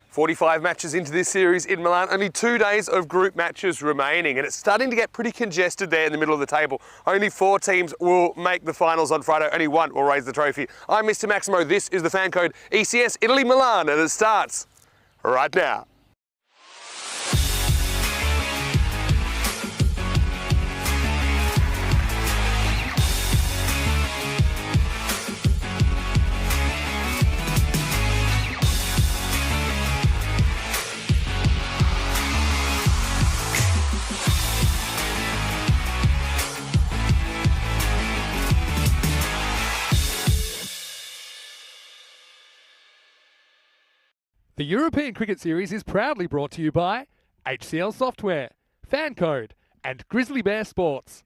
45 matches into this series in Milan, only 2 days of group matches remaining, and it's starting to get pretty congested there in the middle of the table. Only 4 teams will make the finals on Friday, only 1 will raise the trophy. I'm Mr. Maximo, this is the fan code ECS Italy Milan, and it starts right now. The European Cricket Series is proudly brought to you by HCL Software, Fan Code, and Grizzly Bear Sports.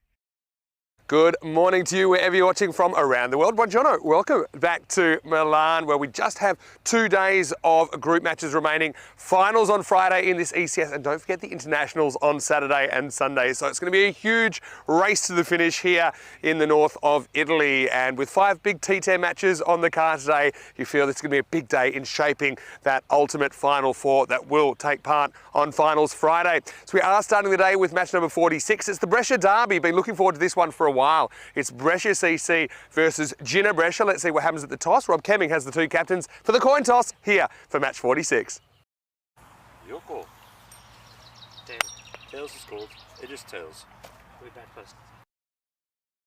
Good morning to you wherever you're watching from around the world. Buongiorno, welcome back to Milan, where we just have 2 days of group matches remaining. Finals on Friday in this ECS, and don't forget the internationals on Saturday and Sunday. So it's going to be a huge race to the finish here in the north of Italy. And with 5 big T10 matches on the card today, you feel it's going to be a big day in shaping that ultimate Final Four that will take part on Finals Friday. So we are starting the day with match number 46. It's the Brescia derby. Been looking forward to this one for a while. It's Brescia CC versus Jinnah Brescia. Let's see what happens at the toss. Rob Kemming has the 2 captains for the coin toss here for match 46. Your call. Tails is called. It is tails. We're back first.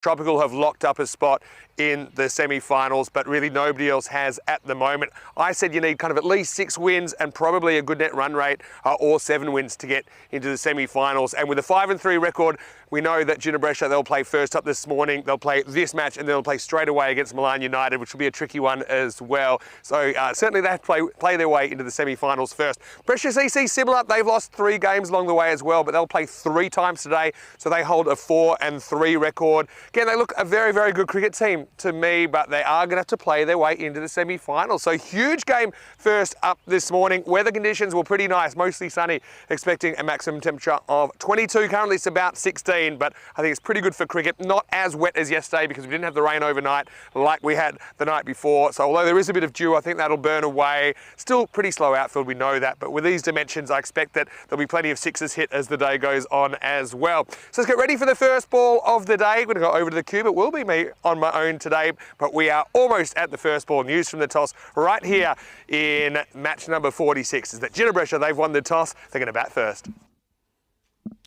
Tropical have locked up a spot in the semi-finals, but really nobody else has at the moment. I said you need kind of at least 6 wins and probably a good net run rate or 7 wins to get into the semi-finals. And with a 5-3 record, we know that Jinnah Brescia, they'll play first up this morning. They'll play this match and they'll play straight away against Milan United, which will be a tricky one as well. So certainly they have to play their way into the semi-finals first. Brescia CC similar. They've lost 3 games along the way as well, but they'll play 3 times today. So they hold a 4-3 record. Again, they look a very, very good cricket team to me, but they are going to have to play their way into the semi-finals. So huge game first up this morning. Weather conditions were pretty nice, mostly sunny, expecting a maximum temperature of 22. Currently it's about 16, but I think it's pretty good for cricket. Not as wet as yesterday because we didn't have the rain overnight like we had the night before. So although there is a bit of dew, I think that'll burn away. Still pretty slow outfield, we know that, but with these dimensions, I expect that there'll be plenty of 6s hit as the day goes on as well. So let's get ready for the first ball of the day. We're going to go over to the cube. It will be me on my own today, but we are almost at the first ball. News from the toss right here in match number 46 is that Jinnah Brescia, they've won the toss. They're going to bat first.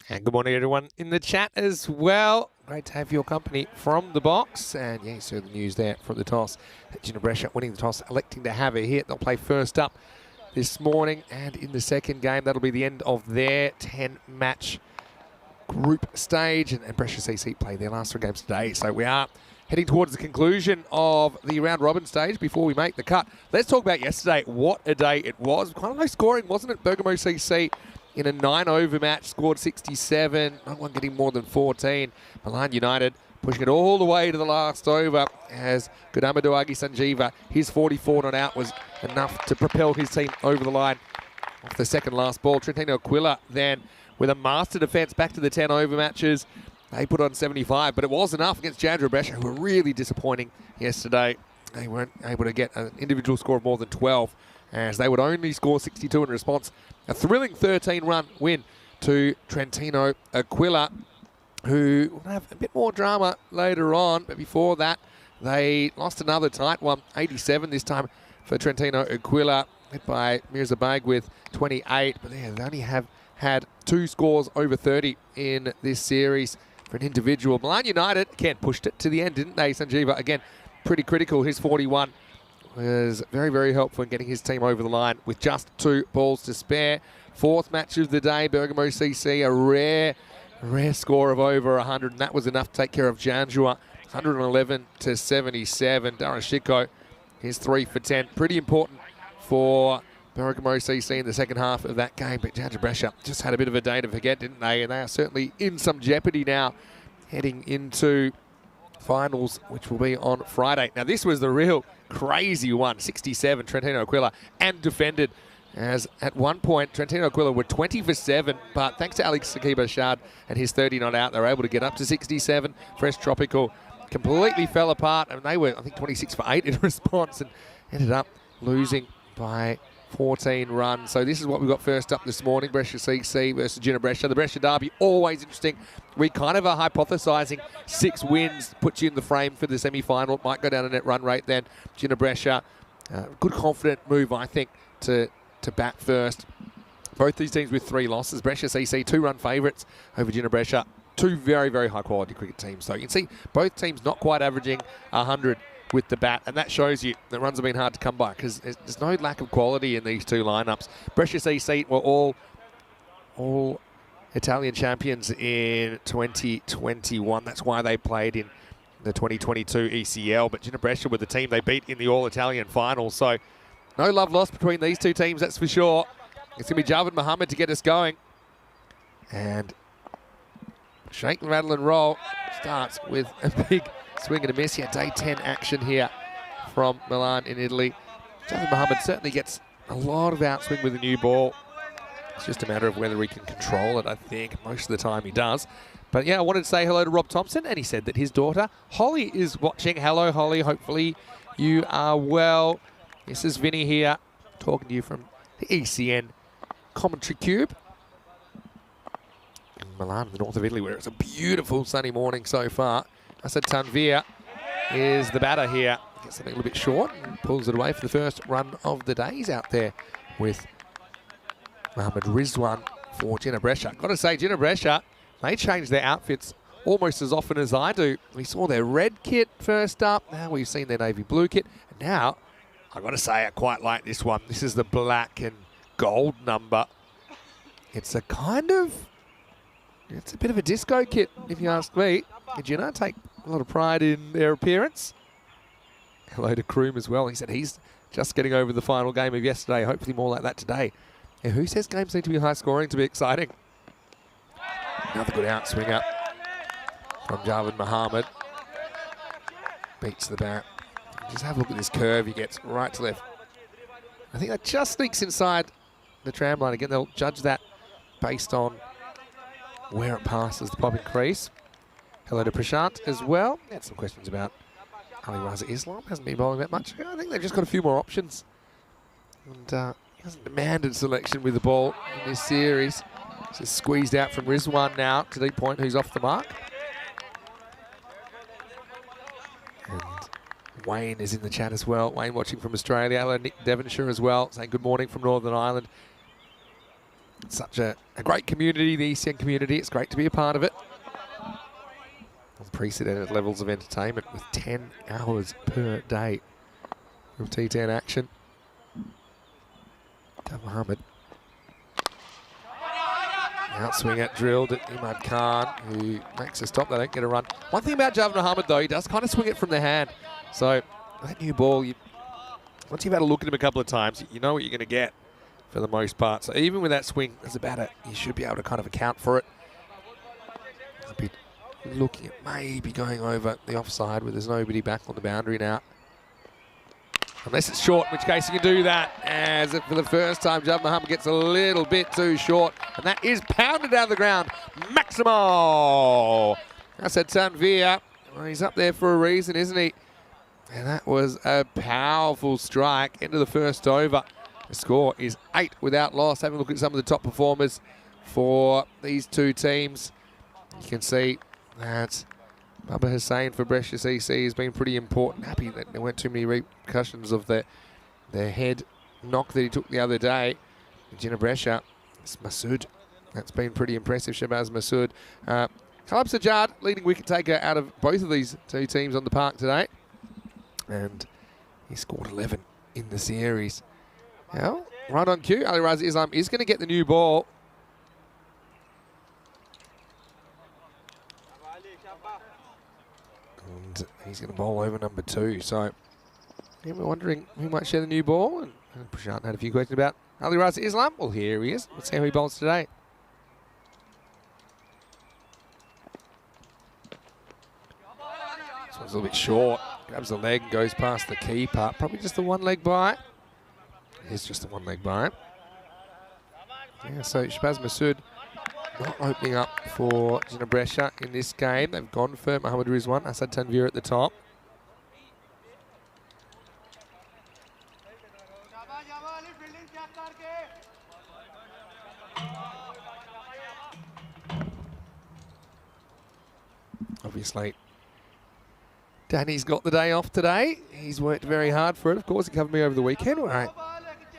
And good morning, everyone in the chat as well. Great to have your company from the box. And yeah, so the news there from the toss. Jinnah Brescia winning the toss, electing to have a hit. They'll play first up this morning, and in the second game, that'll be the end of their 10-match group stage. And Brescia CC play their last 3 games today. So we are heading towards the conclusion of the round-robin stage before we make the cut. Let's talk about yesterday. What a day it was. Quite a low scoring, wasn't it? Bergamo CC in a 9-over match scored 67. No one getting more than 14. Milan United pushing it all the way to the last over as Gudamadu Agi Sanjeeva, his 44 not out was enough to propel his team over the line off the second last ball. Trentino Aquila then with a master defence back to the 10-over matches. They put on 75, but it was enough against Jinnah Brescia, who were really disappointing yesterday. They weren't able to get an individual score of more than 12, as they would only score 62 in response. A thrilling 13-run win to Trentino Aquila, who will have a bit more drama later on, but before that, they lost another tight one, 87 this time for Trentino Aquila, hit by Mirza Beg with 28, but they only have had 2 scores over 30 in this series for an individual. Milan United, again, pushed it to the end, didn't they? Sanjeeva, again, pretty critical. His 41 was very, very helpful in getting his team over the line with just 2 balls to spare. 4th match of the day, Bergamo CC, a rare score of over 100, and that was enough to take care of Janjua, 111 to 77. Darashiko, his 3 for 10. Pretty important for Bergamo CC in the second half of that game, but Jinnah Brescia just had a bit of a day to forget, didn't they? And they are certainly in some jeopardy now, heading into finals, which will be on Friday. Now, this was the real crazy one, 67, Trentino Aquila, and defended, as at one point, Trentino Aquila were 20 for 7, but thanks to Alex Saqib and his 30 not out, they were able to get up to 67. Fresh Tropical completely fell apart, and they were, I think, 26 for 8 in response, and ended up losing by 14 runs. So this is what we've got first up this morning. Brescia CC versus Jinnah Brescia. The Brescia derby, always interesting. We kind of are hypothesising 6 wins puts you in the frame for the semi-final. It might go down a net run rate then. Jinnah Brescia, good confident move, I think, to bat first. Both these teams with 3 losses. Brescia CC, 2-run favourites over Jinnah Brescia. 2 very, very high-quality cricket teams. So you can see both teams not quite averaging 100 with the bat, and that shows you that runs have been hard to come by because there's no lack of quality in these 2 lineups. Brescia CC were all Italian champions in 2021. That's why they played in the 2022 ECL. But Jinnah Brescia were the team they beat in the All-Italian final. So no love lost between these 2 teams, that's for sure. It's going to be Javed Mohammed to get us going. And shake, rattle and roll starts with a big swing and a miss. Yeah, day 10 action here from Milan in Italy. Javed Mohammed certainly gets a lot of outswing with a new ball. It's just a matter of whether he can control it, I think. Most of the time he does. But yeah, I wanted to say hello to Rob Thompson, and he said that his daughter Holly is watching. Hello, Holly. Hopefully you are well. This is Vinny here, talking to you from the ECN commentary cube in Milan, the north of Italy, where it's a beautiful sunny morning so far. I said Tanvir is the batter here. Gets something a little bit short and pulls it away for the first run of the day. He's out there with Mohammed Rizwan for Jinnah Brescia. Got to say, Jinnah Brescia, they change their outfits almost as often as I do. We saw their red kit first up. Now we've seen their navy blue kit. And now, I've got to say, I quite like this one. This is the black and gold number. It's a kind of, it's a bit of a disco kit, if you ask me. Jinnah take a lot of pride in their appearance. Hello to Kroom as well. He said he's just getting over the final game of yesterday. Hopefully more like that today. Yeah, who says games need to be high scoring to be exciting? Another good outswinger from Javed Mohammed. Beats the bat. Just have a look at this curve he gets right to left. I think that just sneaks inside the tram line. Again, they'll judge that based on where it passes the popping crease. Hello to Prashant as well. Had some questions about Ali Raza Islam. Hasn't been bowling that much. I think they've just got a few more options. And he hasn't demanded selection with the ball in this series. Just squeezed out from Rizwan now to deep point, who's off the mark. And Wayne is in the chat as well. Wayne watching from Australia. Hello, Nick Devonshire as well, saying good morning from Northern Ireland. It's such a great community, the ECN community. It's great to be a part of it. Unprecedented levels of entertainment with 10 hours per day of T10 action. Mohammed. Outswing at drilled at Imad Khan, who makes a stop. They don't get a run. One thing about Javed Mohammed, though, he does kind of swing it from the hand. So that new ball, once you've had a look at him a couple of times, you know what you're going to get for the most part. So even with that swing as a batter, you should be able to kind of account for it. A bit looking at maybe going over the offside where there's nobody back on the boundary now. Unless it's short, in which case you can do that. As for the first time, Javed Mohammed gets a little bit too short. And that is pounded out of the ground. Maximo! I said Tanvir. Well, he's up there for a reason, isn't he? And that was a powerful strike into the first over. The score is 8 without loss. Having a look at some of the top performers for these 2 teams. You can see that Baba Hussain for Brescia CC has been pretty important. Happy that there weren't too many repercussions of their head knock that he took the other day. Jinnah Brescia, it's Masood. That's been pretty impressive, Shabazz Masood. Khalab Sajjad, leading wicket taker out of both of these 2 teams on the park today. And he scored 11 in the series. Now, right on cue, Ali Raza Islam is going to get the new ball. And he's going to bowl over number 2. So, yeah, we're wondering who might share the new ball. And Prashant had a few questions about Ali Raza Islam. Well, here he is. Let's see how he bowls today. This one's a little bit short. Grabs the leg, goes past the keeper. Probably just the one leg by. It's just the one leg by. Yeah, so Shabazz Masood not opening up for Jinnah Brescia in this game. They've gone for Mohammed Rizwan, Asad Tanvir at the top. Obviously, Danny's got the day off today. He's worked very hard for it. Of course, he covered me over the weekend where I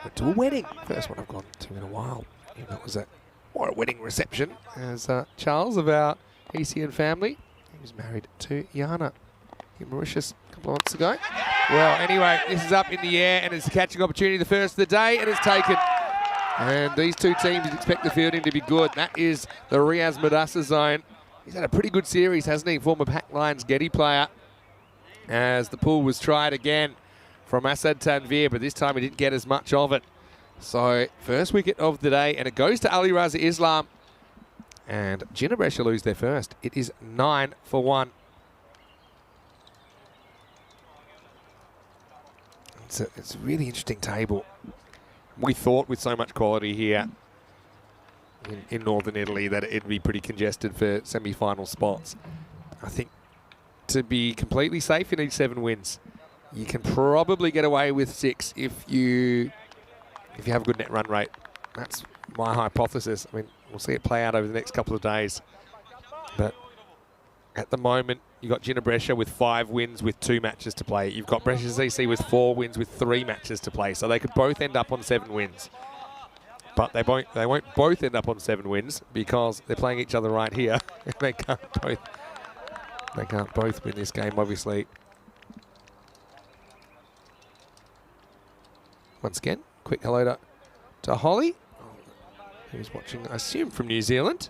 went to a wedding. First one I've gone to in a while. It was a wedding reception as Charles of our ECN family. He was married to Jinnah in Mauritius a couple of months ago. Well, anyway, this is up in the air and it's a catching opportunity, the first of the day, and it's taken. And these two teams expect the fielding to be good. That is the Riaz Madassa zone. He's had a pretty good series, hasn't he? Former Pack Lions Getty player. As the pull was tried again from Asad Tanvir, but this time he didn't get as much of it. So, first wicket of the day, and it goes to Ali Raza Islam. And Jinnah Brescia lose their first. It is 9 for 1. It's a really interesting table. We thought with so much quality here in northern Italy that it'd be pretty congested for semi-final spots. I think to be completely safe, you need 7 wins. You can probably get away with 6 if you have a good net run rate. That's my hypothesis. I mean, we'll see it play out over the next couple of days. But at the moment, you've got Jinnah Brescia with 5 wins with 2 matches to play. You've got Brescia CC with 4 wins with 3 matches to play. So they could both end up on 7 wins. But they won't both end up on 7 wins because they're playing each other right here. They can't both win this game, obviously. Once again, quick hello to Holly, who's watching, I assume, from New Zealand.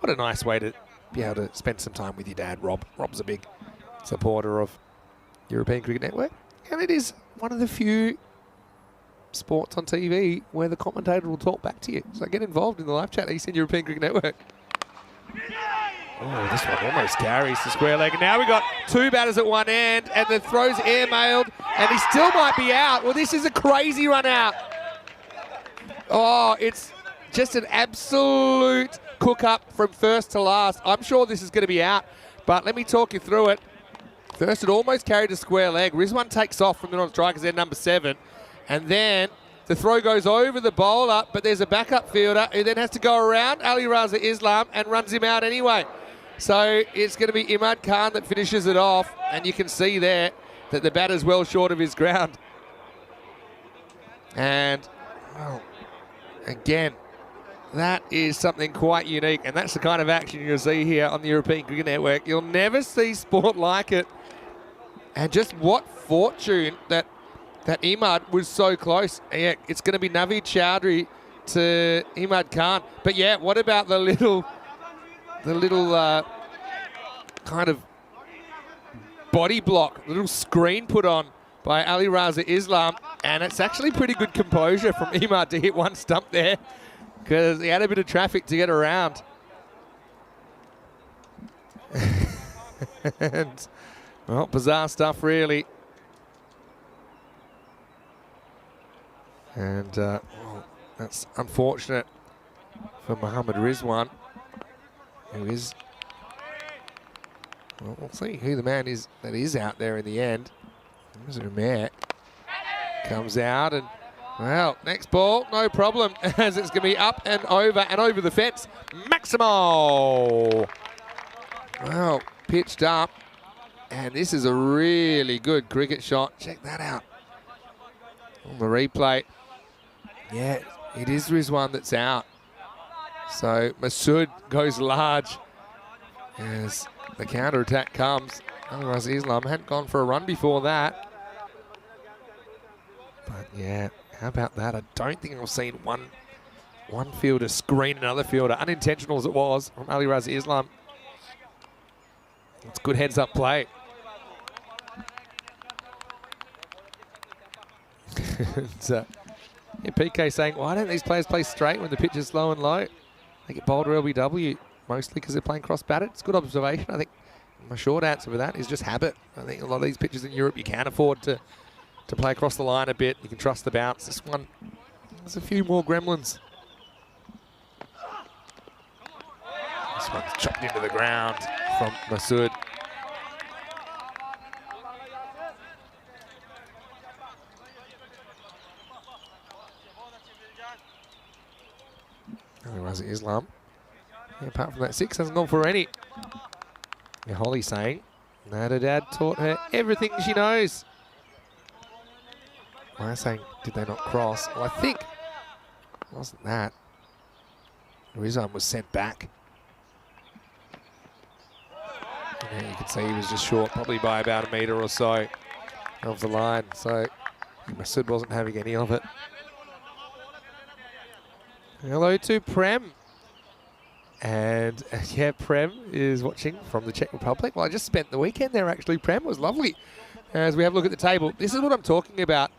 What a nice way to be able to spend some time with your dad, Rob. Rob's a big supporter of European Cricket Network. And it is one of the few sports on TV where the commentator will talk back to you. So get involved in the live chat, ECN European Cricket Network. Oh, this one almost carries the square leg. And now we've got 2 batters at one end, and the throw's air-mailed, and he still might be out. Well, this is a crazy run out. Oh, it's just an absolute cook-up from first to last. I'm sure this is going to be out, but let me talk you through it. First, it almost carried a square leg. Rizwan takes off from the non-strikers there, number 7. And then the throw goes over the bowler, but there's a backup fielder who then has to go around Ali Raza Islam and runs him out anyway. So it's going to be Imad Khan that finishes it off, and you can see there that the batter's well short of his ground. And, well, again, that is something quite unique, and that's the kind of action you'll see here on the European Cricket Network. You'll never see sport like it. And just what fortune that Imad was so close. Yeah, it's going to be Naveed Chowdhury to Imad Khan. But yeah, what about the little kind of body block, the little screen put on by Ali Raza Islam, and it's actually pretty good composure from Imad to hit one stump there because he had a bit of traffic to get around. And, well, bizarre stuff really. And well, that's unfortunate for Mohammad Rizwan, who is, well, we'll see who the man is that is out there in the end. Umair comes out and, well, next ball, no problem, as it's going to be up and over the fence. Maximo! Well, pitched up, and this is a really good cricket shot. Check that out on the replay. Yeah, it is Rizwan that's out. So Masood goes large as the counter-attack comes. Otherwise, Islam hadn't gone for a run before that. But yeah, how about that? I don't think I've seen one fielder screen another fielder, unintentional as it was, from Ali Raza Islam. It's good heads-up play. Yeah, PK saying, why don't these players play straight when the pitch is low and low? They get bowled or LBW, mostly because they're playing cross-batted. It's a good observation. I think my short answer for that is just habit. I think a lot of these pitches in Europe, you can afford to play across the line a bit. You can trust the bounce. This one, there's a few more gremlins. This one's chopped into the ground from Masood. Otherwise, Islam. Yeah, apart from that, 6 hasn't gone for any. Yeah, Holly saying that her dad taught her everything she knows. Maya saying, did they not cross? Well, I think it wasn't that. Rizam was sent back. And you can see he was just short, probably by about a metre or so of the line. So Masood wasn't having any of it. Hello to Prem. And yeah, Prem is watching from the Czech Republic. Well, I just spent the weekend there actually, Prem. It was lovely. As we have a look at the table, this is what I'm talking about.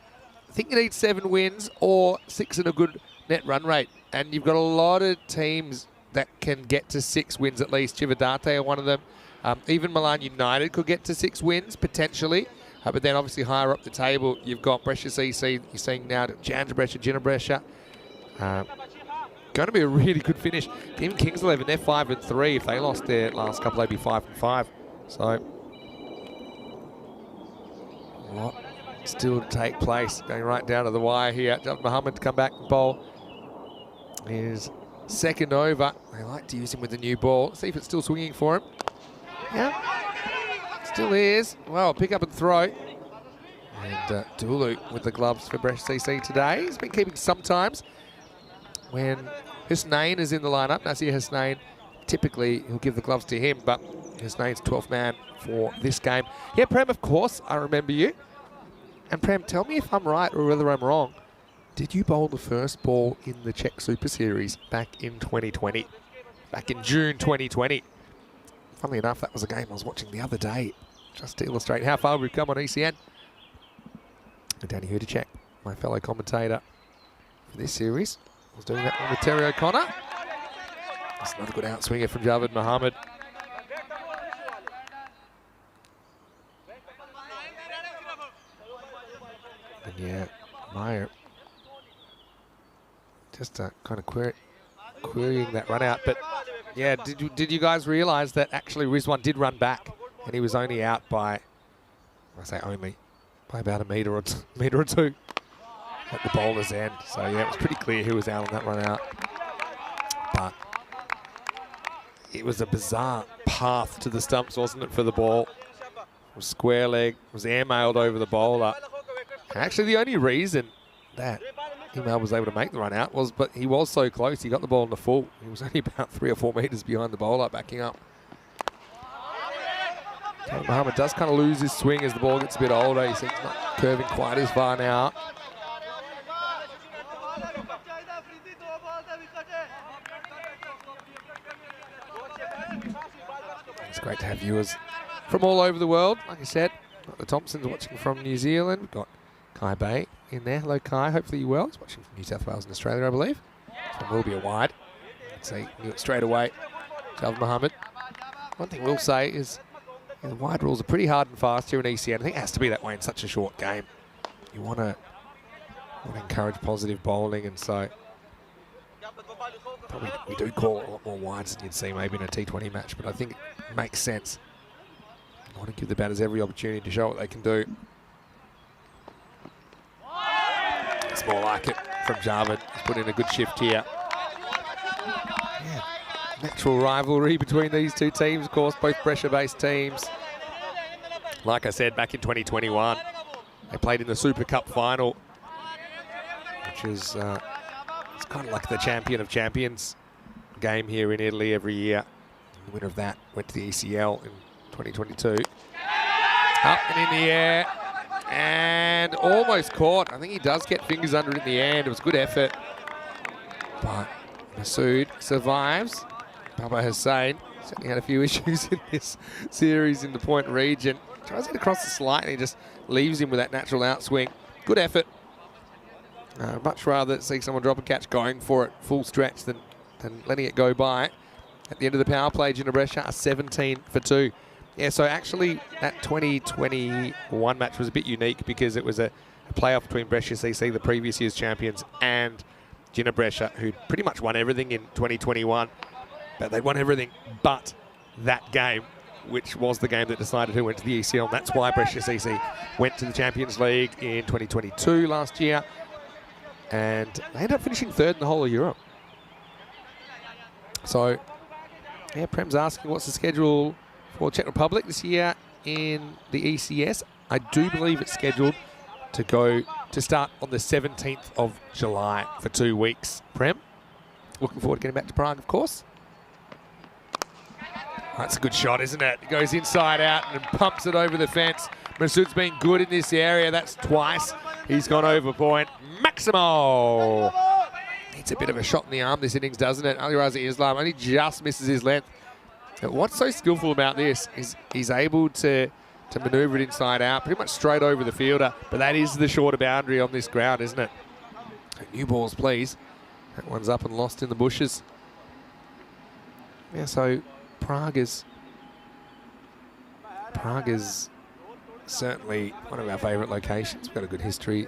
I think you need 7 wins or 6 and a good net run rate. And you've got a lot of teams that can get to 6 wins at least. Cividate are one of them. Even Milan United could get to 6 wins, potentially. But then obviously higher up the table, you've got Brescia CC. You're seeing now Jinnah Brescia. Going to be a really good finish. Even Kings 11, they're 5-3. If they lost their last couple, they'd be 5-5. So a lot still to take place. Going right down to the wire here. Mohammed to come back and bowl his second over. They like to use him with the new ball. See if it's still swinging for him. Yeah, still is. Well, pick up and throw. And Dulu with the gloves for Brescia CC today. He's been keeping sometimes. When Husnain is in the lineup, Nasir Husnain, typically he'll give the gloves to him, but Husnain's 12th man for this game. Yeah, Prem, of course, I remember you. And Prem, tell me if I'm right or whether I'm wrong. Did you bowl the first ball in the Czech Super Series back in 2020? Back in June 2020. Funnily enough, that was a game I was watching the other day, just to illustrate how far we've come on ECN. And Danny Hudacek, my fellow commentator for this series, was doing that one with Terry O'Connor. That's another good outswinger from Javed Mohammed. And yeah, Meyer just kind of querying that run out. But yeah, did you guys realise that actually Rizwan did run back and he was only out by, I say only, by about a metre or two at the bowler's end. So yeah, it was pretty clear who was out on that run out. But it was a bizarre path to the stumps, wasn't it, for the ball? It was square leg, it was air-mailed over the bowler. And actually the only reason that Email was able to make the run out was, but he was so close, he got the ball in the full. He was only about 3 or 4 metres behind the bowler, backing up. Mohammed does kind of lose his swing as the ball gets a bit older. He's not curving quite as far now. It's great to have viewers from all over the world. Like I said, got the Thompsons watching from New Zealand. We've got Kai Bay in there. Hello, Kai. Hopefully you're well. He's watching from New South Wales and Australia, I believe. This one will be a wide. So you knew it straight away. Javed Mohammed. One thing we'll say is the wide rules are pretty hard and fast here in ECN. I think it has to be that way in such a short game. You want to encourage positive bowling, and so probably we do call a lot more wides than you'd see maybe in a T20 match, but I think it makes sense. You want to give the batters every opportunity to show what they can do. It's more like it from Javed. He's put in a good shift here. Yeah. Natural rivalry between these two teams, of course, both Brescia-based teams. Like I said, back in 2021, they played in the Super Cup final, which is it's kind of like the champion of champions game here in Italy every year. The winner of that went to the ECL in 2022. Up and in the air, and almost caught. I think he does get fingers under it in the end. It was good effort, but Masood survives. Baba Hussain certainly had a few issues in this series in the point region. Tries it across the slide and he just leaves him with that natural outswing. Good effort. Much rather see someone drop a catch going for it full stretch than letting it go by. At the end of the power play, Jinnah Brescia are 17 for 2. Yeah, so actually that 2021 match was a bit unique because it was a playoff between Brescia CC, the previous year's champions, and Jinnah Brescia, who pretty much won everything in 2021. But they won everything but that game, which was the game that decided who went to the ECL. And that's why Brescia CC went to the Champions League in 2022 last year. And they ended up finishing 3rd in the whole of Europe. So, yeah, Prem's asking what's the schedule for Czech Republic this year in the ECS. I do believe it's scheduled to start on the 17th of July for 2 weeks. Prem, looking forward to getting back to Prague, of course. That's a good shot, isn't it? It goes inside out and pumps it over the fence. Masoud's been good in this area. That's twice. He's gone over point. Maximo! It's a bit of a shot in the arm, this innings, doesn't it? Ali Raza Islam only just misses his length. But what's so skillful about this is he's able to manoeuvre it inside out, pretty much straight over the fielder. But that is the shorter boundary on this ground, isn't it? New balls, please. That one's up and lost in the bushes. Yeah, so Prague is certainly one of our favourite locations. We've got a good history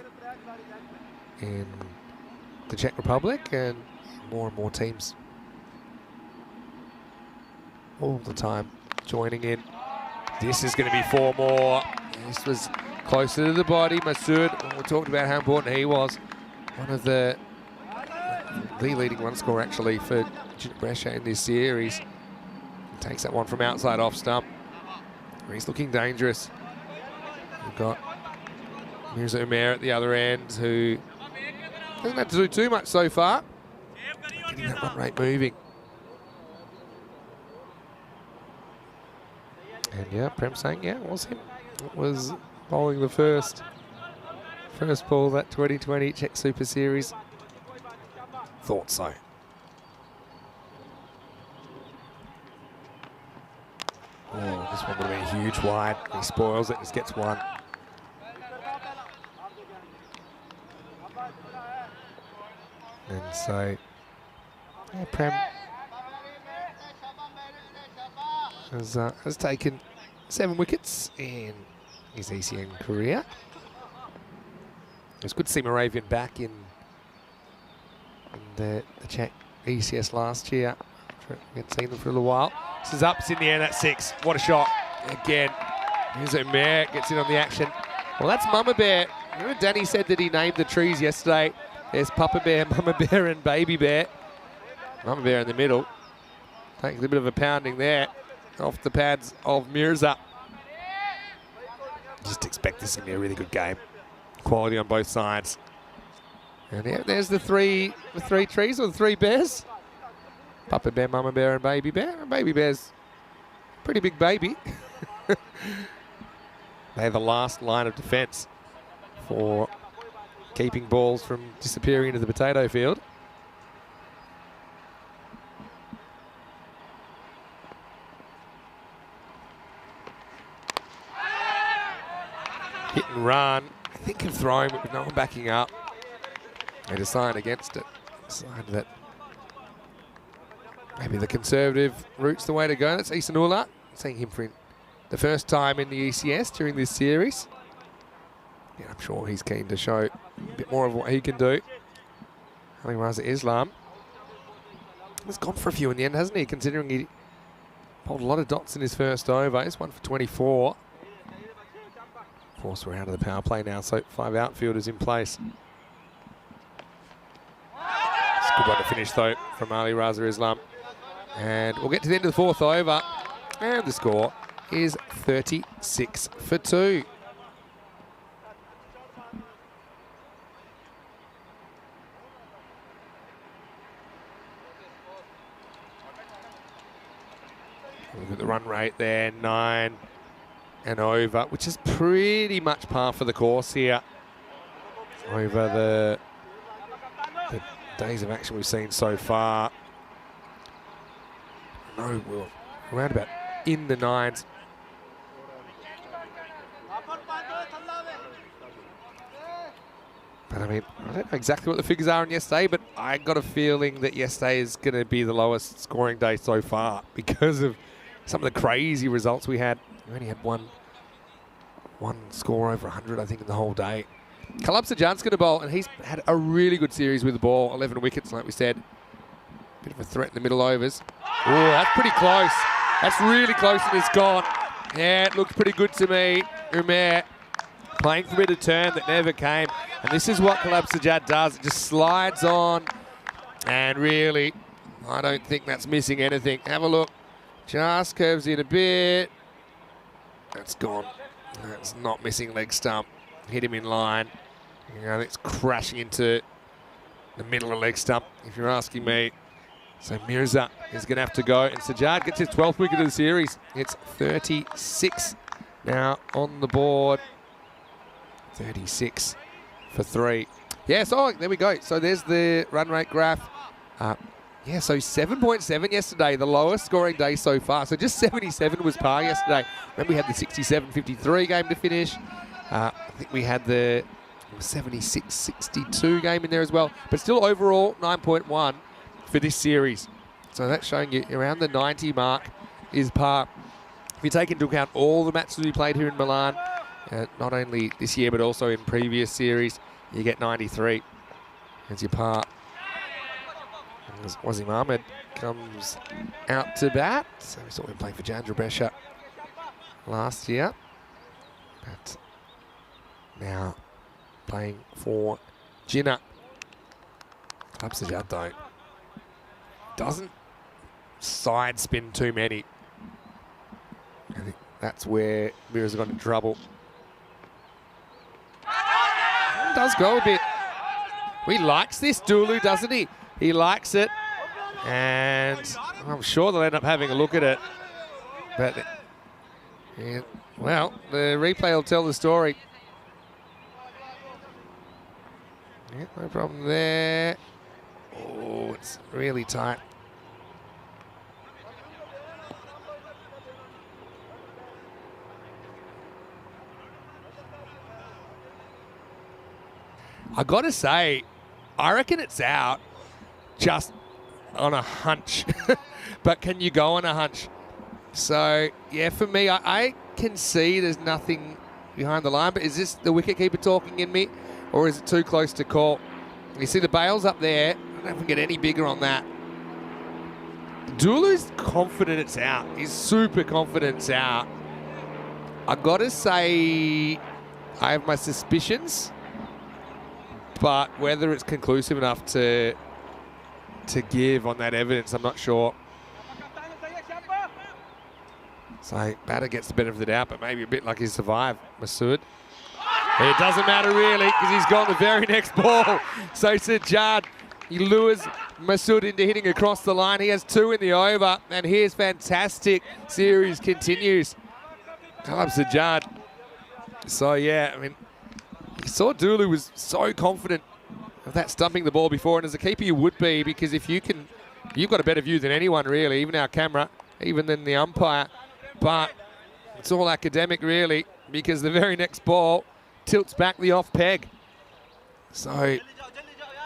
in the Czech Republic, and more and more teams all the time joining in. This is going to be 4 more. This was closer to the body. Masoud, we talked about how important he was. One of the leading run scorer actually for Jinnah Brescia in this series. He takes that one from outside off stump. He's looking dangerous. We've got Mirza Umair at the other end, who hasn't had to do too much so far. Getting that run rate moving. And yeah, Prem saying, yeah, it was him. It was bowling the first ball that 2020 Czech Super Series. Thought so. Oh, this one would have been a huge wide. He spoils it, just gets one. And so, yeah, Prem has taken 7 wickets in his ECN career. It was good to see Moravian back in the Czech ECS last year. We hadn't seen them for a little while. This is up, it's in the air, that's 6. What a shot. Again, here's Umair, gets in on the action. Well, that's Mama Bear. Remember Danny said that he named the trees yesterday. There's Papa Bear, Mama Bear and Baby Bear. Mama Bear in the middle. Taking a bit of a pounding there off the pads of Mirza. Just expect this to be a really good game. Quality on both sides. And yeah, there's the three trees, or the 3 bears. Papa Bear, Mama Bear and Baby Bear. And Baby Bear's a pretty big baby. They're the last line of defence for keeping balls from disappearing into the potato field. Hit and run. I think of throwing, but with no one backing up. They decide against it. Decide that maybe the conservative route's the way to go. That's Isanullah. Seeing him for the first time in the ECS during this series. Yeah, I'm sure he's keen to show a bit more of what he can do. Ali Raza Islam has gone for a few in the end, hasn't he? Considering he pulled a lot of dots in his first over. He's 1 for 24. Of course, we're out of the power play now, so 5 outfielders in place. It's a good one to finish, though, from Ali Raza Islam. And we'll get to the end of the 4th over. And the score is 36 for 2. Look at the run rate there, 9 and over, which is pretty much par for the course here over the days of action we've seen so far. No, we're around about in the 9s. But I mean, I don't know exactly what the figures are on yesterday, but I got a feeling that yesterday is going to be the lowest scoring day so far because of some of the crazy results we had. We only had one score over 100, I think, in the whole day. Kalab Sajan's going to bowl, and he's had a really good series with the ball. 11 wickets, like we said. Bit of a threat in the middle overs. Oh, that's pretty close. That's really close, and it's gone. Yeah, it looks pretty good to me. Umair playing for a bit of turn that never came. And this is what Kalab Sajad does. It just slides on, and really, I don't think that's missing anything. Have a look. Just curves in a bit. That's gone. That's not missing leg stump. Hit him in line. You know, it's crashing into the middle of leg stump, if you're asking me. So Mirza is going to have to go. And Sajjad gets his 12th wicket of the series. It's 36 now on the board. 36 for 3. Yeah, so there we go. So there's the run rate graph. Yeah, so 7.7 yesterday, the lowest scoring day so far. So just 77 was par yesterday. Then we had the 67-53 game to finish. I think we had the 76-62 game in there as well. But still overall 9.1 for this series. So that's showing you around the 90 mark is par. If you take into account all the matches we played here in Milan, not only this year but also in previous series, you get 93 as your par. As Wasim Ahmed comes out to bat. So we saw him playing for Jinnah Brescia last year. But now playing for Jinnah. Club Sajjad though doesn't side spin too many. I think that's where Mirrors have got into trouble. Does go a bit. He likes this Dulu, doesn't he? He likes it, and I'm sure they'll end up having a look at it. But, yeah, well, the replay will tell the story. Yeah, no problem there. Oh, it's really tight. I got to say, I reckon it's out. Just on a hunch. But can you go on a hunch? So, yeah, for me, I can see there's nothing behind the line, but is this the wicketkeeper talking in me, or is it too close to call? You see the bails up there. I don't know if we can get any bigger on that. Dulu's confident it's out. He's super confident it's out. I got to say, I have my suspicions, but whether it's conclusive enough to give on that evidence, I'm not sure. So batter gets the benefit of the doubt, but maybe a bit like he survived, Masood. It doesn't matter really, because he's gone the very next ball. So Sajjad, he lures Masood into hitting across the line. He has 2 in the over, and here's fantastic. Series continues. Club Sajjad. So yeah, I mean, you saw Dulu was so confident of that stumping the ball before, and as a keeper you would be, because if you can, you've got a better view than anyone really, even our camera, even than the umpire. But it's all academic really, because the very next ball tilts back the off peg. So a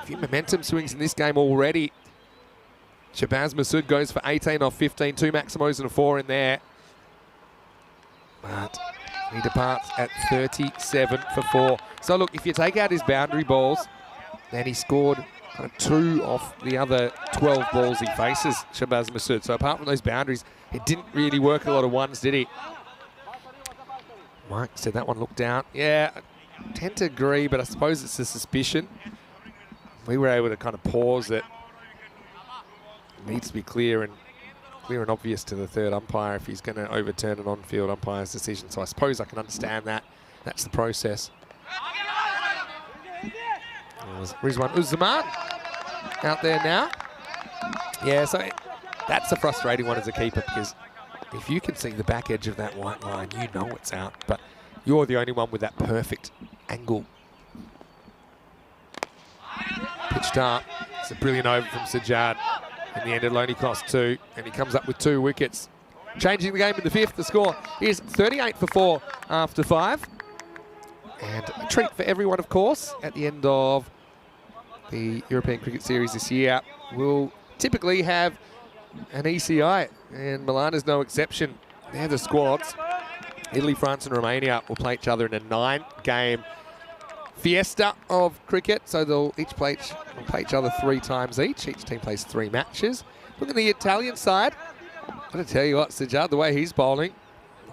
few momentum swings in this game already. Shabazz Masood goes for 18 off 15, 2 Maximos and a 4 in there. But he departs at 37 for 4. So look, if you take out his boundary balls, then he scored kind of 2 off the other 12 balls he faces, Shabazz Masood. So apart from those boundaries, it didn't really work a lot of ones, did he? Mike said that one looked out. Yeah, I tend to agree, but I suppose it's a suspicion. We were able to kind of pause it. It needs to be clear and obvious to the third umpire if he's going to overturn an on-field umpire's decision. So I suppose I can understand that. That's the process. Rizwan Uzzaman out there now. Yeah, so that's a frustrating one as a keeper, because if you can see the back edge of that white line, you know it's out, but you're the only one with that perfect angle. Pitched up. It's a brilliant over from Sajjad. In the end, it'll only cost 2, and he comes up with 2 wickets. Changing the game in the 5th, the score is 38 for 4 after 5. And a treat for everyone, of course, at the end of the European Cricket Series this year. We'll typically have an ECI, and Milan is no exception. They're the squads. Italy, France and Romania will play each other in a 9-game fiesta of cricket. So they'll play each other 3 times each. Each team plays 3 matches. Look at the Italian side. I've got to tell you what, Sajjad, the way he's bowling,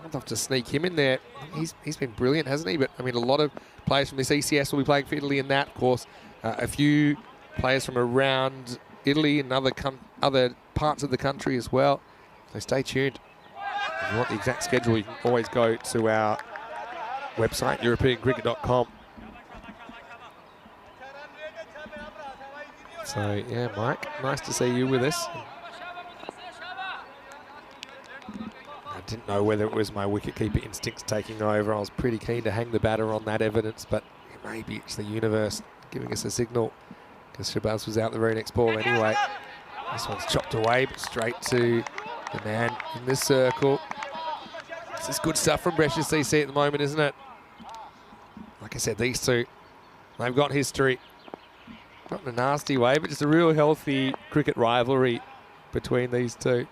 I'd love to sneak him in there. He's been brilliant, hasn't he? But, I mean, a lot of players from this ECS will be playing for Italy in that, of course. A few players from around Italy and other parts of the country as well. So stay tuned. If you want the exact schedule, you can always go to our website, europeancricket.com. So, yeah, Mike, nice to see you with us. I didn't know whether it was my wicketkeeper instincts taking over. I was pretty keen to hang the batter on that evidence, but maybe it's the universe giving us a signal, because Shabazz was out the very next ball anyway. This one's chopped away, but straight to the man in the circle. This is good stuff from Brescia CC at the moment, isn't it? Like I said, these two, they've got history. Not in a nasty way, but just a real healthy cricket rivalry between these two.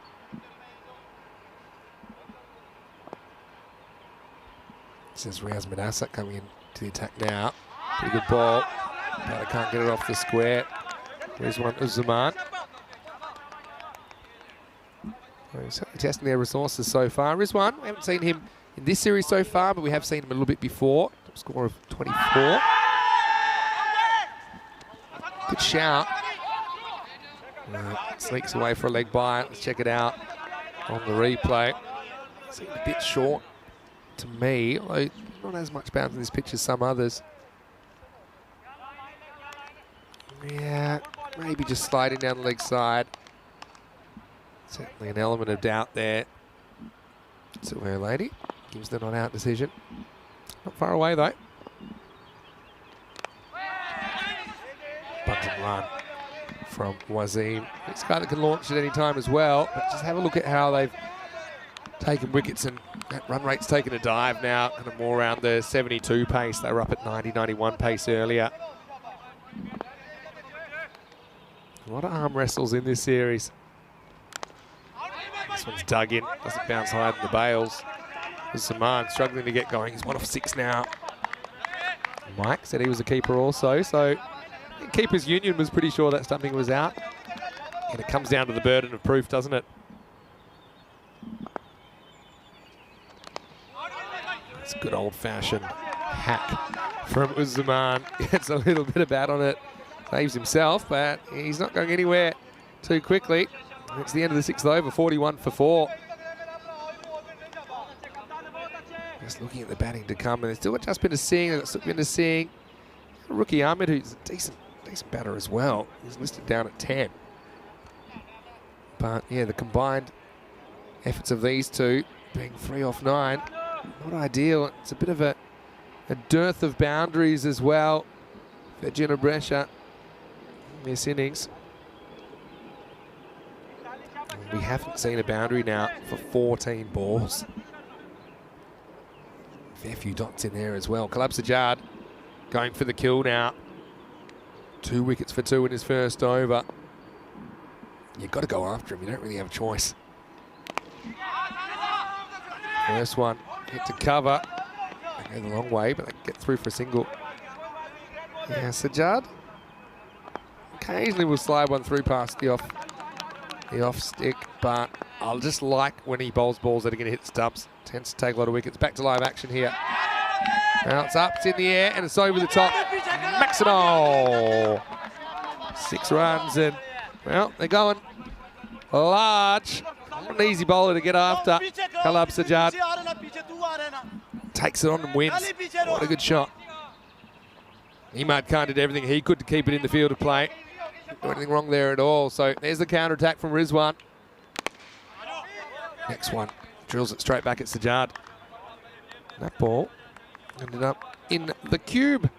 This is Riaz Madassa coming in to the attack now. Pretty good ball, but I can't get it off the square. There's one of Zaman. Certainly testing their resources so far. Rizwan, we haven't seen him in this series so far, but we have seen him a little bit before. Top score of 24. Good shout. Sneaks away for a leg by. Let's check it out on the replay. Seemed a bit short to me, although not as much bounce in this pitch as some others. Yeah, maybe just sliding down the leg side. Certainly an element of doubt there. Silver Lady gives the not-out decision. Not far away though. Bunt and run from Wasim. This guy that can launch at any time as well. But just have a look at how they've taken wickets, and that run rate's taken a dive now, kind of more around the 72 pace. They were up at 90, 91 pace earlier. A lot of arm wrestles in this series. This one's dug in, doesn't bounce higher than the bails. Zaman struggling to get going. He's 1 off 6 now. Mike said he was a keeper also, so keeper's union was pretty sure that something was out. And it comes down to the burden of proof, doesn't it? It's a good old-fashioned hack from Uzzaman. Gets a little bit of bat on it. Saves himself, but he's not going anywhere too quickly. It's the end of the 6th over, 41 for 4. Just looking at the batting to come, and there's still just been a seeing. Rookie Ahmed, who's a decent batter as well. He's listed down at 10. But yeah, the combined efforts of these two, being 3 off 9, not ideal. It's a bit of a dearth of boundaries as well for Jinnah Brescia in this innings. We haven't seen a boundary now for 14 balls. Fair few dots in there as well. Kalab Sajjad going for the kill now. 2 wickets for 2 in his first over. You've got to go after him. You don't really have a choice. First one, hit to cover. They go the long way, but they get through for a single. Yeah, Sajjad occasionally will slide one through past the off stick, but I'll just like when he bowls balls that are going to hit stumps. Tends to take a lot of wickets. Back to live action here. Now it's up, it's in the air, and it's over the top. Maximal. 6 runs, and well, they're going large. Not an easy bowler to get after. Kalab Sajjad takes it on and wins. What a good shot. Imad Khan did everything he could to keep it in the field of play. Didn't do anything wrong there at all. So there's the counter attack from Rizwan. Next one drills it straight back at Sajjad. That ball ended up in the cube.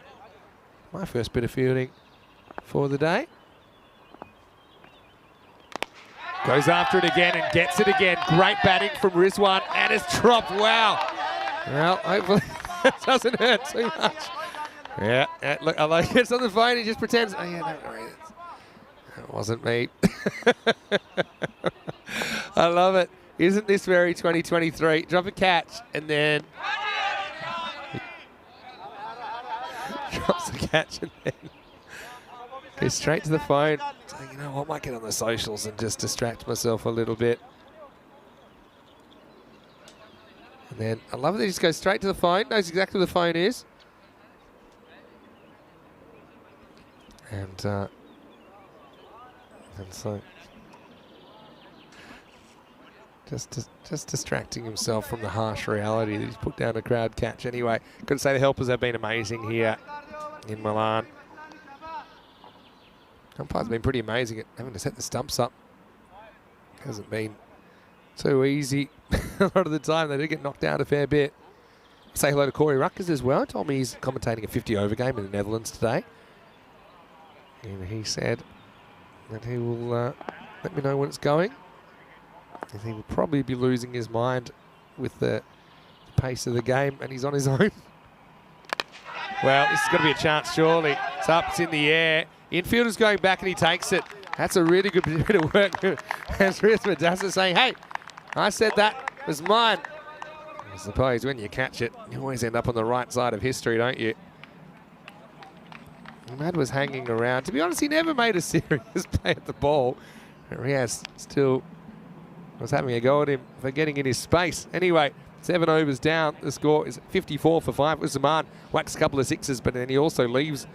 My first bit of fielding for the day. Goes after it again and gets it again. Great batting from Rizwan, and it's dropped. Wow. Well, hopefully that doesn't hurt too much. Yeah, look, I like it's on the phone. He just pretends. Oh yeah, don't worry. That wasn't me. I love it. Isn't this very 2023? Drop a catch and then drops the catch and then goes straight to the phone. So, you know what, I might get on the socials and just distract myself a little bit. And then I love that he just goes straight to the phone, knows exactly where the phone is. And And so just distracting himself from the harsh reality that he's put down a crowd catch anyway. Couldn't say the helpers have been amazing here in Milan. Umpire's been pretty amazing at having to set the stumps up. Hasn't been too easy a lot of the time. They do get knocked out a fair bit. Say hello to Corey Ruckers as well. Told me he's commentating a 50-over game in the Netherlands today. And he said that he will let me know when it's going. And he will probably be losing his mind with the pace of the game, and he's on his own. Well, this has got to be a chance, surely. It's up, it's in the air. Infielder's going back and he takes it. That's a really good bit of work. As Rias Madassa saying, hey, I said that was mine. I suppose when you catch it, you always end up on the right side of history, don't you? Mad was hanging around. To be honest, he never made a serious play at the ball. Rias still was having a go at him for getting in his space. Anyway, 7 overs down. The score is 54 for 5. Zaman whacks a couple of sixes, but then he also leaves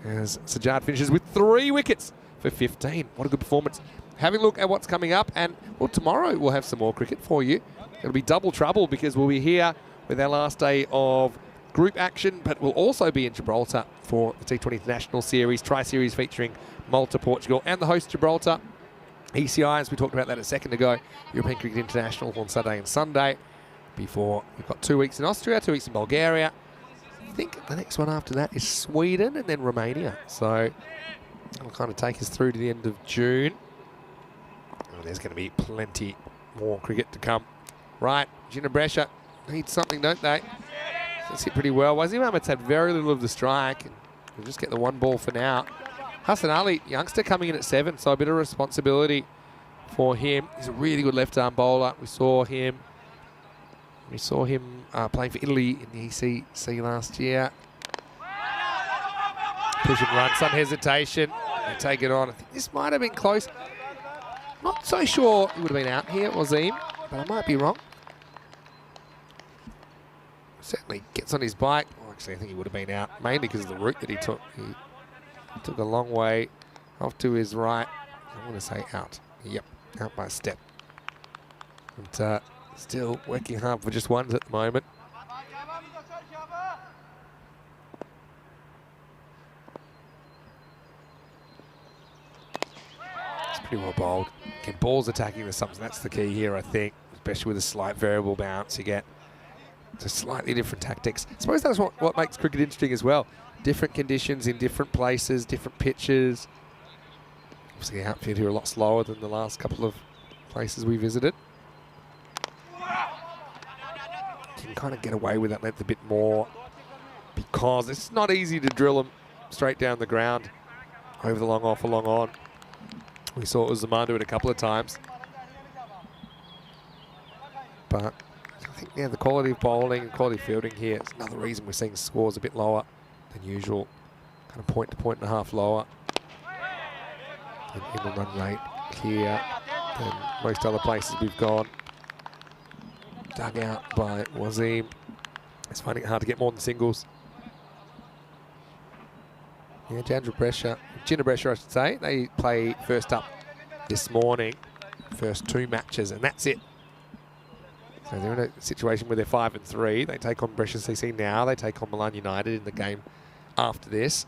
as Sajjad finishes with 3 wickets for 15. What a good performance. Having a look at what's coming up, and well, tomorrow we'll have some more cricket for you. It'll be double trouble because we'll be here with our last day of group action, but we'll also be in Gibraltar for the T20 International Series, Tri-Series featuring Malta, Portugal, and the host Gibraltar. ECI, as we talked about that a second ago, European Cricket International on Saturday and Sunday. Before we've got 2 weeks in Austria, 2 weeks in Bulgaria. I think the next one after that is Sweden and then Romania. So it'll kind of take us through to the end of June. Oh, there's going to be plenty more cricket to come. Right, Jinnah Brescia needs something, don't they? That's hit pretty well. Wazim Ahmed's had very little of the strike. And we'll just get the 1 ball for now. Hassan Ali, youngster coming in at 7, so a bit of responsibility for him. He's a really good left-arm bowler. We saw him playing for Italy in the ECN last year. Push and run, some hesitation. They take it on. I think this might have been close. Not so sure he would have been out here, Wazim, but I might be wrong. Certainly gets on his bike. Well, actually, I think he would have been out, mainly because of the route that he took. He took a long way off to his right. I want to say out. Yep, out by a step. And still working hard for just ones at the moment. It's pretty well bowled. Again, balls attacking the something. That's the key here, I think, especially with a slight variable bounce. You get to slightly different tactics. I suppose that's what makes cricket interesting as well. Different conditions in different places, different pitches. Obviously, the outfield here a lot slower than the last couple of places we visited. You can kind of get away with that length a bit more because it's not easy to drill them straight down the ground over the long off or long on. We saw Zaman do it a couple of times. But I think, yeah, the quality of bowling and quality of fielding here is another reason we're seeing scores a bit lower than usual. Kind of point to point and a half lower in the run rate here than most other places we've gone. Dug out by Wazim. It's finding it hard to get more than singles. Yeah, Jinnah Brescia, I should say. They play first up this morning. First 2 matches, and that's it. So they're in a situation where they're 5-3. They take on Brescia CC now. They take on Milan United in the game after this.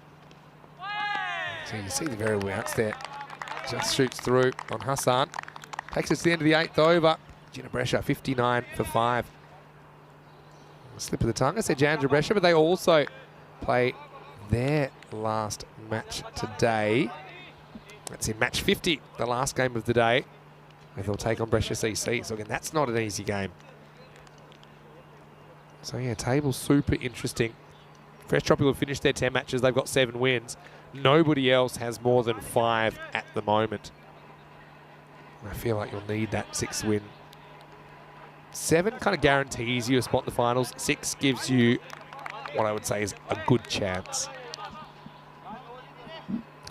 So you see the variable outs there. Just shoots through on Hassan. Takes us to the end of the 8th over. Jinnah Brescia, 59 for 5. Slip of the tongue. I said Jinnah Brescia, but they also play their last match today. That's in match 50, the last game of the day. And they'll take on Brescia CC. So again, that's not an easy game. So yeah, table's super interesting. Fresh Tropical have finished their 10 matches. They've got 7 wins. Nobody else has more than 5 at the moment. I feel like you'll need that 6th win. 7 kind of guarantees you a spot in the finals. 6 gives you what I would say is a good chance.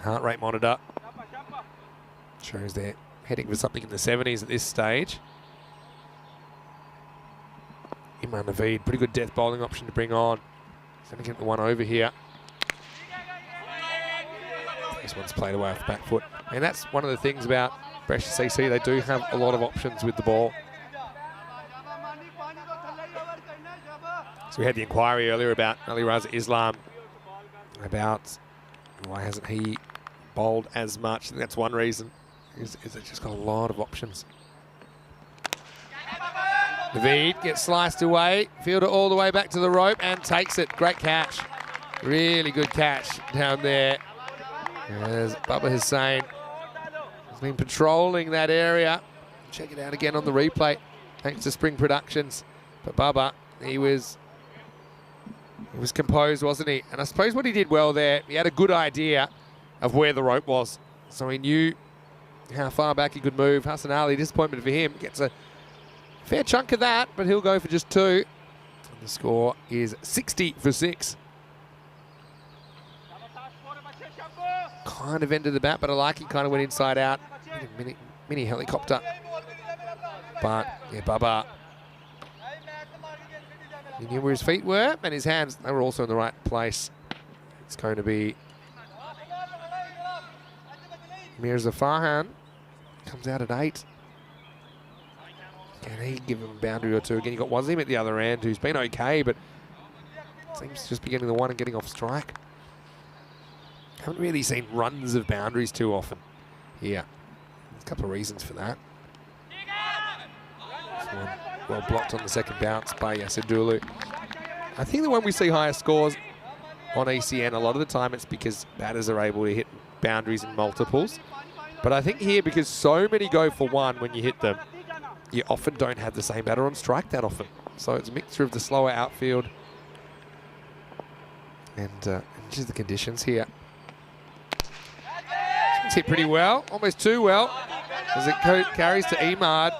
Heart rate monitor shows they're heading for something in the 70s at this stage. Imran Naveed, pretty good death bowling option to bring on. He's going to get the 1 over here. This one's played away off the back foot. And that's one of the things about Brescia CC. They do have a lot of options with the ball. So we had the inquiry earlier about Ali Raza Islam, about why hasn't he bowled as much. I think that's one reason, is they've just got a lot of options. Naveed gets sliced away, fielder all the way back to the rope and takes it. Great catch. Really good catch down there. As Bubba Hussain has been patrolling that area. Check it out again on the replay, thanks to Spring Productions. But Bubba, he was composed, wasn't he? And I suppose what he did well there, he had a good idea of where the rope was. So he knew how far back he could move. Hassan Ali, disappointment for him, gets a fair chunk of that, but he'll go for just 2. And the score is 60 for 6. Kind of ended the bat, but I like it. Kind of went inside out. Mini helicopter. But, yeah, Bubba, he knew where his feet were, and his hands, they were also in the right place. It's going to be Mirza Farhan. Comes out at 8. Can he give him a boundary or 2? Again, you've got Wazim at the other end, who's been okay, but seems to just be getting the one and getting off strike. Haven't really seen runs of boundaries too often here. There's a couple of reasons for that. This one well blocked on the second bounce by Yasadulu. I think that when we see higher scores on ECN, a lot of the time it's because batters are able to hit boundaries in multiples. But I think here, because so many go for 1 when you hit them, you often don't have the same batter on strike that often. So it's a mixture of the slower outfield and just the conditions here. It's hit pretty well, almost too well, as it carries to Emad,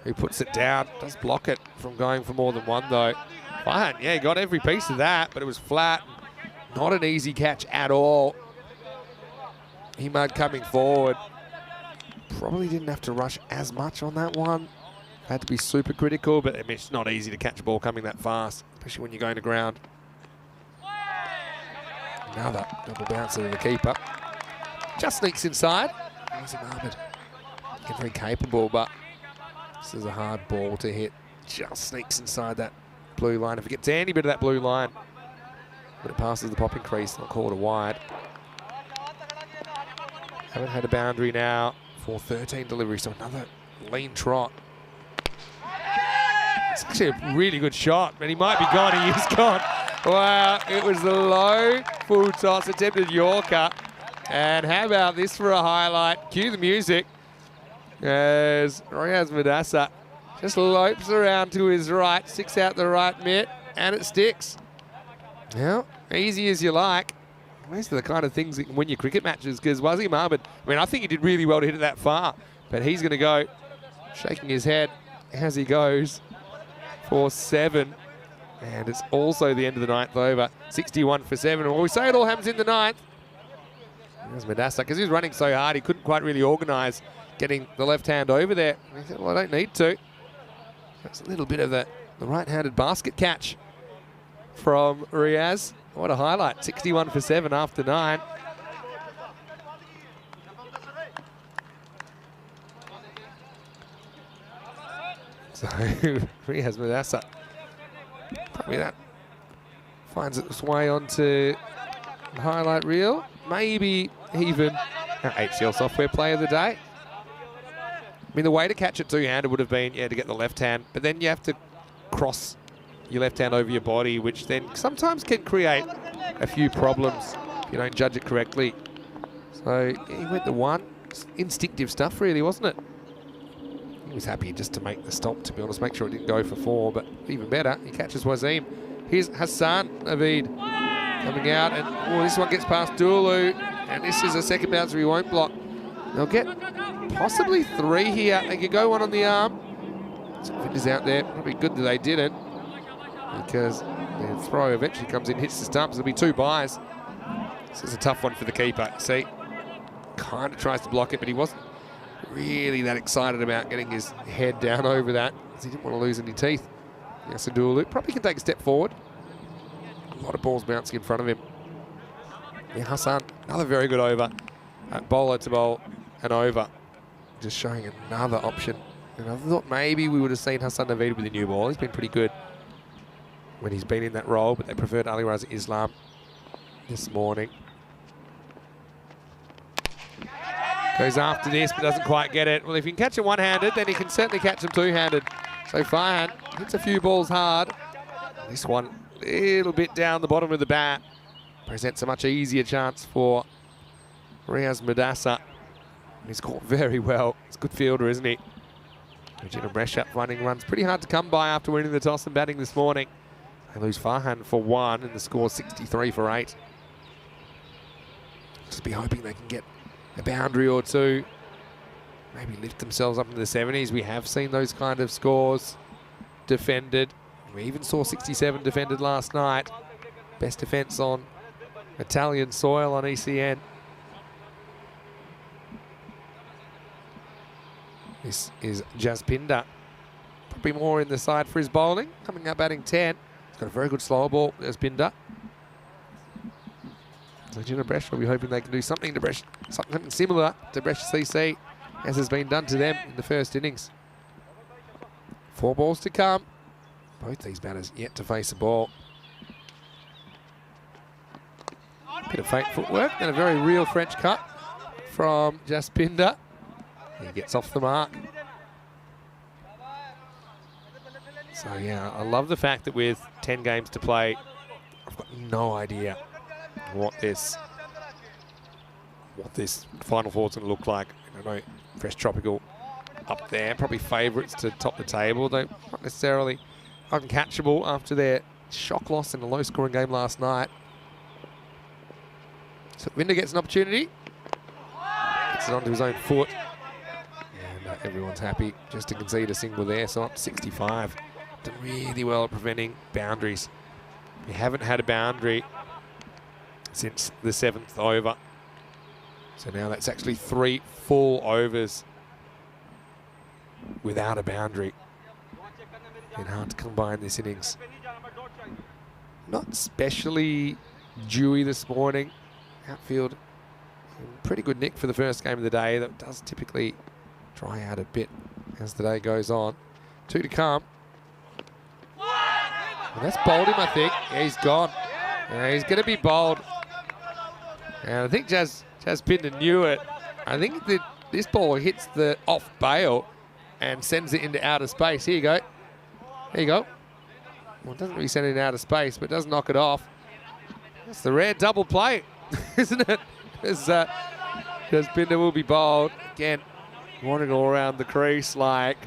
who puts it down. Does block it from going for more than 1 though. Fine, yeah, he got every piece of that, but it was flat. Not an easy catch at all. Emad coming forward. Probably didn't have to rush as much on that one. Had to be super critical, but it's not easy to catch a ball coming that fast, especially when you're going to ground. Another double bouncer to the keeper. Just sneaks inside. Nazim Ahmed, again, very capable, but this is a hard ball to hit. Just sneaks inside that blue line. If it gets any bit of that blue line, when it passes the popping crease, not called a wide. Haven't had a boundary now for 13 deliveries, so another lean trot. It's actually a really good shot, but he might be gone. He is gone. Wow, it was the low full toss, attempted Yorker. And how about this for a highlight? Cue the music as Riaz Madassa just lopes around to his right, sticks out the right mitt, and it sticks. Now, easy as you like. These are the kind of things that can win your cricket matches, because Wazim Ahmed, I mean, I think he did really well to hit it that far, but he's going to go shaking his head as he goes for 7. And it's also the end of the 9th over, 61 for 7. Well, we say it all happens in the 9th. There's Madassa, because he was running so hard, he couldn't quite really organise getting the left hand over there. And he said, well, I don't need to. That's a little bit of the right-handed basket catch from Riaz. What a highlight, 61 for 7 after 9. So, Riaz Madassa, probably that finds its way onto the highlight reel. Maybe even our HCL software player of the day. I mean, the way to catch it two-handed would have been, yeah, to get the left hand, but then you have to cross your left hand over your body, which then sometimes can create a few problems if you don't judge it correctly. So yeah, he went the 1. Instinctive stuff, really, wasn't it? He was happy just to make the stop, to be honest, make sure it didn't go for 4, but even better, he catches Wazim. Here's Hassan Naveed coming out, and this one gets past Dulu, and this is a second bouncer he won't block. They'll get possibly 3 here. They could go 1 on the arm. Some fingers out there, probably good that they didn't, because the throw eventually comes in, hits the stumps. There'll be 2 buys. This is a tough one for the keeper. See, kind of tries to block it, but he wasn't really that excited about getting his head down over that, because he didn't want to lose any teeth. Yasadulu probably can take a step forward. A lot of balls bouncing in front of him. Yeah, Hassan, another very good over. Bowler to bowl and over. Just showing another option. And I thought maybe we would have seen Hassan Naveed with a new ball. He's been pretty good when he's been in that role, but they preferred Ali Raza Islam this morning. Goes after this, but doesn't quite get it. Well, if he can catch it one-handed, then he can certainly catch him two-handed. So Farhan hits a few balls hard. This one, a little bit down the bottom of the bat, presents a much easier chance for Riaz Madassa. He's caught very well. He's a good fielder, isn't he? Jinnah Brescia finding runs pretty hard to come by after winning the toss and batting this morning. They lose Farhan for 1, and the score 63 for 8. Just be hoping they can get a boundary or two, maybe lift themselves up into the 70s. We have seen those kind of scores defended. We even saw 67 defended last night. Best defence on Italian soil on ECN. This is Jaspinder, probably more in the side for his bowling, coming up batting 10. He's got a very good slower ball, Jaspinder. So Jinnah Brescia will be hoping they can do something to Brescia, something similar to Brescia CC, as has been done to them in the first innings. 4 balls to come. Both these batters yet to face a ball. Bit of fake footwork and a very real French cut from Jaspinder. He gets off the mark. So yeah, I love the fact that with 10 games to play, I've got no idea what this Final Four is going to look like. I know Fresh Tropical up there, probably favourites to top the table, though not necessarily uncatchable after their shock loss in a low-scoring game last night. So Winder gets an opportunity, gets it onto his own foot, and everyone's happy just to concede a single there. So up to 65. Done really well at preventing boundaries. We haven't had a boundary since the 7th over. So now that's actually 3 full overs without a boundary. Been hard to combine this innings. Not especially dewy this morning. Outfield, pretty good nick for the first game of the day. That does typically dry out a bit as the day goes on. 2 to come. And that's bowled him, I think. Yeah, he's gone. Yeah, he's going to be bowled. And I think Jaspinder knew it. I think that this ball hits the off bail and sends it into outer space. Here you go. There you go. Well, it doesn't really send it into outer space, but it does knock it off. That's the rare double play, isn't it? As Jaspinder will be bowled. Again, wandering all around the crease like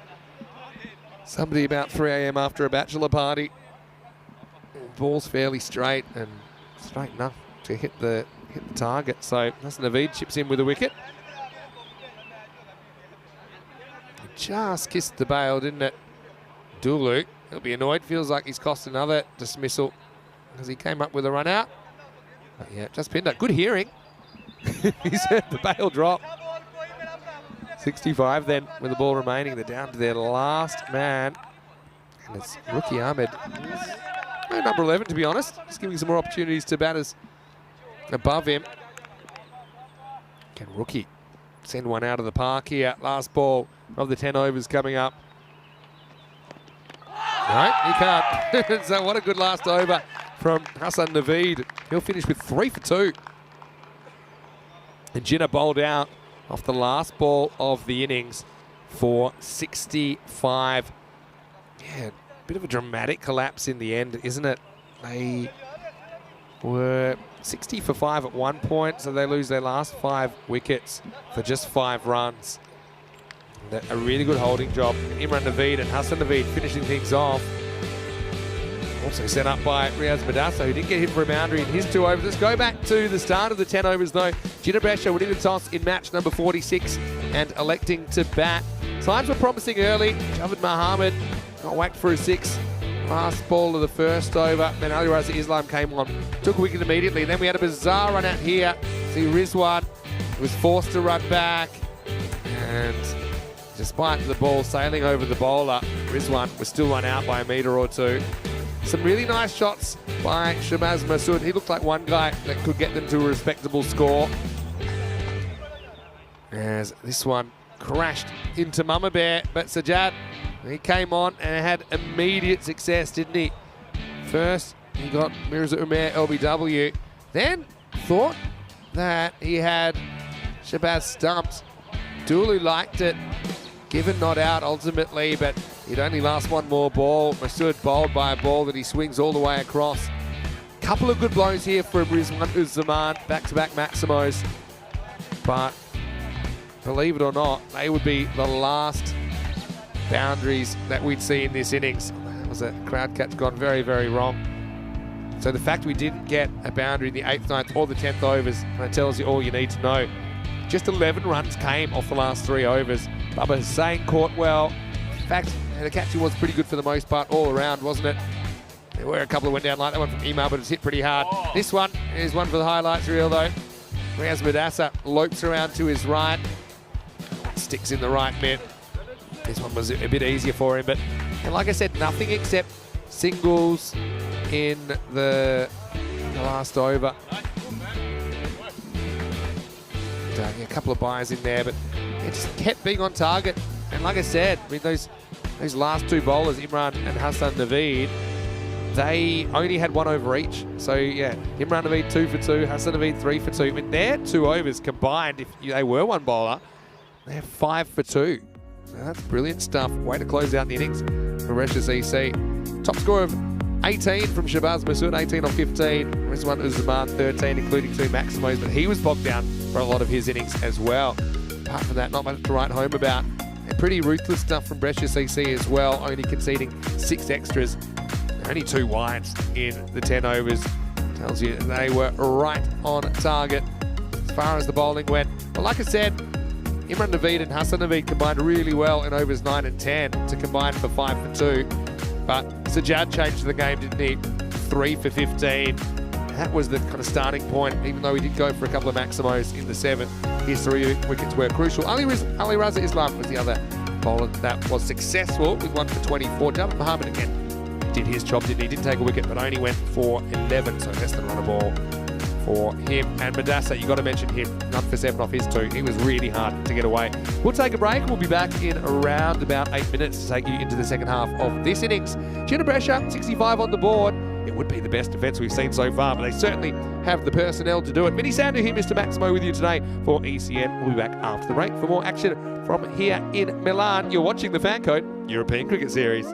somebody about 3 AM after a bachelor party. Ball's fairly straight and straight enough to hit the target. So Hassan Naveed chips in with a wicket. He just kissed the bail, didn't it? Dulu, he'll be annoyed. Feels like he's cost another dismissal because he came up with a run out. But yeah, Jaspinder, good hearing. He's heard the bail drop. 65 then with the ball remaining. They're down to their last man. And it's Rookie Ahmed. Number 11, to be honest. Just giving some more opportunities to batters above him. Can Rookie send one out of the park here? Last ball of the 10 overs coming up. No, he can't. So what a good last over from Hassan Naveed. He'll finish with 3 for 2. And Jinnah bowled out off the last ball of the innings for 65. Yeah, bit of a dramatic collapse in the end, isn't it? They were 60 for 5 at one point, so they lose their last 5 wickets for just 5 runs. A really good holding job. Imran Naveed and Hassan Naveed finishing things off. Also set up by Riaz Madassa, who didn't get hit for a boundary in his 2 overs. Let's go back to the start of the 10 overs, though. Jinnah Brescia winning the toss in match number 46 and electing to bat. Signs were promising early. Javed Mohammed got whacked for a 6. Last ball of the first over. Then Ali Raza Islam came on, took a wicket immediately. Then we had a bizarre run out here. See Rizwan was forced to run back. And despite the ball sailing over the bowler, Rizwan was still run out by a metre or 2. Some really nice shots by Shabazz Masood. He looked like one guy that could get them to a respectable score. as this one crashed into Mama Bear, but Sajjad, he came on and had immediate success, didn't he? First, he got Mirza Umair LBW, then thought that he had Shabazz stumped. Dulu liked it, given not out ultimately, but he'd only last one more ball. Masood bowled by a ball that he swings all the way across. Couple of good blows here for Rizwan Uzzaman, back-to-back Maximos, but believe it or not, they would be the last boundaries that we'd see in this innings. That was a crowd catch gone very, very wrong. So the fact we didn't get a boundary in the 8th, 9th or the 10th overs kind of tells you all you need to know. Just 11 runs came off the last 3 overs. Baba Hussain caught well. In fact, the catching was pretty good for the most part all around, wasn't it? There were a couple that went down like that one from Email, but it was hit pretty hard. This one is one for the highlights reel though. Riaz Madassa lopes around to his right. Sticks in the right mid. This one was a bit easier for him, but and like I said, nothing except singles in the last over. And, a couple of buys in there, but it just kept being on target. And like I said, I mean those last 2 bowlers, Imran and Hassan Naveed, they only had 1 over each. So yeah, Imran Naveed 2 for 2, Hassan Naveed 3 for 2. I mean their 2 overs combined, if they were 1 bowler, they have 5 for 2. Now, that's brilliant stuff. Way to close out the innings for Brescia CC. Top score of 18 from Shabazz Masood, 18 on 15. Rizwan Uzzaman 13, including 2 Maximos, but he was bogged down for a lot of his innings as well. Apart from that, not much to write home about. And pretty ruthless stuff from Brescia CC as well, only conceding 6 extras. Only 2 wides in the 10 overs. Tells you they were right on target as far as the bowling went. But like I said, Imran Naveed and Hassan Naveed combined really well in overs 9 and 10 to combine for 5 for 2. But Sajjad changed the game, didn't he? 3 for 15. That was the kind of starting point, even though he did go for a couple of Maximos in the 7th. His 3 wickets were crucial. Ali Raza Islam was the other bowler that was successful with 1 for 24. Javed Mohammed again did his job, didn't he? Didn't take a wicket, but only went for 11, so less than run a ball for him. And Madassa, you got to mention him, 9 for 7 off his 2. He was really hard to get away. We'll take a break. We'll be back in around about 8 minutes to take you into the second half of this innings. Jinnah Brescia, 65 on the board. It would be the best defence we've seen so far, but they certainly have the personnel to do it. Vinny Sandu here, Mr. Maximo, with you today for ECN. We'll be back after the break for more action from here in Milan. You're watching the Fan Code European Cricket Series.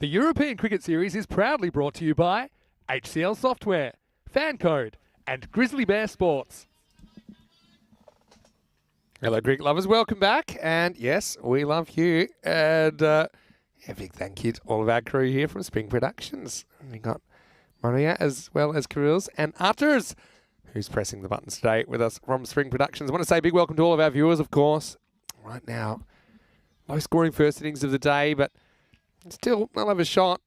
The European Cricket Series is proudly brought to you by HCL Software, Fancode, and Grizzly Bear Sports. Hello, cricket lovers. Welcome back. And yes, we love you. And a big thank you to all of our crew here from Spring Productions. We got Maria as well as Kirils and Utters, who's pressing the buttons today with us from Spring Productions. I want to say a big welcome to all of our viewers, of course. Right now, low scoring first innings of the day, but still, they'll have a shot.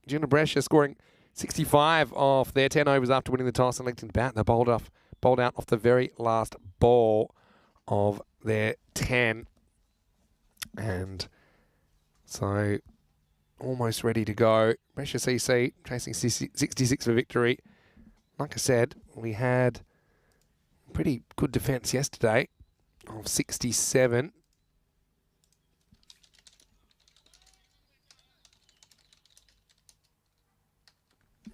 Jinnah Brescia scoring 65 off their 10 overs after winning the toss and electing to bat. They bowled out off the very last ball of their 10. And so, almost ready to go. Brescia CC chasing 66 for victory. Like I said, we had pretty good defence yesterday of 67.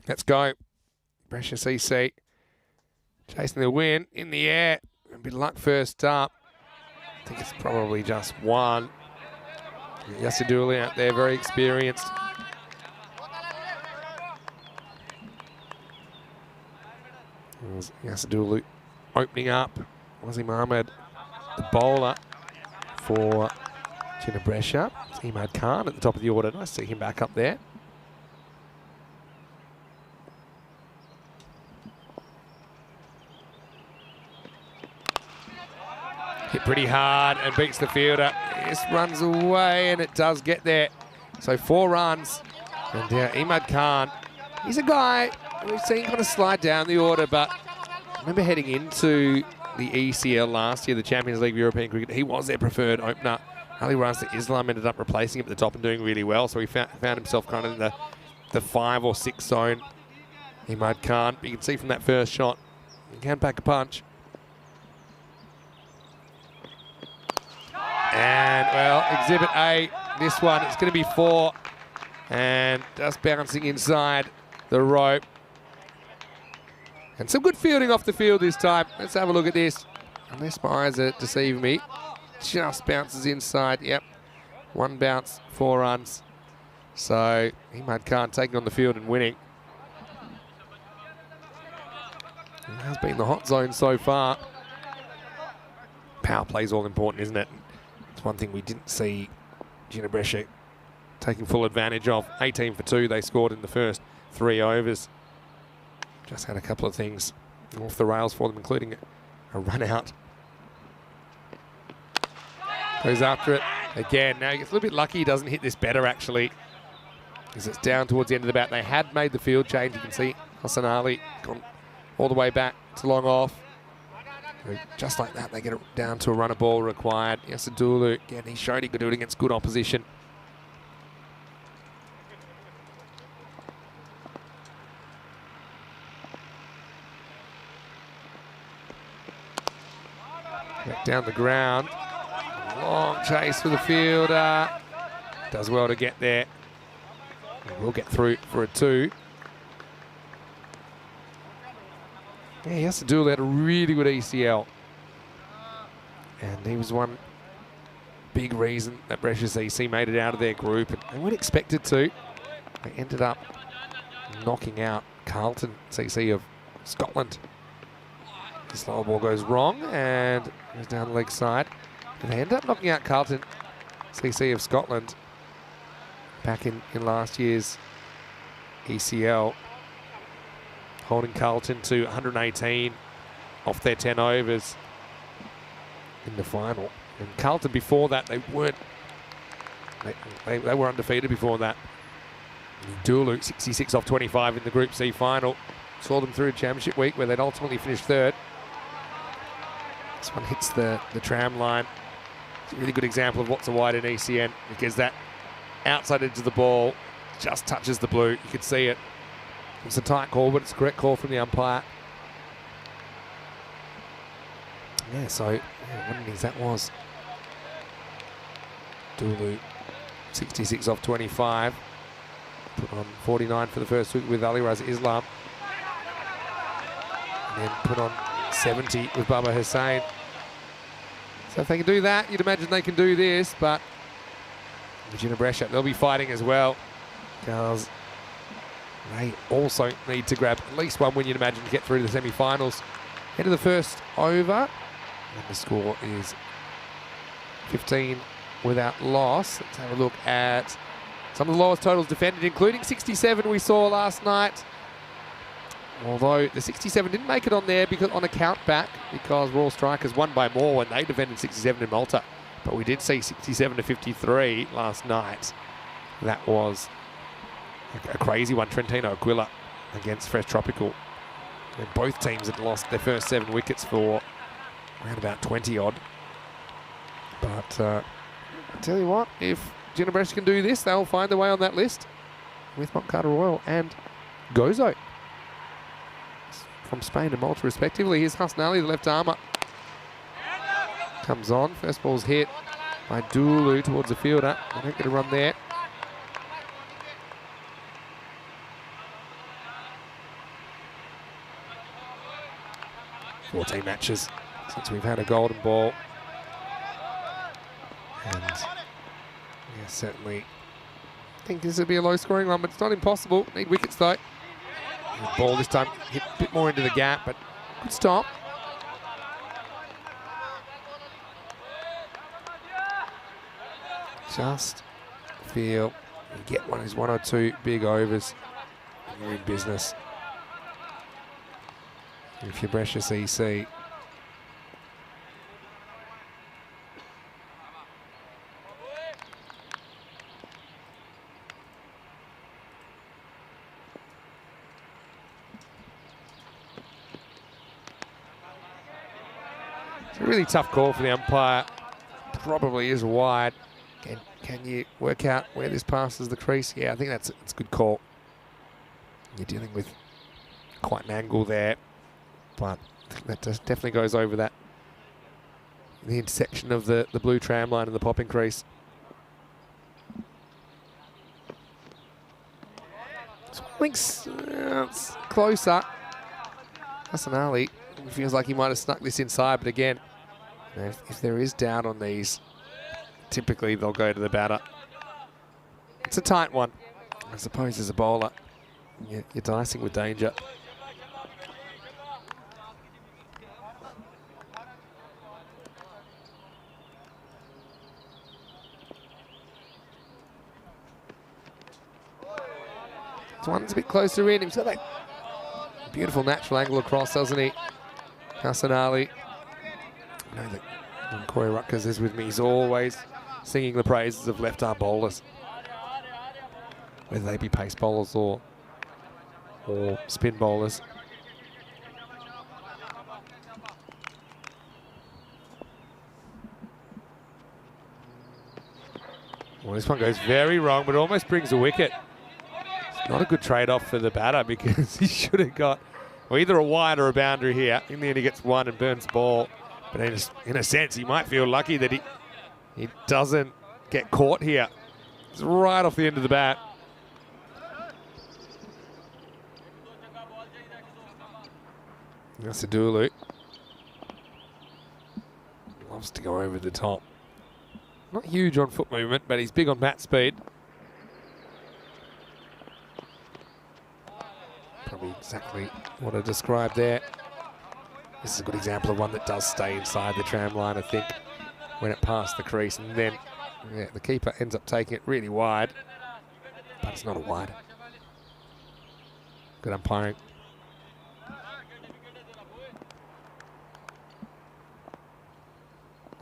Let's go. Brescia CC chasing the win in the air. A bit of luck first up. I think it's probably just one. Yasaduli out there, very experienced. Yasadulu opening up. Wazim Ahmed, the bowler for Jinnah Brescia. Imad Khan at the top of the order. Nice to see him back up there. Hit pretty hard and beats the fielder. This runs away and it does get there. So 4 runs. And Imad Khan, he's a guy we've seen kind of slide down the order, but I remember heading into the ECL last year, the Champions League of European Cricket, he was their preferred opener. Ali Rasta Islam ended up replacing him at the top and doing really well, so he found himself kind of in the 5 or 6 zone. Imad Khan, but you can see from that first shot, he can pack a punch. And, well, Exhibit A, this one, it's going to be 4. And just bouncing inside the rope. And some good fielding off the field this time. Let's have a look at this. Unless my eyes are deceiving me. Just bounces inside. Yep. 1 bounce, 4 runs. So, Imad Khan taking on the field and winning. It has been the hot zone so far. Power play is all important, isn't it? It's one thing we didn't see Jinnah Brescia taking full advantage of. 18 for 2 they scored in the first 3 overs. Just had a couple of things off the rails for them, including a run out. Goes after it again. Now he gets a little bit lucky he doesn't hit this better, actually, because it's down towards the end of the bat. They had made the field change. You can see Hassan Ali gone all the way back to long off. Just like that, they get it down to a runner ball required. Yasadulu, again, he showed he could do it against good opposition. Back down the ground. Long chase for the fielder. Does well to get there. We'll get through for a 2. Yeah, Yasadulu had a really good ECL. And he was one big reason that Brescia CC made it out of their group. And they weren't expected to. They ended up knocking out Carlton CC of Scotland. The slower ball goes wrong and goes down the leg side. And they end up knocking out Carlton CC of Scotland back in last year's ECL. Holding Carlton to 118 off their 10 overs in the final. And Carlton before that, they weren't, they were undefeated before that. Dulu, 66 off 25 in the Group C final. Saw them through Championship week where they'd ultimately finished 3rd. This one hits the tram line. It's a really good example of what's a wide in ECN, because that outside edge of the ball just touches the blue. You can see it. It's a tight call, but it's a correct call from the umpire. Yeah, so what innings that was. Dulu, 66 off 25. Put on 49 for the first week with Ali Raza Islam. And then put on 70 with Baba Hussain. So if they can do that, you'd imagine they can do this, but Jinnah Brescia, they'll be fighting as well. because they also need to grab at least one win, you'd imagine, to get through to the semi-finals. Head of the first over, and the score is 15 without loss. Let's have a look at some of the lowest totals defended, including 67 we saw last night. Although the 67 didn't make it on there because on a count back, because Royal Strikers won by more when they defended 67 in Malta. But we did see 67 to 53 last night. That was a crazy one. Trentino Aquila against Fresh Tropical. And both teams had lost their first 7 wickets for around about 20 odd. But I tell you what, if Jinnah Brescia can do this, they'll find their way on that list with Montcada Royal and Gozo from Spain and Malta respectively. Here's Hasnali, the left armour. Comes on, first ball's hit by Dulu towards the fielder. They don't get a run there. Fourteen matches since we've had a golden ball. And yeah, certainly think this would be a low scoring one, but it's not impossible. Need wickets though. The ball this time hit a bit more into the gap, but good stop. Just feel you get one or two big overs and you're in business. If you're Brescia CC. It's a really tough call for the umpire. Probably is wide. Can you work out where this passes the crease? Yeah, I think it's a good call. You're dealing with quite an angle there, but I think that definitely goes over that. The intersection of the blue tram line and the popping crease. So I think it's closer. Hassanali feels like he might have snuck this inside, but again, if there is doubt on these, typically they'll go to the batter. It's a tight one. I suppose as a bowler, you're dicing with danger. This one's a bit closer in. He's got that beautiful natural angle across, doesn't he? Hassanali. I know that when Corey Rutgers is with me, he's always singing the praises of left-arm bowlers, whether they be pace bowlers or spin bowlers. Well, this one goes very wrong, but almost brings a wicket. It's not a good trade-off for the batter because he should have got either a wide or a boundary here. In the end, he gets one and burns the ball. But in a sense, he might feel lucky that he doesn't get caught here. It's right off the end of the bat. That's a Dulu. Loves to go over the top. Not huge on foot movement, but he's big on bat speed. Probably exactly what I described there. This is a good example of one that does stay inside the tram line, I think, when it passed the crease. And then yeah, the keeper ends up taking it really wide, but it's not a wide. Good umpiring.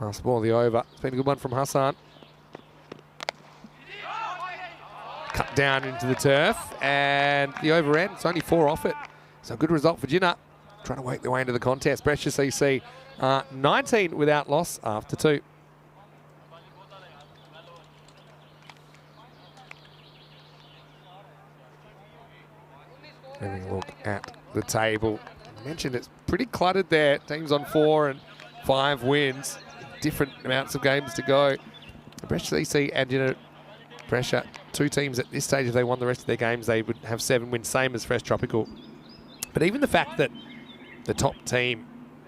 Last ball of the over. It's been a good one from Hassan. Cut down into the turf, and the over end. It's only 4 off it. So a good result for Jinnah. Trying to work their way into the contest. Brescia CC 19 without loss after 2. Having a look at the table. I mentioned it's pretty cluttered there. Teams on 4 and 5 wins. Different amounts of games to go. Brescia CC and Jinnah Brescia, 2 teams at this stage, if they won the rest of their games, they would have 7 wins, same as Fresh Tropical. But even the fact that the top team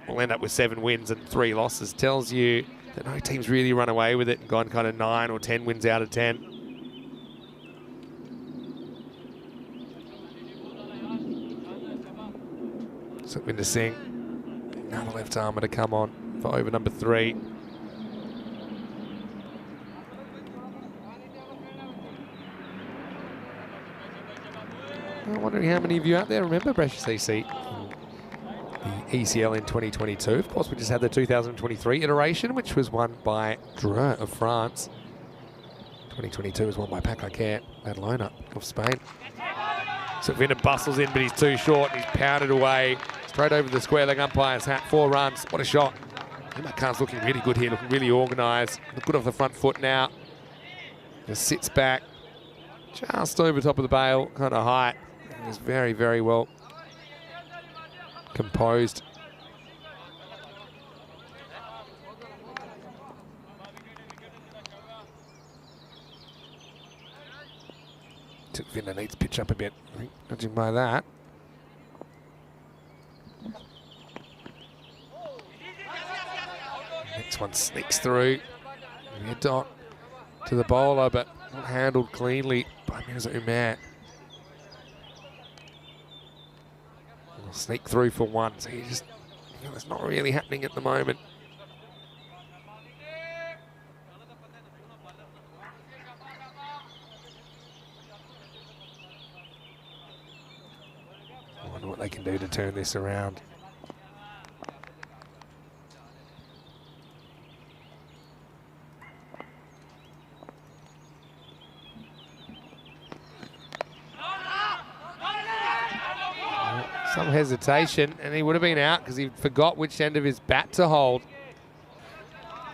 will end up with 7 wins and 3 losses tells you that no team's really run away with it and gone kind of 9 or 10 wins out of 10. Sukhvinder Singh, another left armer to come on for over number 3. I'm wondering how many of you out there remember Brescia CC, the ECL in 2022. Of course, we just had the 2023 iteration, which was won by Jinnah of France. 2022 was won by Pacaquer Badalona of Spain. Sukhvinder bustles in, but he's too short. He's pounded away straight over the square leg umpire's hat. 4 runs. What a shot. Imad Khan's looking really good here, looking really organised. Good off the front foot now. Just sits back just over top of the bail, kind of high. He's very, very well composed. Sukhvinder needs to pitch up a bit, I think, judging by that. Next one sneaks through. Head dot to the bowler, but not handled cleanly by Mirza Umar. Sneak through for 1, so it's not really happening at the moment. I wonder what they can do to turn this around. Some hesitation, and he would have been out because he forgot which end of his bat to hold.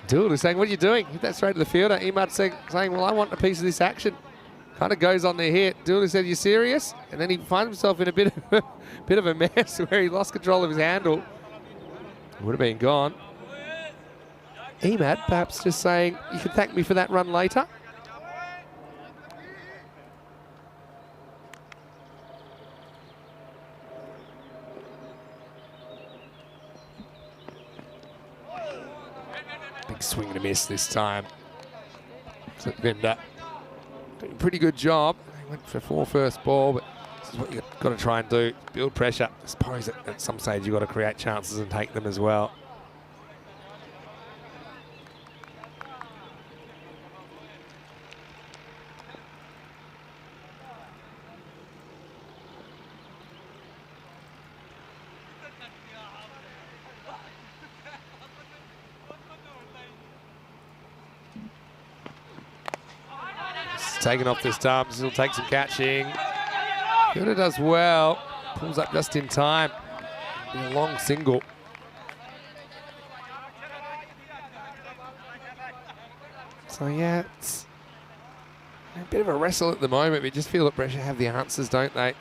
Dool is saying, what are you doing? Hit that straight to the fielder. Imad saying, well, I want a piece of this action. Kind of goes on the hit. Dool said, you serious? And then he finds himself in a bit of a mess where he lost control of his handle. Would have been gone. Imad perhaps just saying, you can thank me for that run later. Big swing and a miss this time. Sukhvinder doing a pretty good job. He went for 4 first ball, but this is what you've got to try and do. Build pressure. I suppose at some stage you've got to create chances and take them as well. Taken off this time, he'll take some catching. Jinnah does well, pulls up just in time. Be a long single. So yeah, it's a bit of a wrestle at the moment. We just feel that Brescia have the answers, don't they?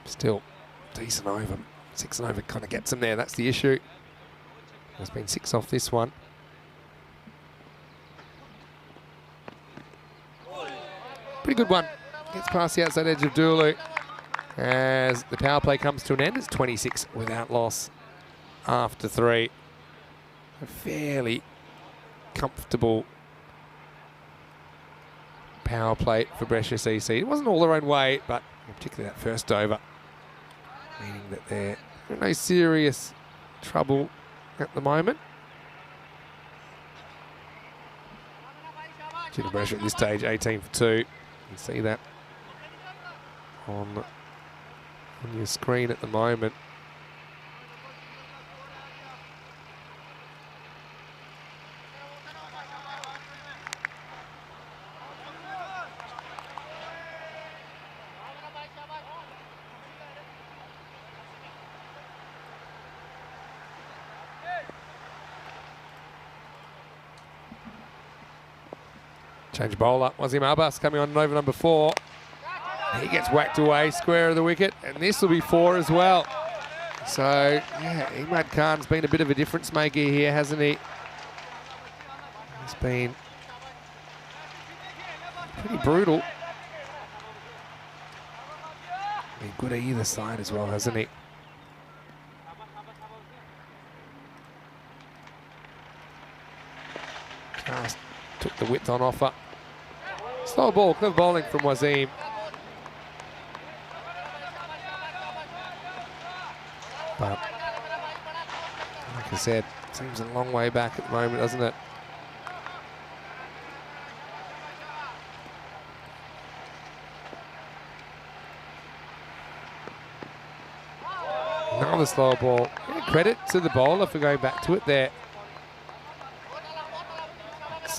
Still decent over. 6 and over kind of gets him there. That's the issue. There's been 6 off this one. Pretty good one. Gets past the outside edge of Dulu. As the power play comes to an end, it's 26 without loss after 3. A fairly comfortable power play for Brescia CC. It wasn't all their own way, but particularly that first over, meaning that they're in no serious trouble at the moment. Jinnah Brescia at this stage, 18 for 2. You can see that on your screen at the moment. Change bowler, Wazim Abbas coming on over number 4. He gets whacked away, square of the wicket, and this will be 4 as well. So, yeah, Imad Khan's been a bit of a difference maker here, hasn't he? He's been pretty brutal. Been good either side as well, hasn't he? Just took the width on offer. Slow ball, clever bowling from Wasim. But, like I said, seems a long way back at the moment, doesn't it? Another slow ball. Yeah, credit to the bowler for going back to it there. It's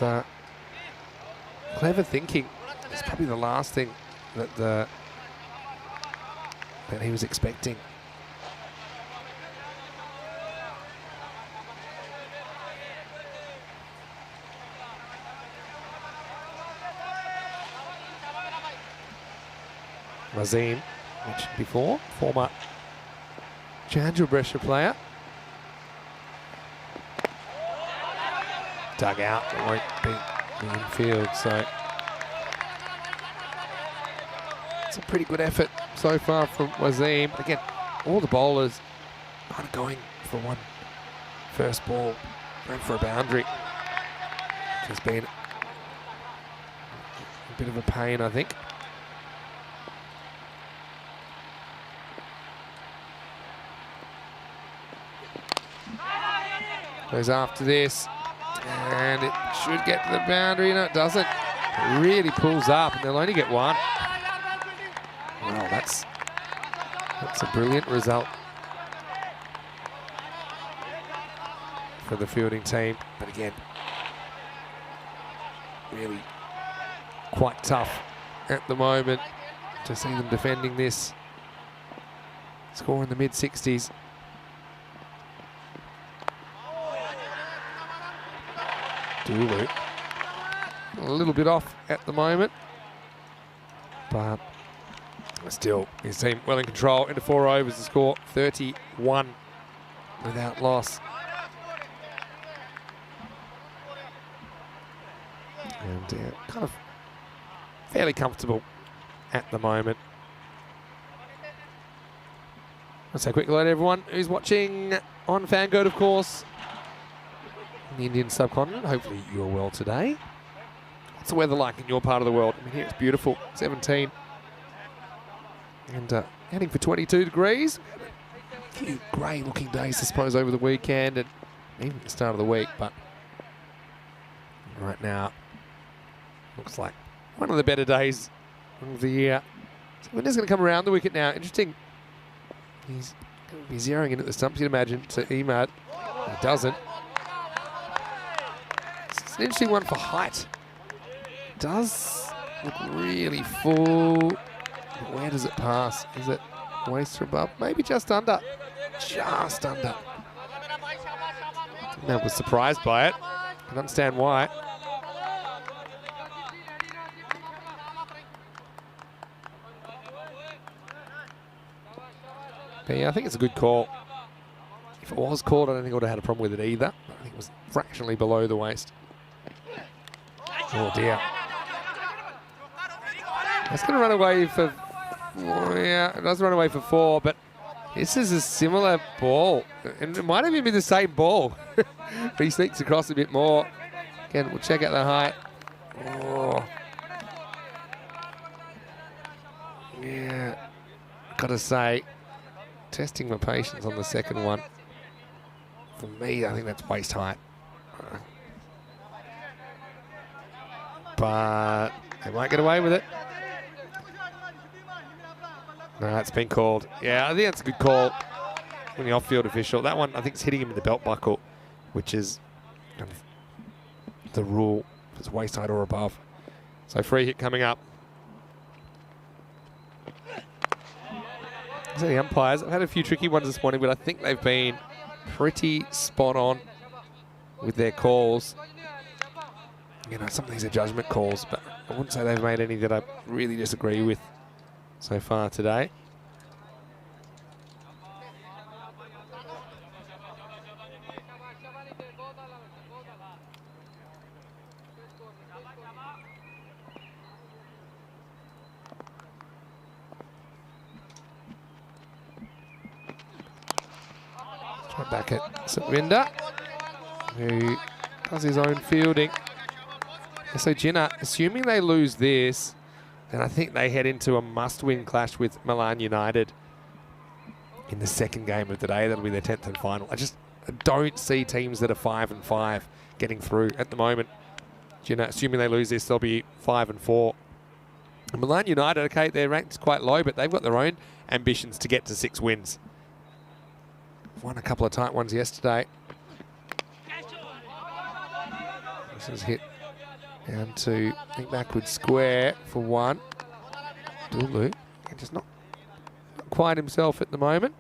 clever thinking. It's probably the last thing that he was expecting. Wasim, mentioned before, former Jinnah Brescia player. Dug out, it won't be the infield, so it's a pretty good effort so far from Wasim. Again, all the bowlers kind of going for one first ball, going for a boundary. It's been a bit of a pain, I think. Goes after this, and it should get to the boundary. No, it doesn't. It really pulls up, and they'll only get one. Wow, that's a brilliant result for the fielding team. But again, really quite tough at the moment to see them defending this. Score in the mid-60s. Dulu. A little bit off at the moment, but still his team well in control. Into 4 overs, the score 31 without loss. And kind of fairly comfortable at the moment. Let's say a quick hello to everyone who's watching on Fangird, of course, in the Indian subcontinent. Hopefully you're well today. What's the weather like in your part of the world? I mean, here it's beautiful, 17. And heading for 22 degrees. A few grey looking days, I suppose, over the weekend and even the start of the week. But right now, looks like one of the better days of the year. So Winner's going to come around the wicket now. Interesting. He's going to be zeroing in at the stumps, you'd imagine, to Emad. He doesn't. It's an interesting one for height. Does look really full. But where does it pass? Is it waist or above? Maybe just under. Just under. I was surprised by it. I can understand why. But yeah, I think it's a good call. If it was called, I don't think I would have had a problem with it either. I think it was fractionally below the waist. Oh dear. It's going to run away for, yeah, it does run away for 4, but this is a similar ball. And it might even be the same ball. But he sneaks across a bit more. Again, we'll check out the height. Oh. Yeah, gotta say, testing my patience on the second one. For me, I think that's waist height. But they might get away with it. No, it's been called. Yeah, I think that's a good call from the off-field official. That one, I think, is hitting him in the belt buckle, which is kind of the rule if it's waist height or above. So free hit coming up. So the umpires, I've had a few tricky ones this morning, but I think they've been pretty spot on with their calls. You know, some of these are judgment calls, but I wouldn't say they've made any that I really disagree with so far today. Back at St Winda, who does his own fielding. So Jinnah, assuming they lose this, then I think they head into a must-win clash with Milan United in the second game of the day. That'll be their 10th and final. I don't see teams that are 5-5 getting through at the moment. Jinnah, assuming they lose this, they'll be 5-4. Milan United, okay, their rank's quite low, but they've got their own ambitions to get to 6 wins. Won a couple of tight ones yesterday. This is hit down to, I think, backward square for one. Dulu, just not quite himself at the moment.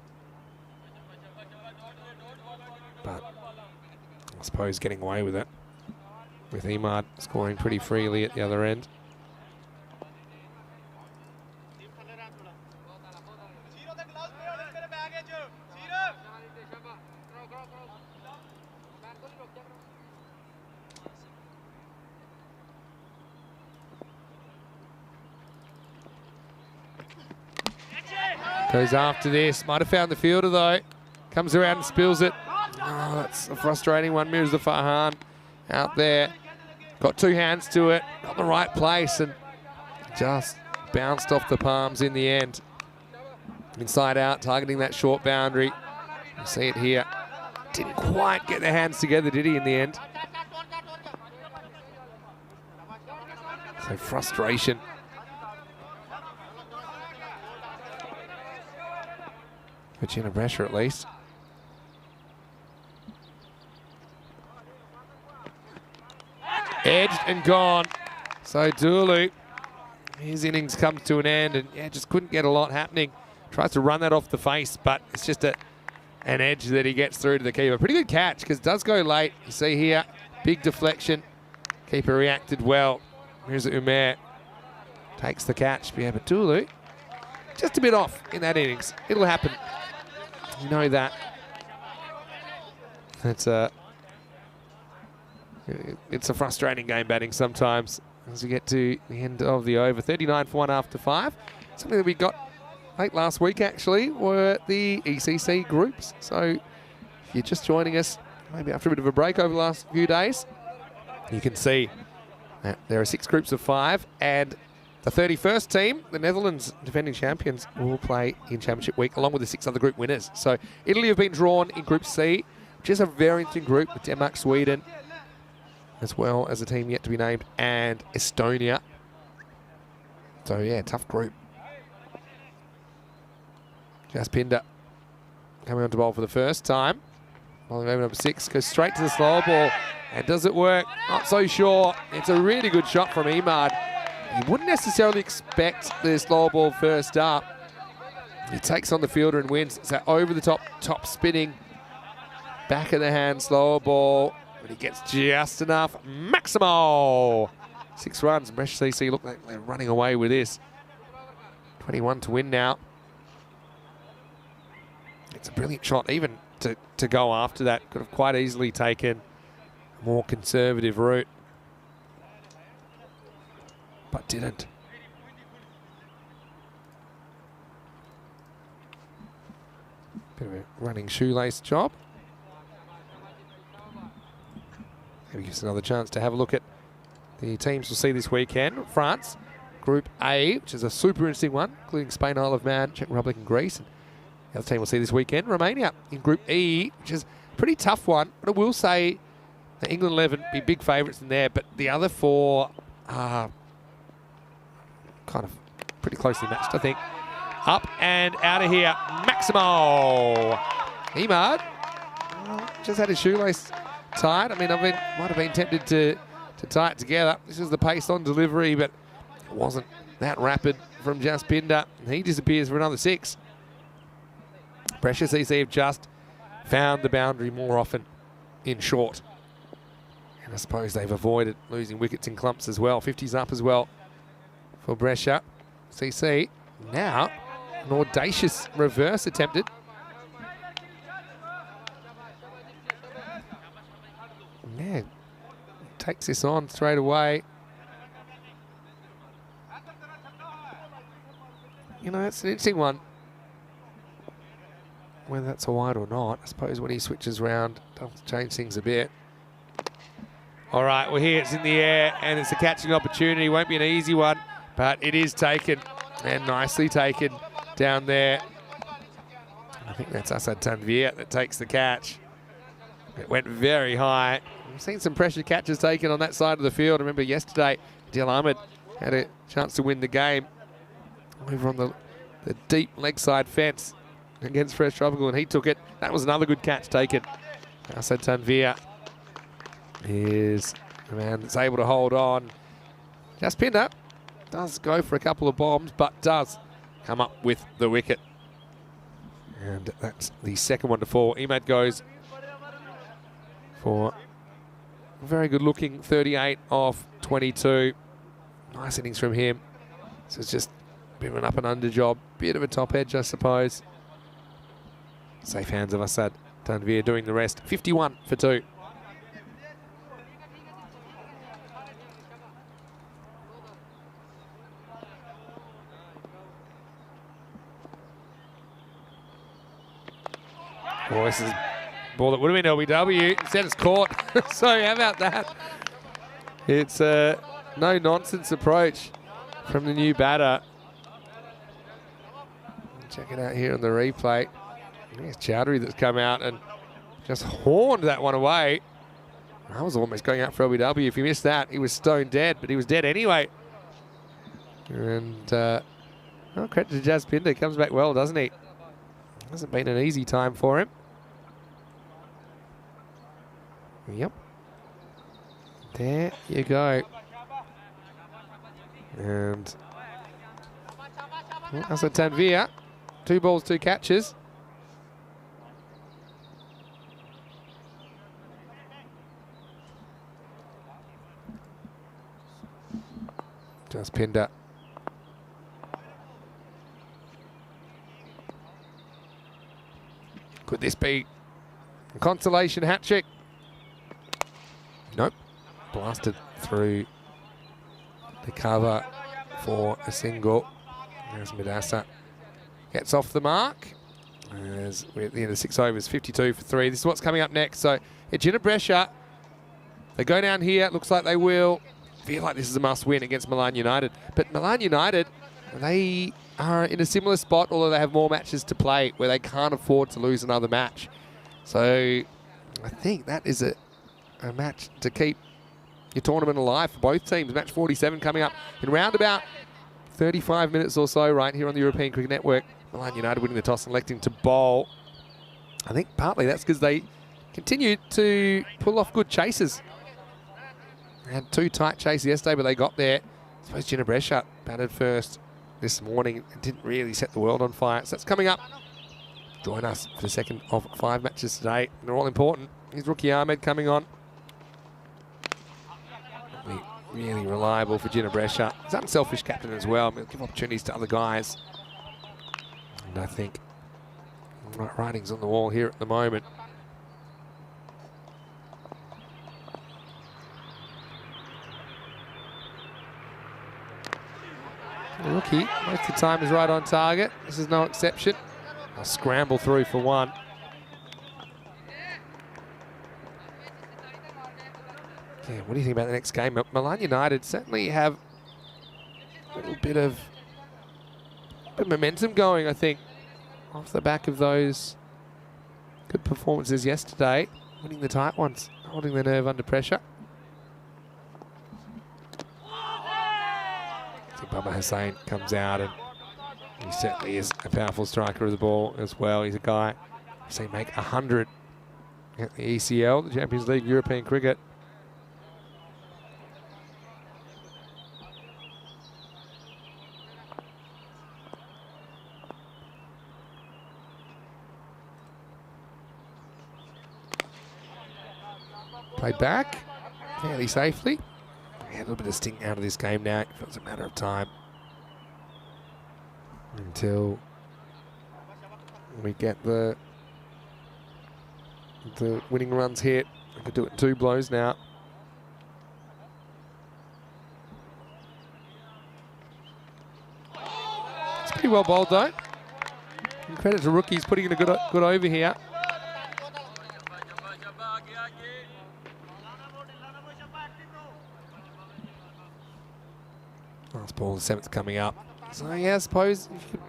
But I suppose getting away with it, with Imad scoring pretty freely at the other end. Goes after this. Might have found the fielder though. Comes around and spills it. Oh, that's a frustrating one. Mirrors the Farhan out there. Got 2 hands to it. Not the right place and just bounced off the palms in the end. Inside out, targeting that short boundary. You see it here. Didn't quite get their hands together, did he, in the end? So frustration. For Jinnah Brescia at least. Edged and gone. So Dulu, his innings comes to an end and yeah, just couldn't get a lot happening. Tries to run that off the face, but it's just an edge that he gets through to the keeper. Pretty good catch because it does go late. You see here, big deflection. Keeper reacted well. Here's Umair. Takes the catch. Yeah, but Dulu, just a bit off in that innings. It'll happen. You know that. It's a frustrating game batting sometimes as we get to the end of the over. 39 for 1 after 5. Something that we got late last week actually were the ECC groups. So if you're just joining us, maybe after a bit of a break over the last few days, you can see that there are 6 groups of 5 and the 31st team, the Netherlands defending champions, will play in Championship Week along with the 6 other group winners. So Italy have been drawn in Group C, which is a very interesting group with Denmark, Sweden, as well as a team yet to be named, and Estonia. So yeah, tough group. Jaspinda coming on to bowl for the first time. Bowling over number 6, goes straight to the slower ball. And does it work? Not so sure. It's a really good shot from Imad. You wouldn't necessarily expect the slower ball first up. He takes on the fielder and wins. It's that over the top spinning, back of the hand slower ball. But he gets just enough. Maximo! 6 runs. Brescia CC look like they're running away with this. 21 to win now. It's a brilliant shot, even to go after that. Could have quite easily taken a more conservative route, but didn't. Bit of a running shoelace job. Maybe gives us another chance to have a look at the teams we'll see this weekend. France, Group A, which is a super interesting one, including Spain, Isle of Man, Czech Republic and Greece. And the other team we'll see this weekend, Romania, in Group E, which is a pretty tough one. But I will say the England 11 be big favourites in there, but the other 4 are kind of pretty closely matched, I think. Up and out of here, Maximo. Imad just had his shoelace tied. I mean, might have been tempted to tie it together. This is the pace on delivery, but it wasn't that rapid from Jaspinda. He disappears for another 6. Brescia CC have just found the boundary more often in short. And I suppose they've avoided losing wickets in clumps as well. 50's up as well for Brescia CC. Now, an audacious reverse attempted. Yeah, takes this on straight away. You know, it's an interesting one. Whether that's a wide or not, I suppose when he switches round, does change things a bit. All right, well here it's in the air and it's a catching opportunity. Won't be an easy one, but it is taken and nicely taken down there. I think that's Asad Tanvir that takes the catch. It went very high. We've seen some pressure catches taken on that side of the field. I remember yesterday, Adil Ahmed had a chance to win the game over on the deep leg side fence against Fresh Tropical, and he took it. That was another good catch taken. Asad Tanvir is the man that's able to hold on. Jaspinder does go for a couple of bombs, but does come up with the wicket. And that's the second one to fall. Emad goes for a very good looking 38 off 22. Nice innings from him. So it's just a bit of an up and under job. Bit of a top edge, I suppose. Safe hands of Asad Tanvir doing the rest. 51 for 2. Oh, this is a ball that would have been LBW. Instead it's caught. So how about that? It's a no-nonsense approach from the new batter. Check it out here on the replay. It's Chowdhury that's come out and just horned that one away. I was almost going out for LBW. If he missed that, he was stone dead, but he was dead anyway. And well, credit to Jaspinder. Comes back well, doesn't he? Hasn't been an easy time for him. Yep. There you go. And Asad Tanvir, 2 balls, 2 catches. Jaspinder. Could this be a consolation hat trick? Nope. Blasted through the cover for a single. As Midasa gets off the mark. As we're at the end of 6 overs, 52 for 3. This is what's coming up next. So, Jinnah Brescia, they go down here. Looks like they will feel like this is a must-win against Milan United. But Milan United, they are in a similar spot, although they have more matches to play, where they can't afford to lose another match. So, I think that is a match to keep your tournament alive for both teams. Match 47 coming up in round about 35 minutes or so right here on the European Cricket Network. Milan United winning the toss and electing to bowl. I think partly that's because they continued to pull off good chases. They had 2 tight chases yesterday, but they got there. I suppose Jinnah Brescia batted first this morning and didn't really set the world on fire. So that's coming up. Join us for the second of 5 matches today. They're all important. Here's rookie Ahmed coming on. Really reliable for Jinnah Brescia. He's an unselfish captain as well. He'll give opportunities to other guys. And I think writing's on the wall here at the moment. The rookie, most of the time, is right on target. This is no exception. A scramble through for 1. Yeah, what do you think about the next game? Milan United certainly have a little bit of momentum going, I think, off the back of those good performances yesterday. Winning the tight ones, holding their nerve under pressure. Baba Hussain comes out, and he certainly is a powerful striker of the ball as well. He's a guy I've seen make 100 at the ECL, the Champions League European Cricket. Played back fairly safely. A little bit of sting out of this game now. It feels a matter of time until we get the winning runs hit. I could do it in 2 blows now. It's pretty well bowled though. And credit to rookies putting in a good over here. Last ball, the 7th coming up. So yeah, I suppose if you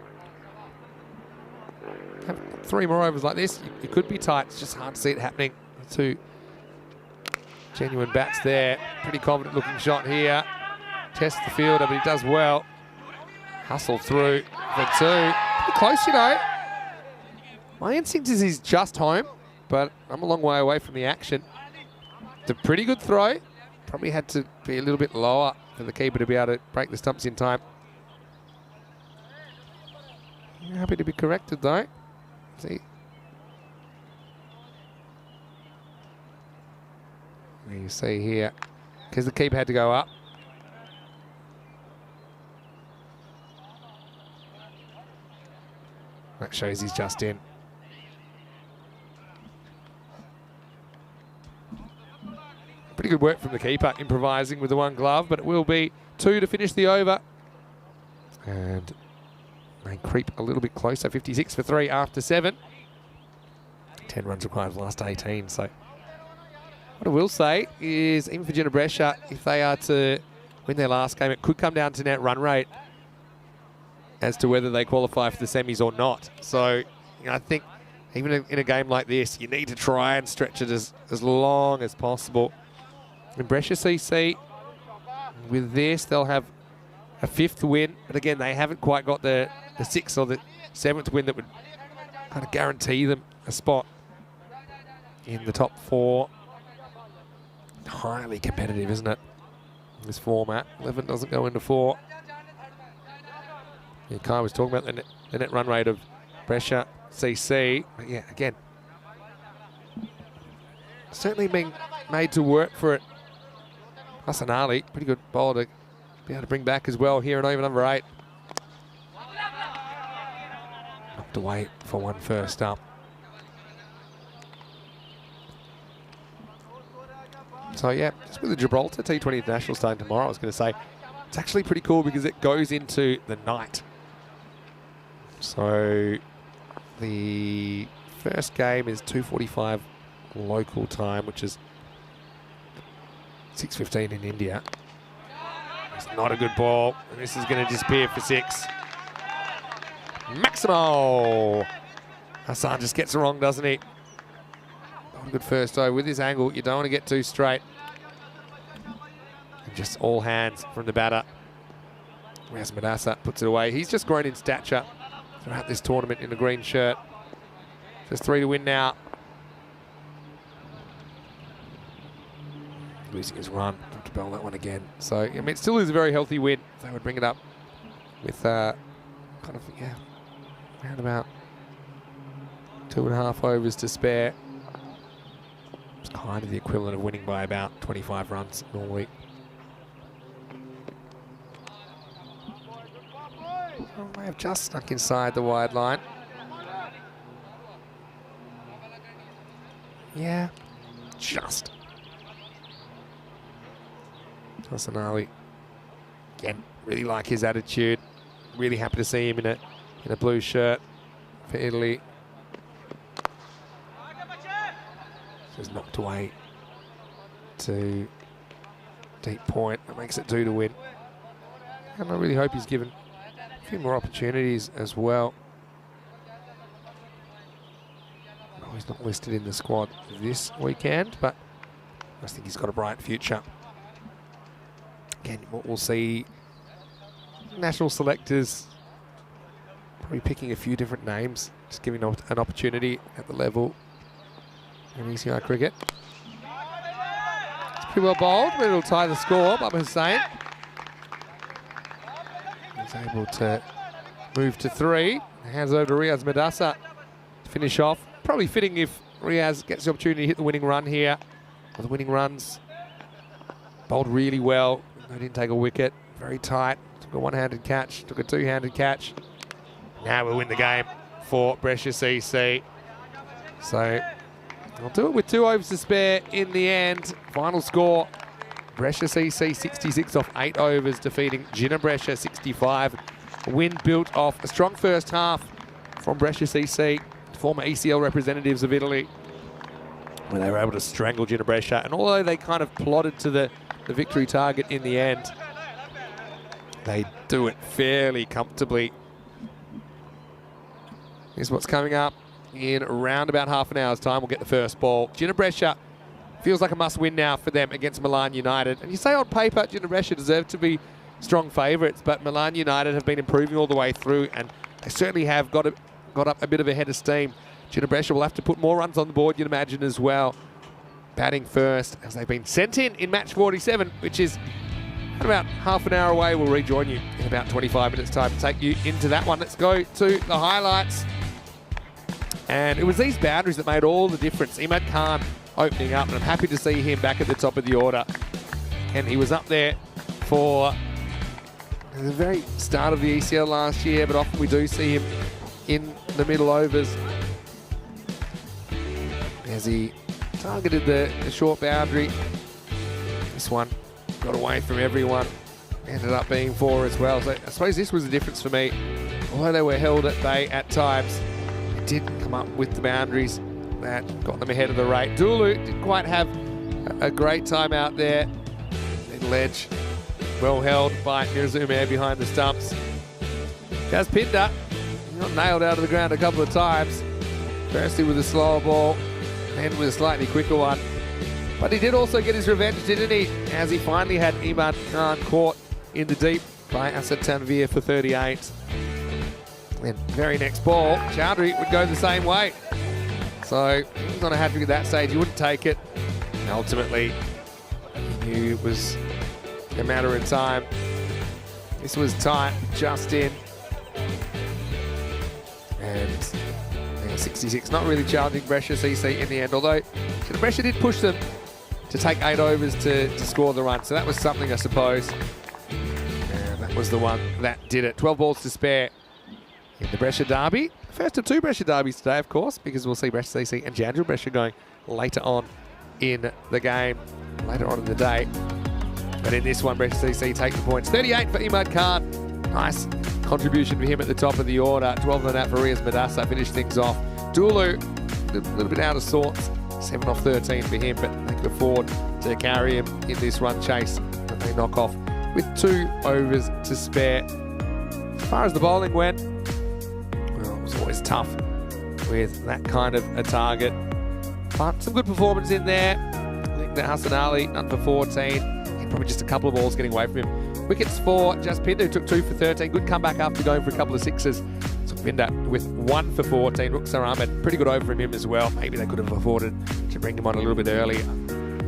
could have 3 more overs like this, it could be tight. It's just hard to see it happening. 2 genuine bats there. Pretty confident looking shot here. Tests the fielder, but he does well. Hustle through for 2. Pretty close, you know. My instinct is he's just home, but I'm a long way away from the action. It's a pretty good throw. Probably had to be a little bit lower for the keeper to be able to break the stumps in time. Happy to be corrected though. See. You see here, because the keeper had to go up. That shows he's just in. Pretty good work from the keeper, improvising with the 1 glove, but it will be 2 to finish the over. And they creep a little bit closer, 56 for 3 after 7. 10 runs required for the last 18, so what I will say is, even for Jinnah Brescia, if they are to win their last game, it could come down to net run rate as to whether they qualify for the semis or not. So, you know, I think even in a game like this, you need to try and stretch it as long as possible. In Brescia CC, with this, they'll have a 5th win, but again, they haven't quite got the 6th or the 7th win that would kind of guarantee them a spot in the top 4. Highly competitive, isn't it? In this format, 11 doesn't go into 4. Yeah, Kai was talking about the net run rate of Brescia CC. But yeah, again, certainly being made to work for it. Hasanali, pretty good bowler to be able to bring back as well here at over number 8. Knocked away for 1 first up. So yeah, just with the Gibraltar T20 International starting tomorrow, I was going to say, it's actually pretty cool because it goes into the night. So the first game is 2:45 local time, which is 6:15 in India. It's not a good ball, and this is going to disappear for 6. Maximo! Hassan just gets it wrong, doesn't he? Not a good first over. With this angle, you don't want to get too straight. And just all hands from the batter. Whereas Madassa puts it away. He's just grown in stature throughout this tournament in the green shirt. Just 3 to win now. Losing his run. Have to bell that one again. So, I mean, it still is a very healthy win. They would bring it up with kind of, yeah, around about 2.5 overs to spare. It's kind of the equivalent of winning by about 25 runs normally. Oh, may have just stuck inside the wide line. Yeah, just. Hasanali, again, really like his attitude. Really happy to see him in a blue shirt for Italy. Just knocked away to deep point. That makes it 2 to win. And I really hope he's given a few more opportunities as well. No, he's not listed in the squad this weekend, but I think he's got a bright future. Again, we'll see national selectors probably picking a few different names, just giving an opportunity at the level in ECN cricket. It's pretty well bowled, but it'll tie the score. Baba Hussain is able to move to 3. Hands over to Riaz Madassa to finish off. Probably fitting if Riaz gets the opportunity to hit the winning run here. Well, the winning runs bowled really well. They didn't take a wicket. Very tight. Took a one-handed catch. Took a two-handed catch. Now we'll win the game for Brescia CC. So I'll do it with 2 overs to spare in the end. Final score, Brescia CC 66 off 8 overs, defeating Jinnah Brescia 65. A win built off a strong first half from Brescia CC, former ECL representatives of Italy, where they were able to strangle Jinnah Brescia. And although they kind of plodded to the victory target in the end, they do it fairly comfortably. Here's what's coming up in around about half an hour's time. We'll get the first ball. Jinnah Brescia feels like a must-win now for them against Milan United. And you say on paper, Jinnah Brescia deserve to be strong favourites, but Milan United have been improving all the way through, and they certainly have got up a bit of a head of steam. Jinnah Brescia will have to put more runs on the board, you'd imagine, as well. Batting first, as they've been sent in match 47, which is about half an hour away. We'll rejoin you in about 25 minutes' time to take you into that one. Let's go to the highlights. And it was these boundaries that made all the difference. Imad Khan opening up, and I'm happy to see him back at the top of the order. And he was up there for the very start of the ECL last year, but often we do see him in the middle overs as he targeted the short boundary. This one got away from everyone, ended up being 4 as well. So I suppose this was the difference for me. Although they were held at bay at times, they didn't come up with the boundaries that got them ahead of the rate. Dulu didn't quite have a great time out there. In ledge, well held by Mirazume behind the stumps. Jaspinder got nailed out of the ground a couple of times. Firstly with a slower ball, then with a slightly quicker one. But he did also get his revenge, didn't he? As he finally had Imad Khan caught in the deep by Asad Tanvir for 38. Then very next ball, Chowdhury would go the same way. So he was on a hat-trick at that stage. He wouldn't take it. And ultimately, he knew it was a matter of time. This was tight, just in. And 66, not really challenging Brescia CC in the end, although Brescia did push them to take 8 overs to score the run. So that was something, I suppose. And that was the one that did it. 12 balls to spare in the Brescia derby. First of 2 Brescia derbies today, of course, because we'll see Brescia CC and Jinnah Brescia going later on in the game, later on in the day. But in this one, Brescia CC take the points. 38 for Imad Khan. Nice contribution for him at the top of the order. 12 on that for Riaz Madassa, finished things off. Dulu, a little bit out of sorts. 7 off 13 for him, but they could afford to carry him in this run chase that they knock off with 2 overs to spare. As far as the bowling went, well, it was always tough with that kind of a target. But some good performance in there. I think that Hassan Ali, none for 14. Probably just a couple of balls getting away from him. Wickets for Jaspinder, who took 2 for 13. Good comeback after going for a couple of 6s. Sukhvinder with 1 for 14. Rukhsar Ahmed, pretty good over from him as well. Maybe they could have afforded to bring him on a little bit earlier,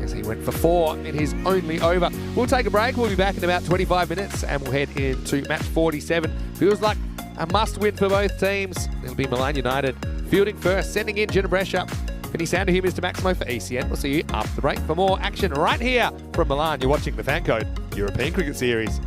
as he went for 4 in his only over. We'll take a break. We'll be back in about 25 minutes, and we'll head into match 47. Feels like a must-win for both teams. It'll be Milan United fielding first, sending in Jinnah Brescia. Vinny Sander here, Mr. Maximo for ECN. We'll see you after the break for more action right here from Milan. You're watching the Fan Code European Cricket Series.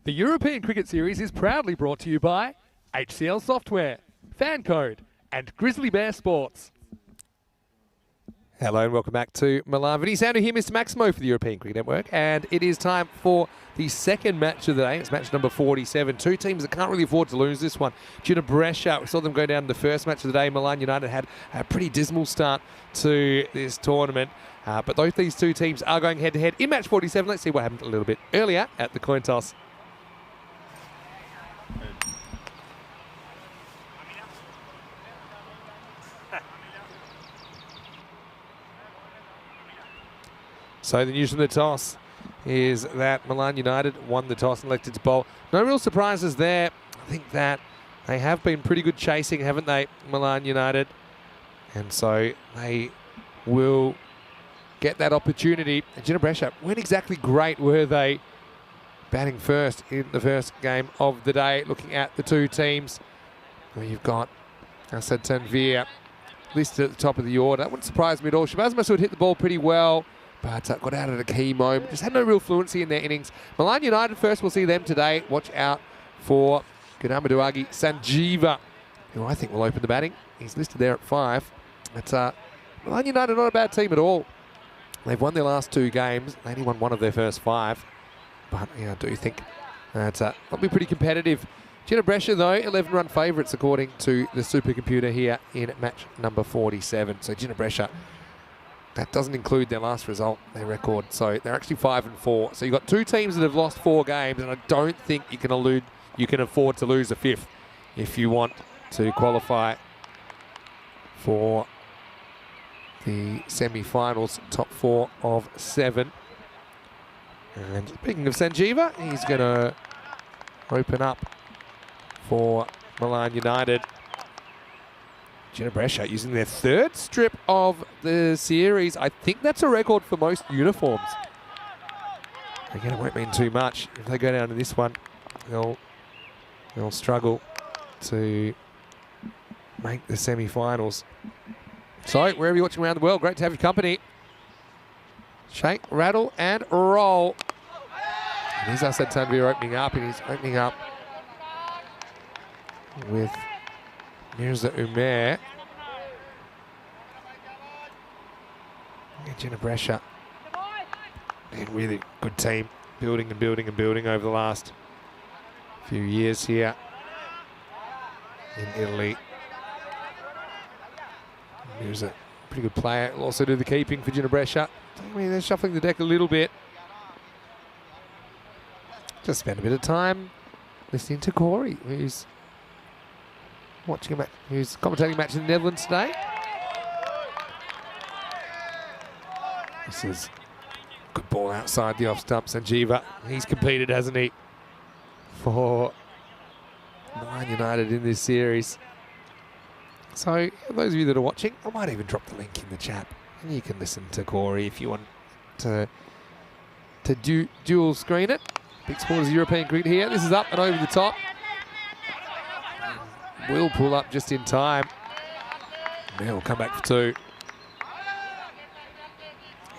The European Cricket Series is proudly brought to you by HCL Software, Fancode, and Grizzly Bear Sports. Hello and welcome back to Milan. Vinny Sandu here, Mr. Maximo for the European Cricket Network, and it is time for the second match of the day. It's match number 47. Two teams that can't really afford to lose this one. Jinnah Brescia, we saw them go down in the first match of the day. Milan United had a pretty dismal start to this tournament, but both these two teams are going head-to-head in match 47. Let's see what happened a little bit earlier at the coin toss. So the news from the toss is that Milan United won the toss and elected to bowl. No real surprises there. I think that they have been pretty good chasing, haven't they, Milan United? And so they will get that opportunity. And Jinnah Brescia weren't exactly great, were they? Batting first in the first game of the day. Looking at the two teams, where you've got Asad Tanvir listed at the top of the order. That wouldn't surprise me at all. Shabazz Masood hit the ball pretty well, but got out at a key moment. Just had no real fluency in their innings. Milan United first, we'll see them today. Watch out for Gunamaduagi Sanjeeva, who I think will open the batting. He's listed there at 5. But Milan United not a bad team at all. They've won their last 2 games. They only won 1 of their first 5. But yeah, I do think that they'll be pretty competitive. Jinnah Brescia, though, 11-run favourites according to the supercomputer here in match number 47. So Jinnah Brescia, that doesn't include their last result, their record. So they're actually 5-4. So you've got 2 teams that have lost 4 games, and I don't think you can afford to lose a 5th if you want to qualify for the semi-finals, top 4 of 7. And speaking of Sanjeeva, he's going to open up for Milan United. Jinnah Brescia using their 3rd strip of the series. I think that's a record for most uniforms. Again, it won't mean too much. If they go down to this one, they'll struggle to make the semi-finals. So, wherever you're watching around the world, great to have your company. Shake, rattle, and roll. And here's Asad Tanvir opening up, and he's opening up with Mirza Umair. And Jinnah Brescia. And really good team, building and building and building over the last few years here in Italy. Here's a pretty good player. Will also do the keeping for Jinnah Brescia. I mean, they're shuffling the deck a little bit. Just spend a bit of time listening to Corey, who's watching a match, who's commentating a match in the Netherlands today. This is a good ball outside the off stump. Sanjeeva, he's competed, hasn't he, for Milan United in this series. So, those of you that are watching, I might even drop the link in the chat, and you can listen to Corey if you want to dual screen it. Big Sports European cricket here. This is up and over the top. Will pull up just in time. Now we'll come back for two.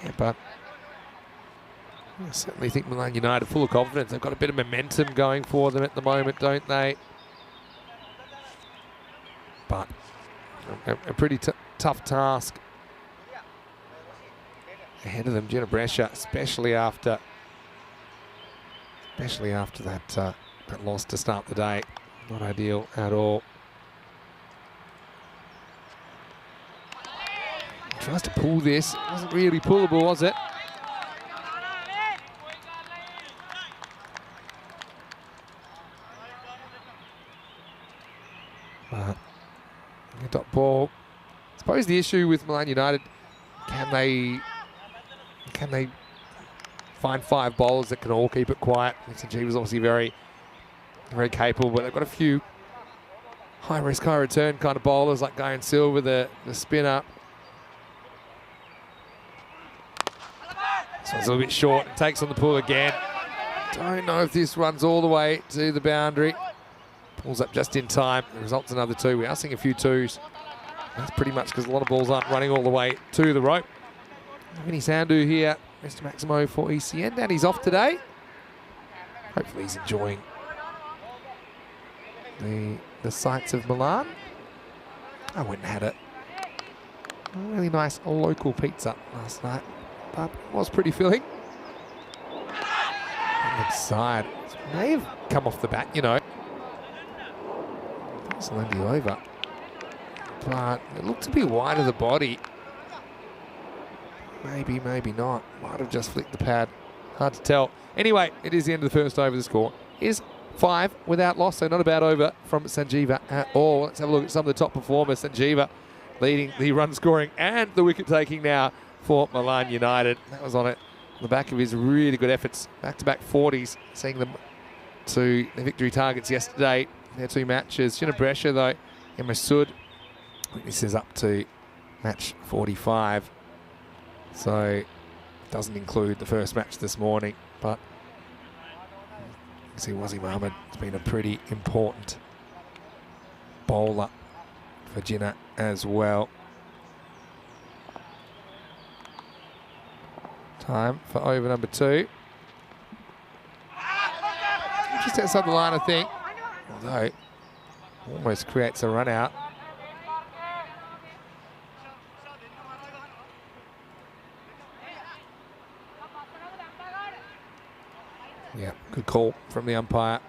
Yeah, but I certainly think Milan United are full of confidence. They've got a bit of momentum going for them at the moment, don't they? But a pretty tough task ahead of them. Jinnah Brescia, especially after that loss to start the day. Not ideal at all. He tries to pull this. It wasn't really pullable, was it? But dot ball. I suppose the issue with Milan United, can they find 5 bowlers that can all keep it quiet? Sanjeev was obviously very capable, but they've got a few high risk, high return kind of bowlers like Guy and Silva, the spinner. This one's a little bit short. It takes on the pull again. Don't know if this runs all the way to the boundary. Pulls up just in time. The result's another 2. We are seeing a few 2s. That's pretty much because a lot of balls aren't running all the way to the rope. Vinny Sandhu here, Mr. Maximo for ECN. Danny's off today. Hopefully he's enjoying the sights of Milan. I went and had a really nice local pizza last night, but it was pretty filling. On the side, it may have come off the bat, you know. It's Lindy over, but it looked to be wide of the body. Maybe, maybe not. Might have just flicked the pad. Hard to tell. Anyway, it is the end of the first over. The score is 5 without loss, so not a bad over from Sanjeeva at all. Let's have a look at some of the top performers. Sanjeeva leading the run scoring and the wicket taking now for Milan United. That was on the back of his really good efforts. Back-to-back 40s, seeing them to the victory targets yesterday. Their 2 matches. Jinnah Brescia, though, and Masood. This is up to match 45. So it doesn't include the first match this morning, but you can see Wasim Ahmed has been a pretty important bowler for Jinnah as well. Time for over number 2. Just outside the line, I think. Although, almost creates a run out. Yeah, good call from the umpire.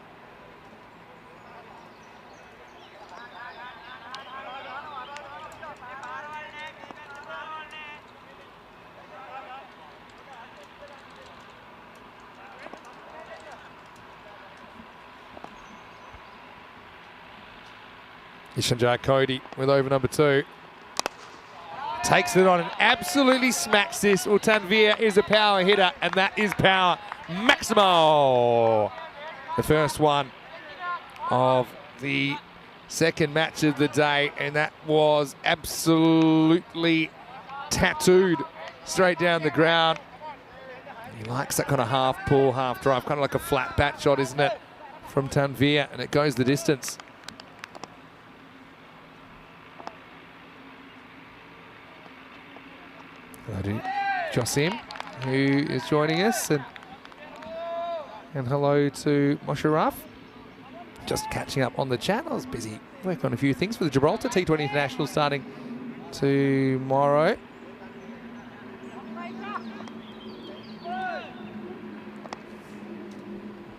Ishanjai Cody with over number 2. Takes it on and absolutely smacks this. Well, Tanvir is a power hitter, and that is power maximo. The first one of the second match of the day, and that was absolutely tattooed straight down the ground. He likes that kind of half pull, half drive, kind of like a flat bat shot, isn't it, from Tanvir, and it goes the distance. Hello to Josim, who is joining us, and hello to Mosharaf. Just catching up on the chat. I was busy working on a few things for the Gibraltar T20 International starting tomorrow.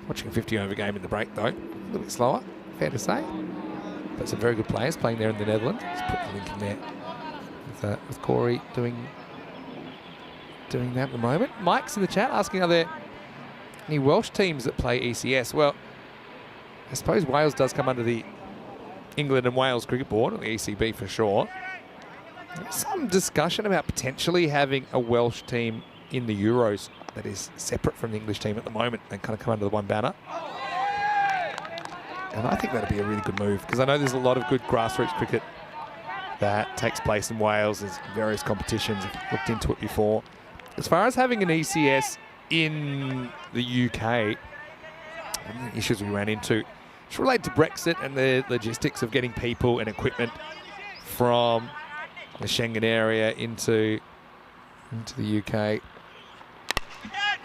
Watching a 50-over game in the break, though. A little bit slower, fair to say. But some very good players playing there in the Netherlands. Just put the link in there with Corey doing that at the moment. Mike's in the chat asking, are there any Welsh teams that play ECS? Well, I suppose Wales does come under the England and Wales Cricket Board, or the ECB for sure. There's some discussion about potentially having a Welsh team in the Euros that is separate from the English team at the moment and kind of come under the one banner. And I think that'd be a really good move, because I know there's a lot of good grassroots cricket that takes place in Wales. There's various competitions. I've looked into it before. As far as having an ECS in the UK, one of the issues we ran into, it's related to Brexit and the logistics of getting people and equipment from the Schengen area into the UK.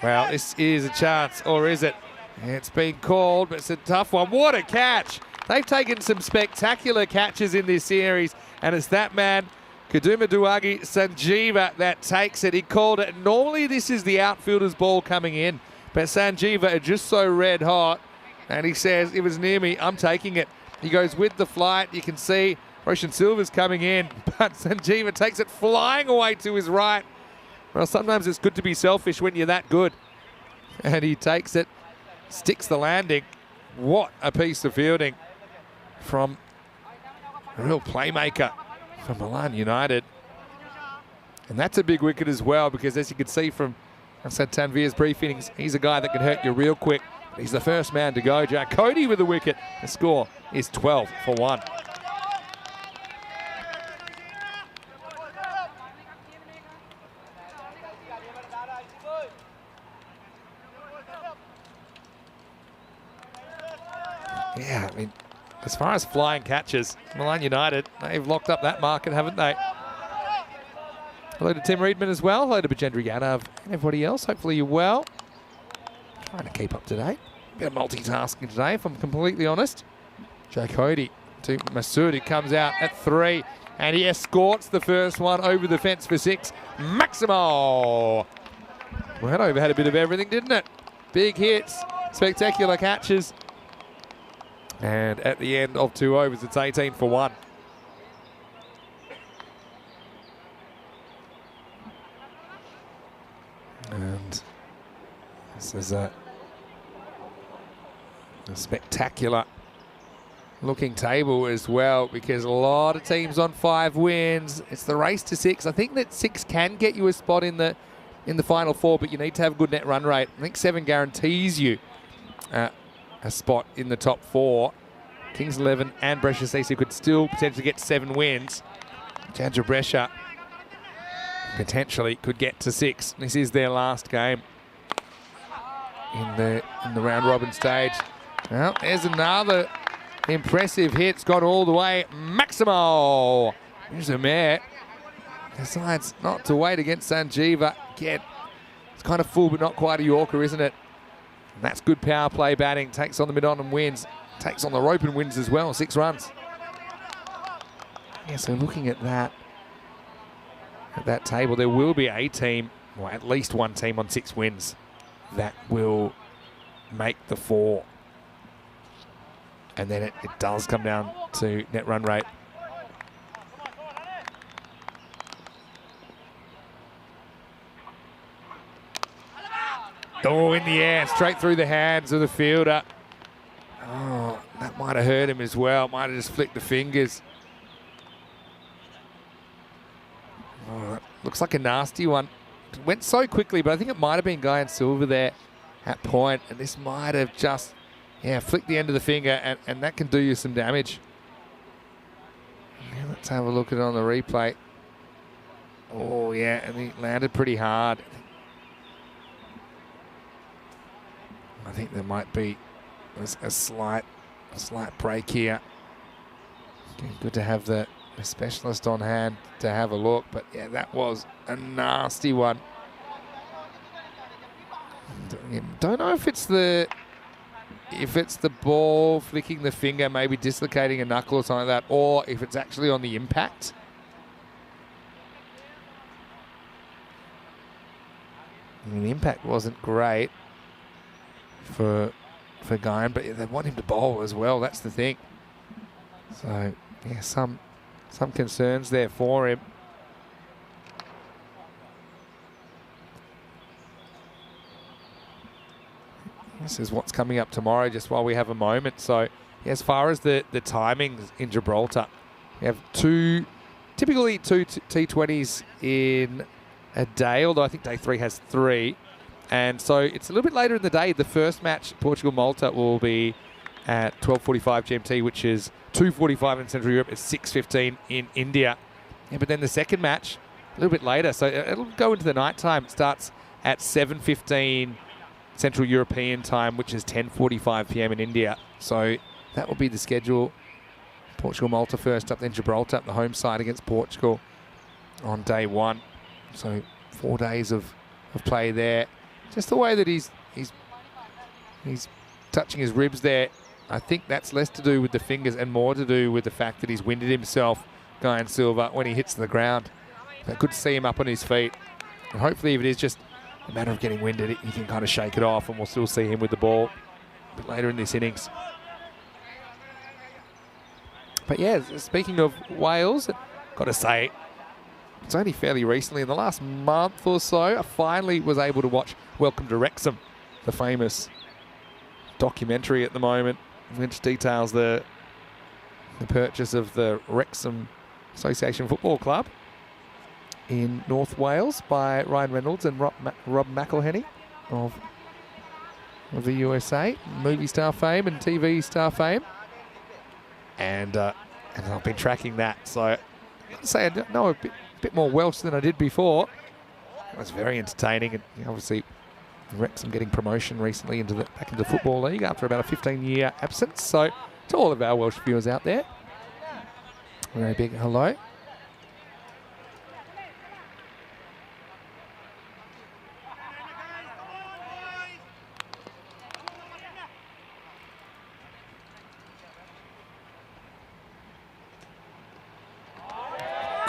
Well, this is a chance, or is it? It's been called, but it's a tough one. What a catch! They've taken some spectacular catches in this series, and it's that man, Kudumaduagi Sanjeeva, that takes it. He called it. Normally this is the outfielder's ball coming in, but Sanjeeva are just so red hot, and he says, it was near me, I'm taking it. He goes with the flight. You can see Roshan Silva's coming in, but Sanjeeva takes it flying away to his right. Well, sometimes it's good to be selfish when you're that good. And he takes it, sticks the landing. What a piece of fielding from a real playmaker from Milan United. And that's a big wicket as well, because as you can see from Tanvir's briefings, he's a guy that can hurt you real quick. He's the first man to go. Jack Cody with the wicket. The score is 12 for 1. Yeah, I mean, as far as flying catches, Milan United, they've locked up that market, haven't they? Hello to Tim Reedman as well. Hello to Bajendra Yadav and everybody else. Hopefully you're well. Trying to keep up to date. Bit of multitasking today, if I'm completely honest. Joe Cody to Masood, who comes out at 3, and he escorts the first one over the fence for 6. Maximo! Well, Hanover had a bit of everything, didn't it? Big hits, spectacular catches. And at the end of 2 overs, it's 18 for 1. And this is a spectacular looking table as well, because a lot of teams on 5 wins. It's the race to 6. I think that 6 can get you a spot in the final 4, but you need to have a good net run rate. I think 7 guarantees you a spot in the top 4. Kings 11 and Brescia CC could still potentially get 7 wins. Jinnah Brescia potentially could get to 6. This is their last game in the round robin stage. Well, there's another impressive hit. It's got all the way. Maximo! Here's a mare. Decides not to wait against Sanjeeva. Again, it's kind of full, but not quite a Yorker, isn't it? And that's good power play batting. Takes on the mid-on and wins. Takes on the rope and wins as well. 6 runs. Yeah, so looking at that table, there will be a team, or at least one team on 6 wins that will make the 4. And then it does come down to net run rate. Oh, in the air, straight through the hands of the fielder. Oh, that might have hurt him as well. Might have just flicked the fingers. Oh, looks like a nasty one. It went so quickly, but I think it might have been Guy and Silver there at point, and this might have just, flicked the end of the finger, and that can do you some damage. Let's have a look at it on the replay. Oh, yeah, and he landed pretty hard. I think there might be a slight break here. Good to have the specialist on hand to have a look, but yeah, that was a nasty one. Don't know if it's the ball flicking the finger, maybe dislocating a knuckle or something like that, or if it's actually on the impact. I mean, the impact wasn't great for Guyan, but they want him to bowl as well. That's the thing. So yeah, some concerns there for him. This is what's coming up tomorrow, just while we have a moment. So yeah, as far as the timings in Gibraltar, we have typically two T20s in a day, although I think day 3 has 3. And so it's a little bit later in the day. The first match, Portugal-Malta, will be at 12:45 GMT, which is 2:45 in Central Europe. It's 6:15 in India. Yeah, but then the second match, a little bit later. So it'll go into the night time. It starts at 7:15 Central European time, which is 10:45 p.m. in India. So that will be the schedule. Portugal-Malta first up, then Gibraltar up the home side against Portugal on day 1. So 4 days of play there. Just the way that he's touching his ribs there, I think that's less to do with the fingers and more to do with the fact that he's winded himself, Guyan Silva, when he hits the ground. But good to see him up on his feet. And hopefully if it is just a matter of getting winded, he can kind of shake it off and we'll still see him with the ball a bit later in this innings. But yeah, speaking of Wales, got to say, it's only fairly recently, in the last month or so, I finally was able to watch Welcome to Wrexham, the famous documentary at the moment, which details the purchase of the Wrexham Association Football Club in North Wales by Ryan Reynolds and Rob McElhenney of the USA, movie star fame and TV star fame. And I've been tracking that, so I'd say I know a bit more Welsh than I did before. It was very entertaining, and obviously Wrexham getting promotion recently back into the Football League after about a 15-year absence. So to all of our Welsh viewers out there, a very big hello.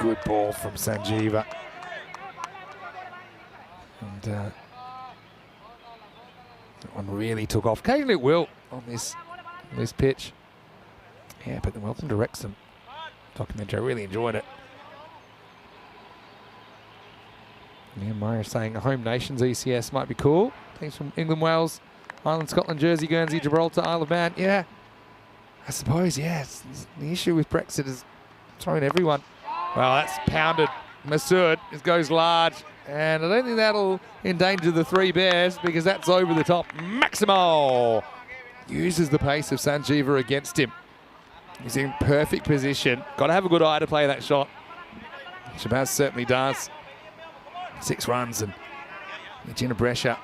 Good ball from Sanjeeva. And that one really took off. Occasionally it will on this pitch. Yeah, but the Welcome to Wrexham documentary, I really enjoyed it. Yeah, Maya saying a Home Nations ECS might be cool. Teams from England, Wales, Ireland, Scotland, Jersey, Guernsey, Gibraltar, Isle of Man. Yeah, I suppose, yeah. The issue with Brexit is throwing everyone. Well, that's pounded. Masood goes large, and I don't think that'll endanger the 3 Bears because that's over the top. Maximo uses the pace of Sanjeeva against him. He's in perfect position. Got to have a good eye to play that shot. Shabazz certainly does. 6 runs, and Jinnah Brescia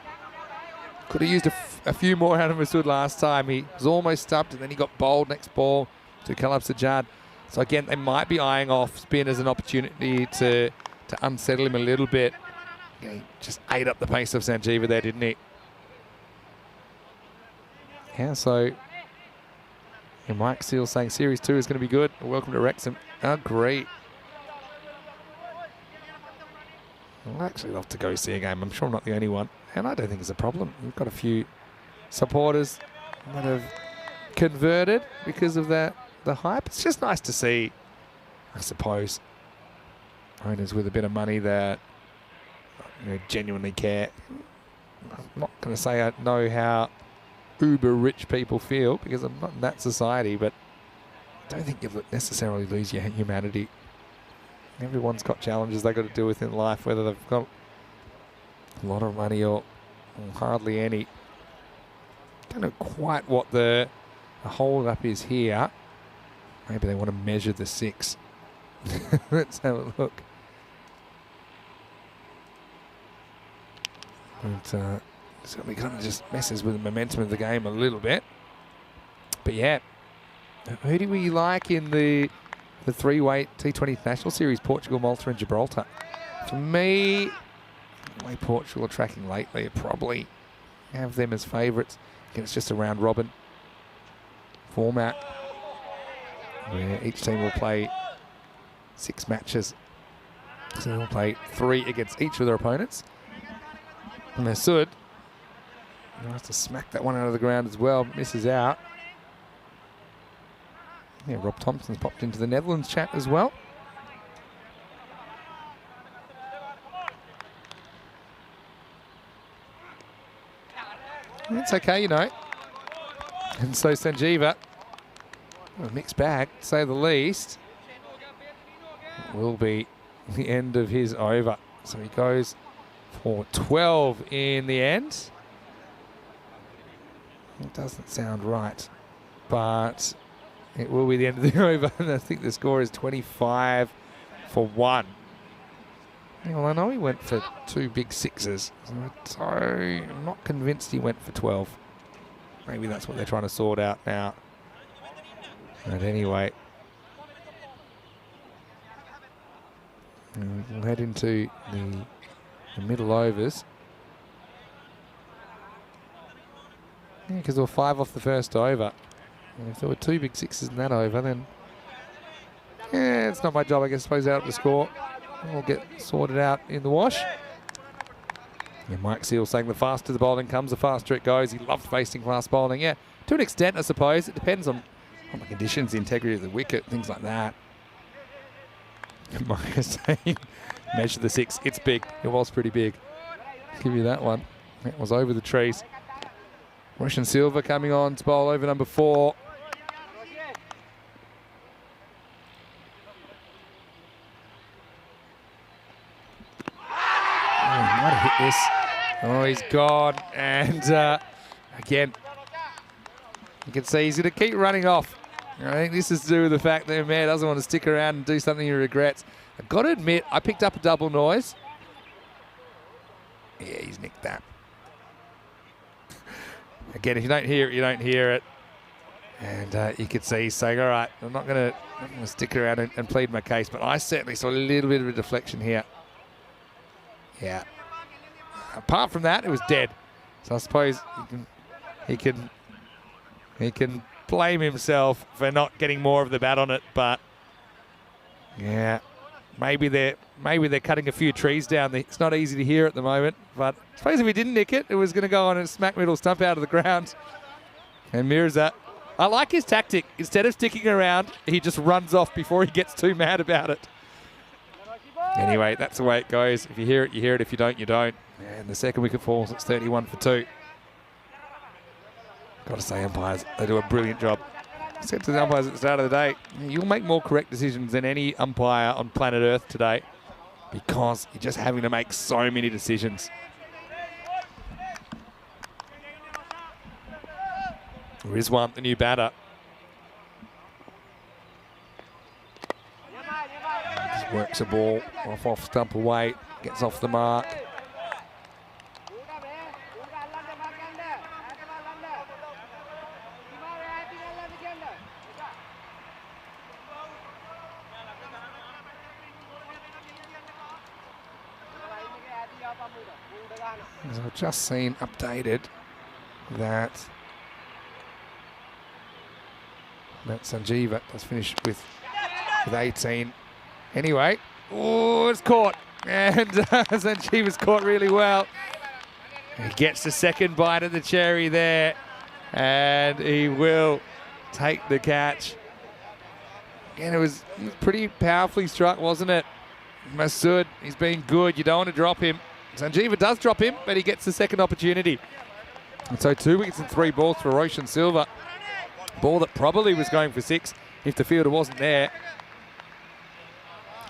could have used a few more out of Masood last time. He was almost stumped, and then he got bowled next ball to Kalab Sajjad. So again, they might be eyeing off spin as an opportunity to unsettle him a little bit. He just ate up the pace of Sanjeeva there, didn't he? Yeah, so Mike Seal saying Series 2 is going to be good. Welcome to Wrexham. Agree. I'd actually love to go see a game. I'm sure I'm not the only one. And I don't think it's a problem. We've got a few supporters that have converted because of the hype. It's just nice to see, I suppose, owners with a bit of money that genuinely care. I'm not going to say I know how uber rich people feel because I'm not in that society, but I don't think you necessarily lose your humanity. Everyone's got challenges they've got to deal with in life, whether they've got a lot of money or hardly any. Don't know quite what the hold up is here. Maybe they want to measure the 6. Let's have a look. It certainly kind of just messes with the momentum of the game a little bit. But yeah, who do we like in the three-weight T20 National Series, Portugal, Malta and Gibraltar? For me, the way Portugal are tracking lately, I probably have them as favourites. Again, it's just a round robin format where each team will play 6 matches. So they'll play 3 against each of their opponents. And Masud has to smack that one out of the ground as well, but misses out. Yeah, Rob Thompson's popped into the Netherlands chat as well. It's okay, you know. And so Sanjeeva, a mixed bag, to say the least, will be the end of his over. So he goes for 12 in the end. It doesn't sound right, but it will be the end of the over. And I think the score is 25 for 1. Well, I know he went for 2 big 6s, so I'm not convinced he went for 12. Maybe that's what they're trying to sort out now. But anyway, we'll head into the middle overs. Yeah, because there were 5 off the first over. And if there were 2 big 6s in that over, then yeah, it's not my job, I guess, to suppose, out the score. We'll get sorted out in the wash. Yeah, Mike Seal saying the faster the bowling comes, the faster it goes. He loved facing fast bowling. Yeah, to an extent, I suppose. It depends on the conditions, the integrity of the wicket, things like that. Mike is saying, measure the 6. It's big. It was pretty big. I'll give you that one. It was over the trees. Russian Silva coming on to bowl over number 4. Might have hit this. Oh, he's gone. And again, you can see he's going to keep running off. I think this is to do with the fact that Mayor doesn't want to stick around and do something he regrets. I've got to admit, I picked up a double noise. Yeah, he's nicked that. Again, if you don't hear it, you don't hear it. And you can see he's saying, all right, I'm not going to stick around and plead my case, but I certainly saw a little bit of a deflection here. Yeah. Apart from that, it was dead. So I suppose he can blame himself for not getting more of the bat on it, but yeah, maybe they're cutting a few trees down. It's not easy to hear at the moment, but I suppose if he didn't nick it, it was going to go on and smack middle stump out of the ground. And Mirza, I like his tactic. Instead of sticking around, he just runs off before he gets too mad about it. Anyway, that's the way it goes. If you hear it, you hear it. If you don't, you don't. And the second wicket falls, it's 31 for 2. Got to say, umpires, they do a brilliant job. I said to the umpires at the start of the day, you'll make more correct decisions than any umpire on planet Earth today because you're just having to make so many decisions. Rizwan, the new batter. Just works a ball off stump away, gets off the mark. As I've just seen updated that Sanjeeva does finish with 18. Anyway, oh, it's caught. And Sanjeeva's caught really well. He gets the second bite of the cherry there. And he will take the catch. Again, it was pretty powerfully struck, wasn't it? Masud, he's been good. You don't want to drop him. Sanjeeva does drop him, but he gets the second opportunity. And so 2 wickets and 3 balls for Roshan Silva. Ball that probably was going for 6 if the fielder wasn't there.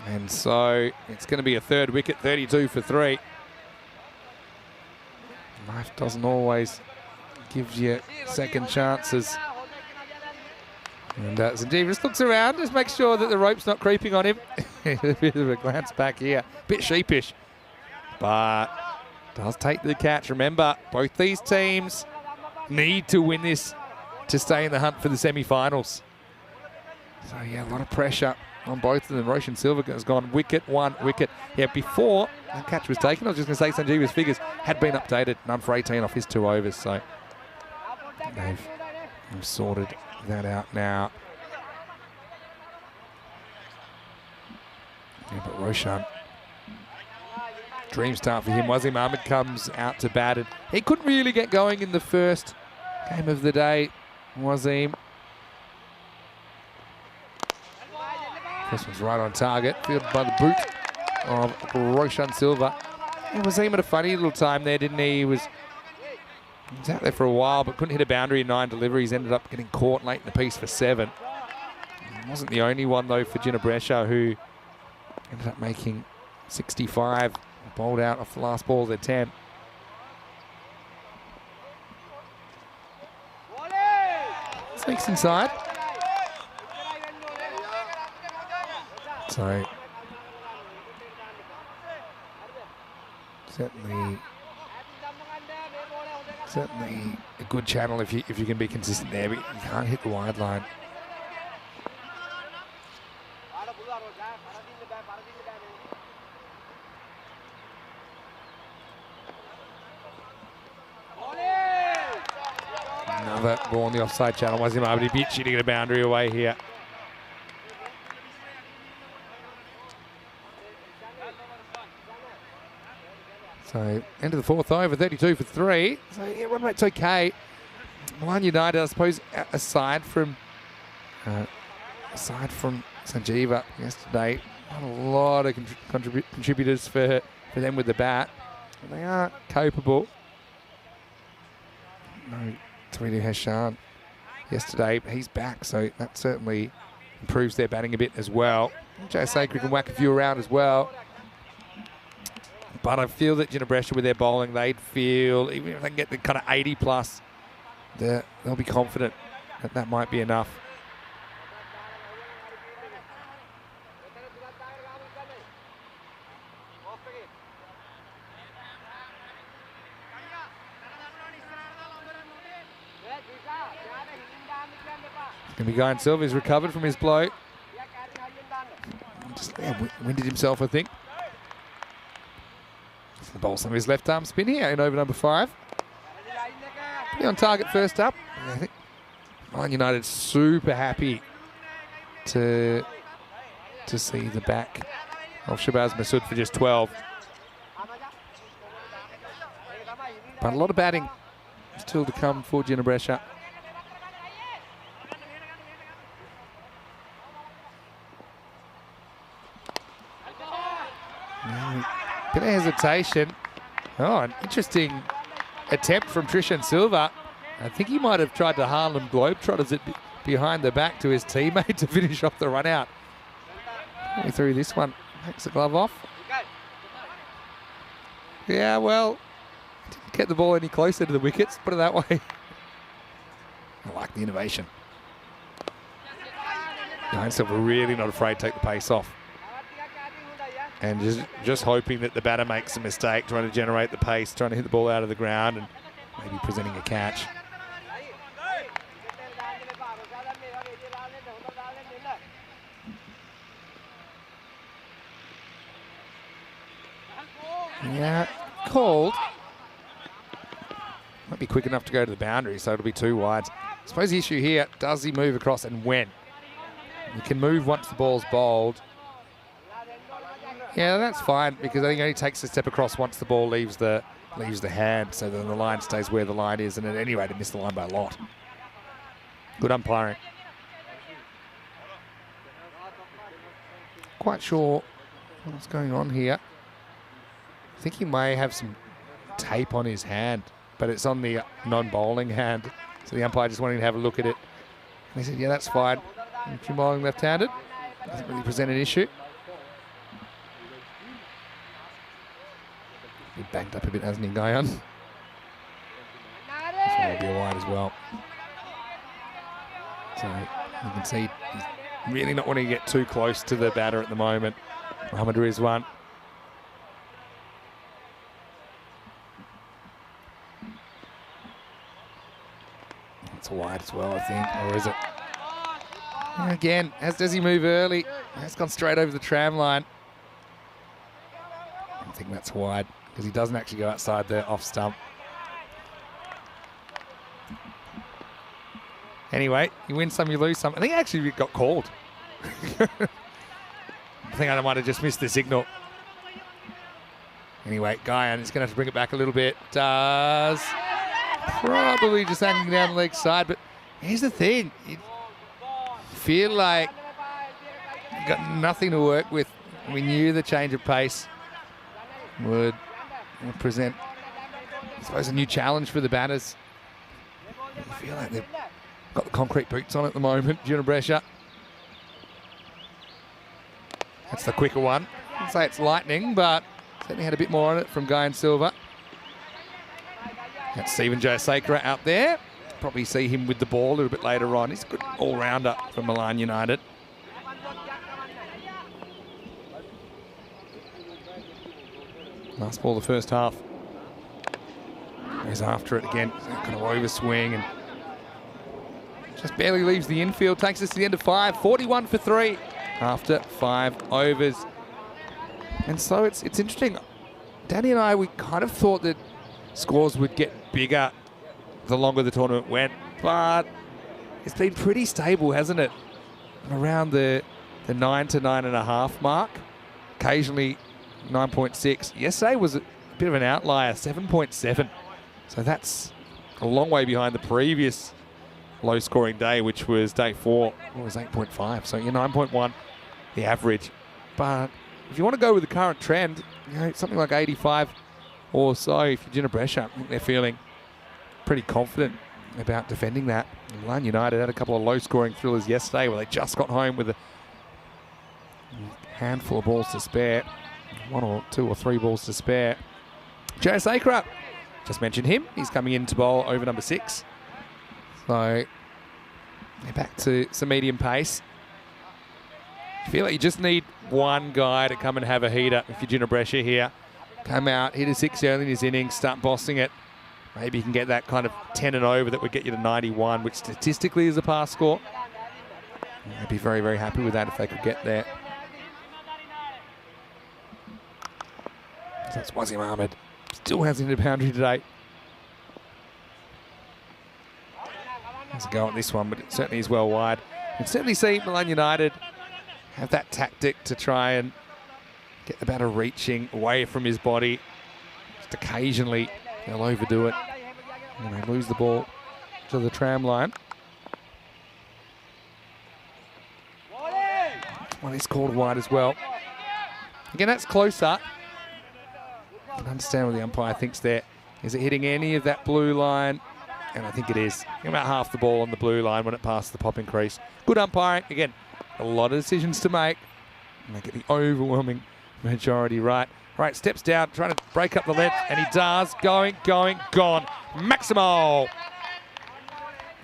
And so it's going to be a third wicket, 32 for 3. Life doesn't always give you second chances. And Sanjeeva just looks around, just makes sure that the rope's not creeping on him. A bit of a glance back here. Bit sheepish. But does take the catch. Remember, both these teams need to win this to stay in the hunt for the semi-finals. So yeah, a lot of pressure on both of them. Roshan Silva has gone wicket, 1 wicket. Yeah, before that catch was taken, I was just going to say Sanjeeva's figures had been updated. None for 18 off his 2 overs. So they've sorted that out now. Yeah, but Roshan, dream start for him. Wasim Ahmed comes out to bat, and he couldn't really get going in the first game of the day. Wasim. This one's right on target, fielded by the boot of Roshan Silva. And Wasim had a funny little time there, didn't he? He was out there for a while, but couldn't hit a boundary in 9 deliveries. Ended up getting caught late in the piece for 7. He wasn't the only one, though, for Jinnah Brescia, who ended up making 65. Bowled out off the last ball of their 10. Sneaks inside. So certainly a good channel if you can be consistent there, but you can't hit the wide line. Another ball on the offside channel. Wasim Ahmed a bit cheating to get a boundary away here. So, end of the 4th over, 32 for 3. So, yeah, run rate's okay. Milan United, I suppose, aside from Sanjeeva yesterday, not a lot of contributors for them with the bat. They are capable. No, Tweedy Hashan yesterday, but he's back, so that certainly improves their batting a bit as well. Jay Sacred can whack a few around as well. But I feel that Jinnah Brescia with their bowling, they'd feel, even if they can get the kind of 80 plus, they'll be confident that that might be enough. It's going to be Guyan Silva. He's recovered from his blow. Just winded himself, I think. The ball some of his left arm spin here in over number 5. Pretty on target first up. I think Milan United super happy to see the back of Shabazz Masood for just 12. But a lot of batting still to come for Jinnah Brescia. Bit of hesitation. Oh, an interesting attempt from Trishan Silva. I think he might have tried to Harlem Globetrotters it behind the back to his teammate to finish off the run out. Through this one, takes the glove off. Yeah, well, didn't get the ball any closer to the wickets, put it that way. I like the innovation. Guyan Silva really not afraid to take the pace off. And just hoping that the batter makes a mistake, trying to generate the pace, trying to hit the ball out of the ground and maybe presenting a catch. Yeah, called. Might be quick enough to go to the boundary, so it'll be 2 wides. I suppose the issue here, does he move across and when? He can move once the ball's bowled. Yeah, that's fine, because I think it only takes a step across once the ball leaves the hand, so then the line stays where the line is, and at any rate, it missed the line by a lot. Good umpiring. Quite sure what's going on here. I think he may have some tape on his hand, but it's on the non-bowling hand, so the umpire just wanted to have a look at it. And he said, yeah, that's fine. If you're bowling left-handed, doesn't really present an issue. He banged up a bit, hasn't he, Guyan? This one will be a wide as well. So you can see he's really not wanting to get too close to the batter at the moment. Mohammad Rizwan. It's wide as well, I think, or is it? And again, as does he move early? That's gone straight over the tram line. I think that's wide because he doesn't actually go outside the off stump. Anyway, you win some, you lose some. I think actually we got called. I think I might have just missed the signal. Anyway, Guyan is going to have to bring it back a little bit. Does. Probably just hanging down the leg side, but here's the thing. You feel like you got nothing to work with. We knew the change of pace would present, I suppose, a new challenge for the batters. You feel like they've got the concrete boots on at the moment, Jinnah Brescia. That's the quicker one. I'd say it's lightning, but certainly had a bit more on it from Guy and Silva. That's Stephen Josakera out there. Probably see him with the ball a little bit later on. He's a good all-rounder for Milan United. Last ball of the first half. He's after it again. Kind of overswing and just barely leaves the infield. Takes us to the end of 5. 41 for 3 after 5 overs. And so it's interesting. Danny and I, we kind of thought that scores would get bigger the longer the tournament went, but it's been pretty stable, hasn't it? Around the 9 to 9.5 mark. Occasionally 9.6. Yesterday was a bit of an outlier, 7.7. So that's a long way behind the previous low-scoring day, which was day 4. It was 8.5. So you're 9.1, the average. But if you want to go with the current trend, you know, something like 85 or so, if you're Jinnah Brescia, I think they're feeling pretty confident about defending that. Milan United had a couple of low-scoring thrillers yesterday where they just got home with a handful of balls to spare. 1 or 2 or 3 balls to spare. Josakera, just mentioned him. He's coming in to bowl over number 6. So they're back to some medium pace. I feel like you just need one guy to come and have a heater if you're Jinnah Brescia here. Come out, hit a 6 early in his innings, start bossing it. Maybe you can get that kind of 10 and over that would get you to 91, which statistically is a pass score. I'd be very, very happy with that if they could get there. So that's Wasim Ahmed. Still hasn't hit a boundary today. Has a go at this one, but it certainly is well wide. You can certainly see Milan United have that tactic to try and get the batter reaching away from his body. Just occasionally they'll overdo it and they lose the ball to the tram line. Well, he's called wide as well. Again, that's closer. I can understand what the umpire thinks there. Is it hitting any of that blue line? And I think it is. About half the ball on the blue line when it passes the popping crease. Good umpiring. Again, a lot of decisions to make. And they get the overwhelming majority right. Right, steps down, trying to break up the length, and he does. Going, gone. Maximo.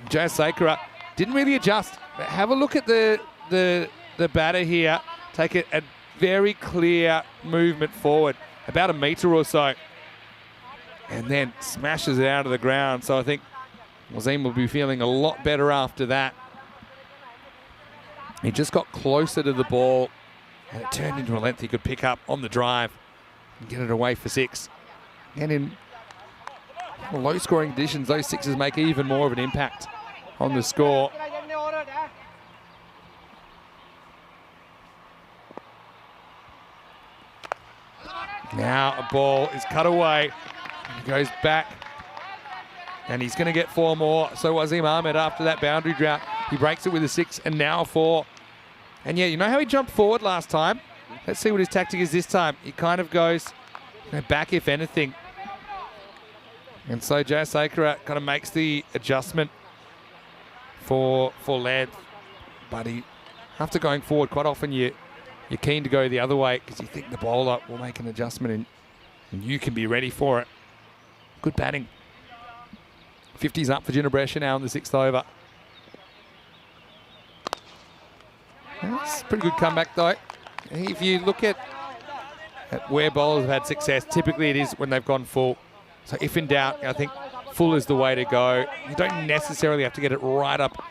Josakera didn't really adjust. But have a look at the batter here. Take a very clear movement forward, about 1 metre or so, and then smashes it out of the ground. So I think Wasim will be feeling a lot better after that. He just got closer to the ball, and it turned into a length he could pick up on the drive and get it away for 6. And in low-scoring conditions, those 6s make even more of an impact on the score. Now a ball is cut away. He goes back, and he's going to get 4 more. So Wasim Ahmed, after that boundary drought, he breaks it with a 6 and now a 4. And yeah, you know how he jumped forward last time? Let's see what his tactic is this time. He kind of goes back, if anything. And so Josakera kind of makes the adjustment for length. But after going forward, quite often you're keen to go the other way because you think the bowler will make an adjustment and you can be ready for it. Good batting. 50's up for Jinnah Brescia now in the 6th over. That's a pretty good comeback though. If you look at where bowlers have had success, typically it is when they've gone full. So if in doubt, I think full is the way to go. You don't necessarily have to get it right up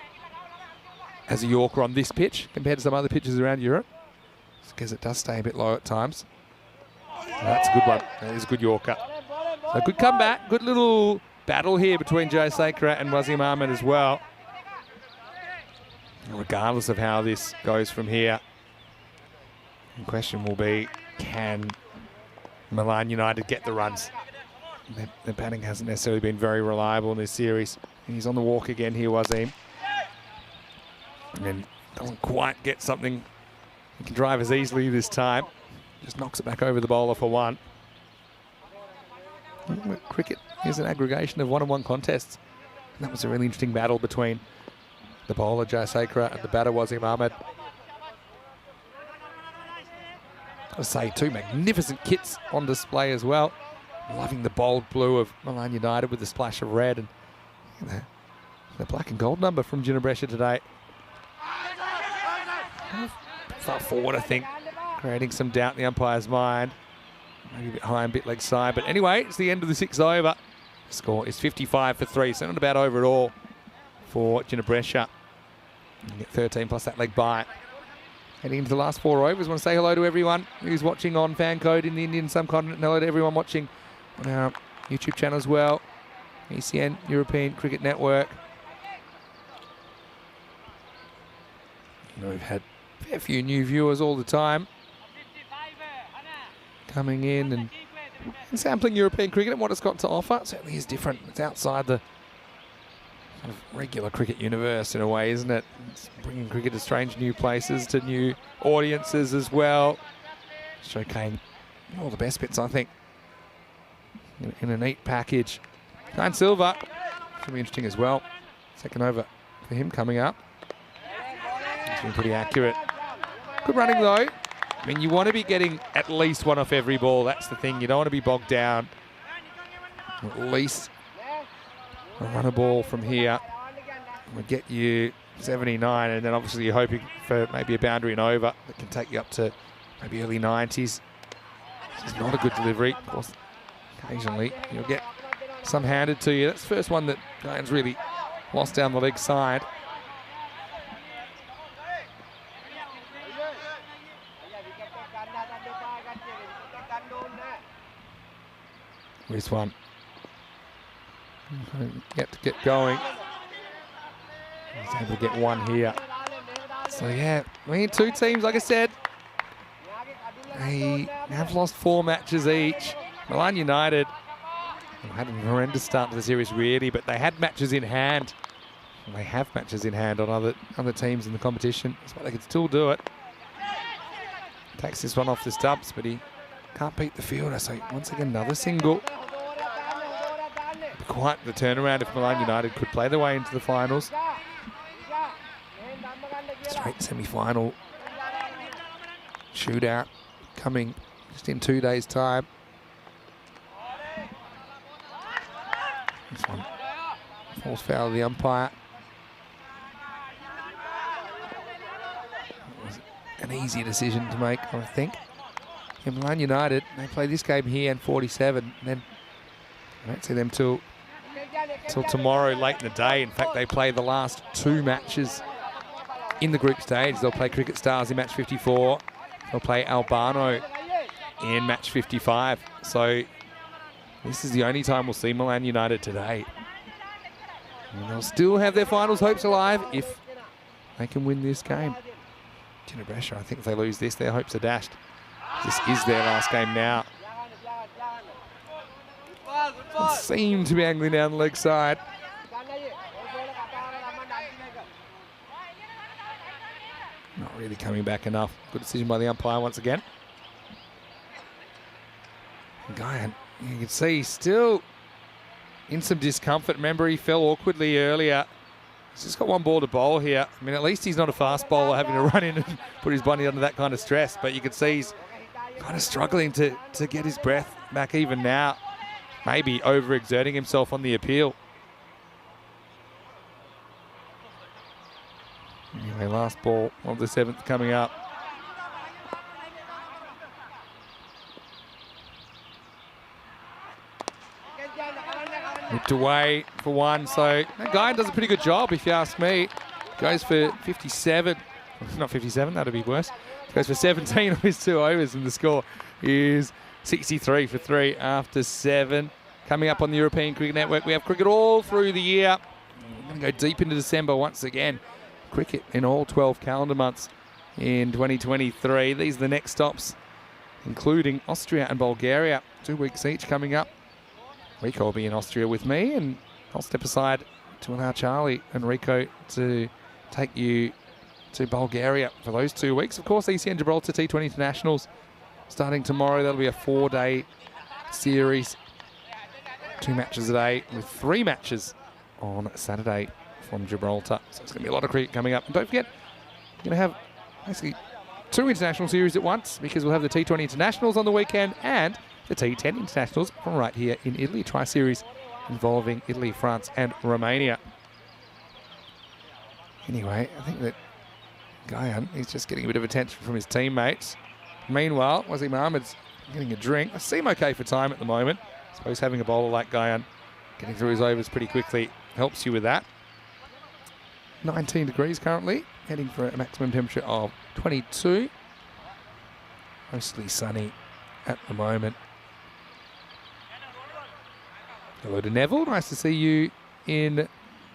as a Yorker on this pitch compared to some other pitches around Europe, because it does stay a bit low at times. That's a good one. That is a good Yorker. So good comeback. Good little battle here between Jai Sakura and Wazim Ahmed as well. Regardless of how this goes from here, the question will be, can Milan United get the runs? Their batting hasn't necessarily been very reliable in this series. He's on the walk again here, Wazim. And doesn't quite get something. He can drive as easily this time. Just knocks it back over the bowler for one. Cricket is an aggregation of one-on-one contests. And that was a really interesting battle between the bowler, Jai Sakura, and the batter, Wazim Ahmed. I'll say two magnificent kits on display as well. Loving the bold blue of Milan United with the splash of red. And the black and gold number from Jinnah Brescia today. Far forward, I think, creating some doubt in the umpire's mind. Maybe a bit high and bit leg side. But anyway, it's the end of the 6th over. The score is 55 for 3, so not a bad over at all for Jinnah Brescia. You get 13 plus that leg by. Heading into the last 4 overs, I want to say hello to everyone who's watching on Fan Code in the Indian subcontinent. Hello to everyone watching on our YouTube channel as well. ECN, European Cricket Network. You know, we've had a fair few new viewers all the time coming in and sampling European cricket and what it's got to offer. It certainly is different. It's outside the kind of regular cricket universe in a way, isn't it? It's bringing cricket to strange new places, to new audiences as well. Showcasing all the best bits, I think, in a neat package. Kyle Silva should be interesting as well. Second over for him coming up. He's been pretty accurate. Good running though. I mean, you want to be getting at least one off every ball. That's the thing. You don't want to be bogged down. At least a run a ball from here will get you 79, and then obviously you're hoping for maybe a boundary and over that can take you up to maybe early 90s. This is not a good delivery. Of course, occasionally you'll get some handed to you. That's the first one that Ryan's really lost down the leg side. This one. Yet to get going. He's able to get one here. So yeah, I mean, two teams, like I said, they have lost 4 matches each. Milan United had a horrendous start to the series really, but they had matches in hand. And they have matches in hand on other teams in the competition. That's why they can still do it. Takes this one off the stumps, but he can't beat the fielder. So once again, another single. Quite the turnaround if Milan United could play their way into the finals. Straight semi-final shootout coming just in 2 days' time. This one falls foul of the umpire. It was an easy decision to make, I think. And Milan United, they play this game here in 47, and then I don't see them till tomorrow late in the day. In fact, they play the last 2 matches in the group stage. They'll play Cricket Stars in match 54. They'll play Albano in match 55. So this is the only time we'll see Milan United today. And they'll still have their finals hopes alive if they can win this game. Jinnah Brescia, I think if they lose this, their hopes are dashed. This is their last game now. Seem to be angling down the leg side. Not really coming back enough. Good decision by the umpire once again. Guy, you can see he's still in some discomfort. Remember, he fell awkwardly earlier. He's just got 1 ball to bowl here. I mean, at least he's not a fast bowler having to run in and put his body under that kind of stress. But you can see he's kind of struggling to get his breath back even now. Maybe overexerting himself on the appeal. Anyway, last ball of the 7th coming up. Whipped away for one. So that guy does a pretty good job, if you ask me. Goes for 57. Not 57, that'd be worse. Goes for 17 on his 2 overs, and the score is 63 for 3 after 7. Coming up on the European Cricket Network, we have cricket all through the year. We're going to go deep into December once again. Cricket in all 12 calendar months in 2023. These are the next stops, including Austria and Bulgaria. 2 weeks each coming up. Rico will be in Austria with me, and I'll step aside to allow Charlie and Rico to take you to Bulgaria for those 2 weeks. Of course, ECN Gibraltar T20 Internationals starting tomorrow. That'll be a 4-day series. 2 matches a day with 3 matches on Saturday from Gibraltar. So it's going to be a lot of cricket coming up. And don't forget, you're going to have basically 2 international series at once, because we'll have the T20 Internationals on the weekend and the T10 Internationals from right here in Italy. Tri-series involving Italy, France and Romania. Anyway, I think that Guyan, he's just getting a bit of attention from his teammates. Meanwhile, Wasim Ahmed's getting a drink. I seem okay for time at the moment. I suppose having a bowler like Guyan getting through his overs pretty quickly helps you with that. 19 degrees currently, heading for a maximum temperature of 22. Mostly sunny at the moment. Hello to Neville, nice to see you in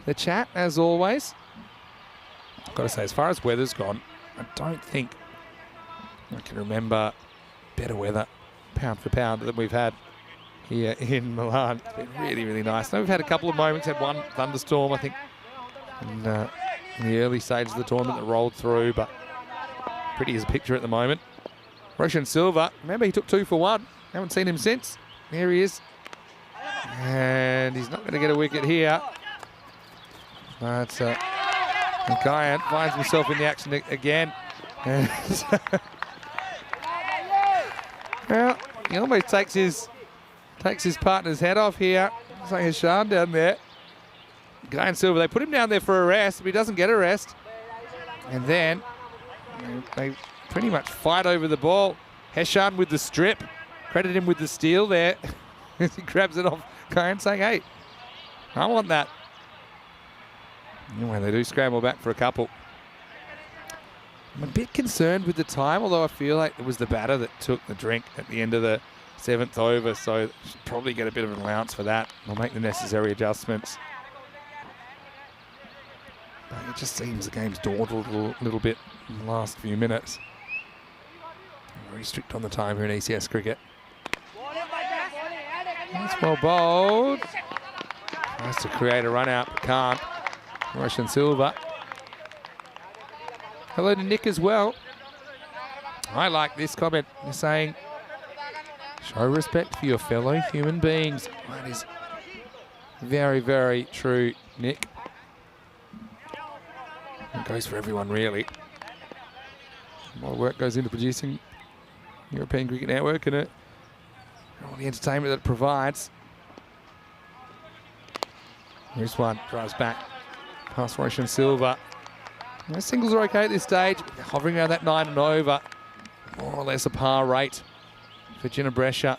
the chat as always. I've got to say, as far as weather's gone, I don't think I can remember better weather, pound for pound, than we've had here in Milan. It's been really, really nice. Now we've had a couple of moments, had one thunderstorm, I think, in the early stages of the tournament that rolled through, but pretty as a picture at the moment. Roshan Silva, remember he took 2 for 1. Haven't seen him since. There he is. And he's not going to get a wicket here. But Guyan finds himself in the action again. Well, he almost takes his partner's head off here. It's like Hashan down there. Guyan Silva, they put him down there for a rest, but he doesn't get a rest. And then they pretty much fight over the ball. Heshan with the strip. Credit him with the steal there. As he grabs it off Guyan, saying, hey, I want that. Anyway, they do scramble back for a couple. I'm a bit concerned with the time, although I feel like it was the batter that took the drink at the end of the 7th over, so should probably get a bit of an allowance for that. They'll make the necessary adjustments. But it just seems the game's dawdled a little bit in the last few minutes. Very strict on the time here in ECS cricket. That's well bowled. Tries to create a run out, but can't. Roshan Silva. Hello to Nick as well. I like this comment. They're saying, show respect for your fellow human beings. That is very, very true, Nick. It goes for everyone, really. A lot of work goes into producing European Cricket Network and all the entertainment that it provides. Here's one, drives back past Roshan Silva. No singles are okay at this stage. They're hovering around that 9 and over. More or less a par rate for Jinnah Brescia.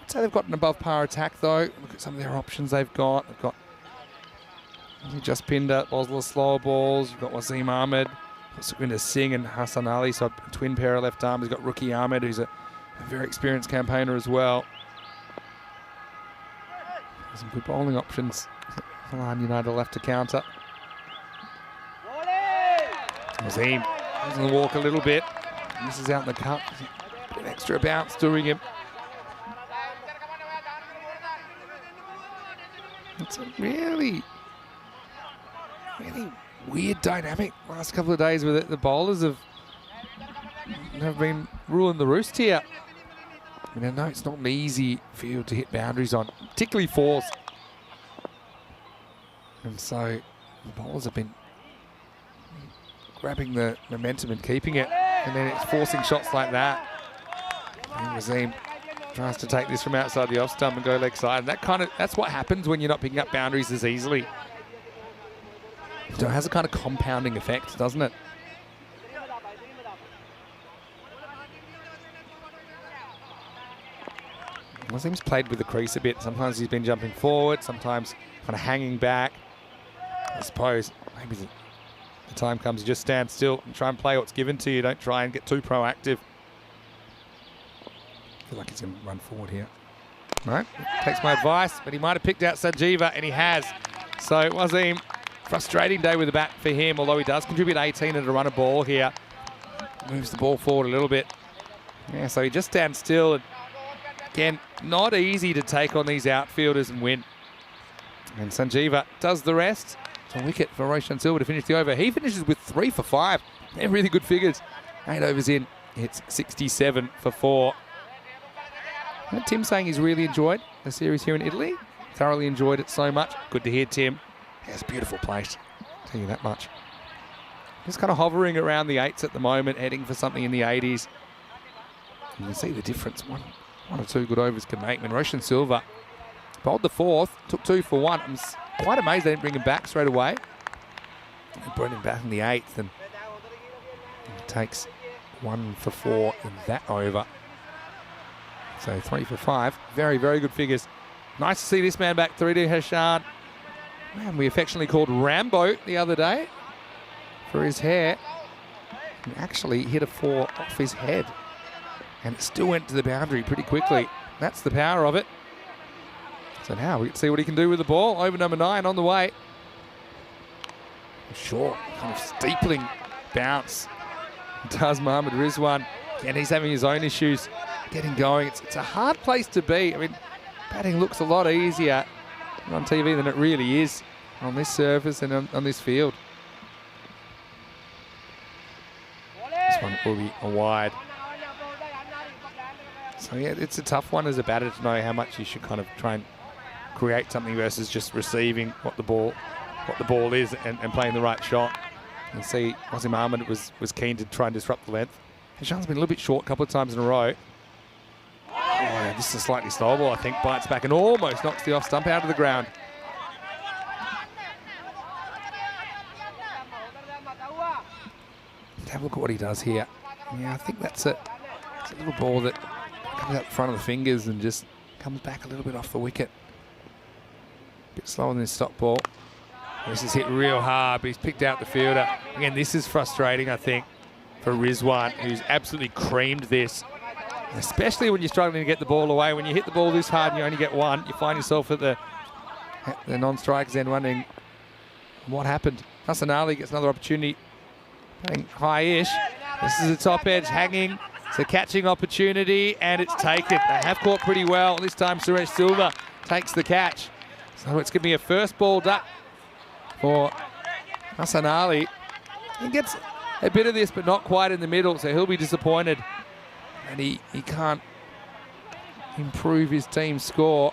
I'd say they've got an above par attack though. Look at some of their options they've got. They've got just Pinder, Bosler slower balls. You've got Wasim Ahmed, Sukhvinder Singh and Hassan Ali, so a twin pair of left arms. You've got Rookie Ahmed, who's a very experienced campaigner as well. Some good bowling options. Milan United will have to counter. Wasim goes on the walk a little bit. Misses out in the cut. An extra bounce doing him. It's a really weird dynamic last couple of days with it. The bowlers have been ruling the roost here. I mean, I know it's not an easy field to hit boundaries on, particularly fours. And so the bowlers have been grabbing the momentum and keeping it. And then it's forcing shots like that. And Wasim tries to take this from outside the off stump and go leg side. And that's what happens when you're not picking up boundaries as easily. So it has a kind of compounding effect, doesn't it? Wasim's played with the crease a bit. Sometimes he's been jumping forward, sometimes kind of hanging back. I suppose maybe the time comes you just stand still and try and play what's given to you. Don't try and get too proactive. I feel like he's going to run forward here. No, takes my advice, but he might have picked out Sanjeeva, and he has. So Wasim, frustrating day with the bat for him, although he does contribute 18 and a run a ball here. Moves the ball forward a little bit. Yeah, so he just stands still. And again, not easy to take on these outfielders and win. And Sanjeeva does the rest. It's a wicket for Roshan Silva to finish the over. He finishes with 3 for 5. They're really good figures. 8 overs in, hits 67 for 4. And Tim saying he's really enjoyed the series here in Italy. Thoroughly enjoyed it so much. Good to hear, Tim. Yeah, it's a beautiful place, I'll tell you that much. Just kind of hovering around the 8s at the moment, heading for something in the 80s. You can see the difference one or two good overs can make. When Roshan Silva bowled the 4th, took 2 for 1. I'm quite amazed they didn't bring him back straight away. They brought him back in the 8th, and he takes 1 for 4 in that over. So 3 for 5. Very, very good figures. Nice to see this man back, 3D Hashan. Man, we affectionately called Rambo the other day for his hair. He actually hit a 4 off his head, and it still went to the boundary pretty quickly. That's the power of it. So now we can see what he can do with the ball. Over number 9 on the way. Short, kind of steepling bounce. Does Mohammad Rizwan. And he's having his own issues getting going. It's a hard place to be. I mean, batting looks a lot easier on TV than it really is on this surface and on this field. This one will be a wide. So yeah, it's a tough one as a batter to know how much you should kind of try and create something versus just receiving what the ball is and playing the right shot. And see, Wasim Ahmed was keen to try and disrupt the length. Hashan's been a little bit short a couple of times in a row. Oh, this is a slightly slow ball, I think. Bites back and almost knocks the off stump out of the ground. Let's have a look at what he does here. Yeah, I think it's a little ball that comes out the front of the fingers and just comes back a little bit off the wicket. A bit slower than his stop ball. This is hit real hard, but he's picked out the fielder. Again, this is frustrating, I think, for Rizwan, who's absolutely creamed this. Especially when you're struggling to get the ball away. When you hit the ball this hard and you only get 1, you find yourself at the non-strikers end wondering what happened. Hassan Ali gets another opportunity. Playing high-ish. This is a top edge hanging. It's a catching opportunity, and it's taken. They have caught pretty well. This time Suresh Silva takes the catch. So it's going to be a first ball duck for Hassan Ali. He gets a bit of this, but not quite in the middle, so he'll be disappointed. And he can't improve his team's score.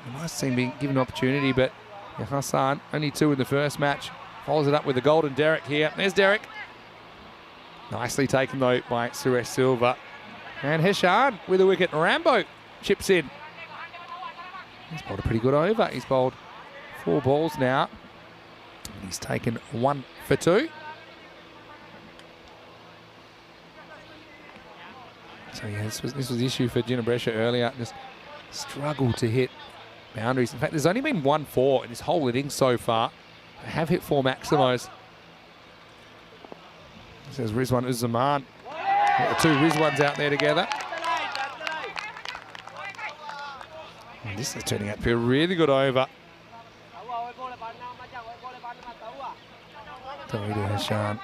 A nice team being given an opportunity, but Hassan, only 2 in the first match. Follows it up with the golden Derek here. There's Derek. Nicely taken, though, by Suresh Silva. And Hashan with a wicket. Rambo chips in. He's bowled a pretty good over. He's bowled 4 balls now. And he's taken 1 for 2. So yeah, this was the issue for Jinnah Brescia earlier. Just struggled to hit boundaries. In fact, there's only been 1 4 in this whole innings so far. They have hit 4 maximos. This is Rizwan Uzzaman. Got the 2 Rizwans out there together. And this is turning out to be a really good over. Dawood Hashan.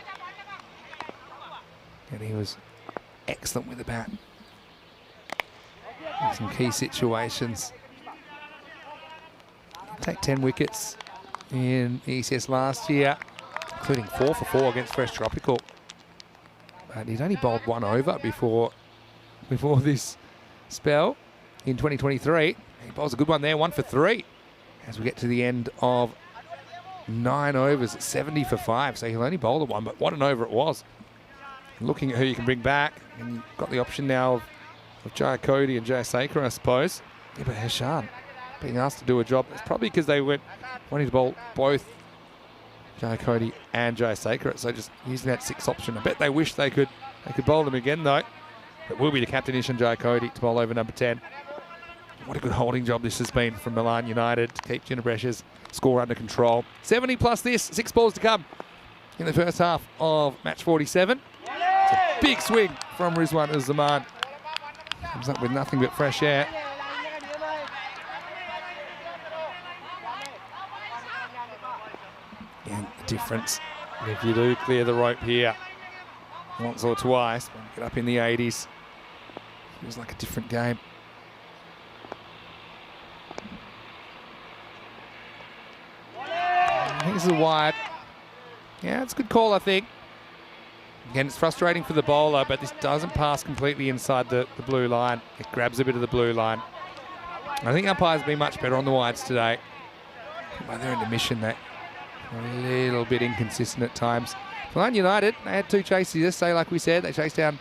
And he was excellent with the bat. In some key situations. Take 10 wickets in ECS last year, including 4 for 4 against Fresh Tropical. But he'd only bowled 1 over before this spell in 2023. He bowls a good one there, 1 for 3. As we get to the end of 9 overs, 70 for 5. So he'll only bowl the 1, but what an over it was. Looking at who you can bring back, and you've got the option now of Jaya Cody and Jaya Saker, I suppose. Yeah, but Hashan being asked to do a job. It's probably because they went wanting to bowl both Jaya Cody and Jaya Saker, so just using that 6th option. I bet they wish they could bowl him again though. It will be the captain, Ishan Jayakody, to bowl over number 10. What a good holding job this has been from Milan United to keep Jinnah Brescia's score under control. 70 plus this, 6 balls to come in the first half of match 47. It's a big swing from Rizwan Zaman. Comes up with nothing but fresh air. And the difference, if you do clear the rope here once or twice, get up in the 80s, feels like a different game. Here's the wide. Yeah, it's a good call, I think. Again, it's frustrating for the bowler, but this doesn't pass completely inside the blue line. It grabs a bit of the blue line. I think umpires have been much better on the wides today. By their intermission, that a little bit inconsistent at times. Milan United, they had 2 chases yesterday, like we said. They chased down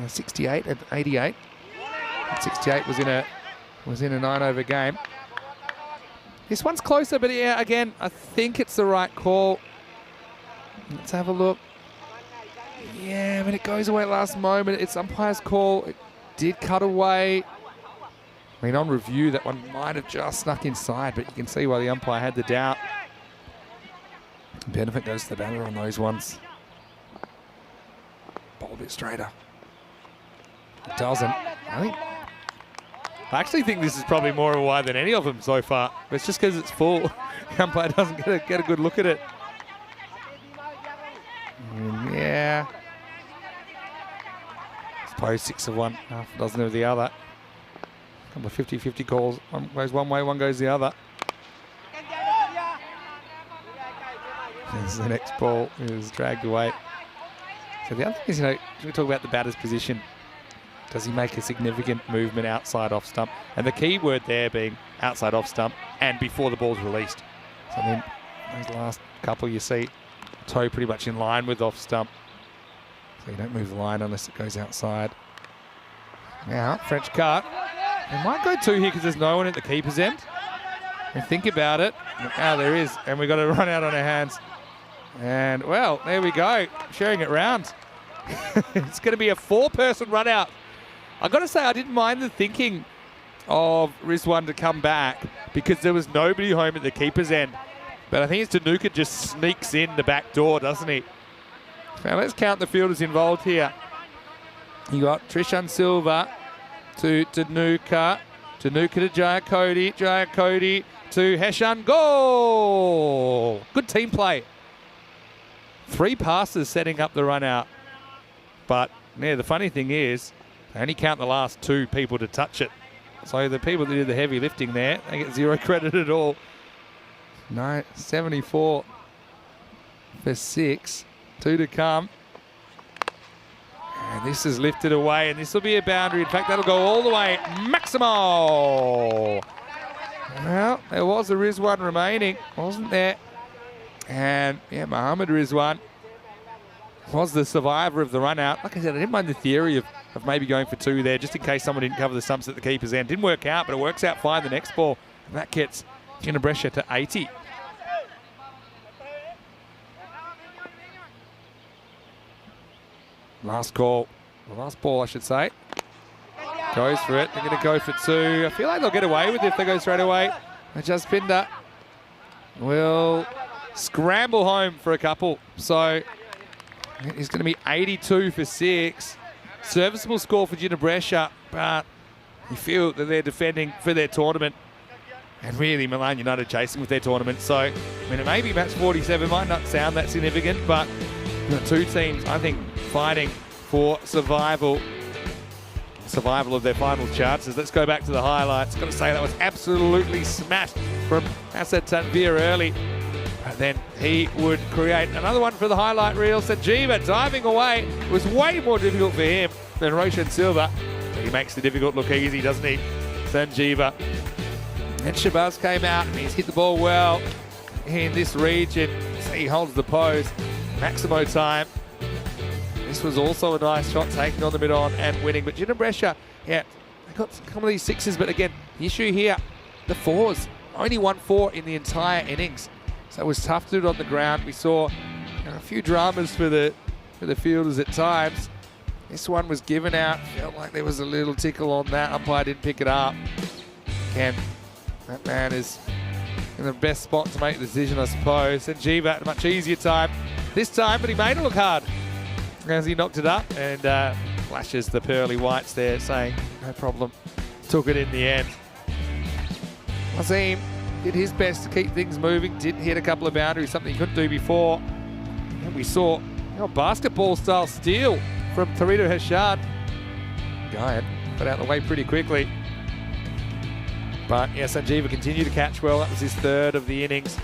68 and 88. And 68 was in a 9-over game. This one's closer, but yeah, again, I think it's the right call. Let's have a look. Yeah, but it goes away at last moment. It's umpire's call. It did cut away. I mean, on review, that one might have just snuck inside, but you can see why the umpire had the doubt. Benefit goes to the batter on those ones. Bowl a bit straighter. It doesn't. I actually think this is probably more of a wide than any of them so far. But it's just because it's full. The umpire doesn't get a good look at it. Yeah. I suppose 6 of one, half a dozen of the other. A couple of 50-50 calls. One goes one way, one goes the other. As the next ball is dragged away. So the other thing is, we talk about the batter's position. Does he make a significant movement outside off stump? And the key word there being outside off stump and before the ball's released. So then those last couple you see toe pretty much in line with off stump. So you don't move the line unless it goes outside. Now, French cut. They might go 2 here because there's no one at the keeper's end. And think about it. Now there is. And we've got to run out on our hands. And, well, there we go. Sharing it round. It's going to be a 4-person run out. I've got to say, I didn't mind the thinking of Rizwan to come back because there was nobody home at the keeper's end. But I think it's Danuka just sneaks in the back door, doesn't he? Now let's count the fielders involved here. You got Trishan Silva to Danuka. Danuka to Jayakody. Jayakody to Heshan. Goal! Good team play. 3 passes setting up the run out. But yeah, the funny thing is, they only count the last 2 people to touch it. So the people that did the heavy lifting there, they get 0 credit at all. 74 for 6. 2 to come. And this is lifted away, and this will be a boundary. In fact, that'll go all the way. Maximo! Well, there was a Rizwan remaining, wasn't there? And yeah, Mohammed Rizwan was the survivor of the run out. Like I said, I didn't mind the theory of maybe going for 2 there, just in case someone didn't cover the stumps at the keeper's end. Didn't work out, but it works out fine the next ball. And that gets Jinnah Brescia to 80. Last call, the last ball I should say. Goes for it, they're going to go for 2. I feel like they'll get away with it if they go straight away. Jaspinder will scramble home for a couple. So it's going to be 82 for 6. Serviceable score for Jinnah Brescia, but you feel that they're defending for their tournament. And really, Milan United chasing with their tournament. So, I mean, it may be match 47, might not sound that significant, but the 2 teams, I think, fighting for survival of their final chances. Let's go back to the highlights. Got to say that was absolutely smashed from Asad Tanvir early. But then he would create another one for the highlight reel. Sanjeeva diving away. It was way more difficult for him than Roshan Silva. But he makes the difficult look easy, doesn't he? Sanjeeva. And Shabazz came out and he's hit the ball well in this region. So he holds the pose. Maximo time. This was also a nice shot taken on the mid-on and winning. But Jinnah Brescia, yeah, they got some of these 6s. But again, the issue here, the 4s. Only 1-4 in the entire innings. So it was tough to do it on the ground. We saw a few dramas for the fielders at times. This one was given out. Felt like there was a little tickle on that. Umpire didn't pick it up. Again, that man is in the best spot to make the decision, I suppose. And Jiva had a much easier time this time, but he made it look hard as he knocked it up and flashes the pearly whites there, saying no problem. Took it in the end. Wasim did his best to keep things moving. Did hit a couple of boundaries, something he couldn't do before. And we saw basketball-style steal from Torito Heshan. Guy got out of the way pretty quickly. But yeah, Sanjeeva continued to catch well. That was his third of the innings.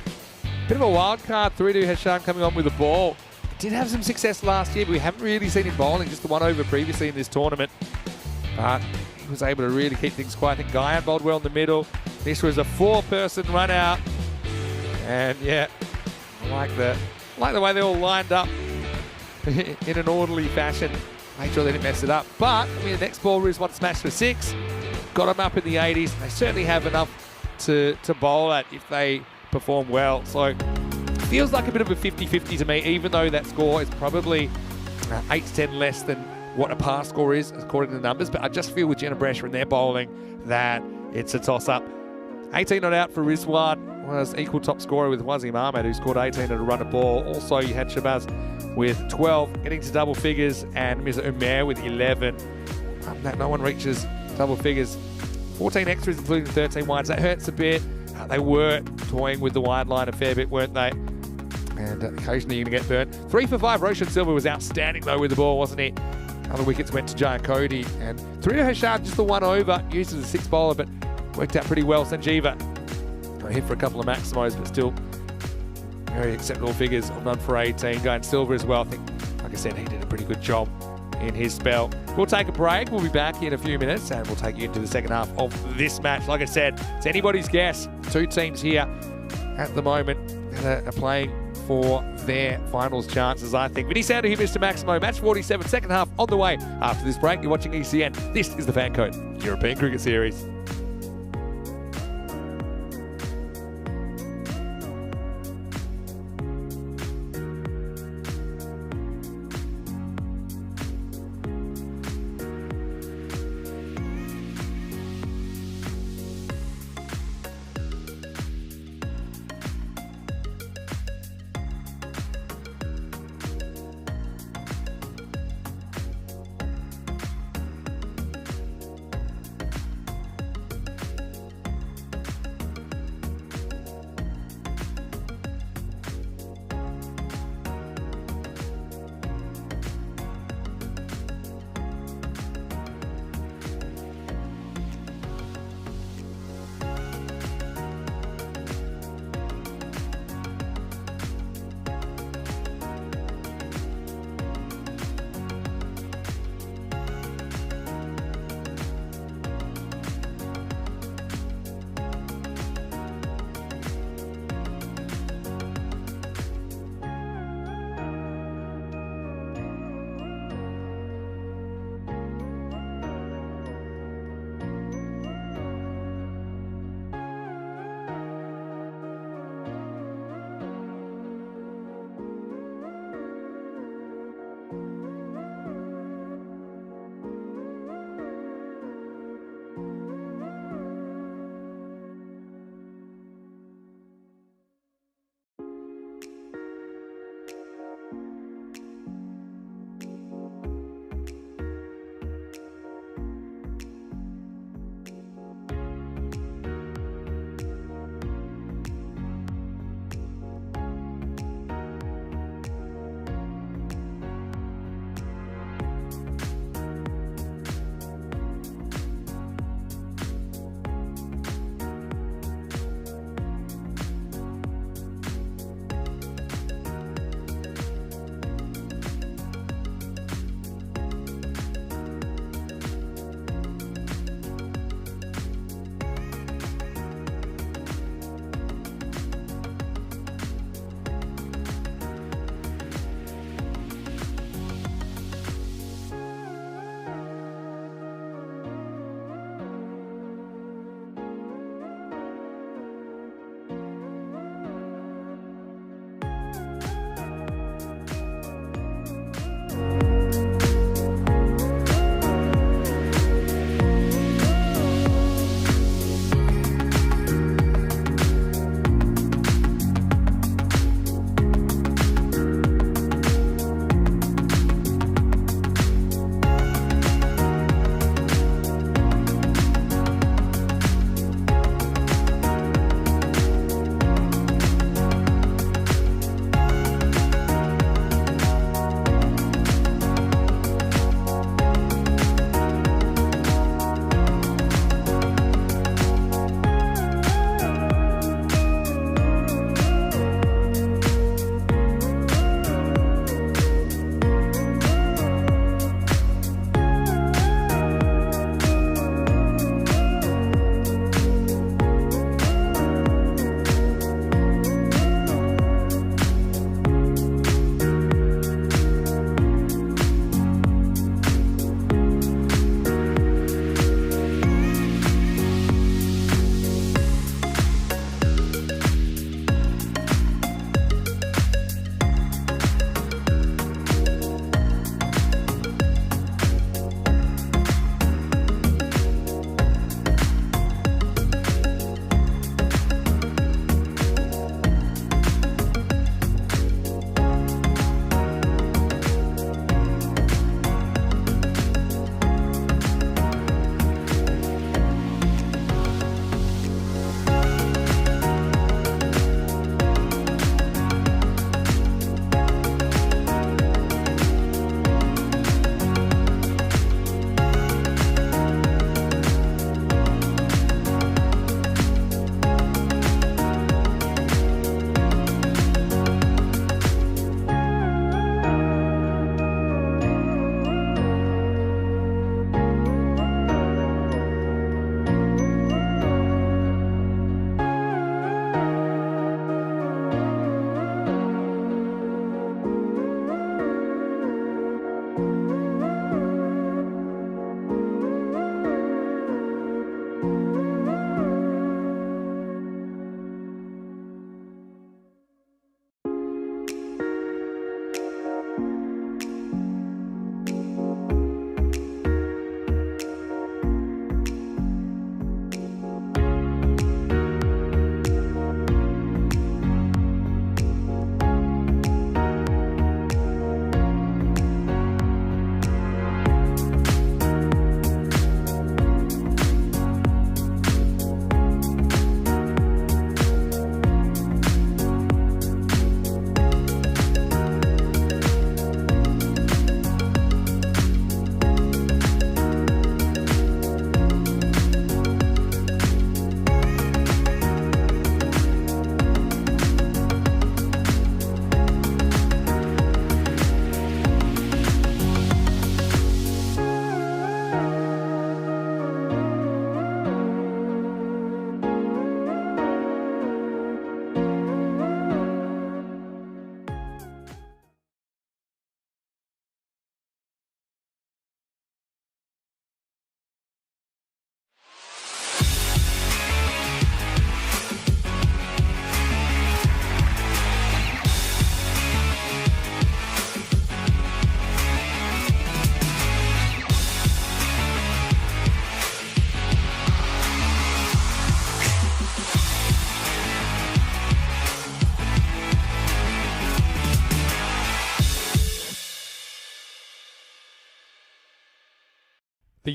Bit of a wild card, Torito Heshan coming on with the ball. Did have some success last year, but we haven't really seen him bowling, just the one over previously in this tournament. But he was able to really keep things quiet. I think Guyan bowled well in the middle. This was a 4-person run out. And yeah, I like the way they all lined up in an orderly fashion. Make sure they didn't mess it up. But I mean, the next ball is one smashed for 6. Got them up in the 80s. They certainly have enough to bowl at if they perform well. So feels like a bit of a 50-50 to me, even though that score is probably 8 to 10 less than what a past score is according to the numbers. But I just feel with Jinnah Brescia and their bowling that it's a toss-up. 18 not out for Rizwan, was equal top scorer with Wasim Ahmed, who scored 18 at a run of ball. Also, you had Shabazz with 12, getting to double figures, and Mirza Umair with 11. That no one reaches double figures. 14 extras, including 13 wides. That hurts a bit. They were toying with the wide line a fair bit, weren't they? And occasionally you're going to get burnt. 3 for 5. Roshan Silva was outstanding, though, with the ball, wasn't he? Other wickets went to Giant Cody. And Torito Heshan just the one over, used as a 6th bowler, but worked out pretty well. Sanjeeva got hit for a couple of maximos, but still very acceptable figures on 1 for 18. Going Silva as well. I think, like I said, he did a pretty good job in his spell. We'll take a break. We'll be back in a few minutes and we'll take you into the second half of this match. Like I said, it's anybody's guess. 2 teams here at the moment that are playing for their finals chances, I think. Vinny Sounder here, Mr. Maximo. Match 47, second half on the way. After this break, you're watching ECN. This is the Fan Code European Cricket Series.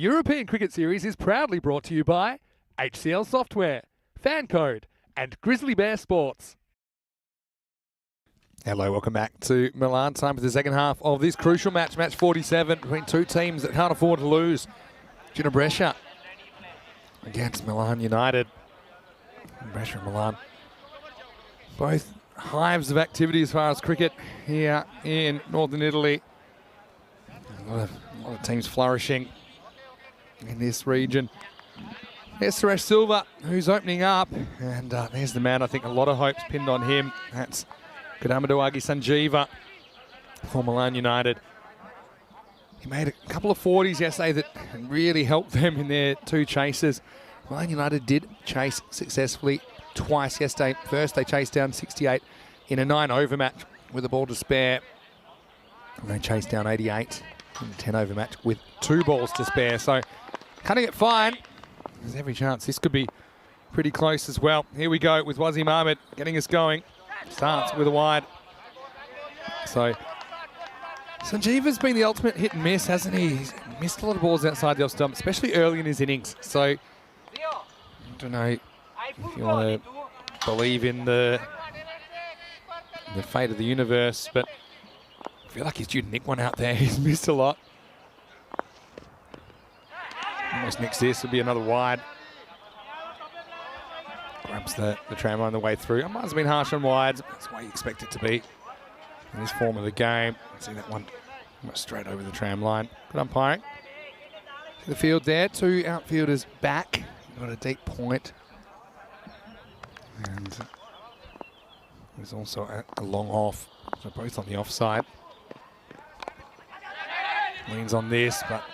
European Cricket Series is proudly brought to you by HCL Software, Fan Code, and Grizzly Bear Sports. Hello, welcome back to Milan. Time for the second half of this crucial match, match 47, between two teams that can't afford to lose. Jinnah Brescia against Milan United. Brescia and Milan, both hives of activity as far as cricket here in northern Italy. A lot of teams flourishing in this region. There's Suresh Silva, who's opening up, and there's the man I think a lot of hopes pinned on him. That's Kadamaduagi Sanjeeva for Milan United. He made a couple of 40s yesterday that really helped them in their two chases. Milan United did chase successfully twice yesterday. First, they chased down 68 in a 9-over match with a ball to spare. And they chased down 88 in a 10-over match with 2 balls to spare. So, cutting it fine. There's every chance this could be pretty close as well. Here we go with Wasim Ahmed getting us going. Starts with a wide. So, Sanjeeva's been the ultimate hit and miss, hasn't he? He's missed a lot of balls outside the off stump, especially early in his innings. So, I don't know if you want to believe in the fate of the universe, but I feel like he's due to nick one out there. He's missed a lot. Almost nicks this, will be another wide. Grabs the tram line the way through. I might have been harsh on wides, but that's the way you expect it to be in this form of the game. See that one straight over the tram line. Good umpiring. The field there, 2 outfielders back. Got a deep point. And there's also a long off. So both on the offside. Leans on this, but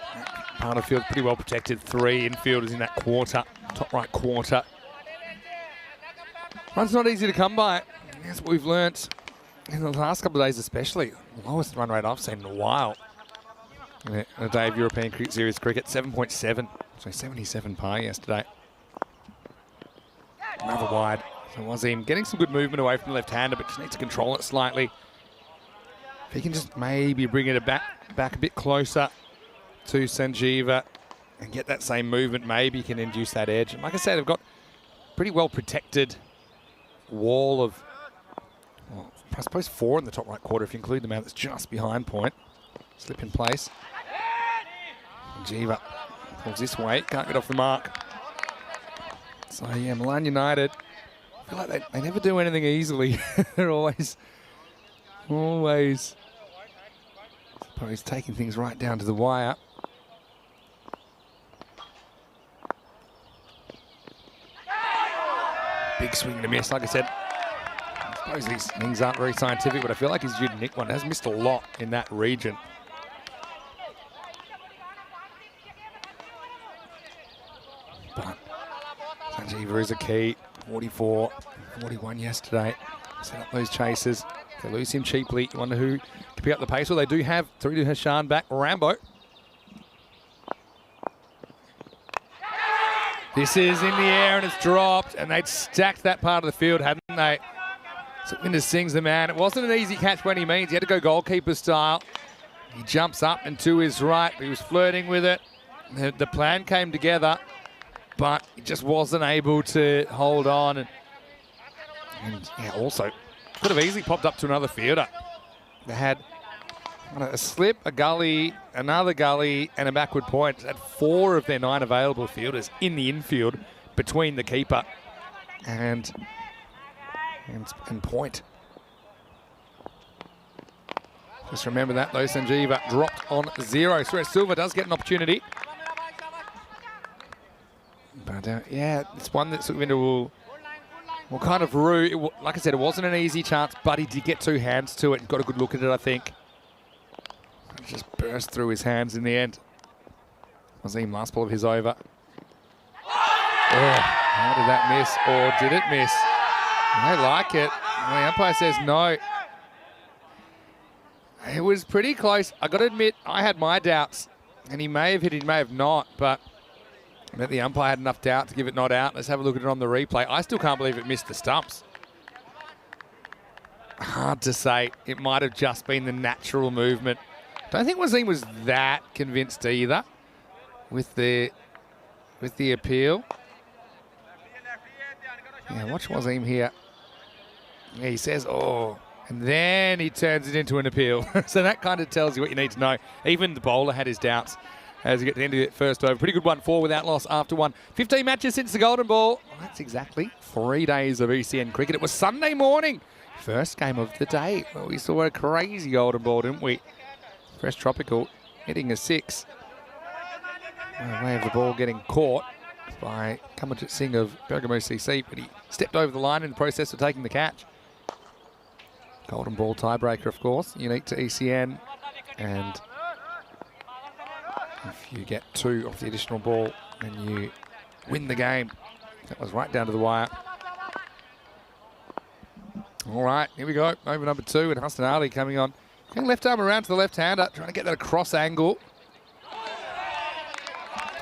part of the field pretty well protected. 3 infielders in that quarter, top right quarter. Run's not easy to come by. That's what we've learnt in the last couple of days especially. The lowest run rate I've seen in a while. In a day of European Cricket Series cricket, 7.7. So 77 par yesterday. Another wide. So Wasim getting some good movement away from the left-hander, but just needs to control it slightly. If he can just maybe bring it back a bit closer to Sanjeeva and get that same movement, maybe he can induce that edge. And like I said, they've got pretty well protected wall of, well, I suppose 4 in the top right quarter if you include the man that's just behind point. Slip in place. Sanjeeva pulls this way, can't get off the mark. So yeah, Milan United, I feel like they never do anything easily. They're always, I suppose, taking things right down to the wire. Big swing and a miss, like I said. I suppose these things aren't very scientific, but I feel like he's due to nick one. Has missed a lot in that region. But Sanjeeva is a key. 44, 41 yesterday. Set up those chases. They lose him cheaply. You wonder who can pick up the pace. Well, they do have Taridu Hashan back. Rambo. This is in the air and it's dropped, and they'd stacked that part of the field, hadn't they? Sukhvinder Singh's the man. It wasn't an easy catch when he means. He had to go goalkeeper style. He jumps up and to his right. He was flirting with it. The plan came together, but he just wasn't able to hold on. And yeah, also could have easily popped up to another fielder. They had a slip, a gully, another gully, and a backward point. They had 4 of their 9 available fielders in the infield between the keeper and point. Just remember that though, Sanjeeva dropped on 0. Suresh Silva does get an opportunity. But yeah, it's one that Sukhvinder will kind of rue. Like I said, it wasn't an easy chance, but he did get 2 hands to it and got a good look at it, I think. It just burst through his hands in the end. Wasim, last ball of his over. Oh, how did that miss, or did it miss? They like it. The umpire says no. It was pretty close. I got to admit, I had my doubts. And he may have hit, he may have not, but I bet the umpire had enough doubt to give it not out. Let's have a look at it on the replay. I still can't believe it missed the stumps. Hard to say. It might have just been the natural movement. Don't think Wasim was that convinced either. with the appeal. Yeah, watch Wazim here. Yeah, he says, oh, and then he turns it into an appeal. So that kind of tells you what you need to know. Even the bowler had his doubts as he got to the end of it first over. Pretty good 1-4 without loss after 15 matches since the Golden Ball. Well, that's exactly 3 days of ECN cricket. It was Sunday morning. First game of the day. Well, we saw a crazy Golden Ball, didn't we? Fresh Tropical hitting a 6. Way of the ball getting caught by Kamarjit Singh of Brescia CC, but he stepped over the line in the process of taking the catch. Golden Ball tiebreaker, of course, unique to ECN. And if you get 2 off the additional ball, then you win the game. That was right down to the wire. All right, here we go. Over number 2, and Hassan Ali coming on. Going left arm around to the left-hander, trying to get that across angle.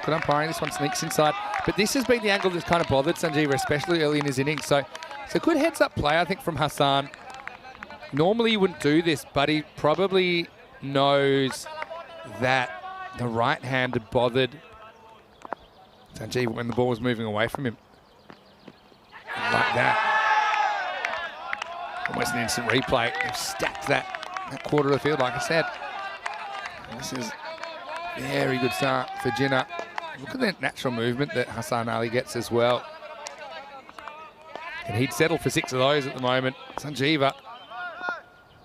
Good umpiring, this one sneaks inside. But this has been the angle that's kind of bothered Sanjeeva, especially early in his innings. So it's a good heads-up play, I think, from Hassan. Normally he wouldn't do this, but he probably knows that the right-hander bothered Sanjeeva when the ball was moving away from him. Like that. Almost an instant replay. They've stacked that quarter of the field, like I said. This is a very good start for Jinnah. Look at that natural movement that Hassan Ali gets as well. And he'd settle for 6 of those at the moment. Sanjeeva,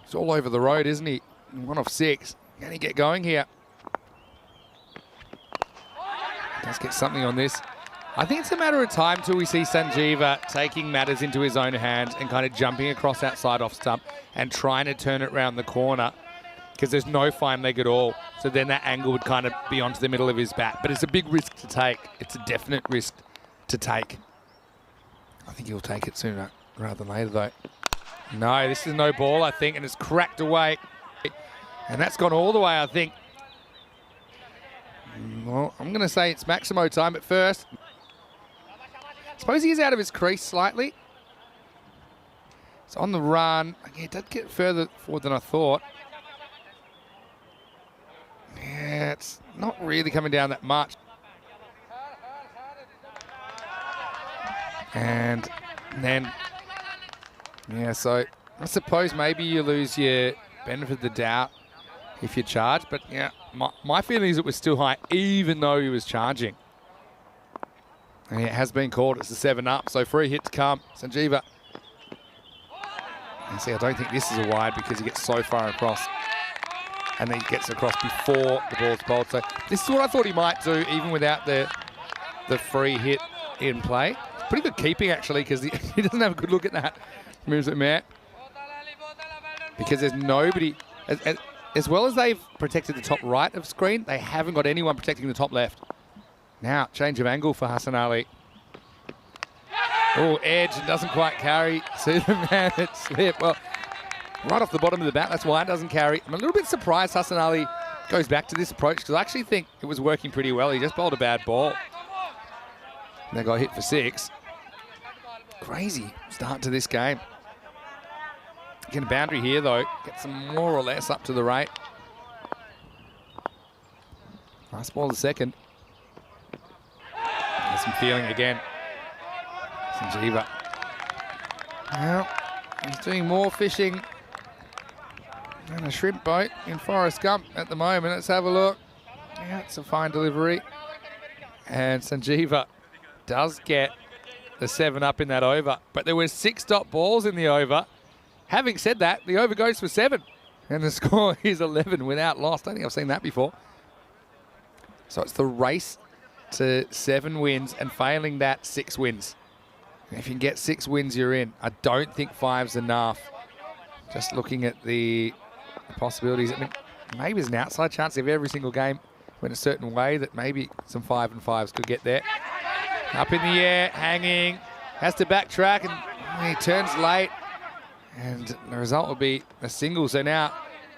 he's all over the road, isn't he? 1 off 6. Can he get going here? Does get something on this. I think it's a matter of time till we see Sanjeeva taking matters into his own hands and kind of jumping across that side off stump and trying to turn it around the corner, because there's no fine leg at all. So then that angle would kind of be onto the middle of his bat. But it's a big risk to take. It's a definite risk to take. I think he'll take it sooner rather than later, though. No, this is no ball, I think, and it's cracked away. And that's gone all the way, I think. Well, I'm going to say it's Maximo time at first. Suppose he's out of his crease slightly. It's on the run. Yeah, it did get further forward than I thought. Yeah, it's not really coming down that much. And then, yeah, so I suppose maybe you lose your benefit of the doubt if you charge. But yeah, my feeling is it was still high, even though he was charging. And it has been called. It's a 7-up, so free hit to come. Sanjeeva. And see, I don't think this is a wide because he gets so far across. And then he gets across before the ball's bowled. So this is what I thought he might do, even without the free hit in play. Pretty good keeping, actually, because he doesn't have a good look at that. Moves it, Matt. Because there's nobody. As well as they've protected the top right of screen, they haven't got anyone protecting the top left. Now, change of angle for Hassan Ali. Oh, edge, and doesn't quite carry to the man at slip. Well, right off the bottom of the bat, that's why it doesn't carry. I'm a little bit surprised Hassan Ali goes back to this approach, because I actually think it was working pretty well. He just bowled a bad ball. And they got hit for 6. Crazy start to this game. Get a boundary here, though. Get some more or less up to the right. Nice ball the second. There's some feeling again. Sanjeeva. Well, he's doing more fishing than a shrimp boat in Forrest Gump at the moment. Let's have a look. Yeah, it's a fine delivery. And Sanjeeva does get the 7-up in that over. But there were 6 dot balls in the over. Having said that, the over goes for 7. And the score is 11 without loss. I don't think I've seen that before. So it's the race to 7 wins, and failing that, 6 wins. If you can get 6 wins, you're in. I don't think 5's enough. Just looking at the possibilities. I mean, maybe there's an outside chance if every single game went a certain way that maybe some 5 and 5s could get there. Up in the air, hanging, has to backtrack, and he turns late. And the result will be a single. So now,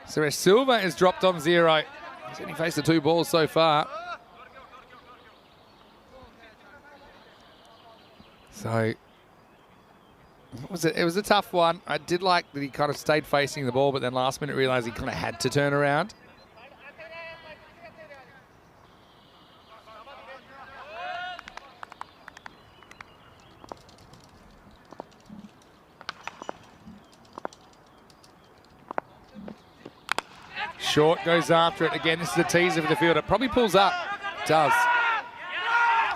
Suresh Silva is dropped on 0. He's only faced the 2 balls so far. So, it was a tough one. I did like that he kind of stayed facing the ball, but then last minute realised he kind of had to turn around. short, goes after it. Again, this is a teaser for the field. It probably pulls up. It does.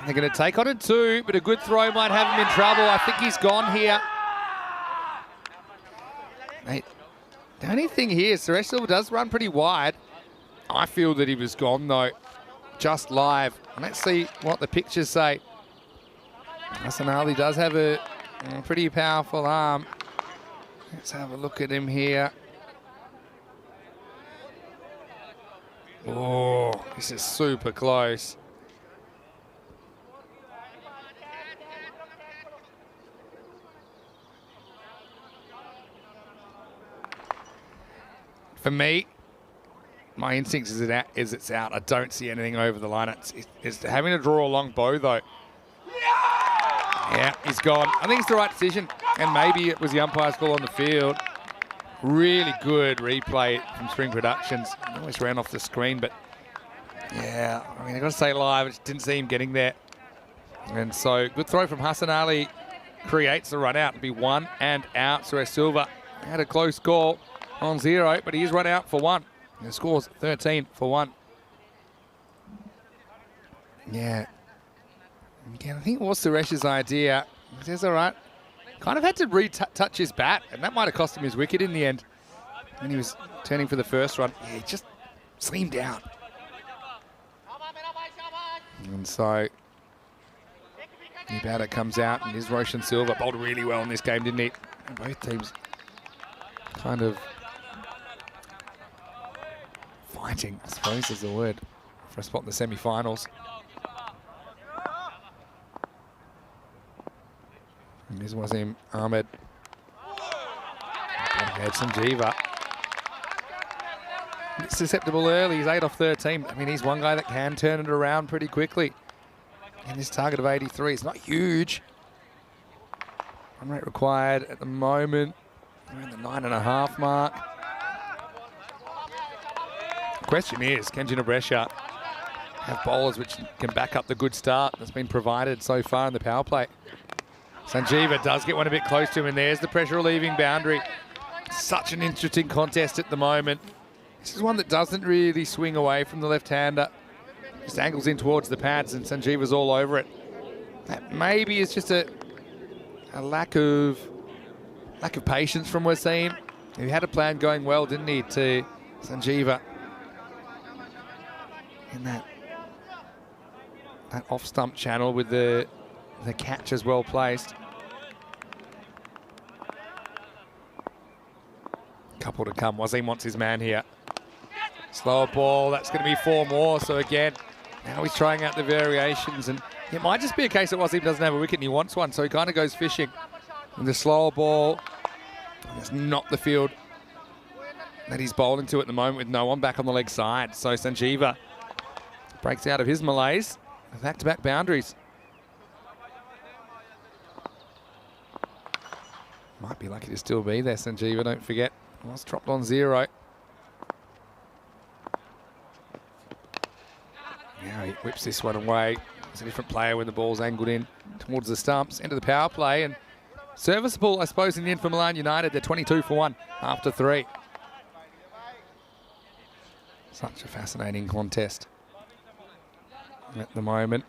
They're going to take on a 2, but a good throw might have him in trouble. I think he's gone here. Mate, the only thing here, Suresh Silva does run pretty wide. I feel that he was gone, though, just live. Let's see what the pictures say. Hassan Ali does have a pretty powerful arm. Let's have a look at him here. Oh, this is super close. For me, my instinct is it's out. I don't see anything over the line. It's having to draw a long bow, though. Yeah, he's gone. I think it's the right decision, and maybe it was the umpire's call on the field. Really good replay from Spring Productions. Almost ran off the screen, but yeah, I mean, I've got to say live, I just didn't see him getting there. And so, good throw from Hassan Ali creates the run out. It'll be 1 and out. Suresh Silva had a close call on 0, but he's run out for 1. The score's 13 for 1. Yeah. Again, I think it was Suresh's idea. He says, all right. Kind of had to retouch his bat, and that might have cost him his wicket in the end. When he was turning for the first run, yeah, he just slimmed out. And so, the batter comes out, and is Roshan Silva. Bowled really well in this game, didn't he? And both teams kind of fighting, I suppose is the word, for a spot in the semi-finals. And this was him, Ahmed. Had Sanjeeva. It's susceptible early, he's 8 off 13. I mean, he's one guy that can turn it around pretty quickly. And this target of 83 is not huge. Run rate required at the moment, around the 9.5 mark. The question is, can Jinnah Brescia have bowlers which can back up the good start that's been provided so far in the power play? Sanjeeva does get one a bit close to him, and there's the pressure relieving boundary. Such an interesting contest at the moment. This is one that doesn't really swing away from the left-hander. Just angles in towards the pads, and Sanjeeva's all over it. That maybe is just a lack of patience from Wasim. He had a plan going well, didn't he, to Sanjeeva. In that off-stump channel with the catch as well placed. Couple to come. Wasim wants his man here. Slower ball. That's going to be 4 more. So again, now he's trying out the variations, and it might just be a case that Wasim doesn't have a wicket and he wants one, so he kind of goes fishing. And the slower ball. It's not the field that he's bowling to at the moment with no one back on the leg side. So Sanjeeva breaks out of his malaise. Back-to-back boundaries. Might be lucky to still be there, Sanjeeva, don't forget. Was dropped on 0. Now he whips this one away. It's a different player when the ball's angled in towards the stumps, into the power play, and serviceable, I suppose, in the end for Milan United. They're 22 for 1 after 3. Such a fascinating contest at the moment.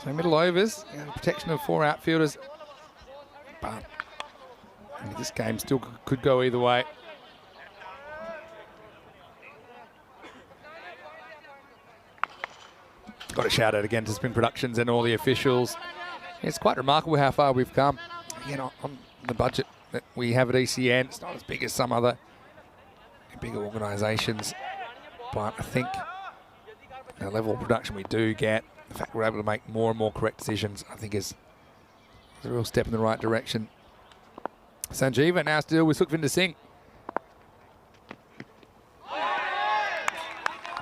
So middle overs, protection of 4 outfielders, but this game still could go either way. Got to shout out again to Spring Productions and all the officials. It's quite remarkable how far we've come. Again, on the budget that we have at ECN, it's not as big as some other bigger organisations, but I think the level of production we do get, the fact we're able to make more and more correct decisions, I think is a real step in the right direction. Sanjeeva now still with Sukhvinder Singh.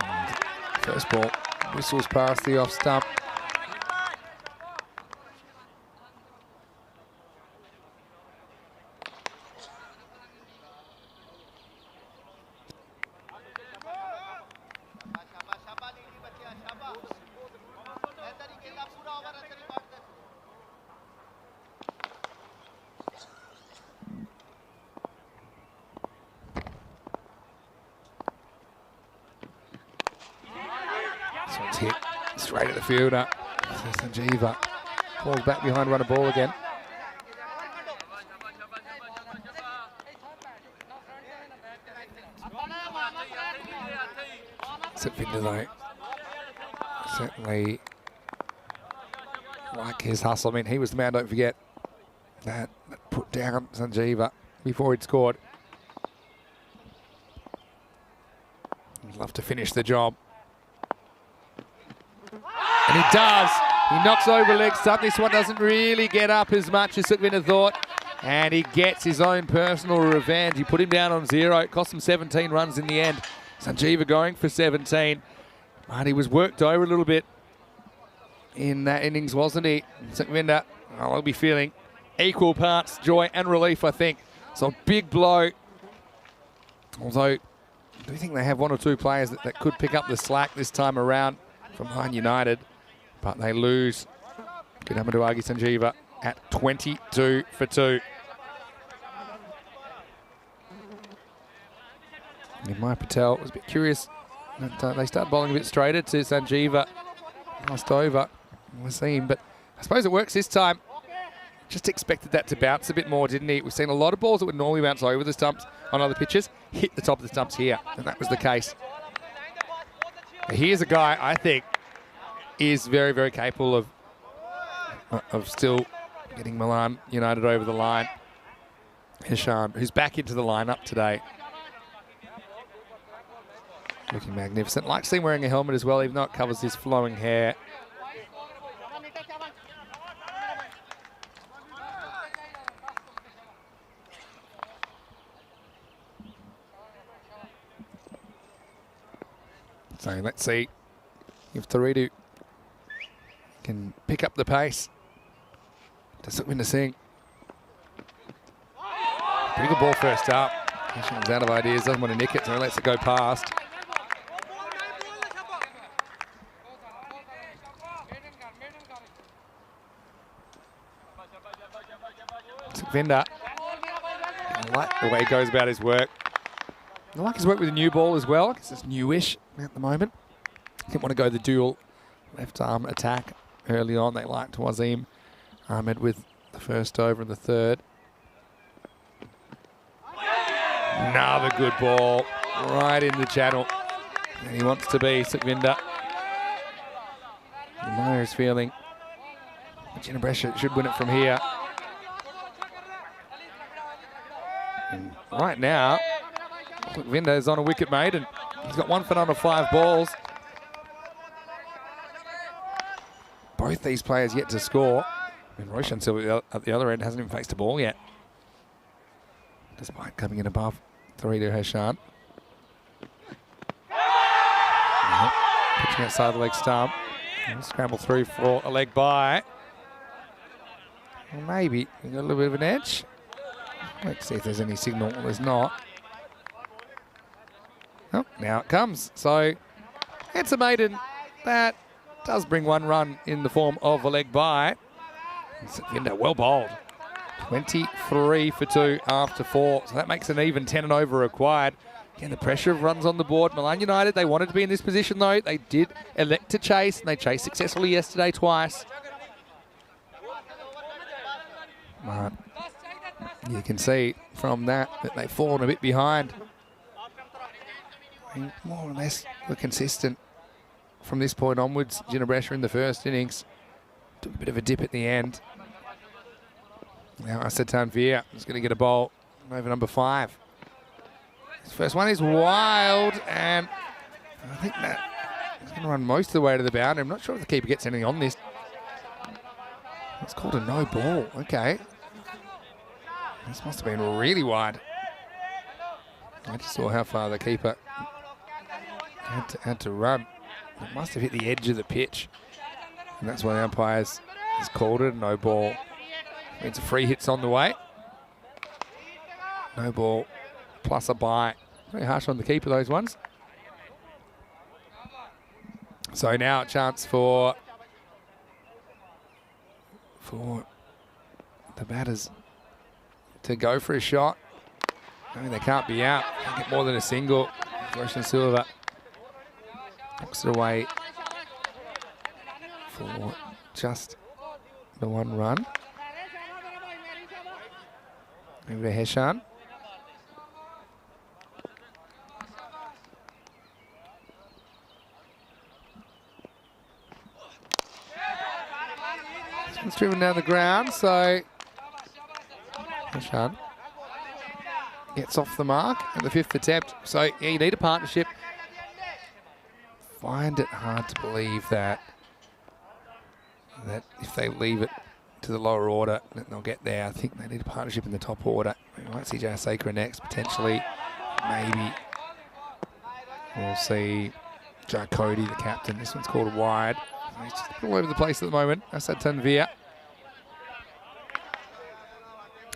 And first ball whistles past the off stump. This one's hit straight at the fielder. So Sanjeeva falls back behind, run a ball again. Satvinder though, certainly like his hustle. I mean, he was the man, don't forget, that put down Sanjeeva before he'd scored. He'd love to finish the job. And he does. He knocks over leg stump. This one doesn't really get up as much as Satvinder thought. And he gets his own personal revenge. He put him down on 0. It cost him 17 runs in the end. Sanjeeva going for 17. But he was worked over a little bit in that innings, wasn't he? Satvinder, well, I'll be feeling equal parts joy and relief, I think. So a big blow. Although, I do think they have one or two players that could pick up the slack this time around from Milan United. But they lose. Kudamaduagi Sanjeeva at 22 for 2. And Maya Patel was a bit curious. They started bowling a bit straighter to Sanjeeva. Last over was seen, but I suppose it works this time. Just expected that to bounce a bit more, didn't he? We've seen a lot of balls that would normally bounce over the stumps on other pitches, hit the top of the stumps here, and that was the case. But here's a guy I think is very, very capable of still getting Milan United over the line. Hisham, who's back into the lineup today. Looking magnificent. Like seeing wearing a helmet as well, even though it covers his flowing hair. So let's see if Taredu can pick up the pace. Does it win the sing? Pretty good ball first up. He's out of ideas, doesn't want to nick it, so he lets it go past. Satvinder, I like the way he goes about his work. I like his work with the new ball as well, because it's newish at the moment. Didn't want to go the dual left arm attack early on. They liked Wasim Ahmed with the first over and the third. Another good ball, right in the channel. And he wants to be Satvinder. The Maya is feeling Jinnah Brescia should win it from here. And right now, Satvinder is on a wicket maiden. He's got 1 for none of 5 balls. Both these players yet to score. And Roshan still at the other end hasn't even faced a ball yet, despite coming in above Taredu Hashan. Pitching outside the leg stump. Scramble through for a leg by. Well, maybe he got a little bit of an edge. Let's see if there's any signal. Well, there's not. Oh, now it comes. So it's a maiden that does bring 1 run in the form of a leg by. Satvinder well bowled. 23 for 2 after 4. So that makes an even 10 and over required. Again, the pressure of runs on the board. Milan United, they wanted to be in this position though. They did elect to chase, and they chased successfully yesterday twice. But you can see from that they've fallen a bit behind. And more or less were consistent from this point onwards. Jinnah Brescia in the first innings took a bit of a dip at the end. Now Asatan Veer is going to get a bowl over number 5. His first one is wild, and I think that he's going to run most of the way to the boundary. I'm not sure if the keeper gets anything on this. It's called a no ball. Okay. This must have been really wide. I just saw how far the keeper had to run. It must have hit the edge of the pitch. And that's why the umpires has called it a no ball. Means a free hit's on the way. No ball plus a bye. Very harsh on the keeper, those ones. So now a chance for the batters to go for a shot. I mean, they can't be out. They get more than a single. Roshan Silva knocks it away for just the one run. Over to Heshan. It's driven down the ground, so Heshan gets off the mark at the 5th attempt. So yeah, you need a partnership. Find it hard to believe that if they leave it to the lower order, that they'll get there. I think they need a partnership in the top order. We might see Jasakra next, potentially. Maybe we'll see Joe Cody, the captain. This one's called a wide. He's just all over the place at the moment. Asad Tanvir.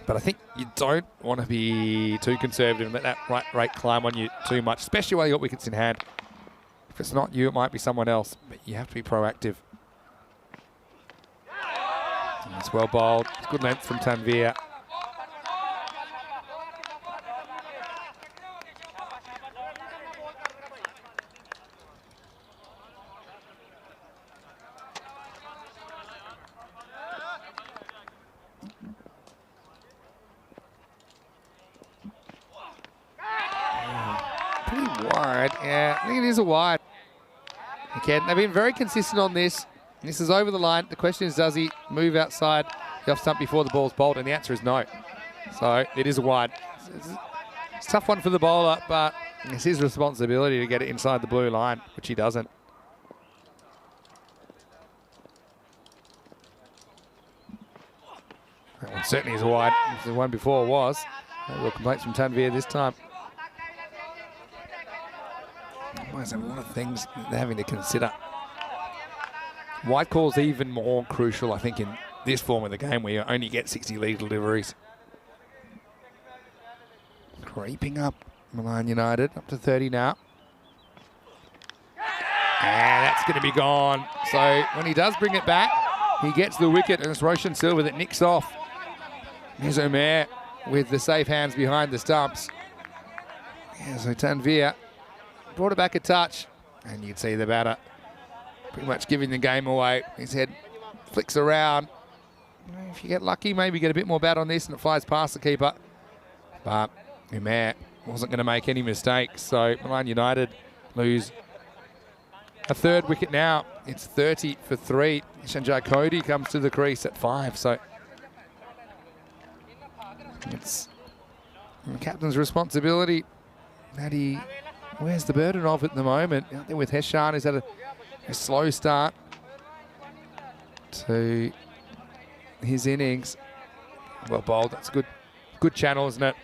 But I think you don't want to be too conservative and let that right rate climb on you too much, especially while you've got wickets in hand. If it's not you, it might be someone else, but you have to be proactive. And it's well bowled. It's good length from Tanvir. Pretty wide. Yeah, I think it is a wide. Again, they've been very consistent on this. This is over the line. The question is, does he move outside the off stump before the ball's bowled? And the answer is no. So it is a wide. It's a tough one for the bowler, but it's his responsibility to get it inside the blue line, which he doesn't. That one certainly is a wide. The one before was. No real complaints from Tanvir this time. There's a lot of things they're having to consider. Wide call's even more crucial, I think, in this form of the game where you only get 60 lead deliveries. Creeping up, Milan United, up to 30 now. And that's going to be gone. So when he does bring it back, he gets the wicket, and it's Roshan Silva that nicks off. Here's Omer with the safe hands behind the stumps. Yeah, so Tanvir brought it back a touch, and you can see the batter pretty much giving the game away. His head flicks around. If you get lucky, maybe get a bit more bat on this and it flies past the keeper. But Umair wasn't going to make any mistakes. So Milan United lose a 3rd wicket now. It's 30 for 3. Sanjay Cody comes to the crease at 5. So it's the captain's responsibility that he wears the burden of at the moment. Out there with Heshan, who's had a slow start to his innings. Well bowled. That's a good channel, isn't it?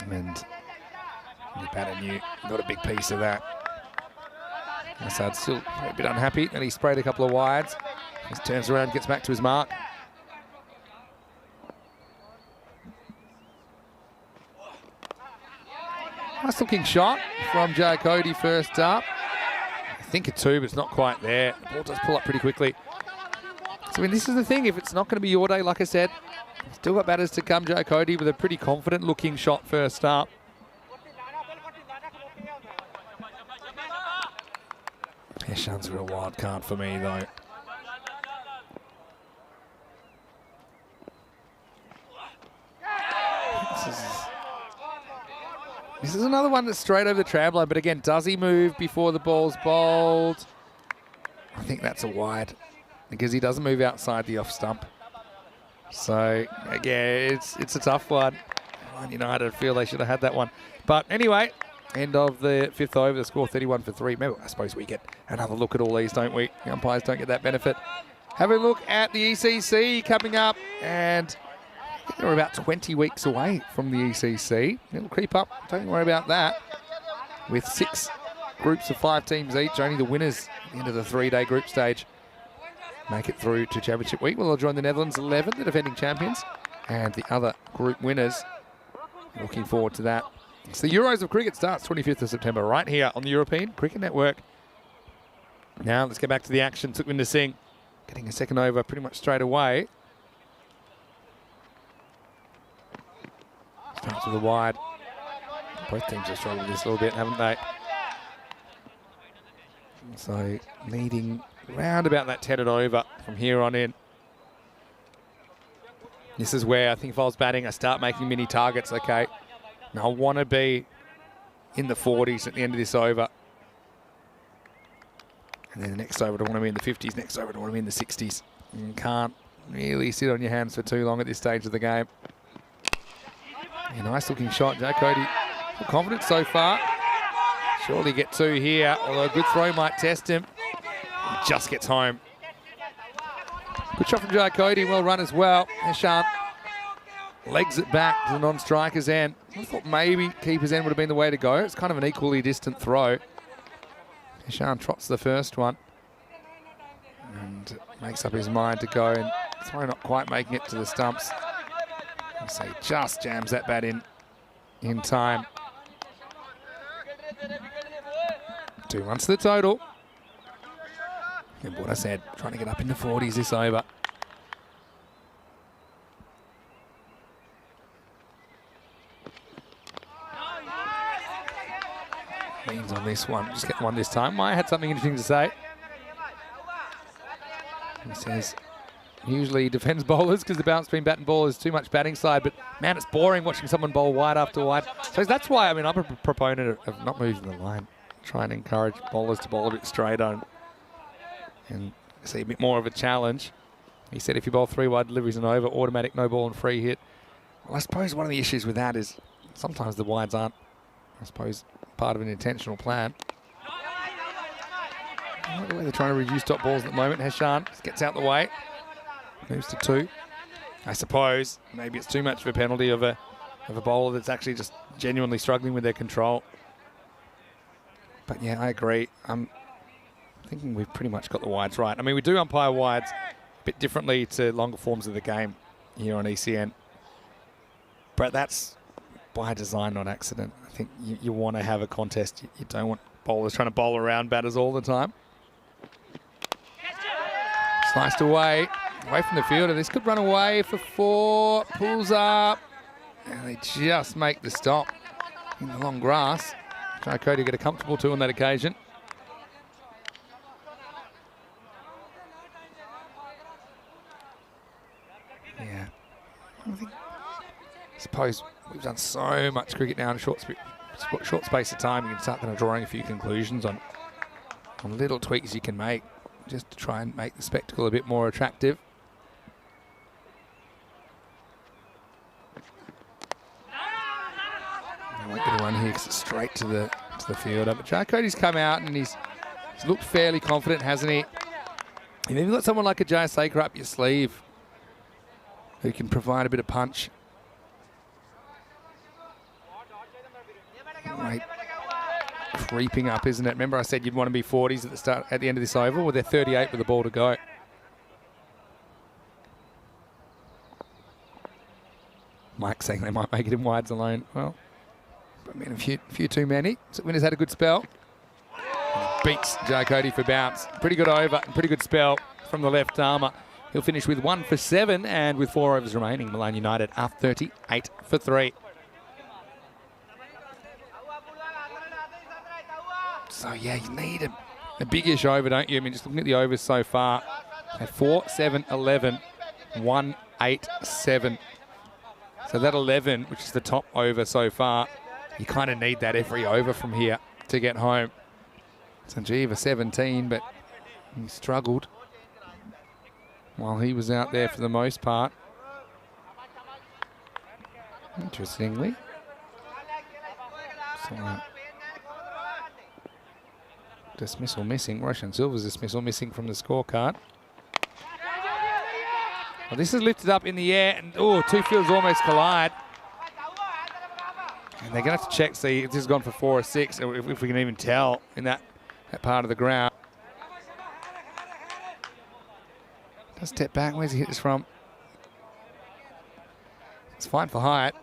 And the batter knew got a big piece of that. Asad still a bit unhappy that he sprayed a couple of wides. Just turns around, gets back to his mark. Nice looking shot from Joe Cody first up. I think a 2, but it's not quite there. The ball does pull up pretty quickly. So, I mean, this is the thing. If it's not going to be your day, like I said, still got batters to come. Joe Cody with a pretty confident looking shot first up. Heshan's a real wild card for me, though. This is another one that's straight over the tram line, but again, does he move before the ball's bowled? I think that's a wide because he doesn't move outside the off stump. So, again, it's a tough one. Man United feel they should have had that one. But anyway, end of the 5th over, the score 31 for 3. Maybe, I suppose we get another look at all these, don't we? The umpires don't get that benefit. Have a look at the ECC coming up, and I think they're about 20 weeks away from the ECC. It'll creep up, don't worry about that. With 6 groups of 5 teams each, only the winners at the end of the 3-day group stage make it through to Championship Week. Well, they'll join the Netherlands 11, the defending champions, and the other group winners. Looking forward to that. It's the Euros of Cricket starts 25th of September right here on the European Cricket Network. Now let's get back to the action. Sukhvinder Singh getting a second over pretty much straight away. Starts with a wide. Both teams have struggled with this a little bit, haven't they? So needing round about that 10 and over from here on in. This is where I think if I was batting, I start making mini targets, okay? And I want to be in the 40s at the end of this over. And then the next over, I want to be in the 50s. Next over, I want to be in the 60s. You can't really sit on your hands for too long at this stage of the game. A nice looking shot, Joe Cody. Confident so far. Surely get 2 here, although a good throw might test him. He just gets home. Good shot from Joe Cody, well run as well. Heshan legs it back to the non-striker's end. I thought maybe keeper's end would have been the way to go. It's kind of an equally distant throw. Heshan trots the first one and makes up his mind to go, and throw not quite making it to the stumps. So he just jams that bat in time. 2 runs to the total. And what I said, trying to get up in the 40s this over. Leans on this one, just getting one this time. Maya had something interesting to say. He says, usually he defends bowlers because the bounce between bat and ball is too much batting side, but man, it's boring watching someone bowl wide after wide. So that's why, I mean, I'm a proponent of not moving the line. Try and encourage bowlers to bowl a bit straight on and see a bit more of a challenge. He said if you bowl 3 wide deliveries and over, automatic no ball and free hit. Well, I suppose one of the issues with that is sometimes the wides aren't, I suppose, part of an intentional plan. I like the way they're trying to reduce top balls at the moment. Heshan just gets out the way. Moves to 2. I suppose maybe it's too much of a penalty of a bowler that's actually just genuinely struggling with their control. But yeah, I agree. I'm thinking we've pretty much got the wides right. I mean, we do umpire wides a bit differently to longer forms of the game here on ECN. But that's by design, not accident. I think you want to have a contest. You don't want bowlers trying to bowl around batters all the time. Sliced away from the fielder. This could run away for 4. Pulls up. And they just make the stop in the long grass. Joe Cody get a comfortable 2 on that occasion. Yeah. I suppose we've done so much cricket now in a short space of time. You can start kind of drawing a few conclusions on little tweaks you can make just to try and make the spectacle a bit more attractive. I won't get a run here because it's straight to the fielder. But Joe Cody's come out and he's looked fairly confident, hasn't he? And then you've got someone like a Jaya Saker up your sleeve who can provide a bit of punch. Right. Creeping up, isn't it? Remember I said you'd want to be 40s at the end of this over? Well, they're 38 with the ball to go. Mike saying they might make it in wides alone. Well, I mean, a few too many. So Winner's had a good spell. Beats Joe Cody for bounce. Pretty good over and pretty good spell from the left armour. He'll finish with 1 for 7 and with 4 overs remaining. Milan United are 38 for 3. So yeah, you need a biggish over, don't you? I mean, just looking at the overs so far. 4, 7, 11, 1, 8, 7. So that 11, which is the top over so far, you kind of need that every over from here to get home. Sanjeev 17, but he struggled while he was out there for the most part. Interestingly. So, dismissal missing. Roshan Silva's dismissal missing from the scorecard. Well, this is lifted up in the air, and 2 fields almost collide. And they're going to have to check, see if this has gone for 4 or 6, or if we can even tell in that part of the ground. Does step back. Where's he hit this from? It's fine for height.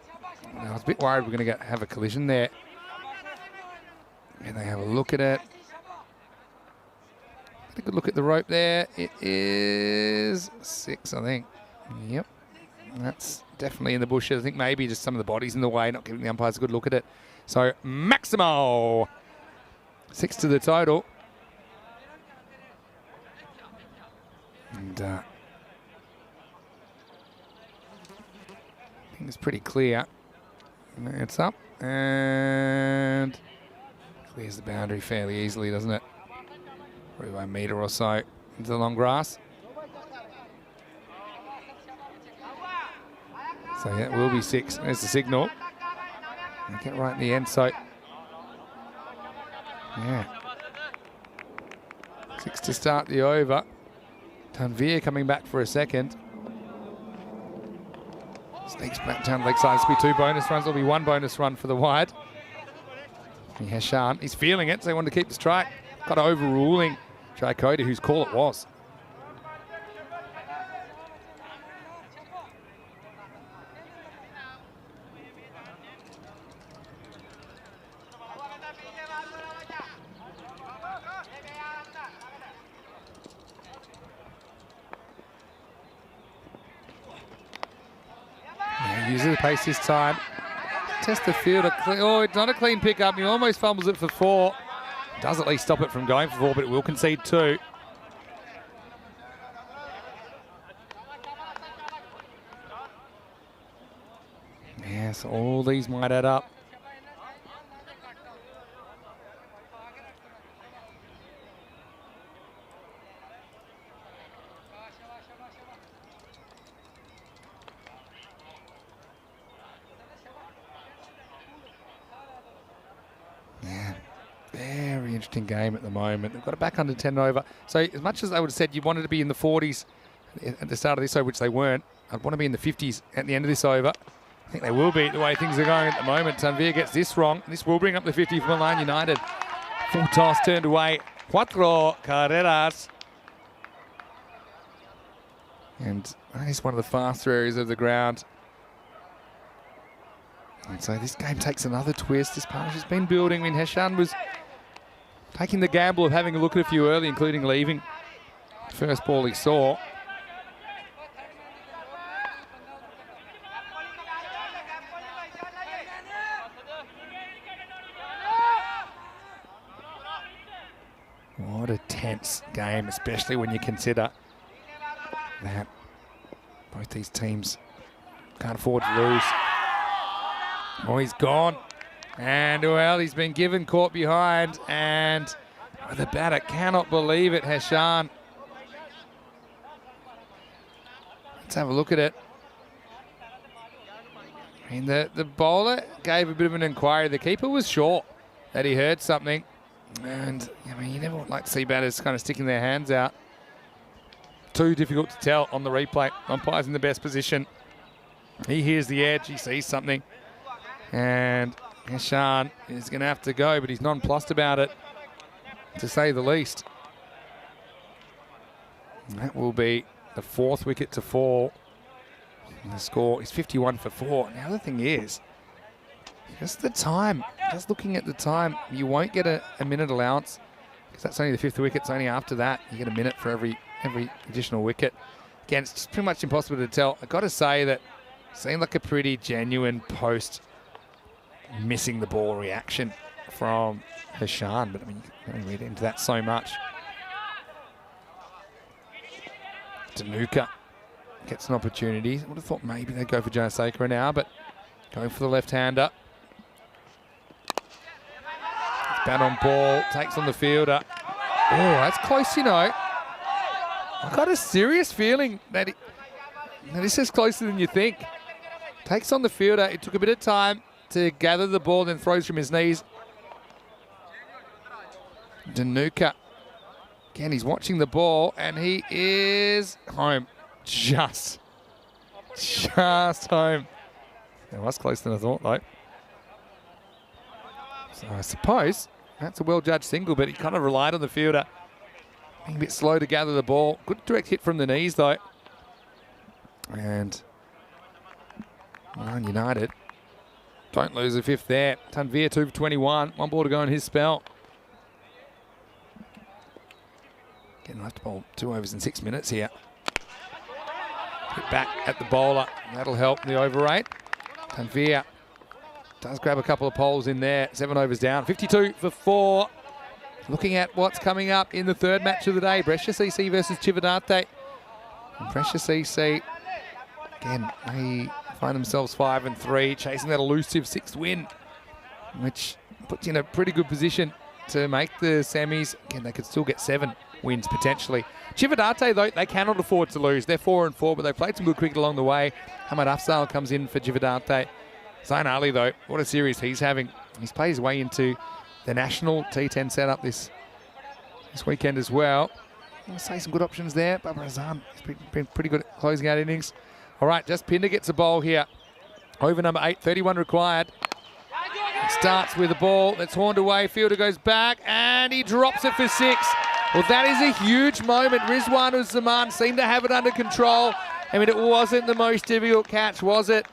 I was a bit worried we're going to have a collision there. And they have a look at it. Get a good look at the rope there. It is 6, I think. Yep. That's definitely in the bushes. I think maybe just some of the bodies in the way, not giving the umpires a good look at it. So, Maximo. 6 to the total. And I think it's pretty clear. It's up and clears the boundary fairly easily, doesn't it? Probably by a metre or so into the long grass. So yeah, it will be 6. There's the signal. And get right in the end, so yeah. 6 to start the over. Tanvir coming back for a second. Sneaks back down the leg side. This will be 2 bonus runs. There'll be 1 bonus run for the wide. Hashan, he's feeling it, so he wanted to keep the strike. Got overruling Jai Cody, whose call it was. Uses the pace this time. Test the field. Oh, it's not a clean pickup. He almost fumbles it for 4. Does at least stop it from going for 4, but it will concede 2. Yes, all these might add up. Very interesting game at the moment. They've got it back under 10 over. So as much as they would have said you wanted to be in the 40s at the start of this over, which they weren't, I'd want to be in the 50s at the end of this over. I think they will be the way things are going at the moment. Tanvir gets this wrong. This will bring up the 50 for Milan United. Full toss turned away. 4 carreras. And that is one of the faster areas of the ground. And so this game takes another twist. This partnership's been building. I mean, Hashan was taking the gamble of having a look at a few early, including leaving the first ball he saw. What a tense game, especially when you consider that both these teams can't afford to lose. Oh, he's gone. And, well, he's been given caught behind. And the batter cannot believe it, Hashan. Let's have a look at it. I mean, the bowler gave a bit of an inquiry. The keeper was sure that he heard something. And, I mean, you never like to see batters kind of sticking their hands out. Too difficult to tell on the replay. Umpire's in the best position. He hears the edge. He sees something. And Hashan is going to have to go, but he's nonplussed about it, to say the least. And that will be the 4th wicket to fall. And the score is 51 for 4. And the other thing is, just the time. Just looking at the time, you won't get a minute allowance, because that's only the 5th wicket. It's only after that you get a minute for every additional wicket. Again, it's just pretty much impossible to tell. I've got to say that it seemed like a pretty genuine post missing the ball reaction from Hashan, but I mean, you can only read into that so much. Danuka gets an opportunity. I would have thought maybe they'd go for Janasekara now, but going for the left-hander. Bat on ball, takes on the fielder. Oh, that's close, you know. I've got a serious feeling that this is closer than you think. Takes on the fielder. It took a bit of time to gather the ball, then throws from his knees. Danuka. Again, he's watching the ball, and he is home. Just home. It was closer than I thought, though. So I suppose that's a well-judged single, but he kind of relied on the fielder. Being a bit slow to gather the ball. Good direct hit from the knees, though. And Milan United don't lose a 5th there. Tanvir 2 for 21. 1 ball to go in his spell. Getting left to bowl 2 overs in 6 minutes here. Hit back at the bowler. That'll help in the over 8. Tanvir does grab a couple of poles in there. 7 overs down. 52 for 4. Looking at what's coming up in the 3rd match of the day. Brescia CC versus Cividate. And Brescia CC, again, they find themselves 5-3, chasing that elusive 6th win, which puts you in a pretty good position to make the semis. Again, they could still get 7 wins potentially. Cividate, though, they cannot afford to lose. They're 4-4, but they played some good cricket along the way. Hamad Afzal comes in for Cividate. Zain Ali, though, what a series he's having. He's played his way into the national T10 setup this weekend as well. I'll say some good options there. Baba Azam, he's been pretty good at closing out innings. All right, just Pinder gets a bowl here. Over number 8, 31 required. It starts with a ball that's horned away. Fielder goes back and he drops it for 6. Well, that is a huge moment. Rizwan Uz-Zaman seemed to have it under control. I mean, it wasn't the most difficult catch, was it?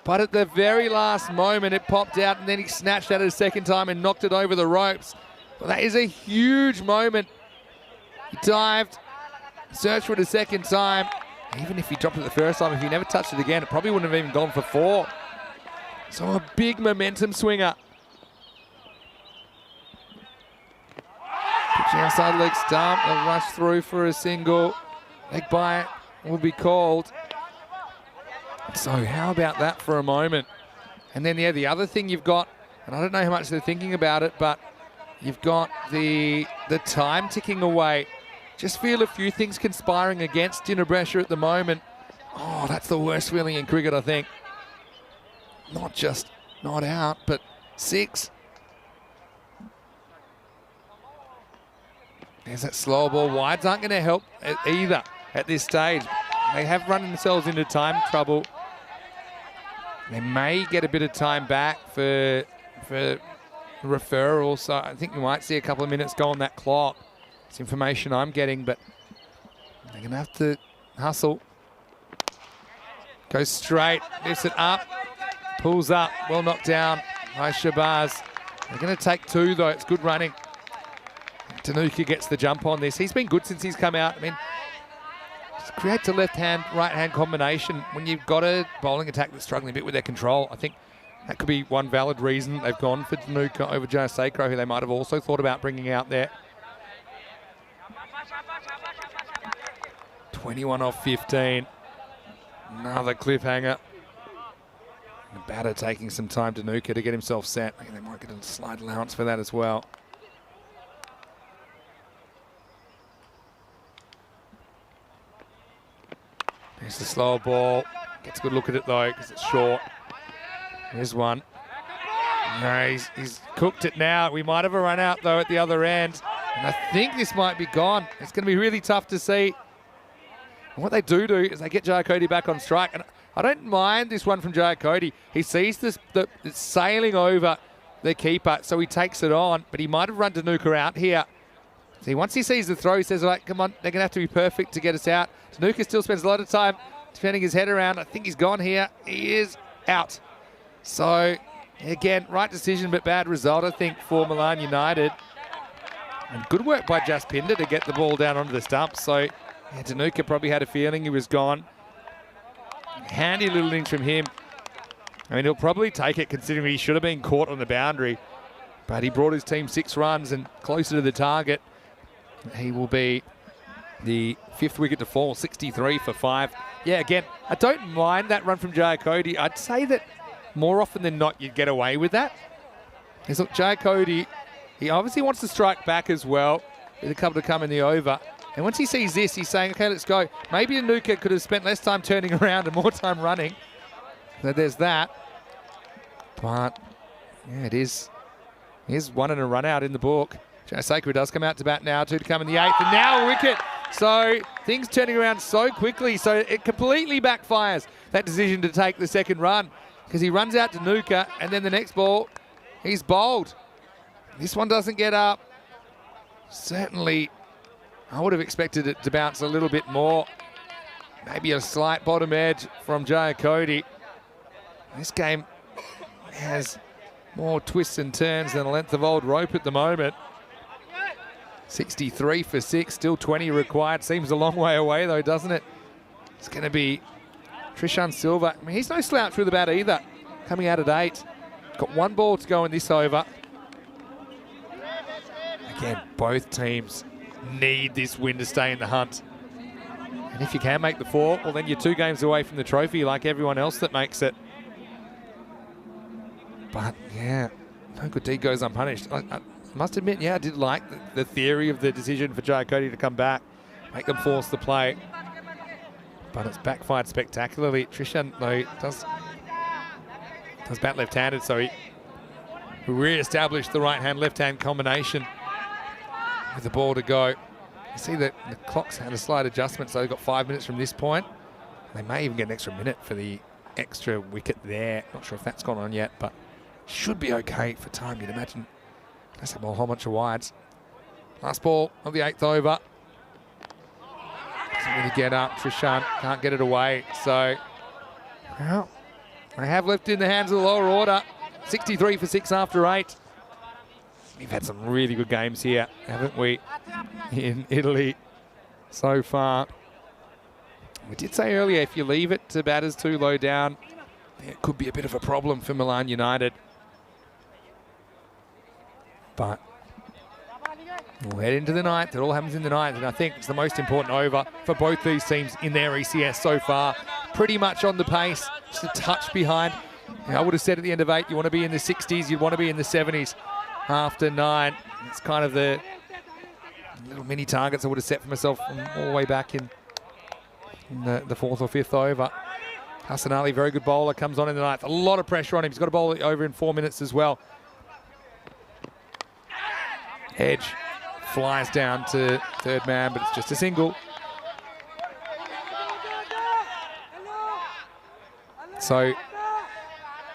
But at the very last moment, it popped out and then he snatched at it a second time and knocked it over the ropes. Well, that is a huge moment. He dived, searched for it a second time. Even if he dropped it the first time, if he never touched it again, it probably wouldn't have even gone for 4. So a big momentum swinger. Pitching outside leg stump, they'll rush through for a single. Leg bite will be called. So how about that for a moment? And then, yeah, the other thing you've got, and I don't know how much they're thinking about it, but you've got the time ticking away. Just feel a few things conspiring against Jinnah Brescia at the moment. Oh, that's the worst feeling in cricket, I think. Not just not out, but 6. There's that slow ball. Wides aren't going to help either at this stage. They have run themselves into time trouble. They may get a bit of time back for referral, so I think we might see a couple of minutes go on that clock. It's information I'm getting, but they're going to have to hustle. Goes straight, lifts it up, pulls up, well knocked down by Shabazz. They're going to take 2, though. It's good running. Tanuka gets the jump on this. He's been good since he's come out. I mean, creates a left-hand, right-hand combination when you've got a bowling attack that's struggling a bit with their control. I think that could be one valid reason they've gone for Tanuka over Jinnah Brescia, who they might have also thought about bringing out there. 21 off 15. Another cliffhanger. The batter taking some time to Tanuka to get himself set. I think they might get a slight allowance for that as well. There's the slow ball. Gets a good look at it though, because it's short. Here's one. No, he's cooked it now. We might have a run out though at the other end. And I think this might be gone. It's going to be really tough to see. And what they do is they get Jayakody back on strike. And I don't mind this one from Jayakody. He sees this it's sailing over the keeper, so he takes it on. But he might have run Tanuka out here. See, once he sees the throw, he says, all right, come on, they're going to have to be perfect to get us out. Tanuka still spends a lot of time defending his head around. I think he's gone here. He is out. So, again, right decision, but bad result, I think, for Milan United. And good work by Jas Pinder to get the ball down onto the stump. So, yeah, Tanuka probably had a feeling he was gone. Handy little innings from him. I mean, he'll probably take it considering he should have been caught on the boundary. But he brought his team 6 runs and closer to the target. He will be the 5th wicket to fall, 63 for 5. Yeah, again, I don't mind that run from Jayakody. I'd say that more often than not, you'd get away with that. Because look, Jayakody, he obviously wants to strike back as well, with a couple to come in the over. And once he sees this, he's saying, okay, let's go. Maybe Tanuka could have spent less time turning around and more time running. So there's that. But, yeah, it is. Here's 1 and a run out in the book. Jinnah Brescia does come out to bat now, 2 to come in the 8th, and now a wicket. So things turning around so quickly, so it completely backfires, that decision to take the second run, because he runs out to Tanuka, and then the next ball, he's bowled. This one doesn't get up. Certainly, I would have expected it to bounce a little bit more. Maybe a slight bottom edge from Jayakody. This game has more twists and turns than a length of old rope at the moment. 63 for 6, still 20 required. Seems a long way away though, doesn't it? It's going to be Trishan Silva. I mean, he's no slouch with the bat either. Coming out at 8. Got 1 ball to go in this over. Again, both teams need this win to stay in the hunt. And if you can make the 4, well, then you're 2 games away from the trophy like everyone else that makes it. But, yeah, no good deed goes unpunished. I must admit, yeah, I did like the theory of the decision for Jai Cody to come back, make them force the play. But it's backfired spectacularly. Trishan, though, does bat left-handed, so he re-established the right-hand, left-hand combination with the ball to go. You see that the clock's had a slight adjustment, so they've got 5 minutes from this point. They may even get an extra minute for the extra wicket there. Not sure if that's gone on yet, but should be okay for time, you'd imagine. Let's have a whole bunch of wides. Last ball of the 8th over. Doesn't really get up. Trishan can't get it away. So, well, they have left in the hands of the lower order. 63 for 6 after 8. We've had some really good games here, haven't we, in Italy so far. We did say earlier, if you leave it to batters too low down, it could be a bit of a problem for Milan United. But we'll head into the 9th. It all happens in the 9th, and I think it's the most important over for both these teams in their ECS so far. Pretty much on the pace, just a touch behind. I would have said at the end of 8, you want to be in the 60s, you'd want to be in the 70s after 9. It's kind of the little mini targets I would have set for myself from all the way back in the 4th or 5th over. Hassan Ali, very good bowler, comes on in the 9th. A lot of pressure on him. He's got a bowl over in 4 minutes as well. Edge flies down to 3rd man, but it's just a single. So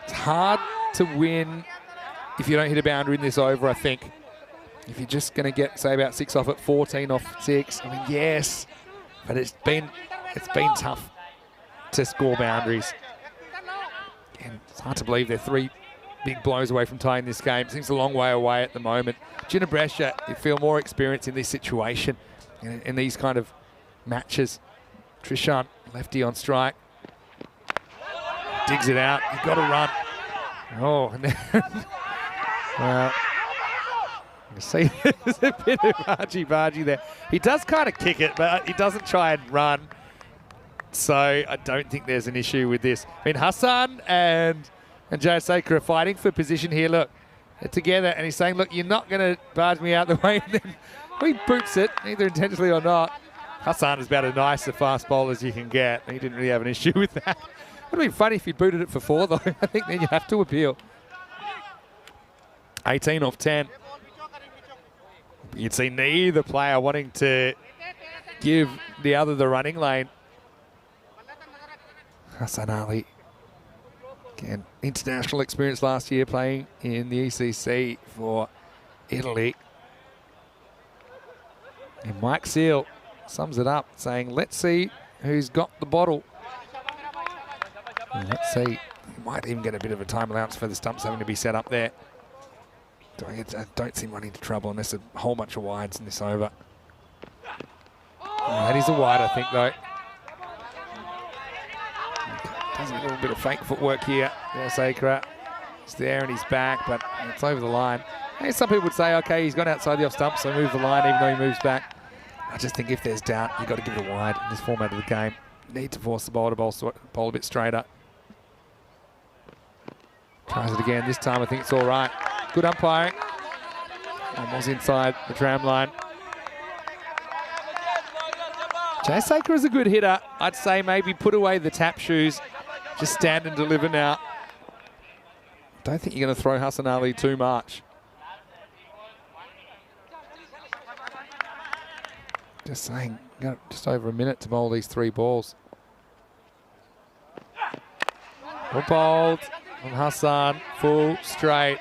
it's hard to win if you don't hit a boundary in this over, I think. If you're just going to get, say, about 6 off at 14 off 6, I mean, yes, but it's been tough to score boundaries. And it's hard to believe they're 3 big blows away from tying this game. Seems a long way away at the moment. Jinnah Brescia, you feel more experience in this situation, in these kind of matches. Trishan, lefty on strike. Digs it out. You've got to run. Oh, and then well, you see there's a bit of argy-bargy there. He does kind of kick it, but he doesn't try and run. So I don't think there's an issue with this. I mean, Hassan and Jai Saker are fighting for position here. Look, they're together, and he's saying, look, you're not going to barge me out the way. And then he boots it, either intentionally or not. Hassan is about as nice a fast bowler as you can get. He didn't really have an issue with that. It would have been funny if he booted it for 4, though. I think then you have to appeal. 18 off 10. You'd see neither player wanting to give the other the running lane. Hassan Ali, again, international experience last year playing in the ECC for Italy. And Mike Seal sums it up saying, let's see who's got the bottle. And let's see, he might even get a bit of a time allowance for the stumps having to be set up there. I don't see him running into trouble unless there's a whole bunch of wides in this over. Oh, that is a wide, I think, though. Does a little bit of fake footwork here. There's Sakra. He's there and he's back, but it's over the line. And some people would say, okay, he's gone outside the off stump, so move the line even though he moves back. I just think if there's doubt, you've got to give it a wide in this format of the game. You need to force the bowler to bowl a bit straighter. Tries it again. This time I think it's all right. Good umpiring. Almost inside the tram line. Jai Saker is a good hitter. I'd say maybe put away the tap shoes. Just stand and deliver now. Don't think you're going to throw Hassan Ali too much. Just saying, got just over a minute to bowl these 3 balls. Well bowled from Hassan, full straight.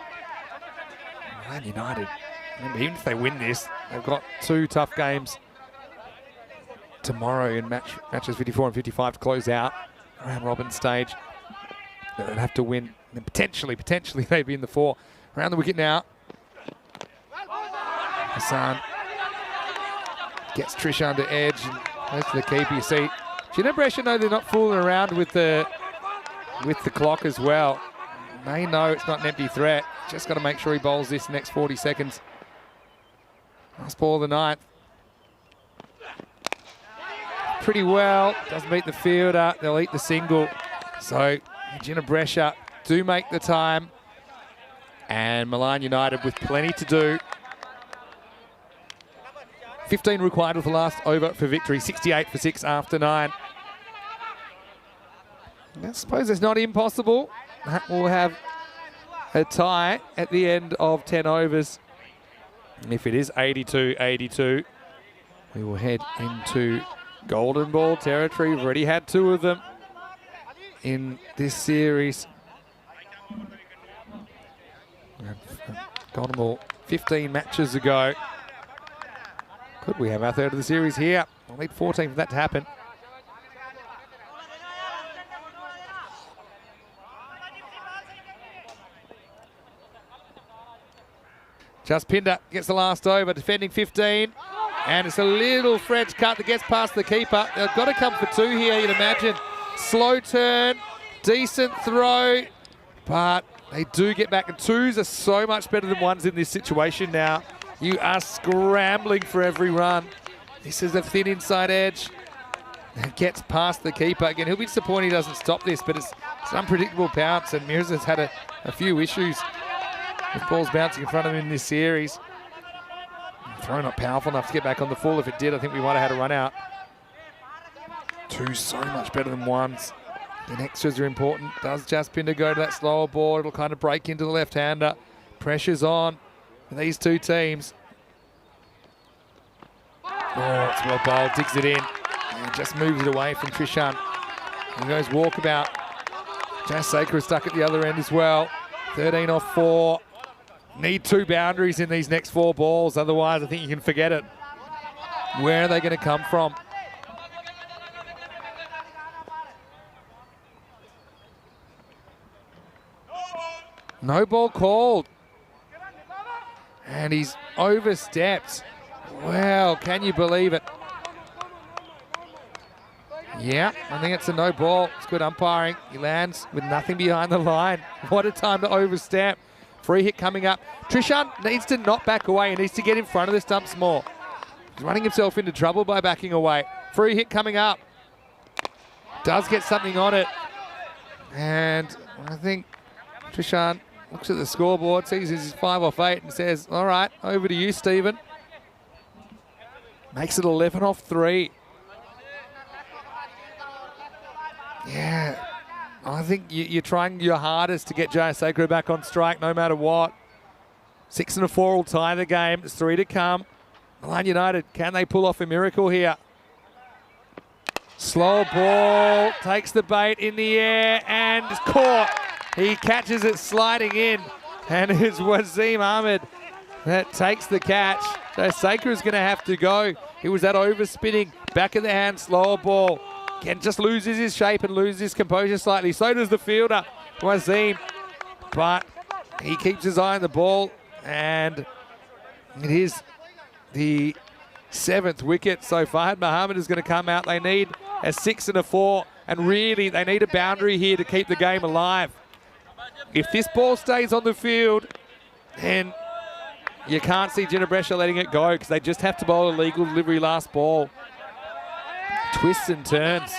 Milan United, even if they win this, they've got 2 tough games tomorrow in matches 54 and 55 to close out round robin stage. They'd have to win, and potentially maybe in the 4. Around the wicket now. Hassan gets Trish under edge and goes to the keeper. You see, Jinnah Brescia know they're not fooling around with the clock as well. They know it's not an empty threat. Just got to make sure he bowls this next 40 seconds. Last ball of the 9th. pretty well. Doesn't beat the fielder. They'll eat the single. So Jinnah Brescia do make the time. And Milan United with plenty to do. 15 required with the last over for victory. 68 for 6 after 9. I suppose it's not impossible. We'll have a tie at the end of 10 overs. And if it is 82-82, we will head into golden ball territory. We've already had 2 of them in this series. Golden ball 15 matches ago. Could we have our third of the series here? We'll need 14 for that to happen. Just Pinder gets the last over, defending 15. And it's a little French cut that gets past the keeper. They've got to come for 2 here, you'd imagine. Slow turn, decent throw, but they do get back. And 2s are so much better than 1s in this situation now. You are scrambling for every run. This is a thin inside edge. It gets past the keeper. Again, he'll be disappointed he doesn't stop this, but it's an unpredictable bounce, and Mirza's has had a few issues with balls bouncing in front of him in this series. Throw not powerful enough to get back on the full. If it did, I think we might have had a run out. 2 so much better than 1s. And extras are important. Does Jaspinder go to that slower ball? It'll kind of break into the left-hander. Pressure's on for these 2 teams. Oh, it's well bowled. Digs it in. And just moves it away from Trishan. He goes walkabout. Jas Saker is stuck at the other end as well. 13 off 4. Need 2 boundaries in these next 4 balls, otherwise I think you can forget it. Where are they going to come from? No ball called. And he's overstepped. Wow, can you believe it? Yeah, I think it's a no ball. It's good umpiring. He lands with nothing behind the line. What a time to overstep. Free hit coming up. Trishan needs to not back away. He needs to get in front of the stumps more. He's running himself into trouble by backing away. Free hit coming up. Does get something on it. And I think Trishan looks at the scoreboard, sees his 5 off 8 and says, all right, over to you, Stephen. Makes it 11 off 3. Yeah. I think you're trying your hardest to get Jaya Sakura back on strike no matter what. 6 and a 4 will tie the game. There's 3 to come. Milan United, can they pull off a miracle here? Slow ball, takes the bait in the air and is caught. He catches it sliding in, and it's Wasim Ahmed that takes the catch. Jaya Sakura is going to have to go. It was that overspinning, back of the hand, slower ball. Again, just loses his shape and loses his composure slightly. So does the fielder, Wasim. But he keeps his eye on the ball, and it is the 7th wicket. So Fahad Mohammed is going to come out. They need a 6 and a 4, and really they need a boundary here to keep the game alive. If this ball stays on the field, then you can't see Jinnah Brescia letting it go, because they just have to bowl a legal delivery last ball. Twists and turns.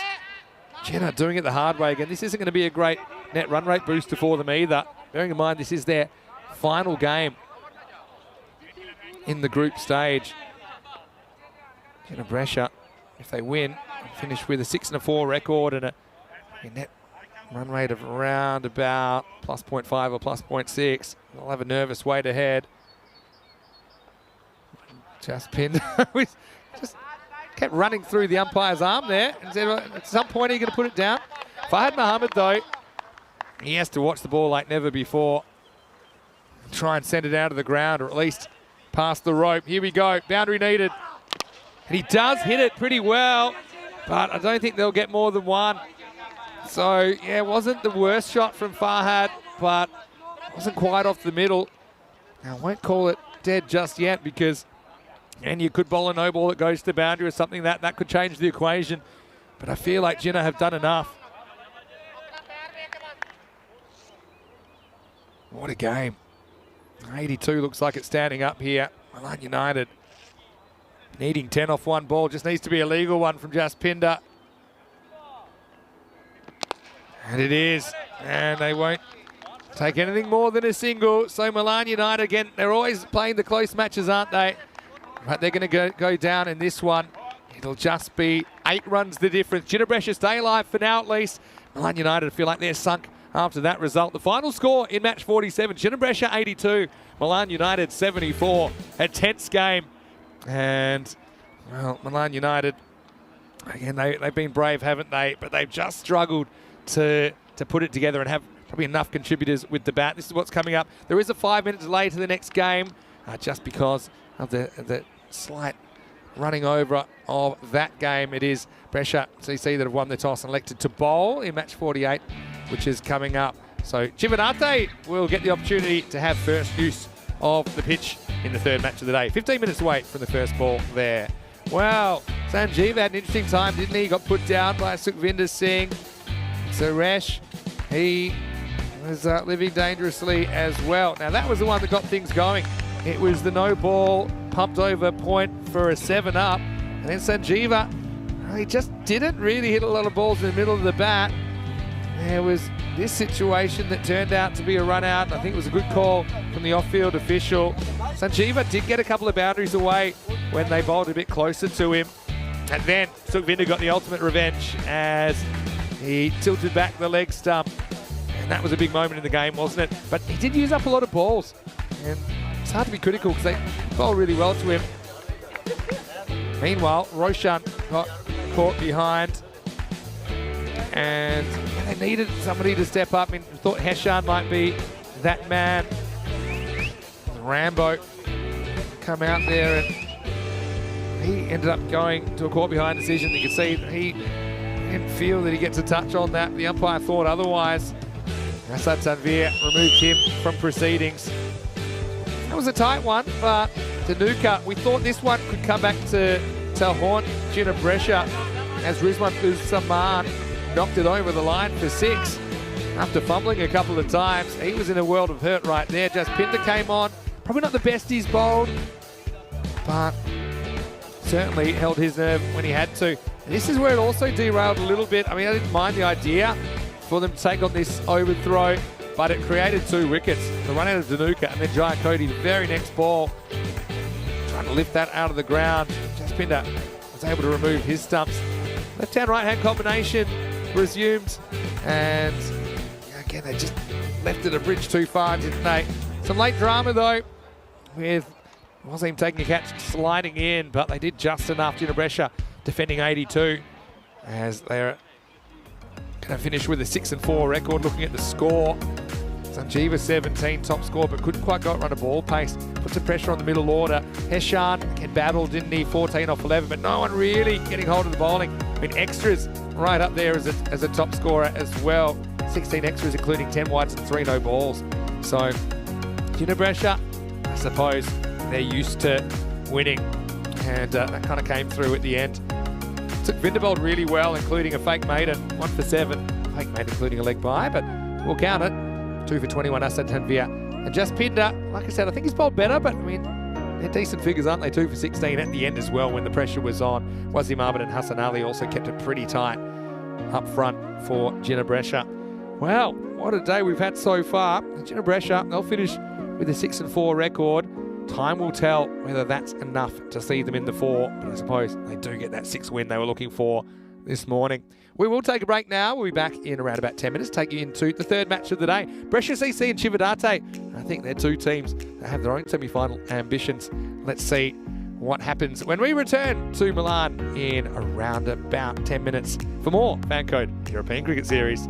Jinnah doing it the hard way again. This isn't going to be a great net run rate booster for them either. Bearing in mind this is their final game in the group stage. Jinnah Brescia, if they win, finish with a 6 and a 4 record and a net run rate of around about plus 0.5 or plus 0.6. They'll have a nervous wait ahead. Just pinned. Just kept running through the umpire's arm there and said, well, at some point, are you going to put it down? Fahad Mohammed, though, he has to watch the ball like never before. Try and send it out of the ground, or at least past the rope. Here we go, boundary needed. And he does hit it pretty well, but I don't think they'll get more than 1. So, yeah, it wasn't the worst shot from Fahad, but wasn't quite off the middle. Now, I won't call it dead just yet, because and you could bowl a no ball that goes to the boundary or something that could change the equation. But I feel like Jinnah have done enough. What a game. 82 looks like it's standing up here. Milan United Needing 10 off one ball. Just needs to be a legal one from Jaspinda. And it is. And they won't take anything more than a single. So Milan United, again, they're always playing the close matches, aren't they? But they're going to go down in this one. It'll just be 8 runs the difference. Jinnah Brescia stay alive for now at least. Milan United feel like they're sunk after that result. The final score in match 47, Jinnah Brescia 82, Milan United 74. A tense game. And, well, Milan United, again, they've been brave, haven't they? But they've just struggled to put it together and have probably enough contributors with the bat. This is what's coming up. There is a 5-minute delay to the next game, just because of the slight running over of that game. It is Brescia CC that have won the toss and elected to bowl in match 48, which is coming up. So Chivinate will get the opportunity to have first use of the pitch in the third match of the day. 15 minutes away from the first ball there. Well, Sanjeev had an interesting time, didn't he? Got put down by Sukhvinder Singh. Suresh, he was living dangerously as well. Now that was the one that got things going. It was the no ball, pumped over point for a 7-up. And then Sanjeeva, he just didn't really hit a lot of balls in the middle of the bat. There was this situation that turned out to be a run out. I think it was a good call from the off-field official. Sanjeeva did get a couple of boundaries away when they bowled a bit closer to him. And then Sukhvinder got the ultimate revenge as he tilted back the leg stump. And that was a big moment in the game, wasn't it? But he did use up a lot of balls. And it's hard to be critical because they bowled really well to him. Meanwhile, Roshan got caught behind. And they needed somebody to step up. I mean, thought Heshan might be that man. Rambo come out there and he ended up going to a caught behind decision. You can see he didn't feel that he gets a touch on that. The umpire thought otherwise. Asad Tanvir removed him from proceedings. That was a tight one, but Danuka, we thought this one could come back to haunt Jinnah Brescia as Rizwan Ussaman knocked it over the line for 6. After fumbling a couple of times, he was in a world of hurt right there. Jaspinda came on. Probably not the best he's bowled, but certainly held his nerve when he had to. And this is where it also derailed a little bit. I mean, I didn't mind the idea for them to take on this overthrow, but it created 2 wickets. The run out of Danuka and then Jaya Cody, the very next ball, trying to lift that out of the ground. Jaspinda was able to remove his stumps. Left-hand, right-hand combination resumed, and again, they just left it a bridge too far, didn't they? Some late drama, though, with Wasim taking a catch, sliding in, but they did just enough. Jinnah Brescia defending 82, as they're going to finish with a 6-4 record. Looking at the score, Sanjeeva 17, top score, but couldn't quite go run a ball pace. Put some pressure on the middle order. Heshan again battled, didn't he? 14 off 11, but no one really getting hold of the bowling. I mean, extras right up there as a top scorer as well. 16 extras, including 10 wides and 3 no balls. So, Jinnah Brescia, I suppose they're used to winning, and that kind of came through at the end. Took Vinderbold really well, including a fake maiden, 1 for 7. Fake maiden, including a leg bye, but we'll count it. 2 for 21, Asad Tanvir. And Jaspinda, like I said, I think he's bowled better, but I mean, they're decent figures, aren't they? 2 for 16 at the end as well when the pressure was on. Wasim Ahmed and Hassan Ali also kept it pretty tight up front for Jinnah Brescia. Well, what a day we've had so far. Jinnah Brescia, they'll finish with a 6-4 record. Time will tell whether that's enough to see them in the 4, but I suppose they do get that 6 win they were looking for this morning. We will take a break now. We'll be back in around about 10 minutes, take you into the 3rd match of the day. Brescia CC and Chivinate. I think they're 2 teams that have their own semi-final ambitions. Let's see what happens when we return to Milan in around about 10 minutes for more Fan Code European Cricket Series.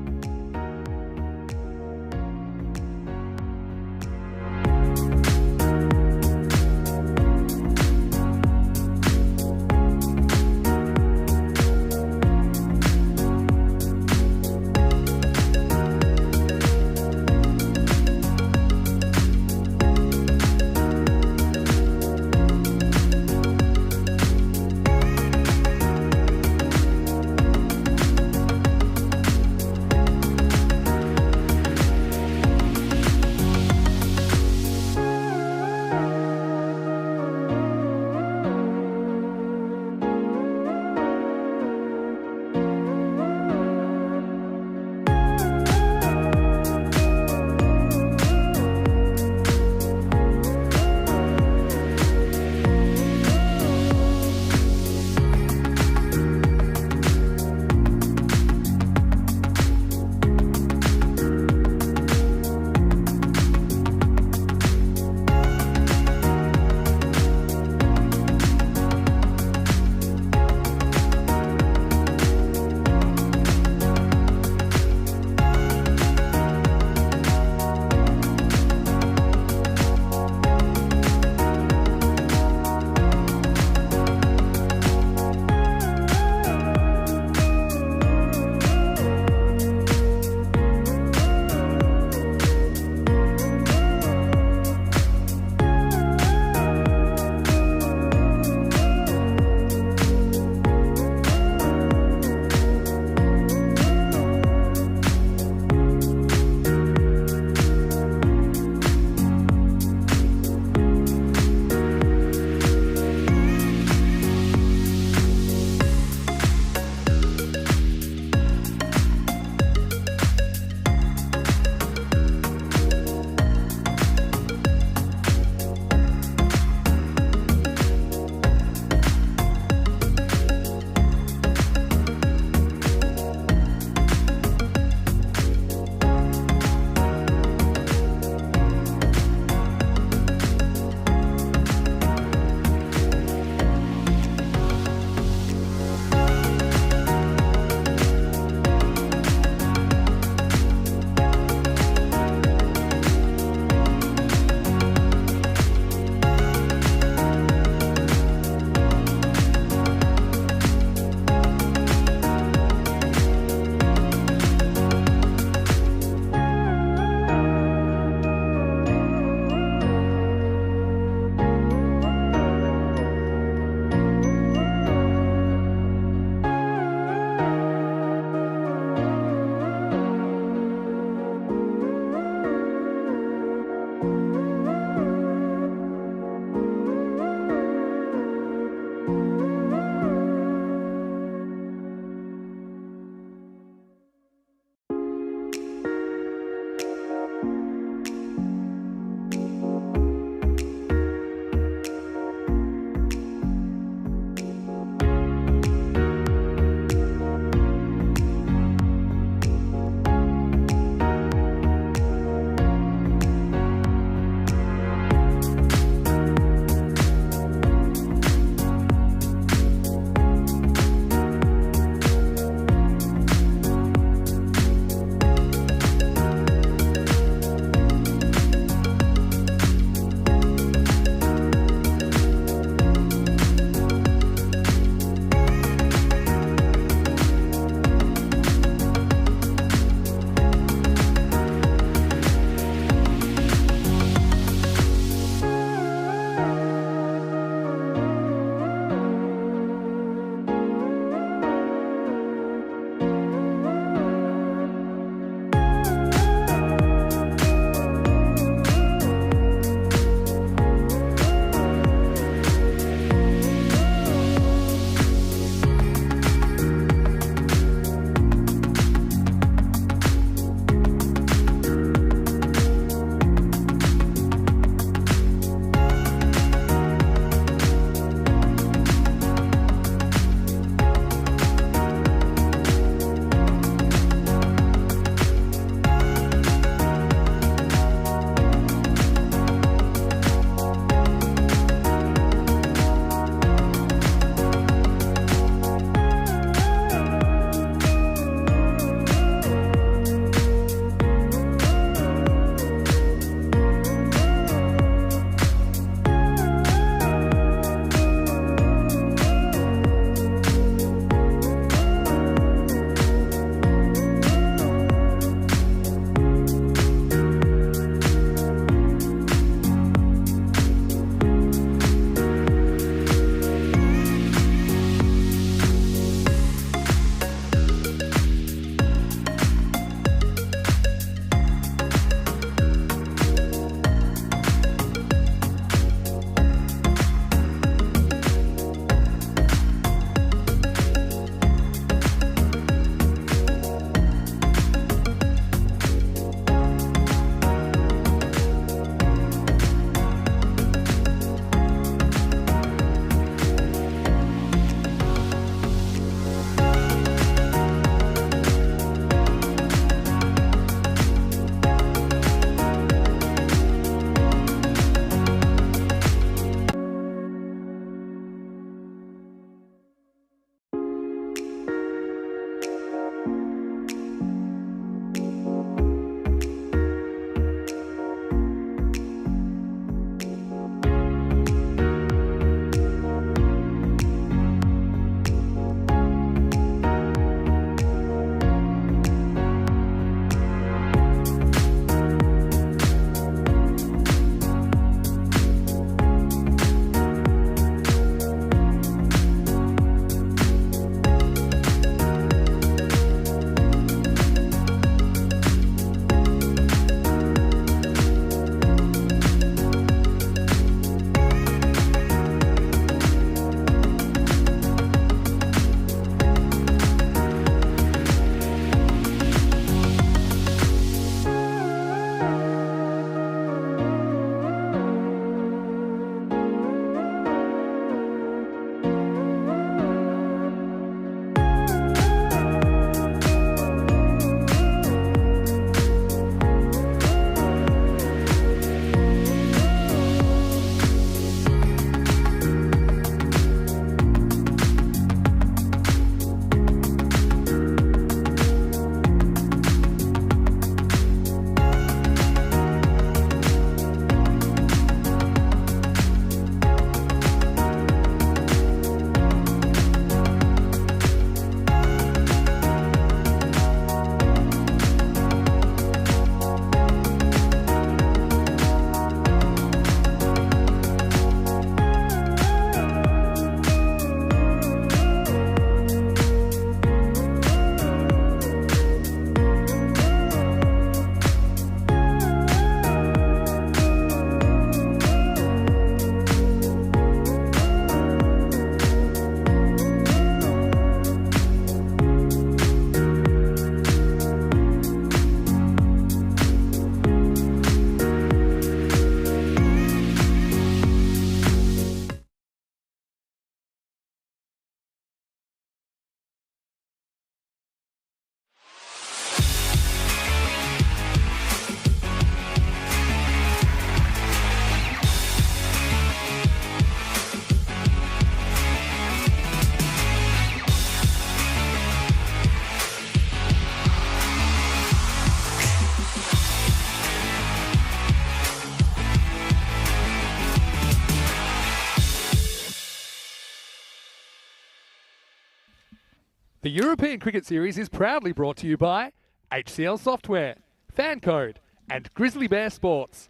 The European Cricket Series is proudly brought to you by HCL Software, Fan Code, and Grizzly Bear Sports.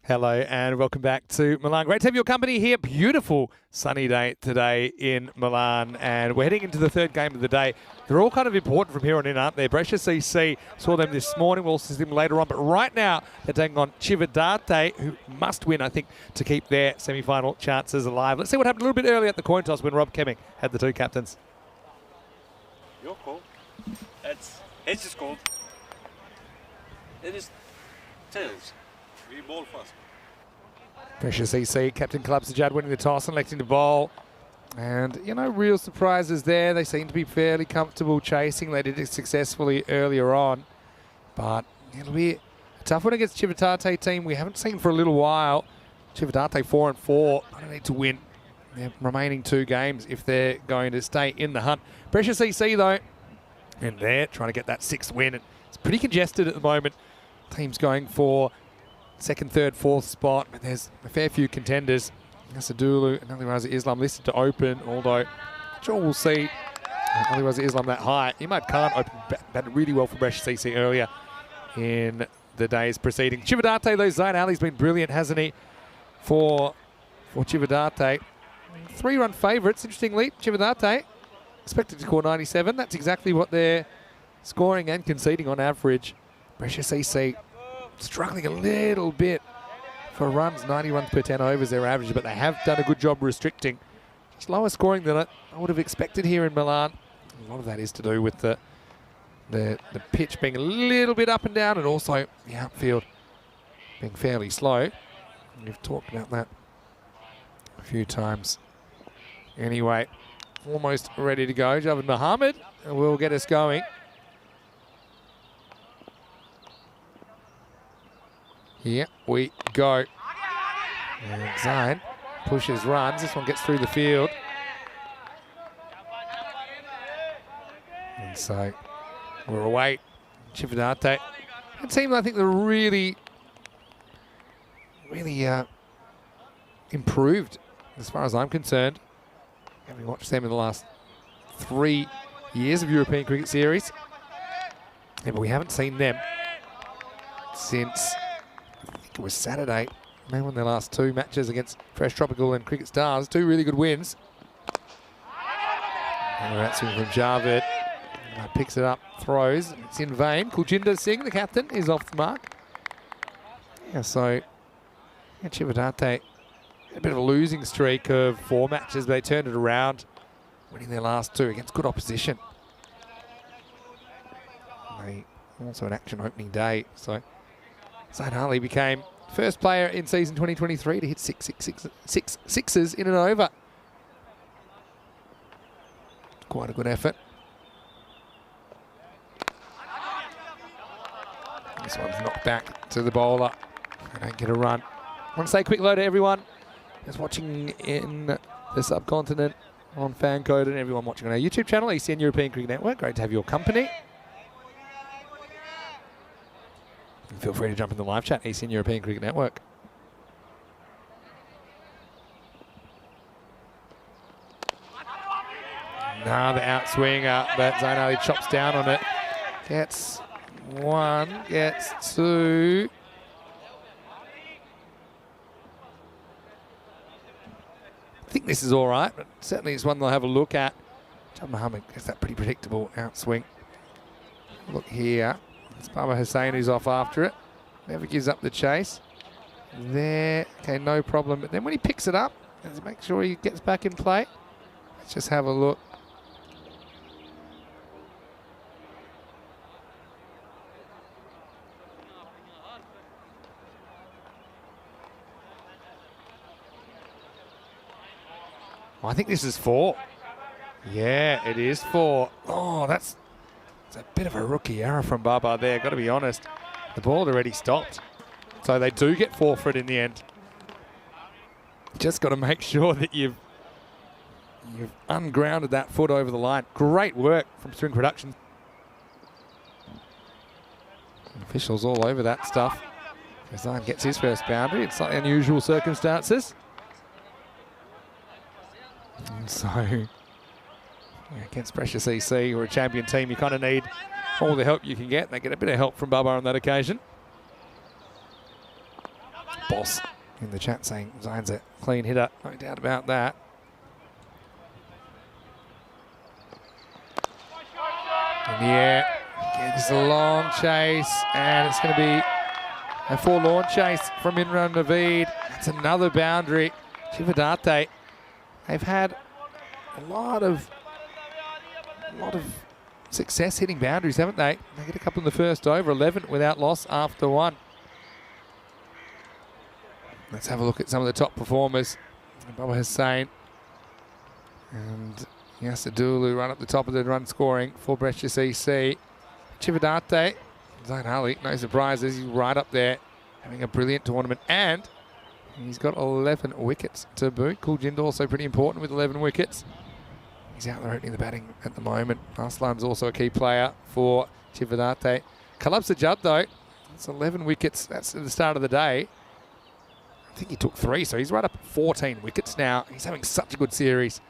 Hello and welcome back to Milan. Great to have your company here. Beautiful sunny day today in Milan, and we're heading into the third game of the day. They're all kind of important from here on in, aren't they? Brescia CC, saw them this morning. We'll see them later on, but right now they're taking on Cividate, who must win, I think, to keep their semi-final chances alive. Let's see what happened a little bit earlier at the coin toss when Rob Kemming had the two captains. Your call. It's just called. It is tails. We ball first. Brescia CC, Captain Club Sajad winning the toss and electing to bowl. And, you know, real surprises there. They seem to be fairly comfortable chasing. They did it successfully earlier on. But it'll be a tough one against Cividate team we haven't seen for a little while. Cividate 4-4. They need to win their remaining two games if they're going to stay in the hunt. Brescia CC, though, and they're trying to get that sixth win. It's pretty congested at the moment. Teams going for second, third, fourth spot, but there's a fair few contenders. Nasadulu and Ali Raza Islam listed to open, although I'm sure we'll see Ali Raza Islam that high. Imad Khan batted really well for Brescia CC earlier in the days preceding. Cividate, though, Zayn Ali's been brilliant, hasn't he, for Cividate. 3-run favourites, interestingly. Cividate expected to score 97. That's exactly what they're scoring and conceding on average. Brescia CC struggling a little bit for runs. 90 runs per 10 overs their average, but they have done a good job restricting. It's lower scoring than I would have expected here in Milan. A lot of that is to do with the pitch being a little bit up and down, and also the outfield being fairly slow. We've talked about that a few times. Anyway, almost ready to go. Javed Mohammed will get us going. Here we go. And Zayn pushes, runs. This one gets through the field. And so we're away. Cividate. A team I think they're really improved as far as I'm concerned. Having watched them in the last 3 years of European Cricket Series. Yeah, but we haven't seen them since it was Saturday. They won their last two matches against Fresh Tropical and Cricket Stars. Two really good wins. And that's from Javed. Picks it up, throws. It's in vain. Kuljinder Singh, the captain, is off the mark. Yeah, so Cividate a bit of a losing streak of 4 matches, but they turned it around, winning their last 2 against good opposition. They also an action opening day, so Zayn Ali became first player in season 2023 to hit six sixes in an over. Quite a good effort. This one's knocked back to the bowler. They don't get a run. I want to say quick hello to everyone that's watching in the subcontinent on Fan Code and everyone watching on our YouTube channel, ECN European Cricket Network. Great to have your company. And feel free to jump in the live chat, ECN European Cricket Network. Another outswinger, but Zayn Ali chops down on it. Gets 1, gets 2. I think this is all right, but certainly it's one they'll have a look at. John Mohammed gets that pretty predictable outswing. Look here. It's Baba Hussain who's off after it. Never gives up the chase. There. Okay, no problem. But then when he picks it up, let's make sure he gets back in play. Let's just have a look. I think this is 4. Yeah, it is 4. Oh, that's a bit of a rookie error from Baba there, got to be honest. The ball had already stopped. So they do get 4 for it in the end. Just got to make sure that you've ungrounded that foot over the line. Great work from Swing Productions. Officials all over that stuff. Zayn gets his first boundary in slightly unusual circumstances. And so Against Brescia CC, who are a champion team, you kind of need all the help you can get. They get a bit of help from Bubba on that occasion. Boss in the chat saying Zane's a clean hitter, no doubt about that. In the air, gets a long chase, and it's going to be a forlorn chase from Milan United. That's another boundary. Cividate, they've had a lot of success hitting boundaries, haven't they? They get a couple in the first over, 11 without loss after one. Let's have a look at some of the top performers. Bubba Hussain and Yasadulu run up the top of the run scoring for Brescia CC. Cividate, Zain Ali, no surprises, he's right up there, having a brilliant tournament, and he's got 11 wickets to boot. Jinnah also pretty important with 11 wickets. He's out there opening the batting at the moment. Arslan's also a key player for Cividate. Kalab Sajjad though, that's 11 wickets, that's at the start of the day. I think he took 3, so he's right up at 14 wickets now. He's having such a good series.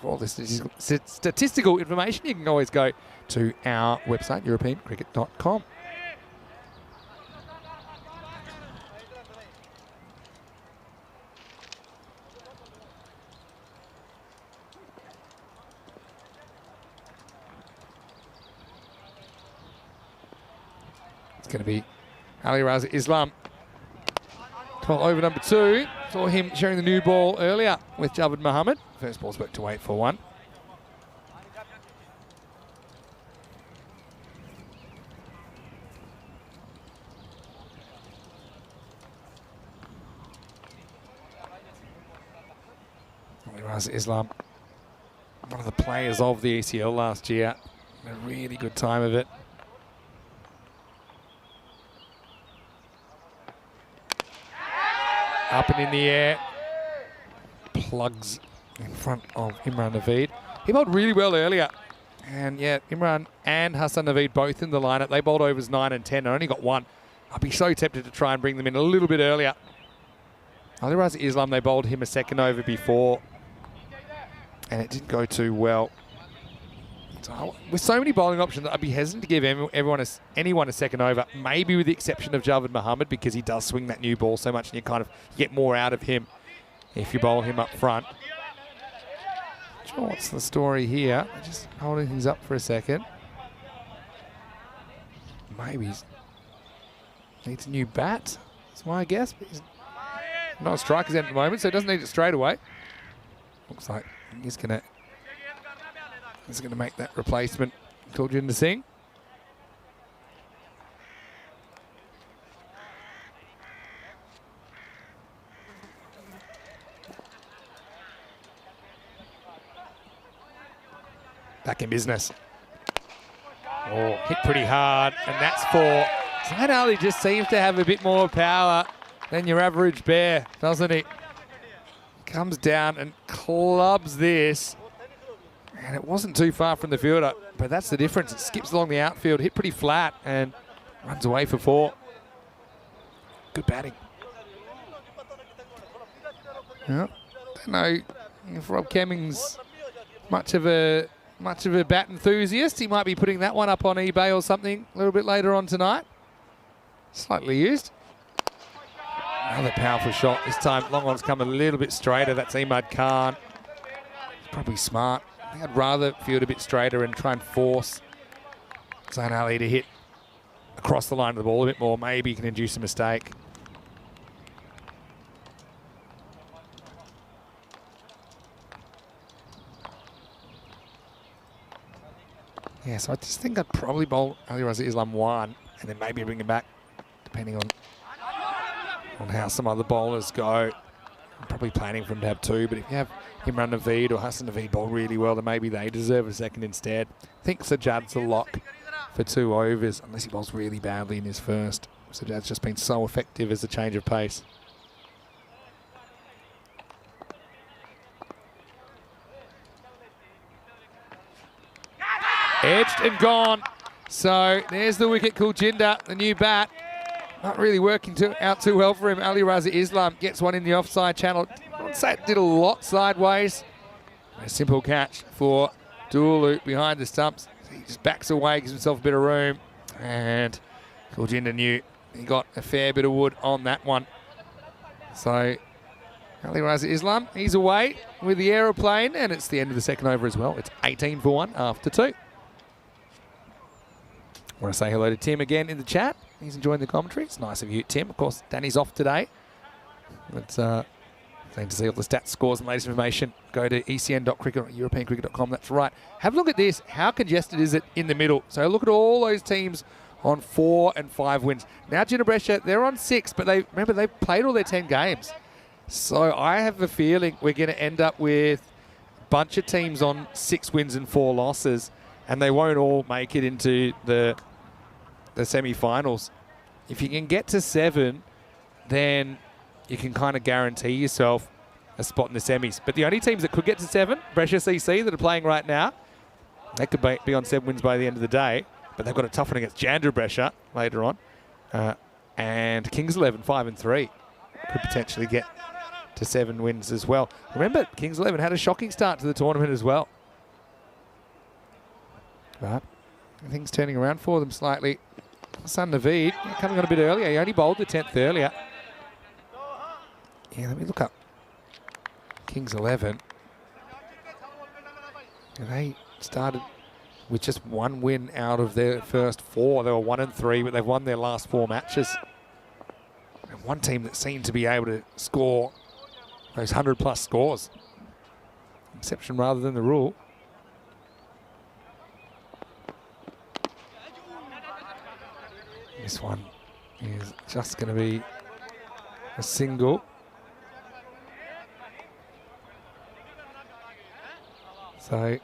For all this statistical information, you can always go to our website, europeancricket.com. It's going to be Ali Raza Islam. 12 over number 2. Saw him sharing the new ball earlier with Javed Mohammed. First ball's back to 8 for 1. Ali Raza Islam, one of the players of the ECL last year. A really good time of it. Up and in the air, plugs in front of Imran Naveed. He bowled really well earlier. And yeah, Imran and Hassan Naveed both in the lineup. They bowled overs 9 and 10. I only got 1. I'd be so tempted to try and bring them in a little bit earlier. Ali Raza Islam, they bowled him a second over before, and it didn't go too well. So with so many bowling options, I'd be hesitant to give anyone a second over, maybe with the exception of Javed Mohammed, because he does swing that new ball so much and you kind of get more out of him if you bowl him up front. Not sure what's the story here. They're just holding things up for a second. Maybe he needs a new bat, that's my guess. But he's not a striker's end at the moment, so he doesn't need it straight away. Looks like he's going to make that replacement. Told you to sing. Back in business. Oh, hit pretty hard, and that's for Zain Ali. Just seems to have a bit more power than your average bear, doesn't he? Comes down and clubs this. And it wasn't too far from the fielder, but that's the difference. It skips along the outfield, hit pretty flat, and runs away for 4. Good batting. Well, don't know if Rob Kemming's much of a bat enthusiast. He might be putting that one up on eBay or something a little bit later on tonight. Slightly used. Another powerful shot. This time, long on's come a little bit straighter. That's Imad Khan. He's probably smart. I think I'd rather field a bit straighter and try and force Zain Ali to hit across the line of the ball a bit more. Maybe he can induce a mistake. Yeah, so I just think I'd probably bowl Ali Raza Islam 1 and then maybe bring him back, depending on how some other bowlers go. I'm probably planning for him to have 2, but if you have Imran Naveed or Hassan Naveed bowl really well, then maybe they deserve a second instead. I think Sajjad's a lock for 2 overs, unless he bowls really badly in his first. Sajjad's just been so effective as a change of pace. Edged and gone. So there's the wicket. Jinnah, the new bat. Not really working out too well for him. Ali Raza Islam gets one in the offside channel. I would say it did a lot sideways. A simple catch for Dual loop behind the stumps. He just backs away, gives himself a bit of room. And Jinnah knew he got a fair bit of wood on that one. So Ali Raza Islam, he's away with the aeroplane, and it's the end of the second over as well. It's 18 for 1 after 2. I want to say hello to Tim again in the chat. He's enjoying the commentary. It's nice of you, Tim. Of course, Danny's off today. It's saying to see all the stats, scores, and latest information, go to ecn.cricket or europeancricket.com. That's right. Have a look at this. How congested is it in the middle? So look at all those teams on 4 and 5 wins. Now Jinnah Brescia, they're on 6, but they've played all their 10 games. So I have a feeling we're going to end up with a bunch of teams on 6 wins and 4 losses, and they won't all make it into the semi-finals. If you can get to 7, then you can kind of guarantee yourself a spot in the semis. But the only teams that could get to 7, Brescia CC, that are playing right now, they could be on 7 wins by the end of the day. But they've got a tough one against Jinnah Brescia later on. And Kings 11, 5 and 3 could potentially get to 7 wins as well. Remember, Kings 11 had a shocking start to the tournament as well. But things turning around for them slightly. Son Naveed coming on a bit earlier. He only bowled the 10th earlier. Yeah, let me look up Kings 11. And they started with just 1 win out of their first 4. They were 1 and 3, but they've won their last 4 matches. And one team that seemed to be able to score those 100+ scores. Exception rather than the rule. This one is just going to be a single. So,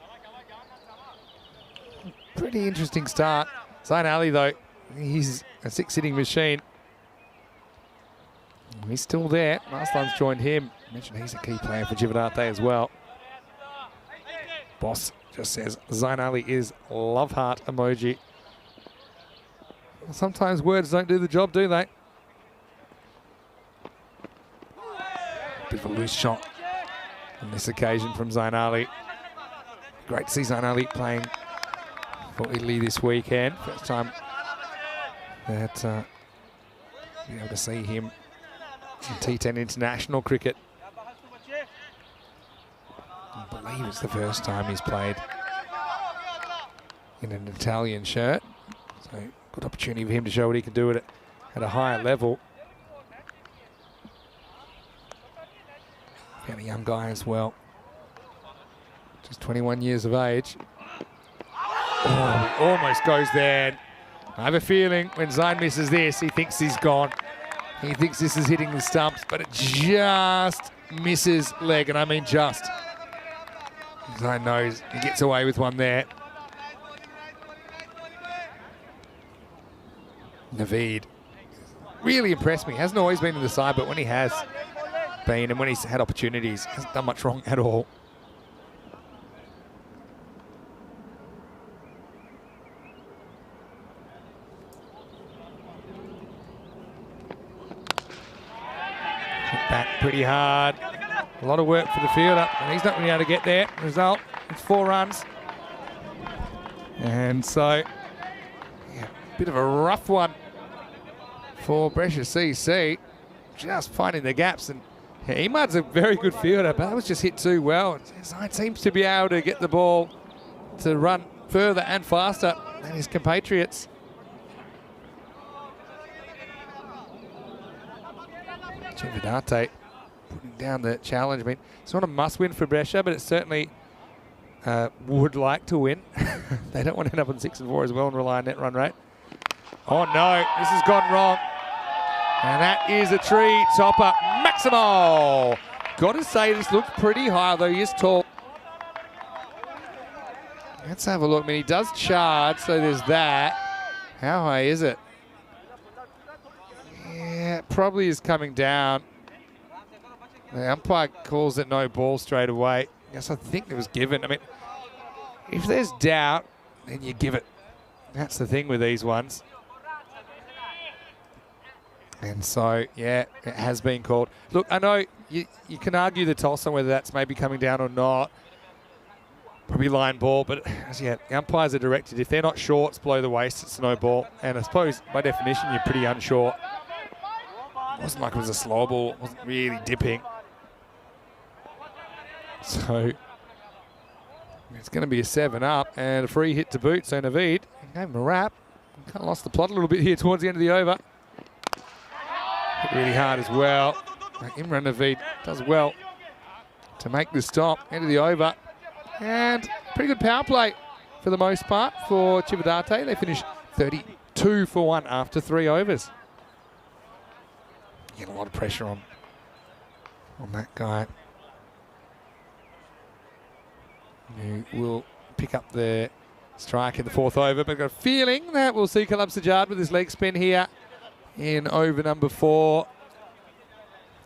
pretty interesting start. Zain Ali, though, he's a 6-hitting machine. He's still there. Marslan's joined him. I mentioned he's a key player for Jivanate as well. Boss just says Zain Ali is love heart emoji. Sometimes words don't do the job, do they? Bit of a loose shot on this occasion from Zain Ali. Great to see Zain Ali playing for Italy this weekend. First time that be able to see him in T10 international cricket. I believe it's the first time he's played in an Italian shirt. So good opportunity for him to show what he can do at a higher level. And a young guy as well. Just 21 years of age. Oh, he almost goes there. I have a feeling when Zain misses this, he thinks he's gone. He thinks this is hitting the stumps, but it just misses leg, and I mean just. Zain knows he gets away with one there. Naveed really impressed me. Hasn't always been in the side, but when he has been and when he's had opportunities, hasn't done much wrong at all. Hit back pretty hard. A lot of work for the fielder, and he's not really able to get there. Result, it's 4 runs. And so, yeah, bit of a rough one for Brescia CC. Just finding the gaps, and Imad's a very good fielder, but that was just hit too well. Zain seems to be able to get the ball to run further and faster than his compatriots. Jivanate putting down the challenge. I mean, it's not a must-win for Brescia, but it certainly would like to win. They don't want to end up on 6 and 4 as well and rely on net run rate. Oh no, this has gone wrong. And that is a tree topper. Maximo! Got to say, this looks pretty high, though he is tall. Let's have a look. I mean, he does charge, so there's that. How high is it? Yeah, it probably is coming down. The umpire calls it no ball straight away. Yes, I think it was given. I mean, if there's doubt, then you give it. That's the thing with these ones. And so, yeah, it has been called. Look, I know you can argue the toss on whether that's maybe coming down or not. probably line ball, but as yet, the umpires are directed. If they're not shorts below the waist, it's no ball. And I suppose, by definition, you're pretty unsure. It wasn't like it was a slow ball. It wasn't really dipping. So it's going to be a 7-up and a free hit to boot. So Naveed gave him a wrap. Kind of lost the plot a little bit here towards the end of the over. Hit really hard as well. Imran Naveed does well to make the stop. End of the over. And pretty good power play for the most part for Cividate. They finished 32 for 1 after 3 overs. Get a lot of pressure on that guy. Who will pick up the strike in the 4th over, but I've got a feeling that we'll see Kalab Sajjad with his leg spin here in over number 4.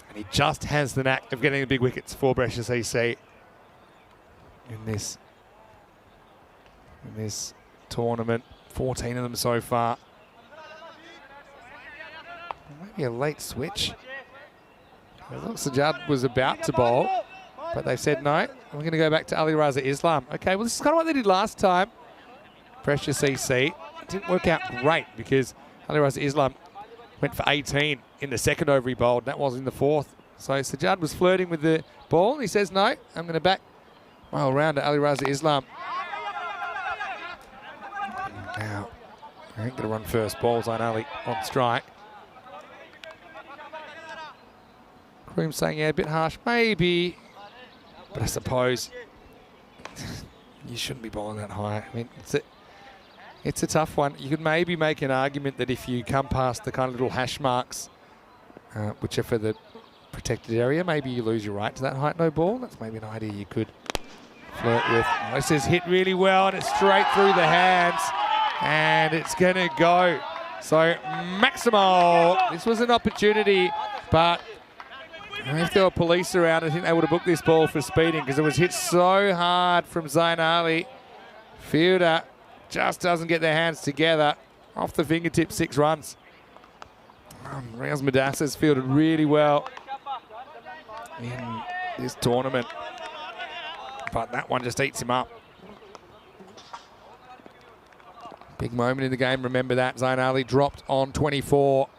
And he just has the knack of getting the big wickets for Brescia CC in this tournament. 14 of them so far. Maybe a late switch. Sajjad was about to bowl, but they've said no. We're going to go back to Ali Raza Islam. Okay, well, this is kind of what they did last time. Brescia CC. It didn't work out great because Ali Raza Islam went for 18 in the 2nd over he bowled. That was in the 4th. So Sajjad was flirting with the ball. He says, no, I'm going to back my all-rounder Ali Raza Islam. Now, I ain't going to run first. Balls on Ali on strike. Kroom saying, yeah, a bit harsh, maybe. But I suppose you shouldn't be bowling that high. I mean, it's a tough one. You could maybe make an argument that if you come past the kind of little hash marks, which are for the protected area, maybe you lose your right to that height no ball. That's maybe an idea you could flirt with. This is hit really well, and it's straight through the hands, and it's going to go. So Maximo, this was an opportunity, but if there were police around, I think they would have booked this ball for speeding because it was hit so hard from Zain Ali. Fielder just doesn't get their hands together. Off the fingertips, 6 runs. Riaz Madassa's fielded really well in this tournament, but that one just eats him up. Big moment in the game, remember that. Zain Ali dropped on 24.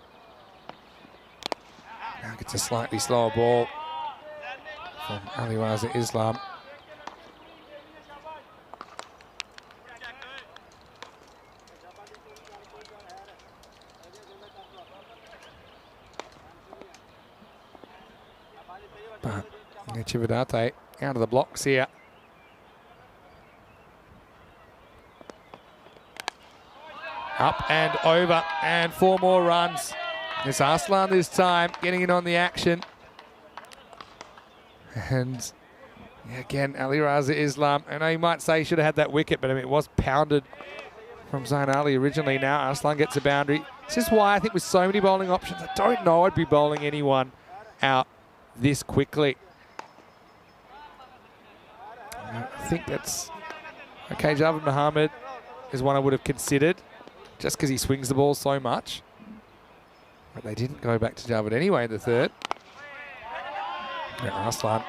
Now gets a slightly slower ball from Ali Raza Islam. But Cividate out of the blocks here. Up and over, and 4 more runs. It's Arslan this time, getting in on the action. And again, Ali Raza Islam. I know you might say he should have had that wicket, but I mean, it was pounded from Zain Ali originally. Now Arslan gets a boundary. This is why I think with so many bowling options, I don't know I'd be bowling anyone out this quickly. I think that's okay. Javed Mohammed is one I would have considered just because he swings the ball so much. But they didn't go back to Javed anyway in the 3rd. Now Arslan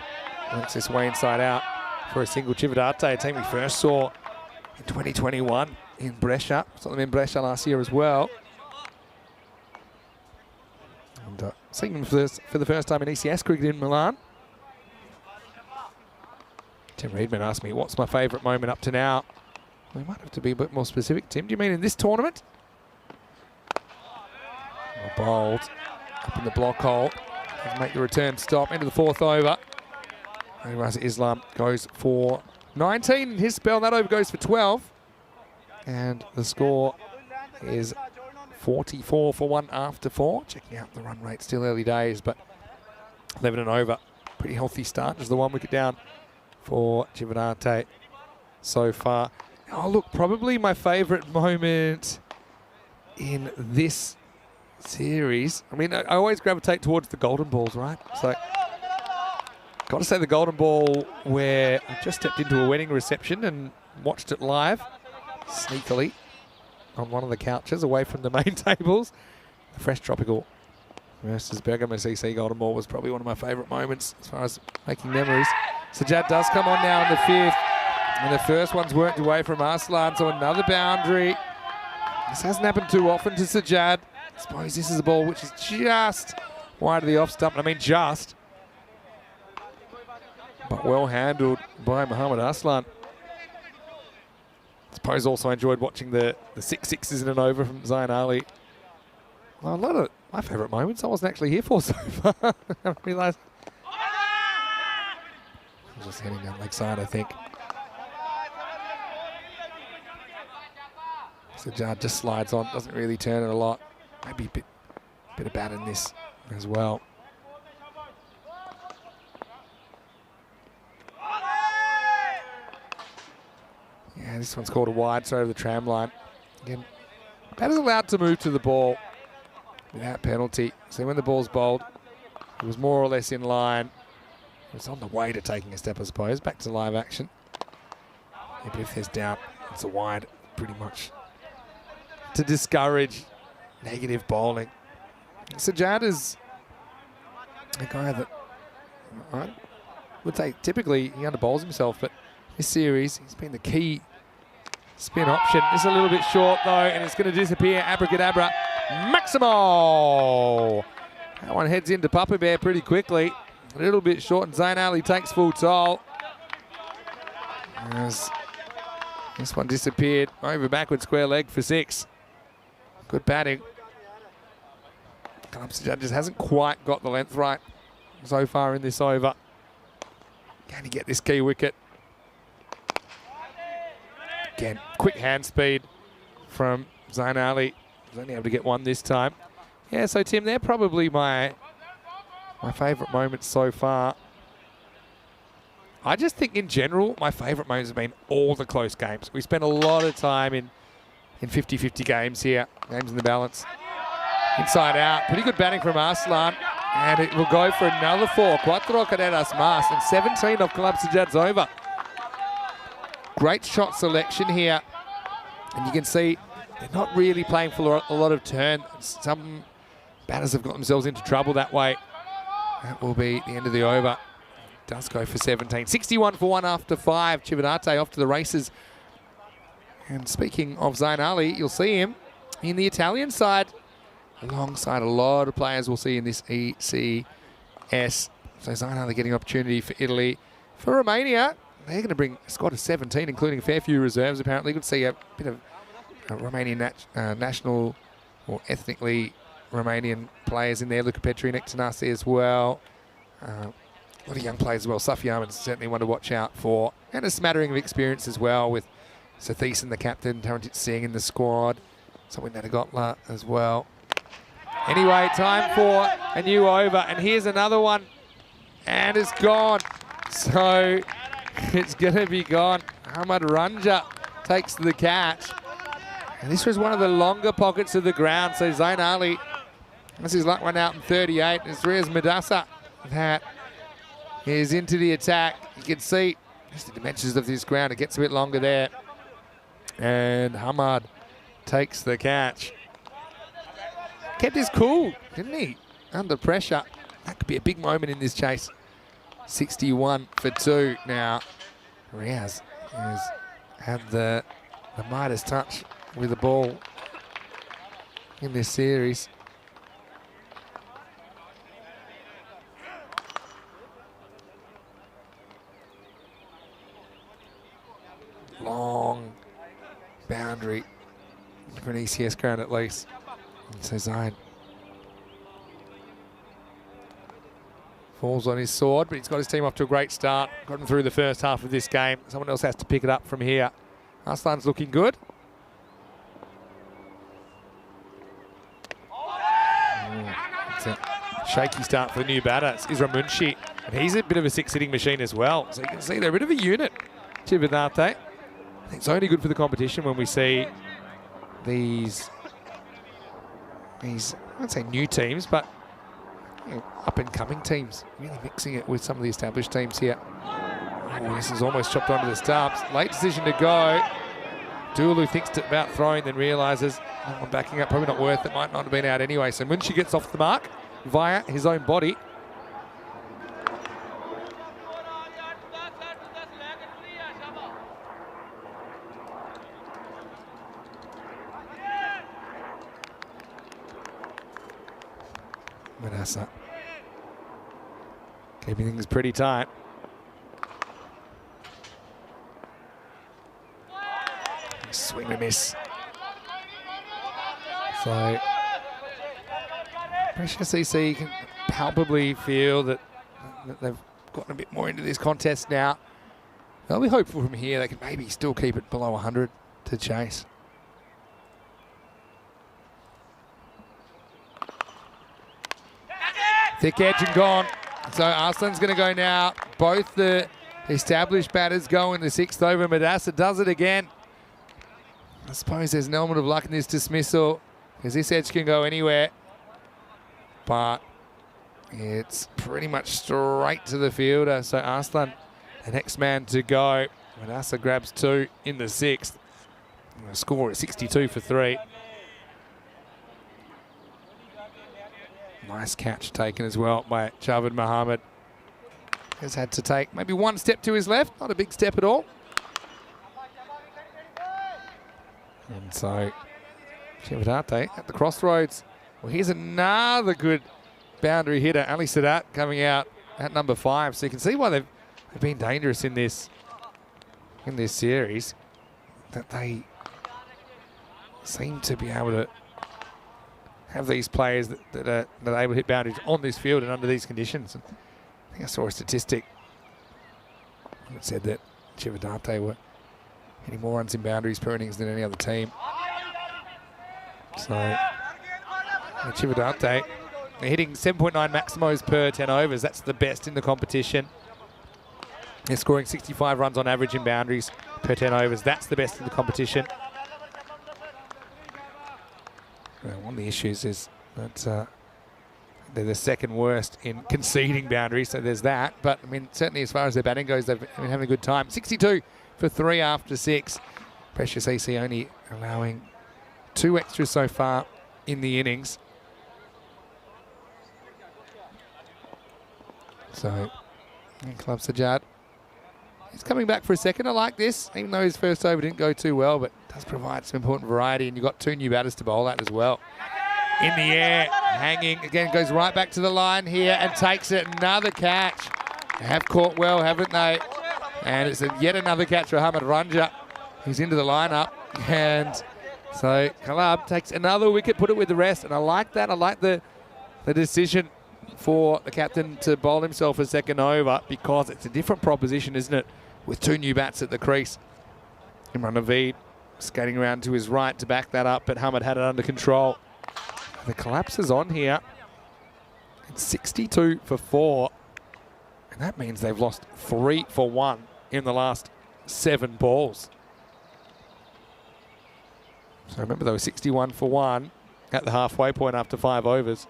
works this way inside out for a single. Cividate, a team we first saw in 2021 in Brescia. Saw them in Brescia last year as well. And seeing them for the first time in ECS cricket in Milan. Tim Reedman asked me, what's my favourite moment up to now? We might have to be a bit more specific. Tim, do you mean in this tournament? Bowled up in the block hole. Doesn't make the return stop. Into the 4th over. Ali Raza Islam goes for 19 in his spell. That over goes for 12. And the score is 44 for 1 after 4. Checking out the run rate, still early days, but 11 and over. Pretty healthy start. Just the 1 wicket down for Cividate so far. Oh, look, probably my favourite moment in this series. I mean, I always gravitate towards the golden balls, right? So, got to say the golden ball where I just stepped into a wedding reception and watched it live, sneakily, on one of the couches away from the main tables. The Fresh Tropical versus Bergamo CC golden ball was probably one of my favourite moments as far as making memories. Sajjad does come on now in the 5th. And the first one's worked away from Arslan, so another boundary. This hasn't happened too often to Sajjad. I suppose this is a ball which is just wide of the off stump. I mean, just. But well handled by Mohamed Arslan. I suppose also enjoyed watching the 6 sixes in and over from Zain Ali. Well, a lot of my favourite moments I wasn't actually here for so far. I realised. I'm just heading down leg side, I think. Sajjad just slides on, doesn't really turn it a lot. Maybe a bit of bat in this as well. Yeah, this one's called a wide, straight over the tram line. Again, batter's allowed to move to the ball without penalty. So when the ball's bowled, it was more or less in line. It was on the way to taking a step, I suppose. Back to live action. Yeah, but if there's doubt, it's a wide, pretty much, to discourage negative bowling. Sajjad is a guy that I would say typically he underbowls himself, but this series he's been the key spin option. It's a little bit short though, and it's going to disappear. Abracadabra, Maximo. That one heads into Papa Bear pretty quickly. A little bit short, and Zain Ali takes full toll. As this one disappeared over backward square leg for 6. Good batting. Sajjad just hasn't quite got the length right so far in this over. Can he get this key wicket? Again, quick hand speed from Zain Ali. He's only able to get one this time. Yeah, so Tim, they're probably my favourite moments so far. I just think in general, my favourite moments have been all the close games. We spent a lot of time in 50-50 games here. Games in the balance. Inside out. Pretty good batting from Arslan. And it will go for another 4. Cuatro carreras más. And 17 of Club Sajjad's over. Great shot selection here. And you can see they're not really playing for a lot of turn. Some batters have got themselves into trouble that way. That will be the end of the over. Does go for 17. 61 for 1 after 5. Chivinate off to the races. And speaking of Zain Ali, you'll see him in the Italian side alongside a lot of players we'll see in this ECS. So Zain Ali getting opportunity for Italy. For Romania, they're going to bring a squad of 17, including a fair few reserves apparently. Good to see a bit of Romanian national or ethnically Romanian players in there. Luka Petri next to Nasi as well. A lot of young players as well. Safiyaman's certainly one to watch out for. And a smattering of experience as well with Sathisen, the captain, Taranjit Singh in the squad. Something that Gotla as well. Anyway, time for a new over. And here's another one. And it's gone. So it's going to be gone. Ahmad Ranja takes the catch. And this was one of the longer pockets of the ground. So Zain Ali, this is luck one out in 38. It's Riaz Madassa that is into the attack. You can see just the dimensions of this ground. It gets a bit longer there. And Hamad takes the catch. Kept his cool, didn't he? Under pressure. That could be a big moment in this chase. 61 for 2 now. Riaz has had the Midas touch with the ball in this series. Long boundary for an ECS ground at least. And so Zain falls on his sword, but he's got his team off to a great start. Got him through the first half of this game. Someone else has to pick it up from here. Arslan's looking good. It's a shaky start for the new batter. It's Isra Munshi, and he's a bit of a 6-hitting machine as well. So you can see they're a bit of a unit. Chivinate. I think it's only good for the competition when we see these I won't say new teams, but up-and-coming teams. Really mixing it with some of the established teams here. Oh, this is almost chopped onto the stumps. Late decision to go. Dulu thinks about throwing, then realises, oh, I'm backing up, probably not worth it, might not have been out anyway. So Munshi gets off the mark via his own body. Manassa. Keeping things pretty tight. Swing and miss. So Brescia CC can palpably feel that they've gotten a bit more into this contest now. They'll be hopeful from here. They can maybe still keep it below 100 to chase. Thick edge and gone. So Arslan's going to go now. Both the established batters go in the 6th over. Manassa does it again. I suppose there's an element of luck in this dismissal because this edge can go anywhere. But it's pretty much straight to the fielder. So Arslan, the next man to go. Manassa grabs 2 in the 6th. And the score is 62 for 3. Nice catch taken as well by Javed Mohammed. Has had to take maybe 1 step to his left. Not a big step at all. And so Chivadate at the crossroads. Well, here's another good boundary hitter, Ali Sadat, coming out at number 5. So you can see why they've been dangerous in this series. That they seem to be able to have these players that are able to hit boundaries on this field and under these conditions. And I think I saw a statistic that said that Chivadate were hitting more runs in boundaries per innings than any other team. So Chivadate, they're hitting 7.9 maximos per 10 overs. That's the best in the competition. They're scoring 65 runs on average in boundaries per 10 overs. That's the best in the competition. Well, one of the issues is that they're the 2nd worst in conceding boundaries, so there's that. But, I mean, certainly as far as their batting goes, they've been having a good time. 62 for 3 after 6. Brescia CC only allowing 2 extras so far in the innings. So, Club Sajjad, he's coming back for a second. I like this, even though his first over didn't go too well, but does provide some important variety, and you've got 2 new batters to bowl at as well. In the air, hanging, again, goes right back to the line here and takes it. Another catch. They have caught well, haven't they? And it's yet another catch for Hamad Ranja, who's into the lineup. And so Kalab takes another wicket, put it with the rest, and I like that. I like the decision for the captain to bowl himself a 2nd over, because it's a different proposition, isn't it, with 2 new bats at the crease. Imran Naveed skating around to his right to back that up, but Hamad had it under control. The collapse is on here. It's 62 for 4, and that means they've lost 3 for 1 in the last 7 balls. So remember, they were 61 for 1 at the halfway point after 5 overs.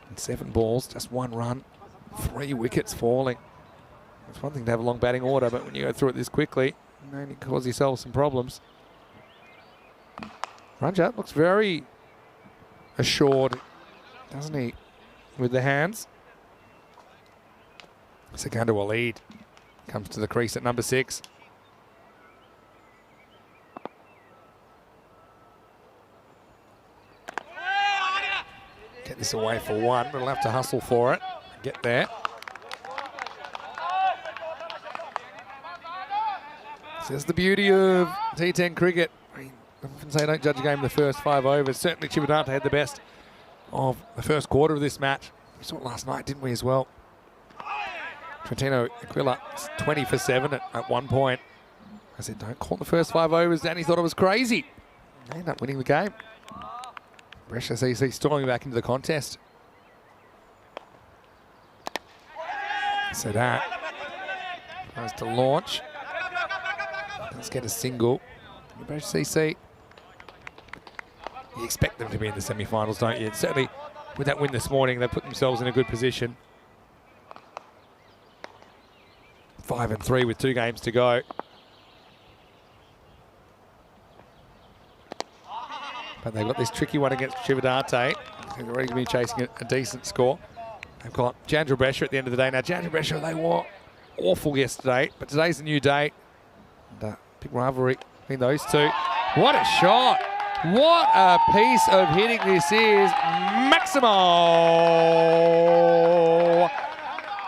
And 7 balls, just 1 run, 3 wickets falling. It's one thing to have a long batting order, but when you go through it this quickly, you only cause yourself some problems. Ranja looks very assured, doesn't he, with the hands. Sikander Waleed comes to the crease at number 6. Get this away for 1, but he'll have to hustle for it. Get there. So that's the beauty of T10 cricket. I often say don't judge a game in the first 5 overs. Certainly Chivadante had the best of the first quarter of this match. We saw it last night, didn't we, as well? Trentino Aquila 20 for 7 at one point. I said, don't call the first 5 overs. Danny thought it was crazy. They ended up winning the game. Brescia CC storming back into the contest. So that tries to launch. Let's get a single. Brescia CC, you expect them to be in the semi-finals, don't you? Certainly with that win this morning, they put themselves in a good position. 5 and 3 with 2 games to go. But they've got this tricky one against Chivadate. They're already going to be chasing a decent score. They've got Jinnah Brescia at the end of the day. Now, Jinnah Brescia, they were awful yesterday, but today's a new day. And, big rivalry between those two. What a shot! What a piece of hitting this is. Maximo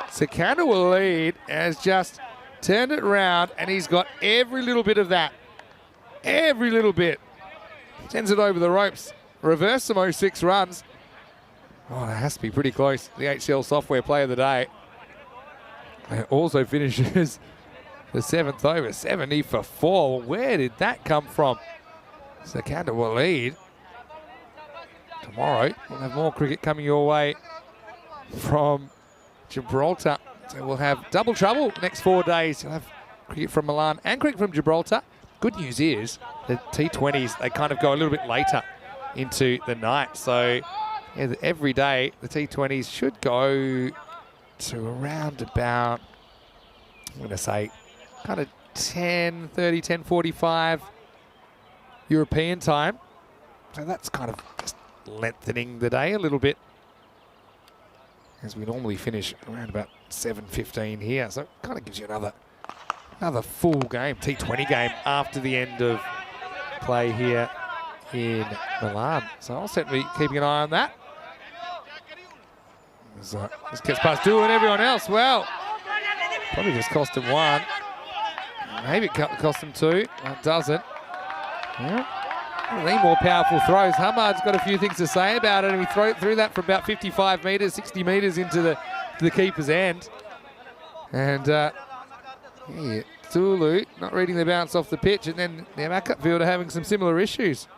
Sakanda will lead, has just turned it around, and he's got every little bit of that. Every little bit. Sends it over the ropes. Reverse some 06 runs. Oh, that has to be pretty close. The HCL Software Player of the Day. It also finishes the 7th over, 70 for 4. Where did that come from? Sakanda will lead. Tomorrow, we'll have more cricket coming your way from Gibraltar. So we'll have double trouble next 4 days. You'll have cricket from Milan and cricket from Gibraltar. Good news is the T20s, they kind of go a little bit later into the night. So yeah, every day the T20s should go to around about, I'm going to say, kind of 10:30, 10:45 European time. So that's kind of just lengthening the day a little bit, as we normally finish around about 7:15 here. So it kind of gives you another full game, T20 game, after the end of play here in Milan. So I'll certainly be keeping an eye on that. This gets past Dula and everyone else. Well, probably just cost him 1. Maybe it cost him 2. It doesn't. Yeah. One of the more powerful throws. Hamad's got a few things to say about it, and he threw that from about 55 metres, 60 metres into the keeper's end. And yeah, Tulu not reading the bounce off the pitch, and then the backup fielder having some similar issues.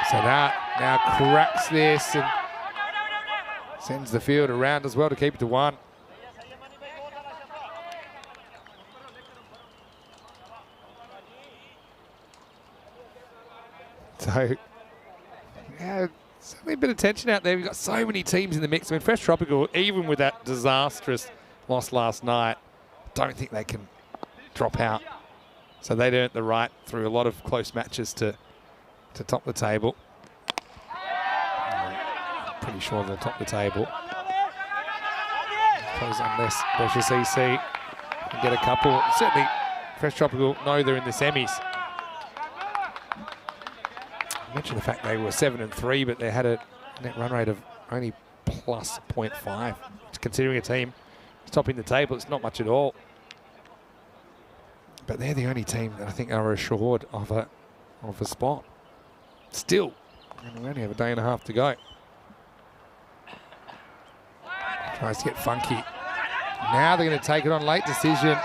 So that now cracks this and sends the field around as well to keep it to 1. So, yeah, certainly a bit of tension out there. We've got so many teams in the mix. I mean, Fresh Tropical, even with that disastrous loss last night, don't think they can drop out. So they'd earned the right through a lot of close matches to top the table. Pretty sure they'll top the table. Unless Brescia CC can get a couple. Certainly, Fresh Tropical know they're in the semis. I mentioned the fact they were 7-3, but they had a net run rate of only plus 0.5. Considering a team topping the table, it's not much at all. But they're the only team that I think are assured of a spot. Still, and we only have a day and a half to go. Tries to get funky. Now they're going to take it on, late decision.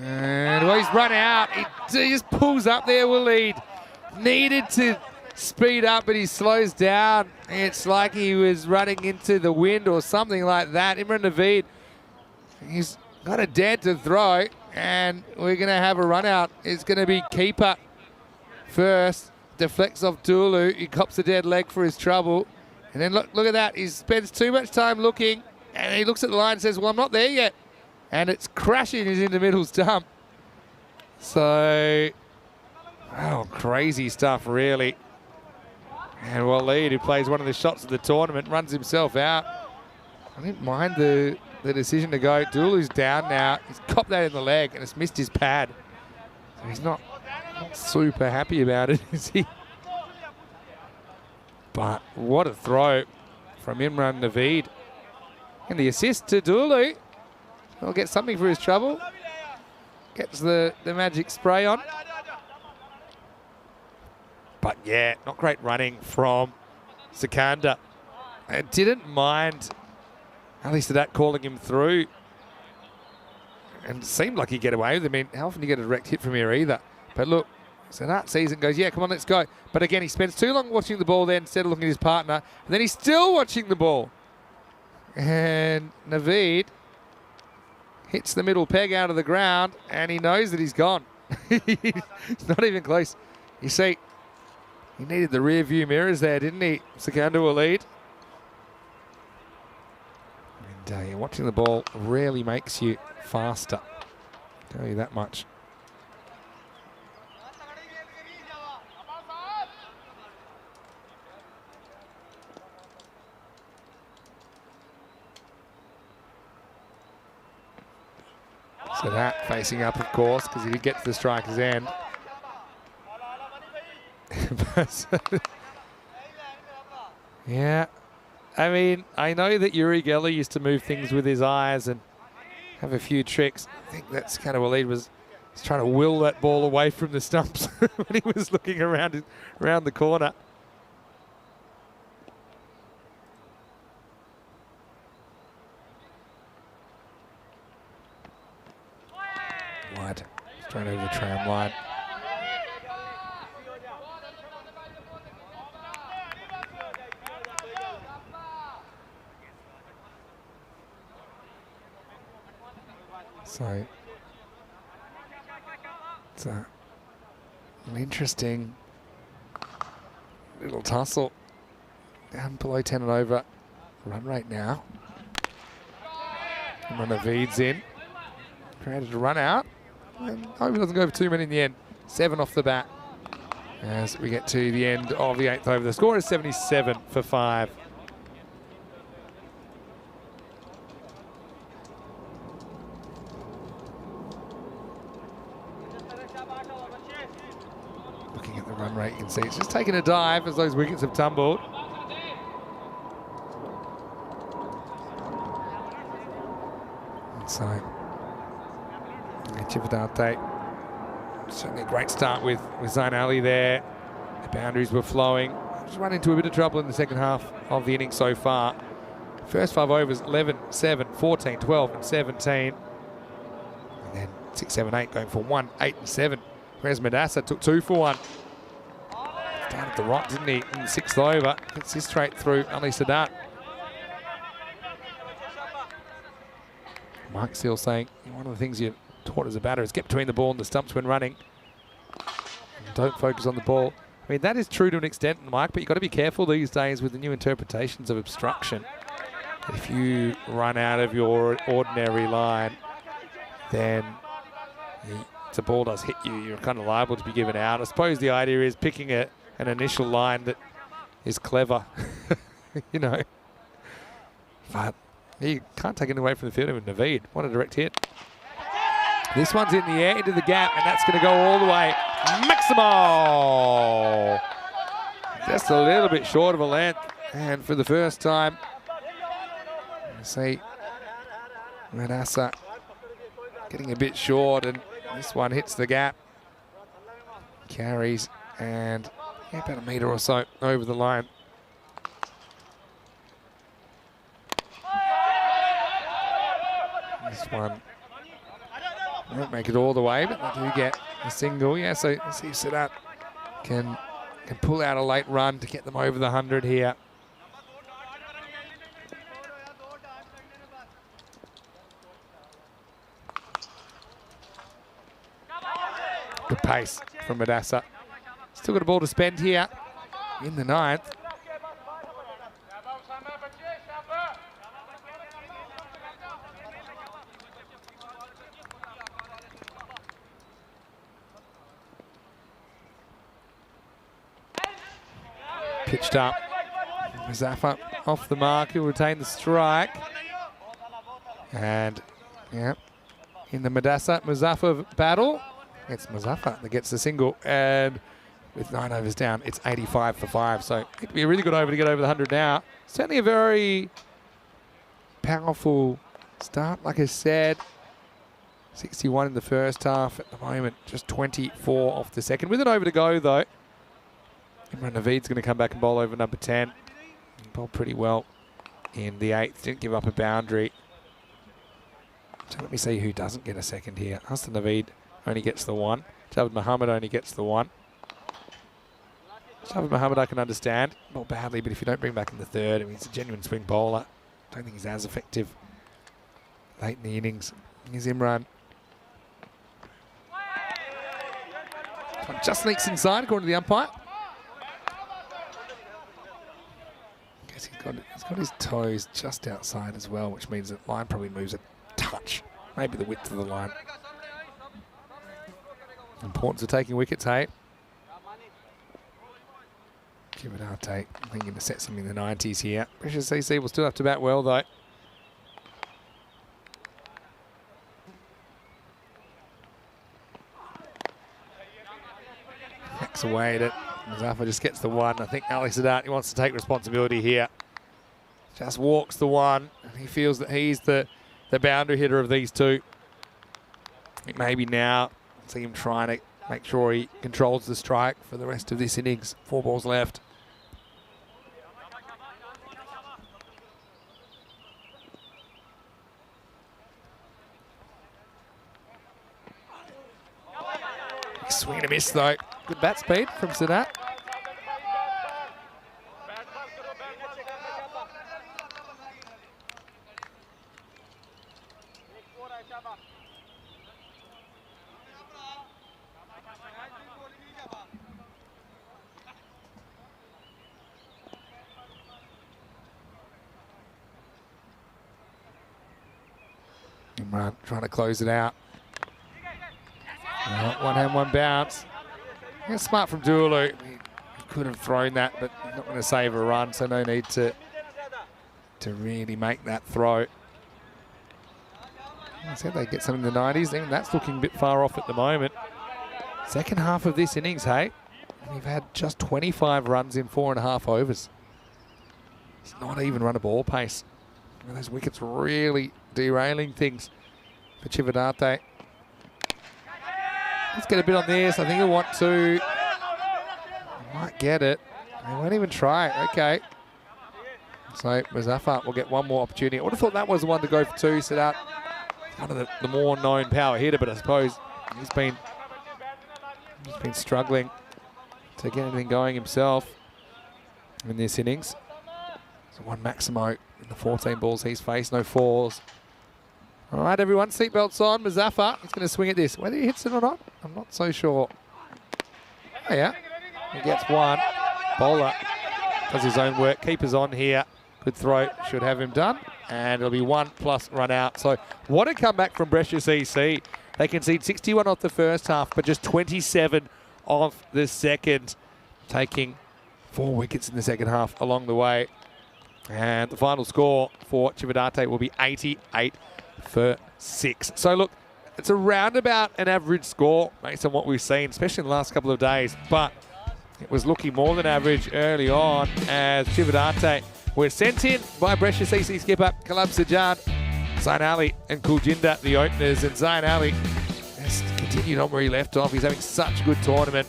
And well, he's run out. He just pulls up there, will lead. Needed to speed up, but he slows down. It's like he was running into the wind or something like that. Imran Naveed, he's got a dead to throw, and we're going to have a run out. It's going to be keeper first. Deflects off Dulu. He cops a dead leg for his trouble. And then look at that. He spends too much time looking, and he looks at the line and says, well, I'm not there yet. And it's crashing in the middle stump. So, wow, crazy stuff, really. And Waleed, who plays one of the shots of the tournament, runs himself out. I didn't mind the decision to go. Dulu's down now. He's copped that in the leg, and it's missed his pad. So he's not super happy about it, is he? But what a throw from Imran Naveed. And the assist to Dulu. He'll get something for his trouble. Gets the magic spray on. But yeah, not great running from Sakanda. And didn't mind Ali Sadat calling him through. And it seemed like he'd get away with it. I mean, how often do you get a direct hit from here either? But look, Sadat sees it and goes, yeah, come on, let's go. But again, he spends too long watching the ball then instead of looking at his partner. And then he's still watching the ball. And Naveed hits the middle peg out of the ground, and he knows that he's gone. It's not even close. You see, he needed the rear view mirrors there, didn't he? Sakanda will lead. And watching the ball rarely makes you faster. I'll tell you that much. So that facing up, of course, because he did get to the striker's end. Yeah, I mean, I know that Uri Geller used to move things with his eyes and have a few tricks. I think that's kind of what he was trying to will that ball away from the stumps when he was looking around the corner. Wide, straight over the tram line. So it's an interesting little tussle. Down below 10 and over. Run rate now. And when Naveed's in. Created a run out. And hope it doesn't go for too many in the end. 7 off the bat. As we get to the end of the 8th over. The score is 77 for 5. Looking at the run rate, you can see it's just taking a dive as those wickets have tumbled. And so, Chivadante, certainly a great start with Zain Ali there. The boundaries were flowing. Just run into a bit of trouble in the second half of the innings so far. First 5 overs, 11, 7, 14, 12 and 17. And then 6, 7, 8 going for 1, 8 and 7. Whereas Madassa took 2 for 1. Down at the right, didn't he, in the 6th over. Gets this straight through Ali Sadat. Mike Seal saying, one of the things you're taught as a batter is get between the ball and the stumps when running. And don't focus on the ball. I mean, that is true to an extent, Mike, but you've got to be careful these days with the new interpretations of obstruction. If you run out of your ordinary line, then the ball does hit you, you're kind of liable to be given out. I suppose the idea is picking an initial line that is clever, you know. But you can't take it away from the fielder with Naveed. What a direct hit. This one's in the air, into the gap, and that's going to go all the way. Maximo! Just a little bit short of a length. And for the first time, you see Madassa getting a bit short, and this one hits the gap. Carries, and about a metre or so over the line. This one won't make it all the way, but they do get a single. Yeah, so let's see if Sadat can pull out a late run to get them over the 100 here. Good pace from Madassa. Still got a ball to spend here in the 9th. Pitched up. Mazaffa off the mark. He'll retain the strike. And, yeah, in the Mazaffa battle, it's Mazaffa that gets the single. And with 9 overs down, it's 85 for 5. So it could be a really good over to get over the 100 now. Certainly a very powerful start, like I said. 61 in the first half at the moment, just 24 off the second. With an over to go, though. Imran Naveed's going to come back and bowl over number 10. Bowled pretty well in the 8th. Didn't give up a boundary. So let me see who doesn't get a second here. Hassan Naveed only gets the 1. Javed Mohammed only gets the 1. Javed Mohammed I can understand. Not badly, but if you don't bring back in the 3rd, I mean, he's a genuine swing bowler. Don't think he's as effective late in the innings. Here's Imran. Just sneaks inside, according to the umpire. He's got his toes just outside as well, which means that line probably moves a touch, maybe the width of the line. Importance of taking wickets, hey? Chivadante thinking to set something in the 90s here. Brescia CC will still have to bat well, though. backs away at it. Mazaffa just gets the one. I think Alex Zadati wants to take responsibility here. Just walks the one, and he feels that he's the boundary hitter of these two. I think maybe now, see him trying to make sure he controls the strike for the rest of this innings. 4 balls left. Swing and a miss though. Good bat speed from Sadat. Imran trying to close it out. One hand, one bounce. Yeah, smart from Dulu. He could have thrown that, but not going to save a run, so no need to really make that throw. I said they get some in the 90s. Even that's looking a bit far off at the moment. Second half of this innings, hey? We've had just 25 runs in 4.5 overs. It's not even run a ball pace. Those wickets really derailing things for Chividate. Let's get a bit on this. I think he'll want to. Might get it. He won't even try. Okay. So Mazaffa will get one more opportunity. I would have thought that was the one to go for 2. Set out one of the more known power hitter, but I suppose he's been struggling to get anything going himself in this innings. So 1 Maximo in the 14 balls he's faced, no 4s. All right, everyone, seatbelts on. Mazaffa, he's going to swing at this. Whether he hits it or not, I'm not so sure. Oh, yeah. He gets 1. Bowler does his own work. Keeper's on here. Good throw. Should have him done. And it'll be 1+ run out. So what a comeback from Brescia CC. They concede 61 off the first half, but just 27 off the second, taking 4 wickets in the second half along the way. And the final score for Chividate will be 88 for 6. So look, it's around about an average score based on what we've seen, especially in the last couple of days, but it was looking more than average early on as Chividate were sent in by Brescia CC skipper Kalab Sajjad, Zain Ali and Kuljinder, the openers, and Zain Ali has continued on where he left off. He's having such a good tournament.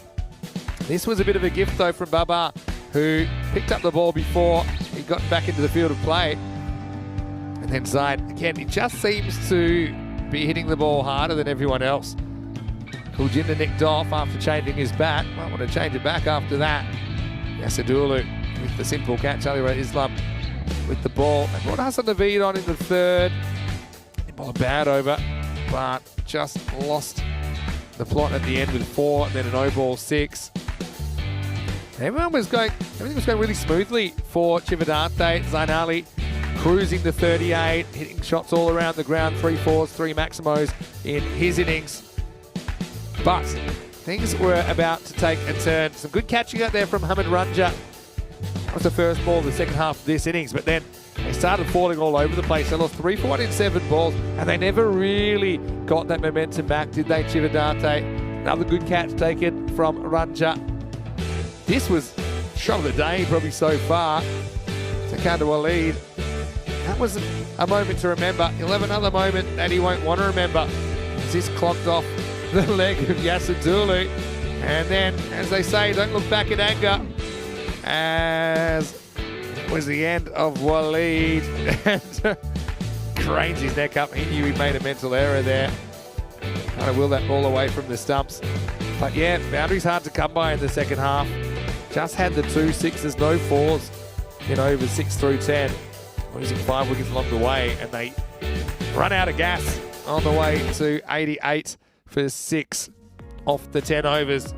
This was a bit of a gift though from Baba, who picked up the ball before he got back into the field of play. And then Zain, again, he just seems to be hitting the ball harder than everyone else. Kuljinder nicked off after changing his bat. Might want to change it back after that. Yasadulu with the simple catch. Alira Islam with the ball. They brought Hassan Naveed on in the 3rd. He bowled a bad over, but just lost the plot at the end with 4, and then an 0-ball 6. Everything was going really smoothly for Chividate. Zain Ali cruising to 38, hitting shots all around the ground, 3 4s, 3 Maximos in his innings. But things were about to take a turn. Some good catching out there from Hamid Ranja. That was the first ball of the second half of this innings, but then they started falling all over the place. They lost 3 for 1 in 7 balls, and they never really got that momentum back, did they, Chividate? Another good catch taken from Ranja. This was shot of the day probably so far. Takanda Waleed. That was a moment to remember. He'll have another moment that he won't want to remember. This clocked off the leg of Yasadulu. And then, as they say, don't look back in anger. As it was the end of Waleed. And cranes his neck up. He knew he made a mental error there. Trying to will that ball away from the stumps. But yeah, boundaries hard to come by in the second half. Just had the 2 6s, no 4s in over 6 through 10. Losing 5 wickets along the way, and they run out of gas on the way to 88 for 6 off the 10 overs.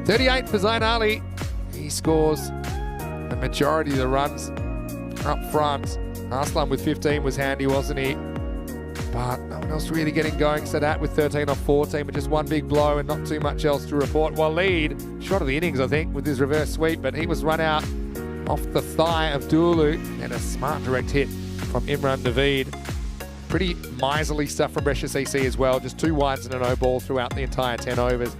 38 for Zain Ali. He scores the majority of the runs up front. Arslan with 15 was handy, wasn't he? But no one else really getting going. Sadat with 13 off 14, but just one big blow and not too much else to report. Waleed, shot of the innings, I think, with his reverse sweep, but he was run out off the thigh of Dulu, and a smart direct hit from Imran Naveed. Pretty miserly stuff from Brescia CC as well. Just 2 wides and an 0-ball throughout the entire 10 overs.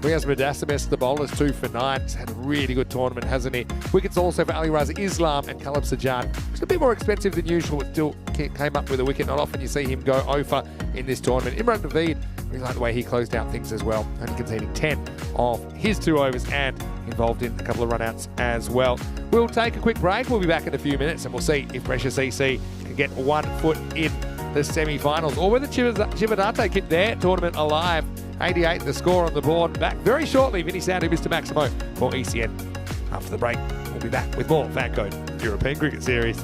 Riaz Madasimes, the bowlers, 2 for 9. He's had a really good tournament, hasn't he? Wickets also for Ali Raza Islam and Kalab Sajjan. Just a bit more expensive than usual, but still came up with a wicket. Not often you see him go over in this tournament. Imran Naveed, really like the way he closed out things as well, only conceding 10 of his 2 overs and involved in a couple of runouts as well. We'll take a quick break. We'll be back in a few minutes and we'll see if Brescia CC can get 1 foot in the semi-finals or whether Chivadate keep their tournament alive. 88 the score on the board. Back very shortly, Vinny Sandu, Mr. Maximo for ECN. After the break, we'll be back with more Fan Code European Cricket Series.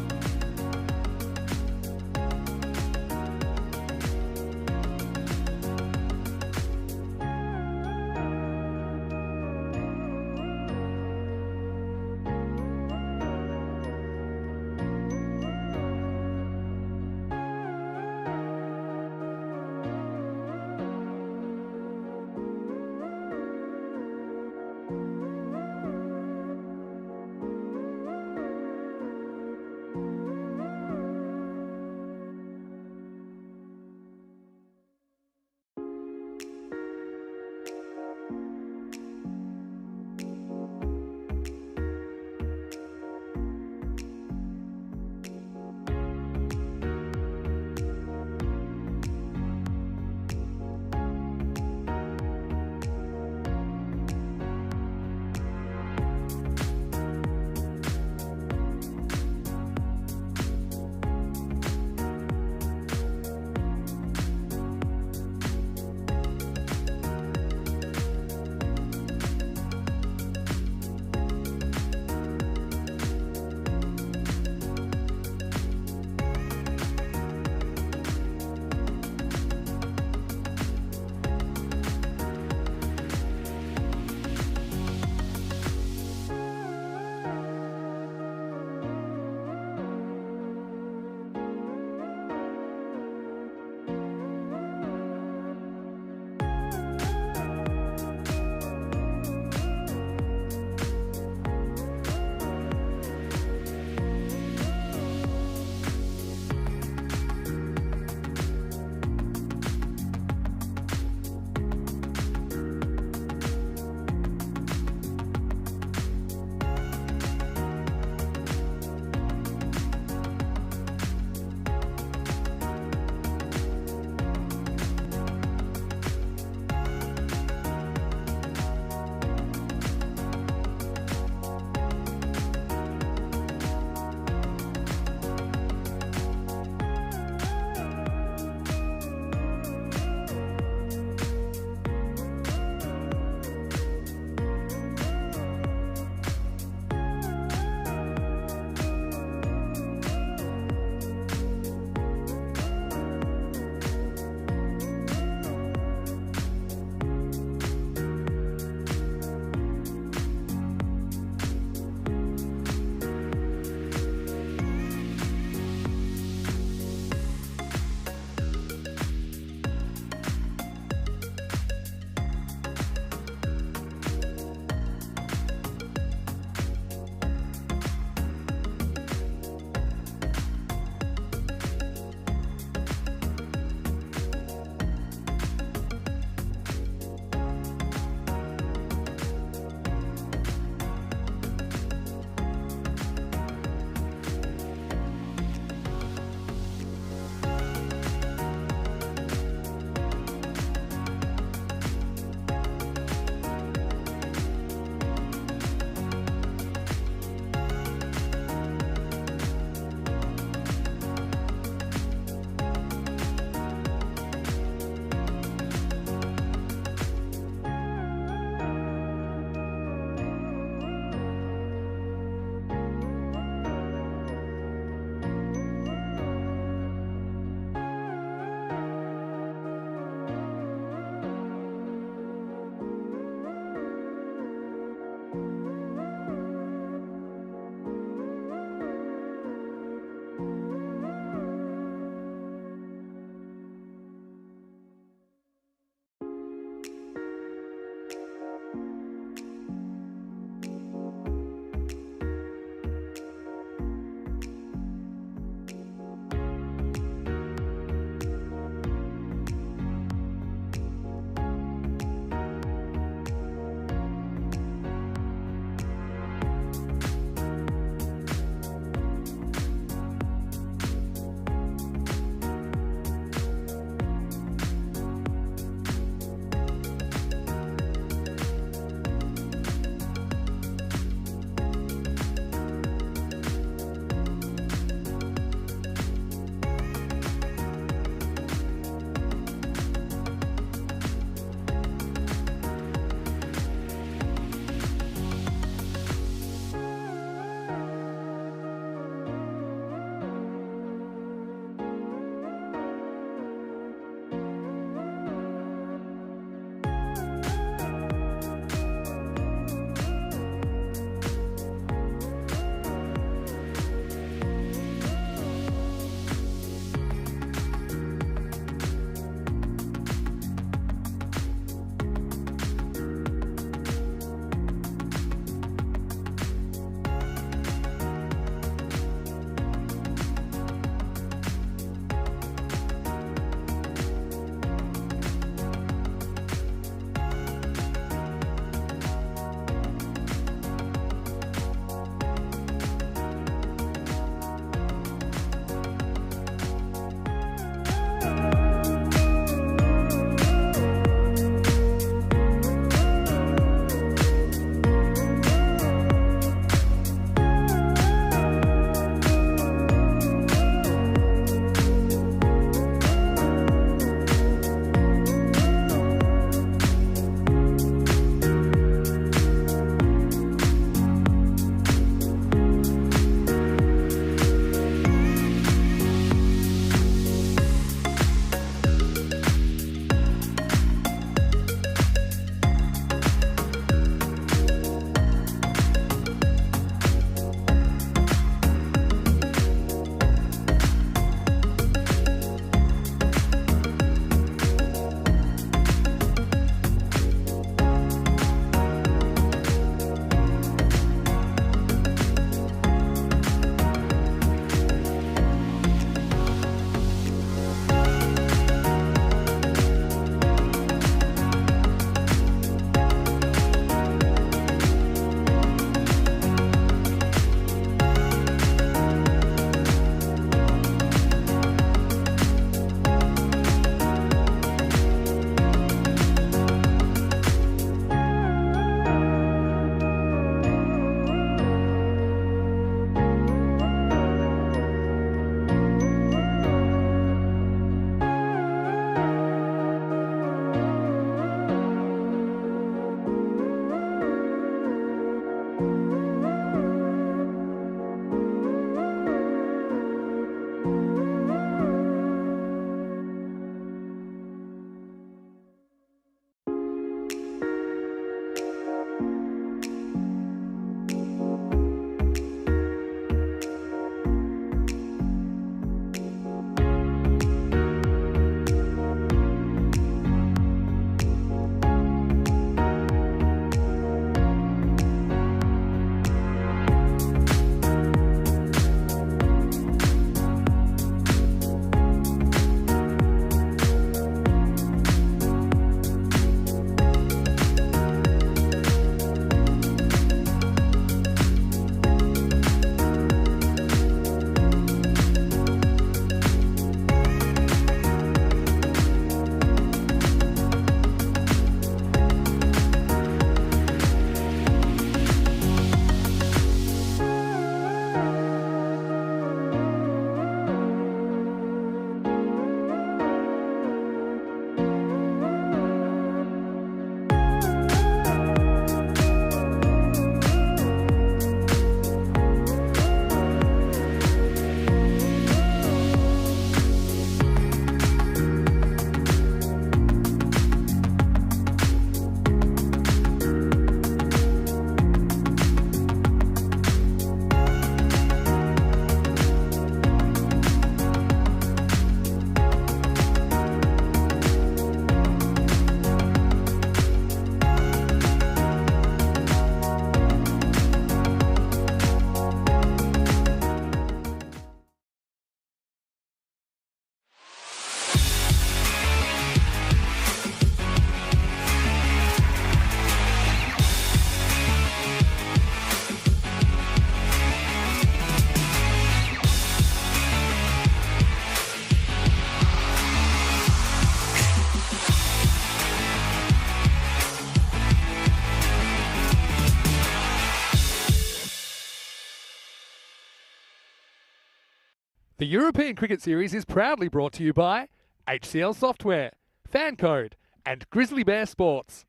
The European Cricket Series is proudly brought to you by HCL Software, Fan Code, and Grizzly Bear Sports.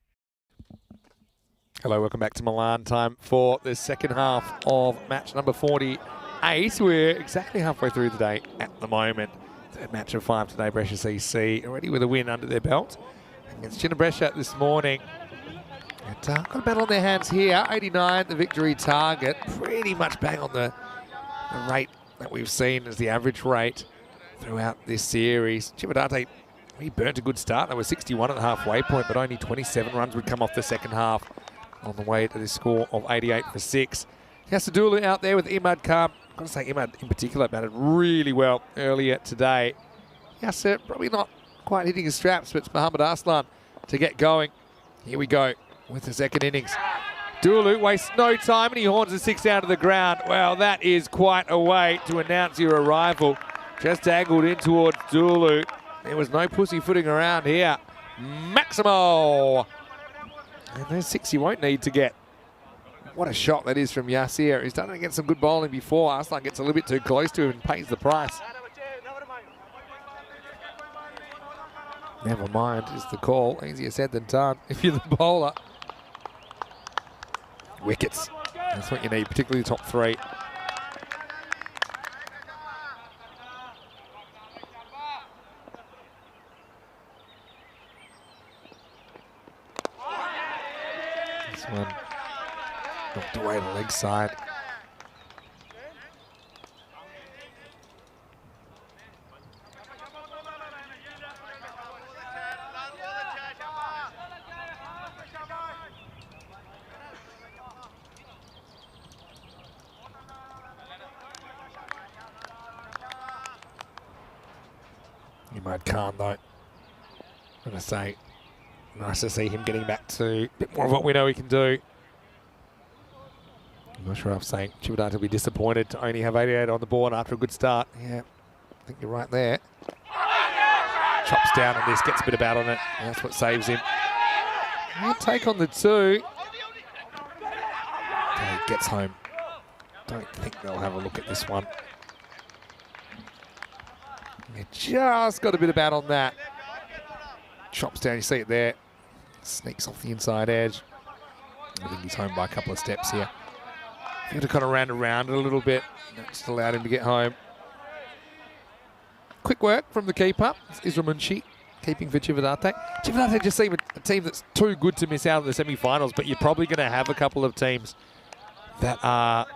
Hello, welcome back to Milan. Time for the second half of match number 48. We're exactly halfway through the day at the moment. Third match of 5 today, Brescia CC already with a win under their belt against Jinnah Brescia this morning. And, got a battle on their hands here. 89, the victory target. Pretty much bang on the rate that we've seen as the average rate throughout this series. Cividate, he burnt a good start. They were 61 at the halfway point, but only 27 runs would come off the second half on the way to this score of 88 for 6. Yasadulu out there with Imad Khan. I've got to say, Imad in particular batted really well earlier today. Yasser probably not quite hitting his straps, but it's Muhammad Arslan to get going. Here we go with the second innings. Dulu wastes no time and he horns the 6 down to the ground. Well, that is quite a way to announce your arrival. Just angled in towards Dulu. There was no pussyfooting around here. Maximo! And there's 6 he won't need to get. What a shot that is from Yasir. He's done it against some good bowling before. Arslan gets a little bit too close to him and pays the price. Never mind is the call. Easier said than done if you're the bowler. Wickets. That's what you need, particularly the top 3. This one knocked away the leg side. You might calm though. I'm going to say, nice to see him getting back to a bit more of what we know he can do. I'm not sure I'm saying Cividate will be disappointed to only have 88 on the board after a good start. Yeah, I think you're right there. Chops down on this, gets a bit of bat on it, and that's what saves him. He'll take on the 2. He gets home. Don't think they'll have a look at this one. They just got a bit of bat on that. Chops down, you see it there. Sneaks off the inside edge. I think he's home by a couple of steps here. He would have kind of ran around it a little bit. That just allowed him to get home. Quick work from the keeper. It's Isra Munshi keeping for Cividate. Cividate just seem a team that's too good to miss out in the semi-finals, but you're probably going to have a couple of teams that are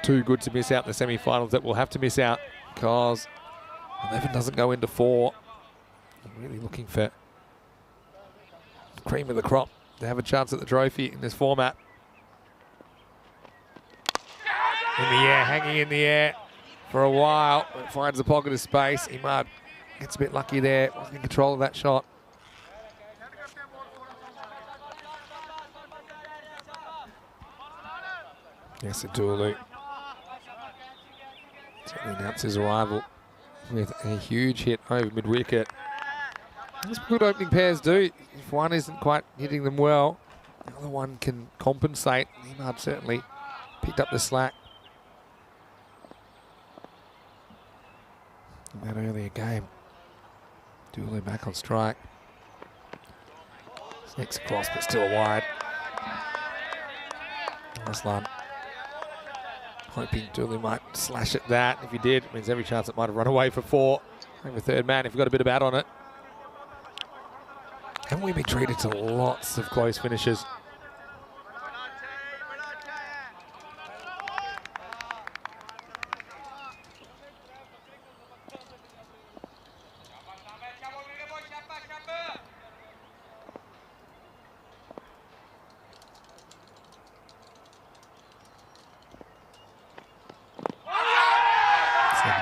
too good to miss out in the semi-finals that will have to miss out because 11 doesn't go into 4. I'm really looking for the cream of the crop to have a chance at the trophy in this format. In the air, hanging in the air for a while. It finds a pocket of space. Imad gets a bit lucky there. Wasn't in control of that shot. Yasadulu certainly announced his arrival with a huge hit over mid-wicket. That's what good opening pairs do. If one isn't quite hitting them well, the other one can compensate. Imad certainly picked up the slack in that earlier game. Dulu back on strike. Sneaks across, but still wide. Arslan hoping Dulu might slash at that. If he did, it means every chance it might have run away for 4. Over third man if you've got a bit of bat on it. Haven't we been treated to lots of close finishes?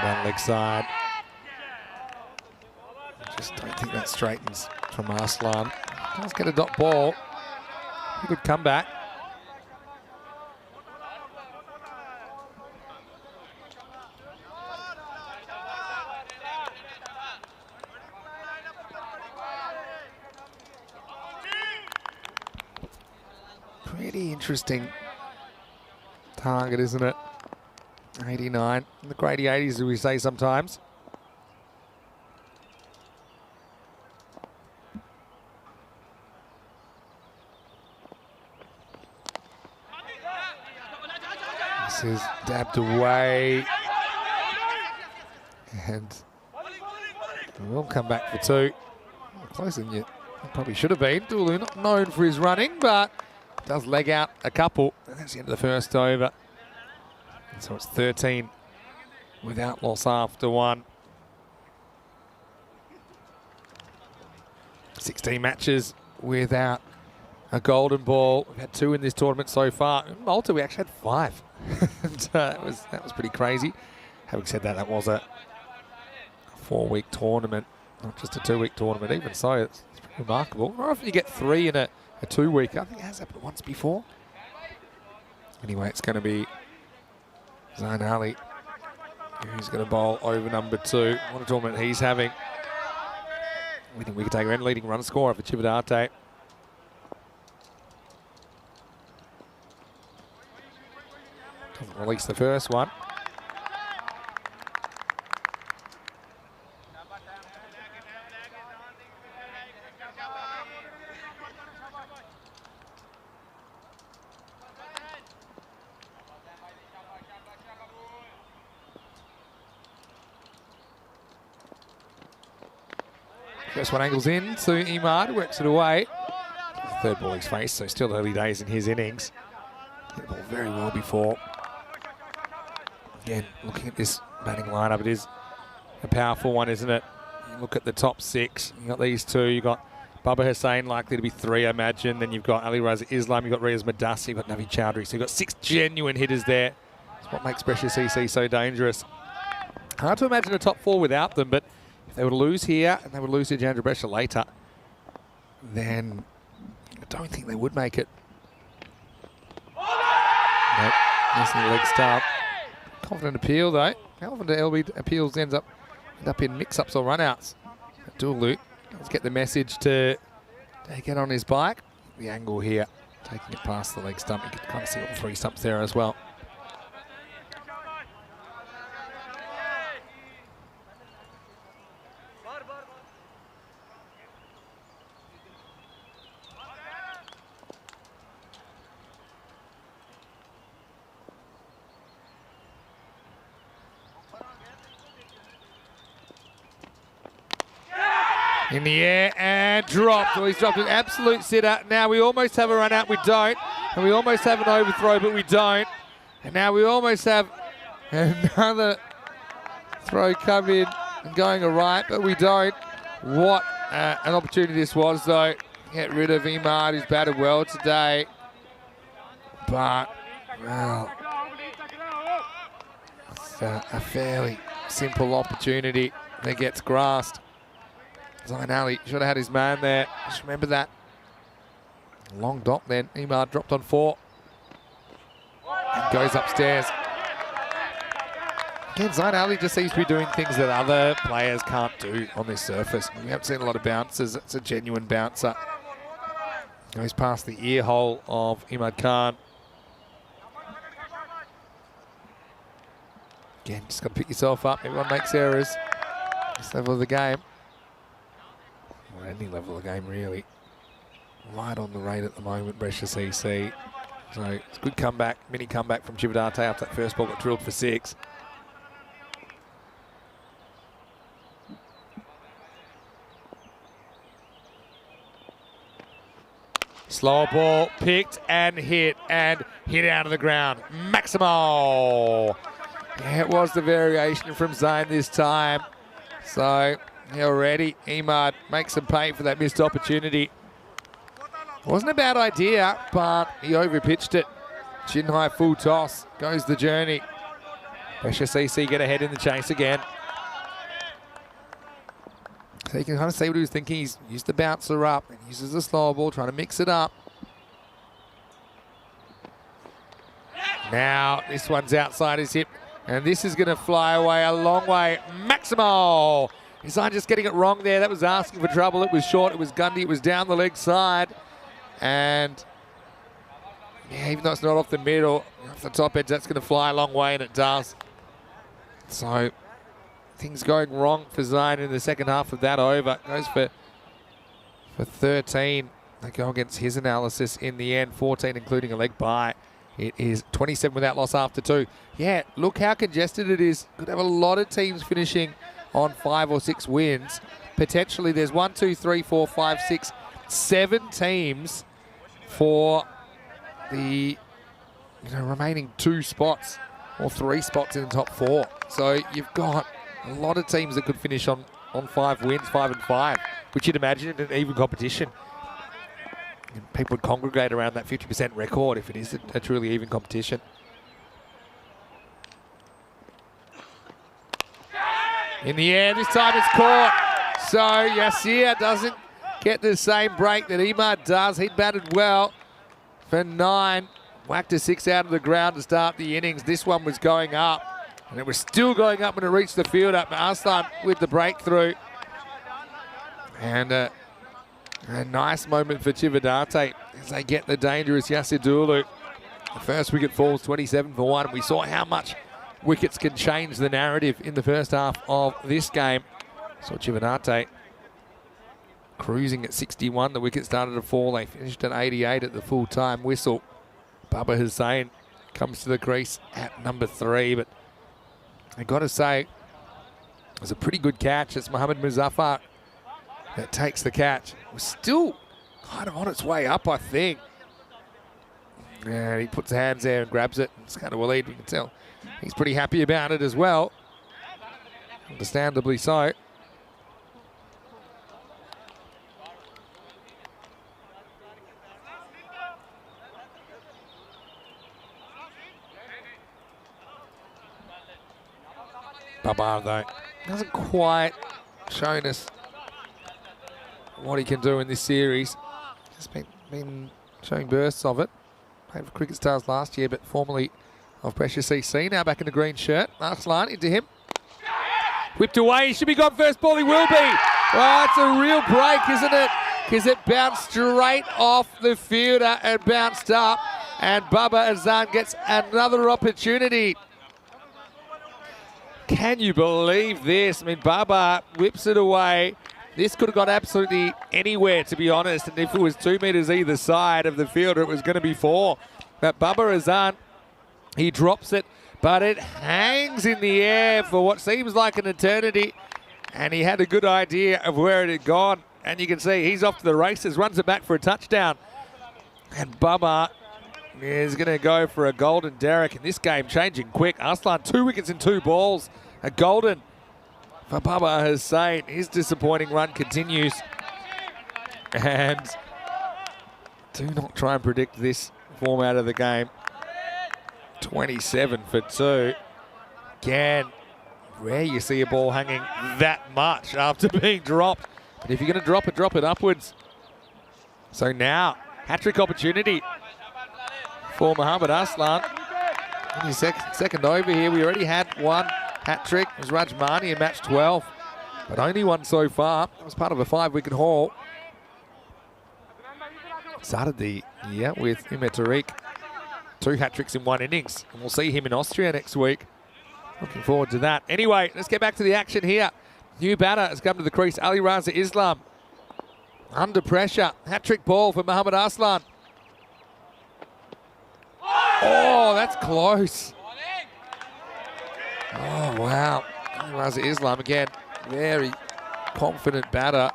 Down leg side. Just don't think that straightens from Arslan. Does get a dot ball. A good comeback. Pretty interesting target, isn't it? 89. The grady 80s, as we say sometimes. This is dabbed away. And we'll come back for two. Closer than you probably should have been. Dulu not known for his running, but does leg out a couple. And that's the end of the first over. And so it's 13 without loss after one. 16 matches without a golden ball. We've had 2 in this tournament so far. In Malta, we actually had 5. And, that was pretty crazy. Having said that, that was a 4-week tournament, not just a 2-week tournament. Even so, it's pretty remarkable. Not often you get 3 in a 2-week. I think it has happened once before. Anyway, it's going to be Zain Ali who's going to bowl over number 2. What a tournament he's having. We think we could take a leading run scorer for Chivadate. Doesn't release the first one. First one angles in to Imad, works it away. Third ball he's faced, so still early days in his innings. Hit the ball very well before. Again, looking at this batting lineup, it is a powerful one, isn't it? You look at the top 6. You got these 2. You got Baba Hussain, likely to be 3, I imagine. Then you've got Ali Raza Islam. You've got Riaz Madassi. You've got Navi Chowdhury. So you've got 6 genuine hitters there. That's what makes Brescia CC so dangerous. Hard to imagine a top 4 without them, but if they were to lose here and they would lose to Jinnah Brescia later, then I don't think they would make it. Nope, missing the leg start. Confident appeal though. How often do LB appeals end up in mix-ups or run-outs? Dulu, let's get the message to get on his bike. The angle here, taking it past the leg stump. You can kind of see all 3 stumps there as well. In the air and dropped. Well, he's dropped an absolute sitter. Now we almost have a run out, we don't. And we almost have an overthrow, but we don't. And now we almost have another throw come in and going right, but we don't. What an opportunity this was, though. Get rid of Imad, who's batted well today. But, well, it's a fairly simple opportunity that gets grasped. Zain Ali should have had his man there. Just remember that. Long dot then. Imad dropped on 4. And goes upstairs. Again, Zain Ali just seems to be doing things that other players can't do on this surface. We haven't seen a lot of bounces. It's a genuine bouncer. Goes past the ear hole of Imad Khan. Again, just got to pick yourself up. Everyone makes errors. This level of the game. Or any level of the game, really. Light on the rate at the moment, Brescia CC. So it's a good comeback, mini comeback from Chivadate after that first ball got drilled for 6. Slower ball, picked and hit out of the ground. Maximo. Yeah, it was the variation from Zain this time. So already Imad makes him pay for that missed opportunity. Wasn't a bad idea, but he overpitched it. Chin high full toss, goes the journey. Brescia CC get ahead in the chase again. So you can kind of see what he was thinking. He's used the bouncer up and uses the slower ball, trying to mix it up. Now this one's outside his hip, and this is going to fly away a long way. Maximo! He's not just getting it wrong there. That was asking for trouble. It was short, it was Gundy, it was down the leg side. And yeah, even though it's not off the middle, off the top edge, that's going to fly a long way, and it does. So things going wrong for Zion in the second half of that over. Goes for 13. They go against his analysis in the end, 14 including a leg bye. It is 27 without loss after 2. Yeah, look how congested it is. Could have a lot of teams finishing on 5 or 6 wins. Potentially there's 1, 2, 3, 4, 5, 6, 7 teams for the remaining 2 spots or 3 spots in the top 4. So you've got a lot of teams that could finish on 5 wins, 5 and 5, which you'd imagine in an even competition. And people would congregate around that 50% record if it is a truly even competition. In the air, this time it's caught. So Yassir doesn't get the same break that Imad does. He batted well for 9. Whacked a 6 out of the ground to start the innings. This one was going up, and it was still going up when it reached the field up. Arslan with the breakthrough. And a nice moment for Chivadate as they get the dangerous Yassir Dulu. The first wicket falls 27 for 1. We saw how much wickets can change the narrative in the first half of this game. So Chivadate cruising at 61. The wicket started to fall. They finished at 88 at the full-time whistle. Baba Hussain comes to the crease at number 3, but I got to say, it was a pretty good catch. It's Mohammad Muzaffar that takes the catch. It was still kind of on its way up, I think. And he puts hands there and grabs it. It's kind of a lead, we can tell. He's pretty happy about it as well. Understandably so. Baba, though, hasn't quite shown us what he can do in this series. Just been showing bursts of it. Played for Cricket Stars last year, but formerly of Brescia CC. Now back in the green shirt. Arslan into him. Whipped away. He should be gone first ball. He will be. Oh, it's a real break, isn't it? Because it bounced straight off the fielder and bounced up. And Baba Azan gets another opportunity. Can you believe this? I mean, Baba whips it away. This could have gone absolutely anywhere, to be honest. And if it was 2 metres either side of the fielder, it was going to be 4. But Baba Azan, he drops it, but it hangs in the air for what seems like an eternity. And he had a good idea of where it had gone. And you can see he's off to the races, runs it back for a touchdown. And Baba is going to go for a golden derrick in this game, changing quick. Arslan, 2 wickets in 2 balls. A golden for Baba Hussain. His disappointing run continues. And do not try and predict this format of the game. 27 for 2. Again, rare you see a ball hanging that much after being dropped. But if you're going to drop it upwards. So now, hat-trick opportunity for Mohammad Arslan. In his second over here, we already had 1 hat-trick. It was Rajmani in match 12, but only 1 so far. That was part of a 5-wicket haul. Started the year with Umar Tariq. 2 hat-tricks in 1 innings, and we'll see him in Austria next week. Looking forward to that. Anyway, let's get back to the action here. New batter has come to the crease, Ali Raza Islam. Under pressure, hat-trick ball for Mohammad Arslan. Oh, that's close. Oh, wow. Raza Islam again. Very confident batter.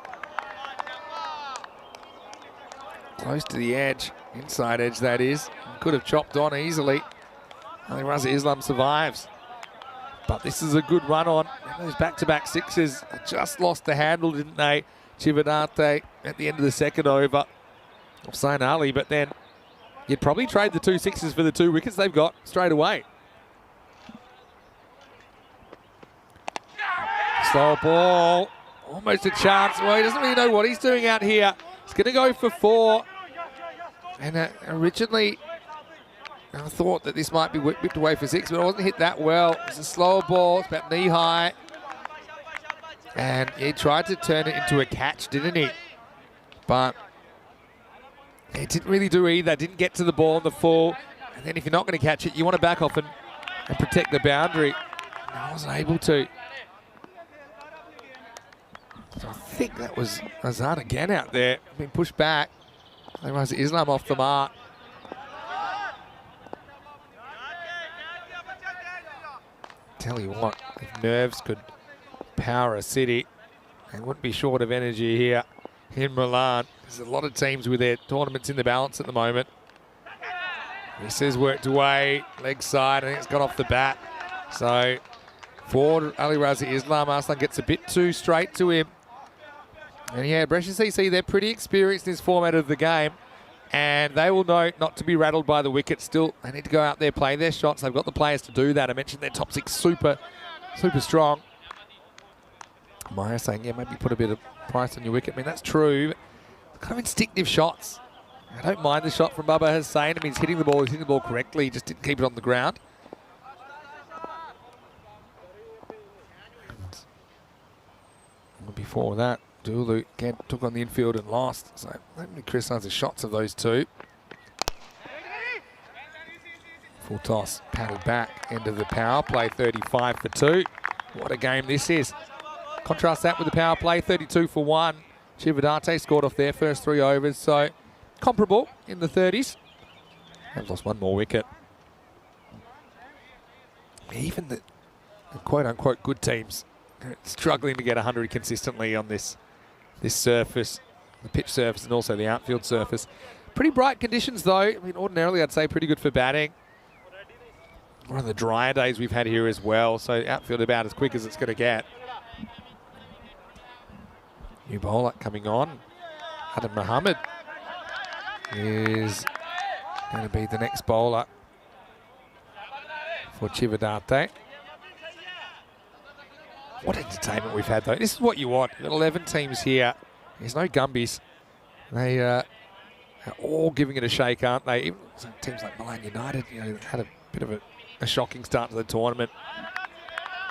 Close to the edge. Inside edge, that is. Could have chopped on easily. I think Raza Islam survives. But this is a good run on. And those back-to-back sixes just lost the handle, didn't they? Chivadate at the end of the second over of Sain Ali, but then you'd probably trade the 2 sixes for the 2 wickets they've got straight away. Slow ball. Almost a chance. Well, he doesn't really know what he's doing out here. He's going to go for 4. And originally, I thought that this might be whipped away for 6, but it wasn't hit that well. It's a slower ball. It's about knee-high. And he tried to turn it into a catch, didn't he? But he didn't really do either. Didn't get to the ball in the full. And then if you're not going to catch it, you want to back off and protect the boundary. I wasn't able to. So I think that was Azad again out there, being pushed back. There was Islam off the mark. Tell you what, if nerves could power a city, they wouldn't be short of energy here in Milan. There's a lot of teams with their tournaments in the balance at the moment. This has worked away, leg side, I think it's got off the bat. So for Ali Razi Islam, Arslan gets a bit too straight to him. And yeah, Brescia CC, they're pretty experienced in this format of the game. And they will know not to be rattled by the wicket. Still, they need to go out there, play their shots. They've got the players to do that. I mentioned their top six super strong. Maya saying, yeah, maybe put a bit of price on your wicket. I mean, that's true. But kind of instinctive shots. I don't mind the shot from Baba Hussain. I mean, he's hitting the ball correctly. He just didn't keep it on the ground. And before that, Dulu again took on the infield and lost. So let me criticise the shots of those two. Full toss, paddled back, end of the power play, 35 for 2. What a game this is. Contrast that with the power play, 32 for 1. Chivadate scored off their first 3 overs, so comparable in the 30s. They've lost one more wicket. Even the quote-unquote good teams struggling to get 100 consistently on this surface, the pitch surface and also the outfield surface. Pretty bright conditions though. I mean, ordinarily I'd say pretty good for batting. One of the drier days we've had here as well, so outfield about as quick as it's going to get. New bowler coming on. Adam Mohammed is going to be the next bowler for Chivadate. What entertainment we've had though. This is what you want. We've got 11 teams here. There's no Gumbies. They are all giving it a shake, aren't they? Even teams like Milan United, you know, had a bit of a shocking start to the tournament.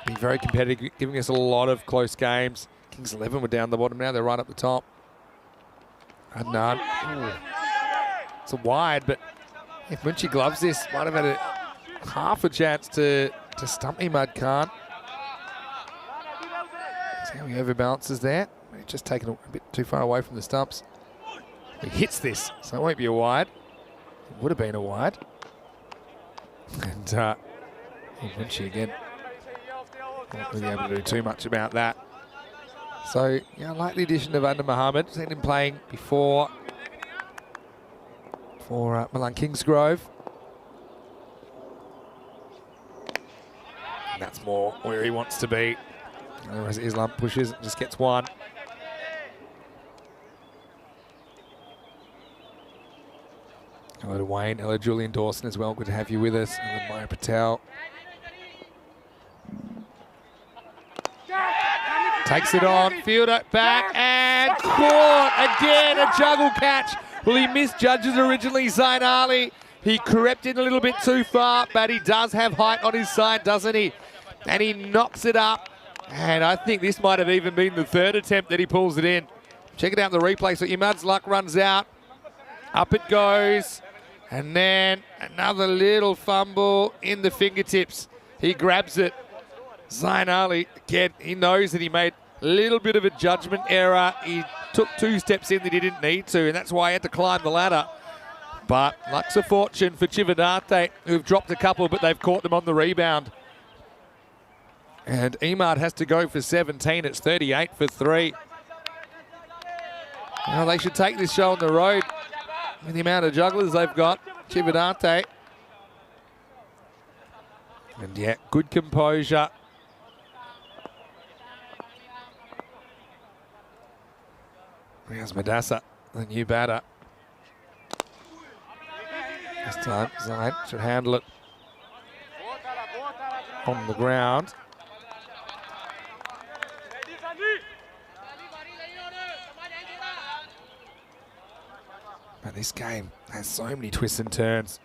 Been very competitive, giving us a lot of close games. Kings 11 were down the bottom, now they're right up the top. And none. It's a wide, but if Munchie gloves this, might have had half a chance to stump Imad Khan. See how he overbalances there. He's just taken a bit too far away from the stumps. He hits this, so it won't be a wide. It would have been a wide. And Munchie again, not really able to do too much about that. So, yeah, I like the addition of Under Mohammed. Seen him playing before for Milan Kingsgrove. And that's more where he wants to be. Otherwise, Islam pushes and just gets one. Hello to Wayne. Hello, Julian Dawson as well. Good to have you with us. And Maya Patel. Takes it on, fielder back and caught again, a juggle catch. Well, he misjudges originally, Zain Ali. He crept in a little bit too far, but he does have height on his side, doesn't he? And he knocks it up. And I think this might have even been the third attempt that he pulls it in. Check it out in the replay. So Imad's luck runs out. Up it goes. And then another little fumble in the fingertips. He grabs it. Zain Ali, again, he knows that he made a little bit of a judgment error. He took 2 steps in that he didn't need to, and that's why he had to climb the ladder. But luck's a fortune for Chivadate, who've dropped a couple, but they've caught them on the rebound. And Imad has to go for 17. It's 38 for 3. Well, they should take this show on the road with the amount of jugglers they've got. Chivadate. And yeah, good composure. Here's Madassa, the new batter. This time, Zain should handle it on the ground. But this game has so many twists and turns.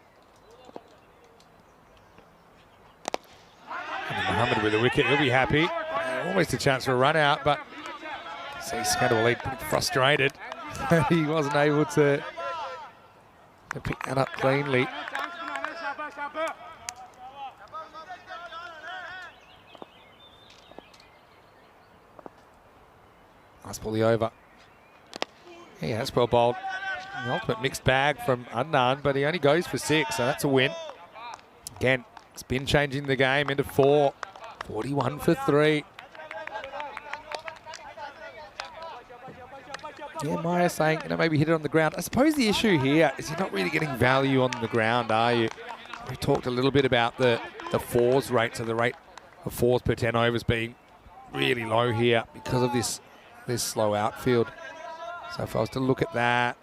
And Mohammed with a wicket, he'll be happy. Almost a chance for a run out, but see Scandal pretty frustrated. He wasn't able to pick that up cleanly. Nice pull the over. Yeah, that's well bowled. The ultimate mixed bag from Adnan, but he only goes for 6, so that's a win. Again, spin changing the game into 4. 41 for 3. Yeah, Maya saying, maybe hit it on the ground. I suppose the issue here is you're not really getting value on the ground, are you? We talked a little bit about the fours rate, so the rate of 4s per 10 overs being really low here because of this slow outfield. So if I was to look at that,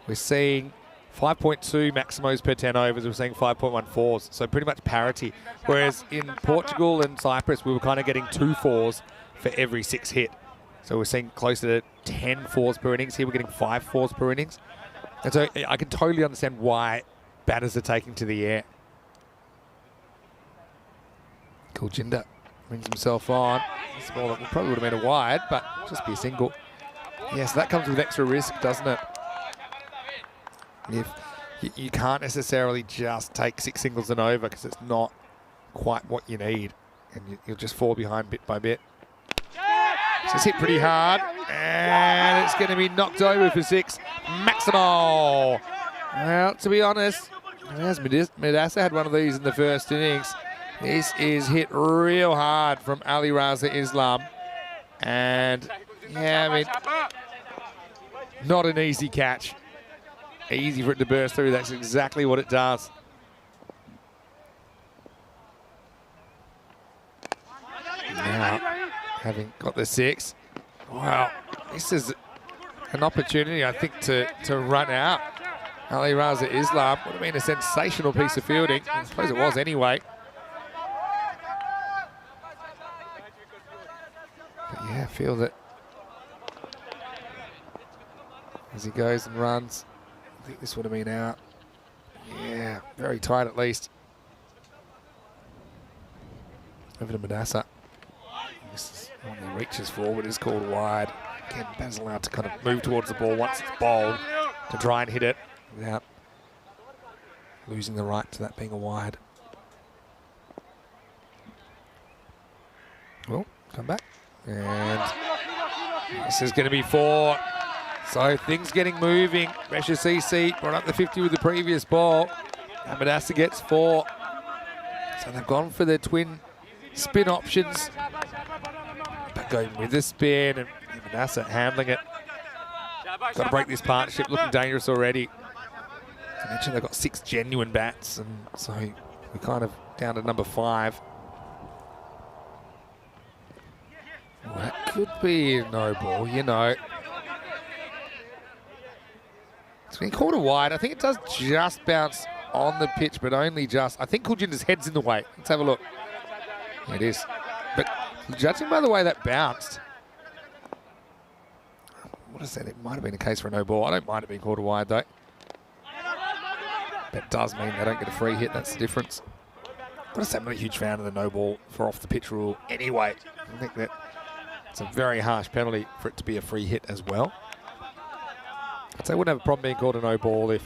we're seeing 5.2 maximos per 10 overs, we're seeing 5.1 4s, so pretty much parity. Whereas in Portugal and Cyprus, we were kind of getting 2 4s for every 6 hit. So we're seeing closer to 10 4s per innings. Here we're getting 5 4s per innings. And so I can totally understand why batters are taking to the air. Cool, Jinnah brings himself on. This ball that probably would have been a wide, but just be a single. Yeah, so that comes with extra risk, doesn't it? If you can't necessarily just take 6 singles and over because it's not quite what you need, and you'll just fall behind bit by bit. So it's hit pretty hard, and it's going to be knocked over for 6. Maximal. Well, to be honest, as Medasa had one of these in the first innings, this is hit real hard from Ali Raza Islam, and yeah, I mean, not an easy catch. Easy for it to burst through. That's exactly what it does. Now, having got the 6, wow, this is an opportunity, I think, to run out. Ali Raza Islam would have been a sensational piece of fielding. I suppose it was anyway. But yeah, I feel that as he goes and runs, I think this would have been out. Yeah, very tight at least. Over to Medasa. This is when he reaches forward, is called wide. Again, Ben's allowed to kind of move towards the ball once it's bowled to try and hit it without losing the right to that being a wide. Well, come back. And this is going to be 4. So things getting moving. Brescia CC brought up the 50 with the previous ball. And Medasa gets 4. So they've gone for their twin spin options. But going with the spin, and Medasa handling it. Got to break this partnership, looking dangerous already. I mentioned they've got 6 genuine bats, and so we're kind of down to number 5. Well, that could be a no ball, you know. It's been called a wide. I think it does just bounce on the pitch, but only just. I think Kuljinda's head's in the way. Let's have a look. It is. But judging by the way that bounced, what is that? It might have been a case for a no ball. I don't mind it being called a wide, though. That does mean they don't get a free hit. That's the difference. But I'm not a huge fan of the no ball for off the pitch rule anyway. I think that it's a very harsh penalty for it to be a free hit as well. I'd say I wouldn't have a problem being called a no ball if,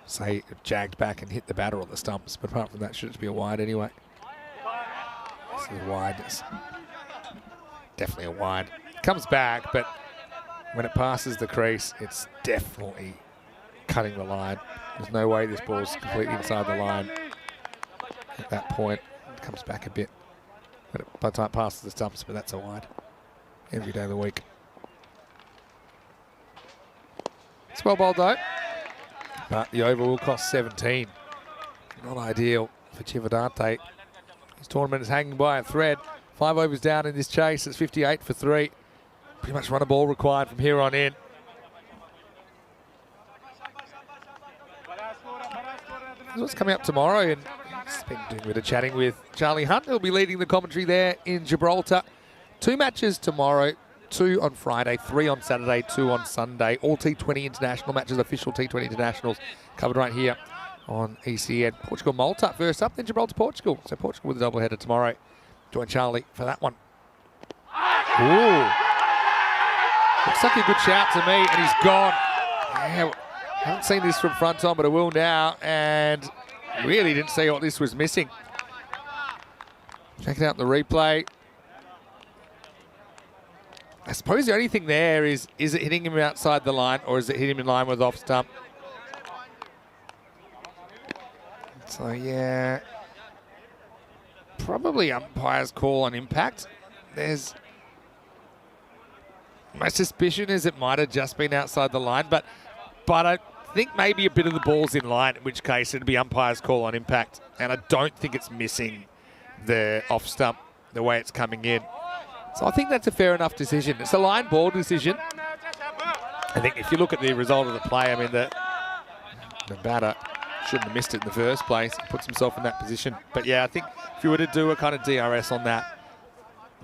say, it jagged back and hit the batter on the stumps. But apart from that, should it be a wide anyway? This is a wide. It's definitely a wide. It comes back, but when it passes the crease, it's definitely cutting the line. There's no way this ball's completely inside the line at that point. It comes back a bit. But by the time it passes the stumps, but that's a wide. Every day of the week. It's well bowled though. But the over will cost 17. Not ideal for Chivadante. His tournament is hanging by a thread. 5 overs down in this chase. It's 58 for 3. Pretty much run a ball required from here on in. What's coming up tomorrow, and he's been doing a bit of chatting with Charlie Hunt. He'll be leading the commentary there in Gibraltar. 2 matches tomorrow, 2 on Friday, 3 on Saturday, 2 on Sunday. All T20 international matches, official T20 internationals, covered right here on ECN. Portugal-Malta first up, then Gibraltar-Portugal. So Portugal with a doubleheader tomorrow. Join Charlie for that one. Ooh. Looks like a good shout to me, and he's gone. Yeah, haven't seen this from front on, but I will now, and really didn't see what this was missing. Check it out in the replay. I suppose the only thing there is it hitting him outside the line or is it hitting him in line with off stump? So, yeah, probably umpire's call on impact. My suspicion is it might have just been outside the line, but I think maybe a bit of the ball's in line, in which case it'd be umpire's call on impact. And I don't think it's missing the off stump the way it's coming in. So I think that's a fair enough decision. It's a line ball decision. I think if you look at the result of the play, I mean, the batter shouldn't have missed it in the first place. He puts himself in that position. But yeah, I think if you were to do a kind of DRS on that,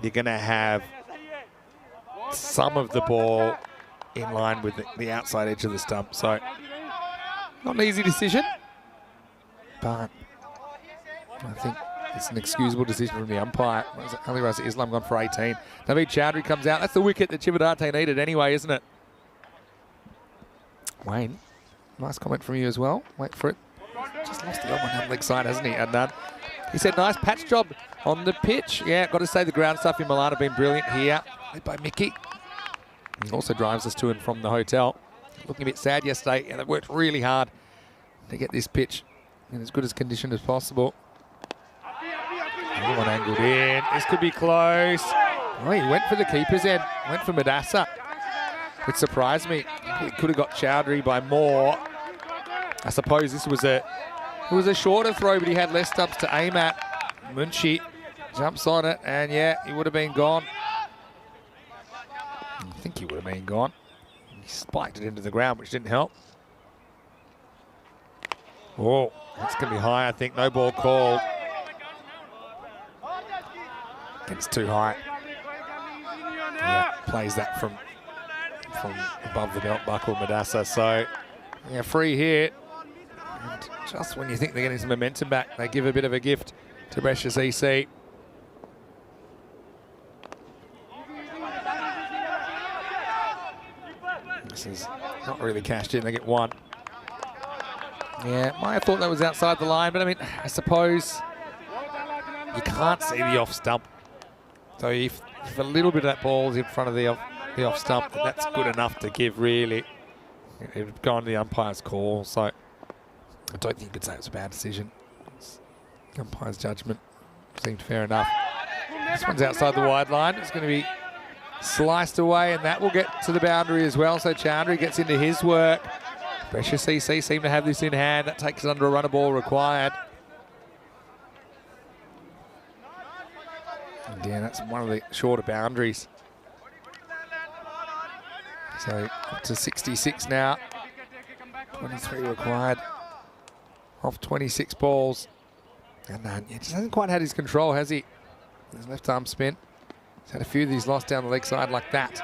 you're going to have some of the ball in line with the outside edge of the stump. So not an easy decision, but I think it's an excusable decision from the umpire. Ali Raza Islam gone for 18. Naveed Chowdhury comes out. That's the wicket that Chivadate needed anyway, isn't it? Wayne, nice comment from you as well. Wait for it. Just lost the odd one down the leg side, hasn't he, Adnan? He said, nice patch job on the pitch. Yeah, got to say the ground stuff in Milan have been brilliant here. Led by Mickey. He also drives us to and from the hotel. Looking a bit sad yesterday. Yeah, they worked really hard to get this pitch in as good as condition as possible. Another one angled in. This could be close. Oh, he went for the keeper's end. Went for Madassa. It surprised me. He could have got Chowdhury by more. I suppose this was it was a shorter throw, but he had less stumps to aim at. Munshi jumps on it, and yeah, he would have been gone. I think he would have been gone. He spiked it into the ground, which didn't help. Oh, that's going to be high, I think. No ball called. It's too high. Yeah, plays that from above the belt buckle, Madassa. So, yeah, free hit. And just when you think they're getting some momentum back, they give a bit of a gift to Brescia CC. This is not really cashed in. They get one. Yeah, might have thought that was outside the line, but I mean, I suppose you can't see the off stump. So if a little bit of that ball is in front of the off stump, then that's good enough to give, really. It would go on the umpire's call, so I don't think you could say it was a bad decision. The umpire's judgment seemed fair enough. This one's outside the wide line. It's going to be sliced away, and that will get to the boundary as well. So Chowdhury gets into his work. Brescia CC seem to have this in hand. That takes it under a runner ball required. And yeah, that's one of the shorter boundaries. So up to 66 now. 23 required. Off 26 balls. And he just hasn't quite had his control, has he? His left arm spin. He's had a few of these lost down the leg side like that.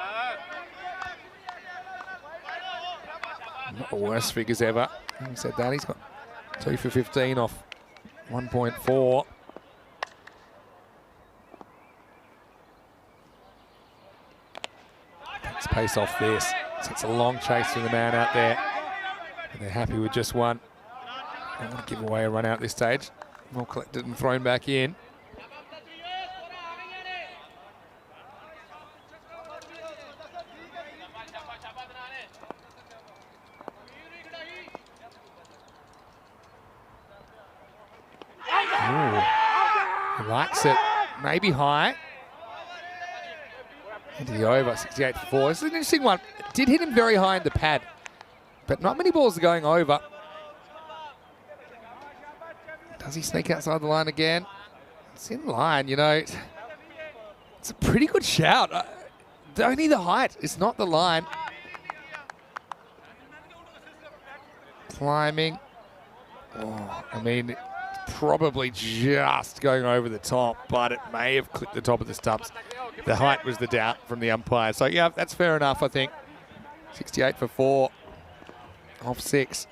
Not the worst figures ever. Having said that, he's got 2 for 15 off 1.4. Takes pace off this. So it's a long chase from the man out there. And they're happy with just one. Don't want to give away a run out at this stage. Well collected and thrown back in. He likes it. Maybe high. Into the over, 68 for 4. This is an interesting one. It did hit him very high in the pad, but not many balls are going over. Does he sneak outside the line again? It's in line, you know. It's a pretty good shout. Only the height. It's not the line. Climbing. Oh, I mean, probably just going over the top, but it may have clipped the top of the stumps. The height was the doubt from the umpire. So, yeah, that's fair enough, I think. 68 for 4. Off 6.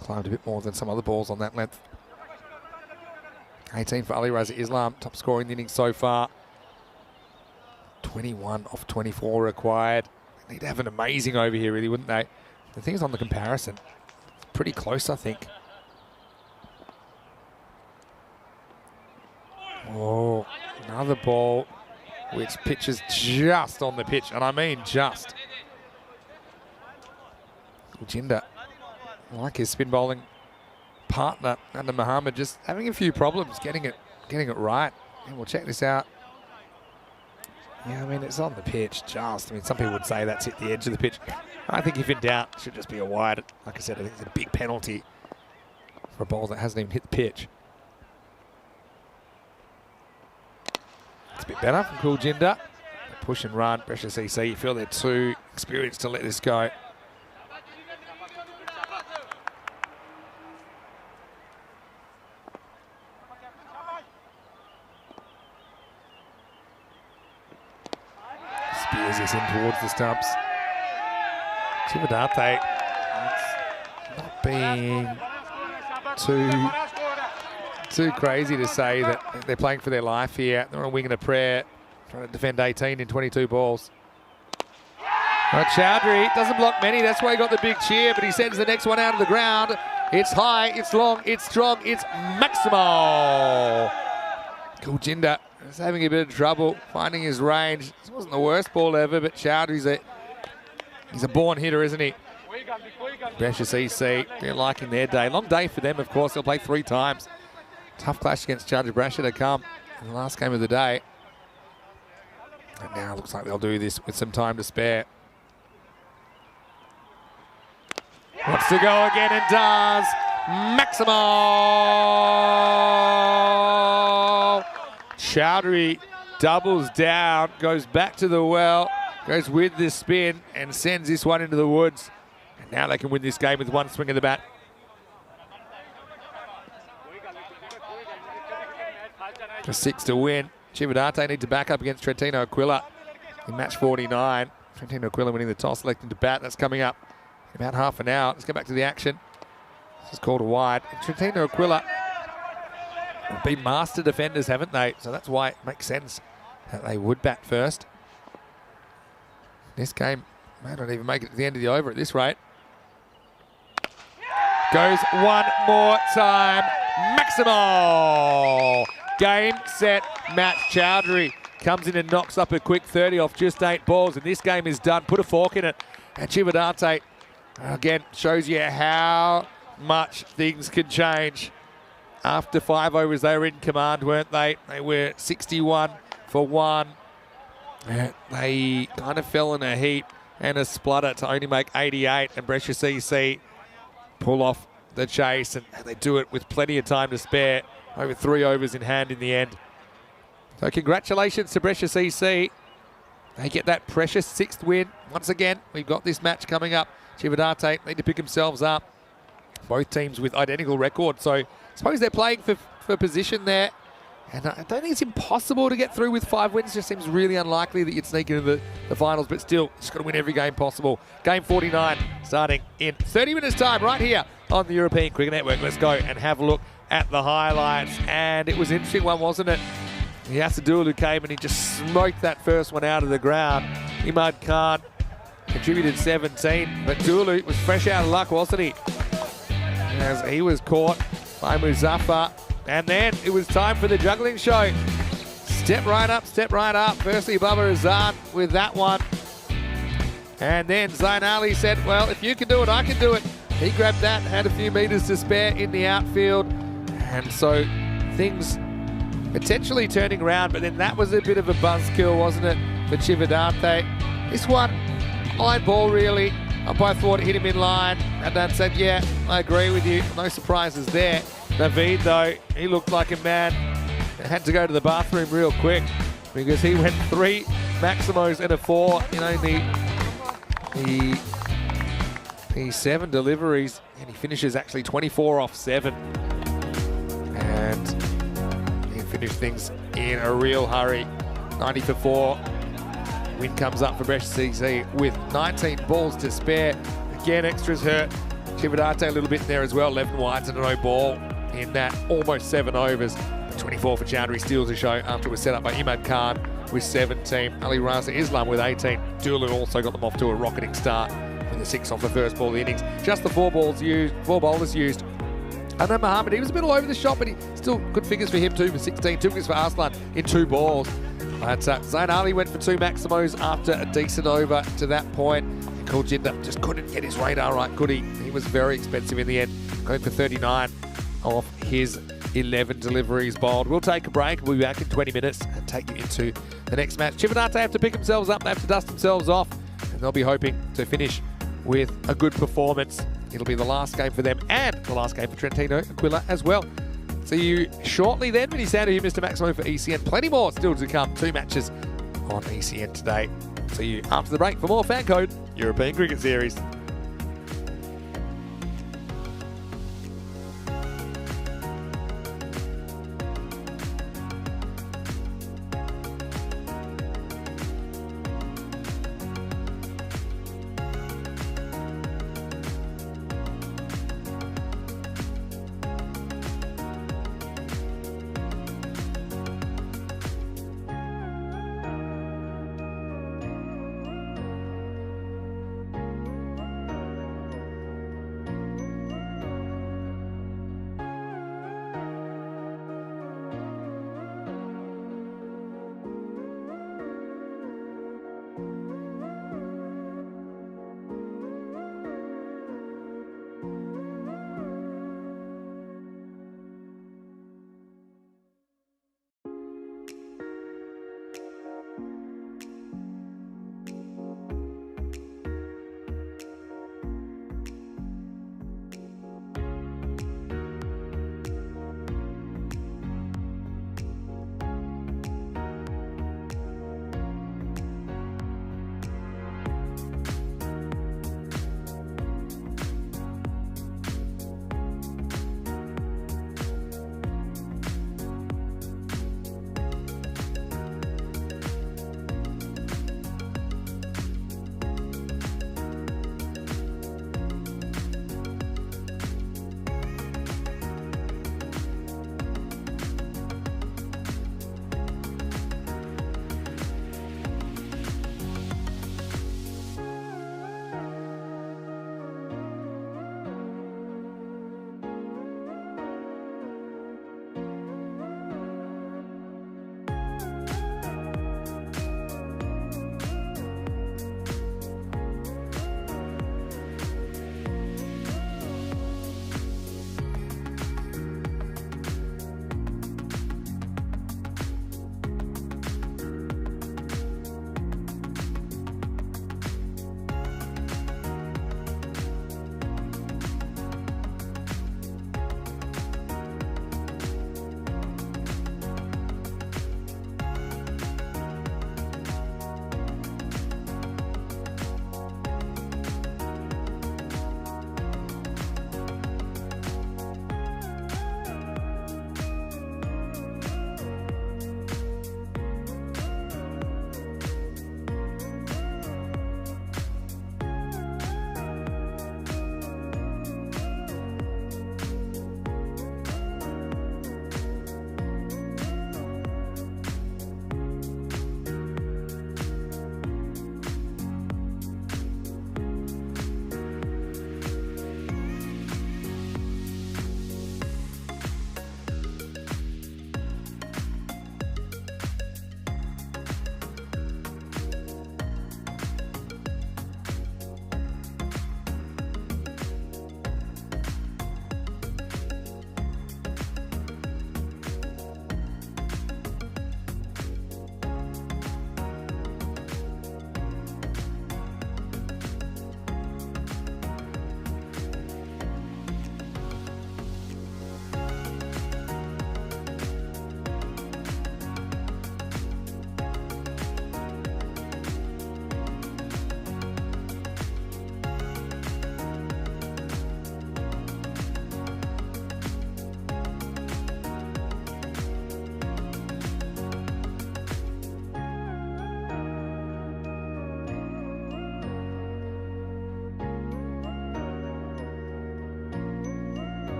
Climbed a bit more than some other balls on that length. 18 for Ali Raza Islam, top scorer in the innings so far. 21 off 24 required. They need to have an amazing over here, really, wouldn't they? The thing is on the comparison. It's pretty close, I think. Oh, another ball. which pitches just on the pitch, and I mean just. Jinnah, like his spin bowling partner under Mohammed, just having a few problems getting it right. And we'll check this out. Yeah, I mean, it's on the pitch just. I mean, some people would say that's hit the edge of the pitch. I think if in doubt, it should just be a wide. Like I said, I think it's a big penalty for a ball that hasn't even hit the pitch. It's a bit better from Cool Jinnah. Push and run, Brescia CC. You feel they're too experienced to let this go. Spears this in towards the stumps. Jinnah not being too crazy to say that they're playing for their life here. They're on a wing and a prayer, trying to defend 18 in 22 balls. But Chowdhury doesn't block many, that's why he got the big cheer, but he sends the next one out of the ground. It's high, it's long, it's strong, it's maximal. Cool Jinnah is having a bit of trouble finding his range. This wasn't the worst ball ever, but Chowdhury's he's a born hitter, isn't he? Brescia CC, they're liking their day. Long day for them, of course. They'll play 3 times. Tough clash against Jinnah Brescia to come in the last game of the day. And now it looks like they'll do this with some time to spare. Wants to go again and does. Maximal! Chowdhury doubles down, goes back to the well, goes with this spin and sends this one into the woods. And now they can win this game with one swing of the bat. For 6 to win. Jinnah need to back up against Trentino Aquila in match 49. Trentino Aquila winning the toss, electing to bat. That's coming up in about half an hour. Let's go back to the action. This is called a wide. And Trentino Aquila have been master defenders, haven't they? So that's why it makes sense that they would bat first. This game may not even make it to the end of the over at this rate. Goes one more time. Maximal! Game, set, match. Chowdhury comes in and knocks up a quick 30 off just 8 balls, and this game is done. Put a fork in it. And Jinnah again shows you how much things can change. After 5 overs, they were in command, weren't they? They were 61 for 1. They kind of fell in a heap and a splutter to only make 88, and Brescia CC pull off the chase, and they do it with plenty of time to spare. Over 3 overs in hand in the end. So congratulations to Brescia CC. They get that precious 6th win. Once again, we've got this match coming up. Jinnah need to pick themselves up. Both teams with identical records. So I suppose they're playing for position there. And I don't think it's impossible to get through with 5 wins. It just seems really unlikely that you'd sneak into the finals. But still, just got to win every game possible. Game 49 starting in 30 minutes time right here on the European Cricket Network. Let's go and have a look at the highlights. And it was an interesting one, wasn't it? Yasadulu came and he just smoked that first one out of the ground. Imad Khan contributed 17, but Dulu was fresh out of luck, wasn't he? As he was caught by Muzaffar. And then it was time for the juggling show. Step right up, step right up. Firstly, Baba Azad with that one. And then Zain Ali said, well, if you can do it, I can do it. He grabbed that, had a few metres to spare in the outfield. And so things potentially turning around, but then that was a bit of a buzzkill, wasn't it, for Jinnah? This one, line ball really. Umpire thought it hit him in line. Adnan said, yeah, I agree with you. No surprises there. Naveed, though, he looked like a man that had to go to the bathroom real quick because he went 3 Maximos and a 4 in only the 7 deliveries, and he finishes actually 24 off 7. And he finished things in a real hurry. 90 for 4. Win comes up for Brescia CC with 19 balls to spare. Again, extras hurt. Jinnah a little bit there as well. 11 wides and a no ball in that almost 7 overs. 24 for Chowdhury steals the show after it was set up by Imad Khan with 17. Ali Raza Islam with 18. Dulu also got them off to a rocketing start with a 6 off the first ball of the innings. Just the 4 bowlers used. And then Mohammed, he was a bit all over the shop, but he still good figures for him too for 16. 2 wickets for Arslan in 2 balls. But Zayn Ali went for 2 Maximos after a decent over to that point. And Jinnah just couldn't get his radar right, could he? He was very expensive in the end, going for 39 off his 11 deliveries bowled. We'll take a break. We'll be back in 20 minutes and take you into the next match. Civinate have to pick themselves up. They have to dust themselves off. And they'll be hoping to finish with a good performance. It'll be the last game for them and the last game for Trentino Aquila as well. See you shortly then. Many sound of you, Mr. Maximo for ECN. Plenty more still to come. 2 matches on ECN today. See you after the break for more Fan Code European Cricket Series.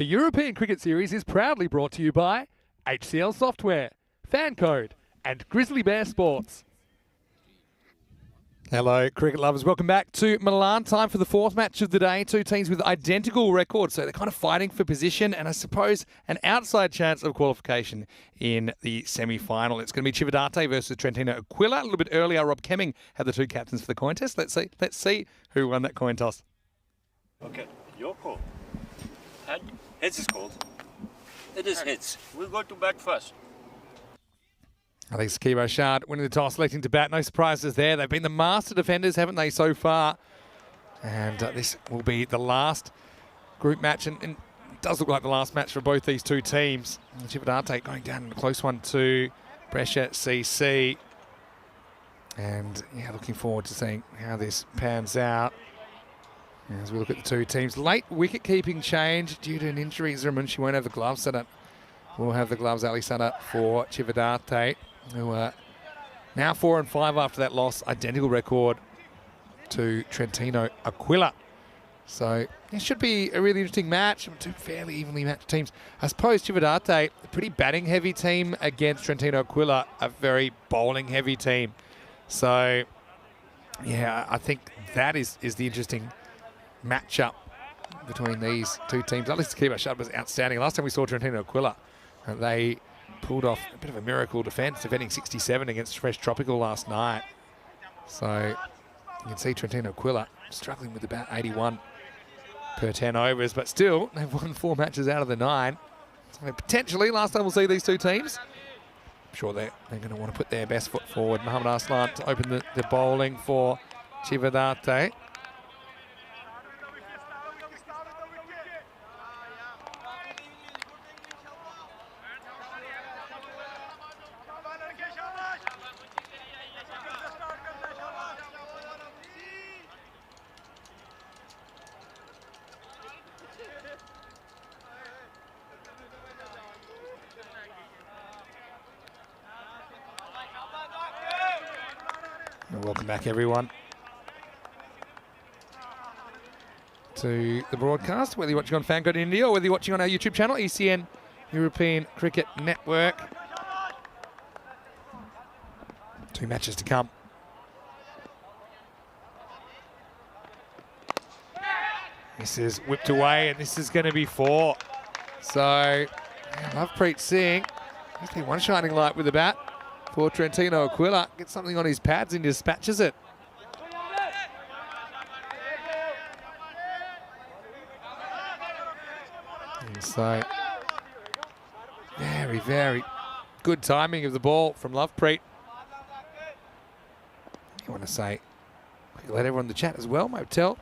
The European Cricket Series is proudly brought to you by HCL Software, Fan Code, and Grizzly Bear Sports. Hello, cricket lovers. Welcome back to Milan. Time for the fourth match of the day. Two teams with identical records, so they're kind of fighting for position and I suppose an outside chance of qualification in the semi-final. It's going to be Cividate versus Trentino Aquila. A little bit earlier, Rob Kemming had the two captains for the coin test. Let's see who won that coin toss. Okay, your call. Heads is called. It is heads. We'll go to bat first. I think Jinnah Brescia winning the toss, selecting to bat. No surprises there. They've been the master defenders, haven't they, so far? And this will be the last group match, and it does look like the last match for both these two teams. Cividate going down in a close one to Brescia CC. And yeah, looking forward to seeing how this pans out. As we look at the two teams. Late wicket-keeping change due to an injury. Zimmerman, she won't have the gloves set up. We'll have the gloves, Ali Sana, for Cividate, who are now 4 and 5 after that loss. Identical record to Trentino Aquila. So it should be a really interesting match. Two fairly evenly matched teams. I suppose Cividate, a pretty batting-heavy team against Trentino Aquila, a very bowling-heavy team. So yeah, I think that is the interesting matchup between these two teams. At least Jinnah Brescia was outstanding. Last time we saw Trentino Aquila, they pulled off a bit of a miracle defence, defending 67 against Fresh Tropical last night. So you can see Trentino Aquila struggling with about 81 per 10 overs, but still they've won 4 matches out of the 9. So potentially last time we'll see these two teams. I'm sure they're going to want to put their best foot forward. Mohamed Arslan to open the bowling for Cividate. Welcome back, everyone, to the broadcast, whether you're watching on Fan Code in India or whether you're watching on our YouTube channel, ECN European Cricket Network. 2 matches to come. This is whipped away, and this is going to be 4. So, Lovepreet Singh, he's been one shining light with the bat for Trentino Aquila. Gets something on his pads and dispatches it. And so, very, very good timing of the ball from Lovepreet. You want to say, let everyone in the chat as well, Motel.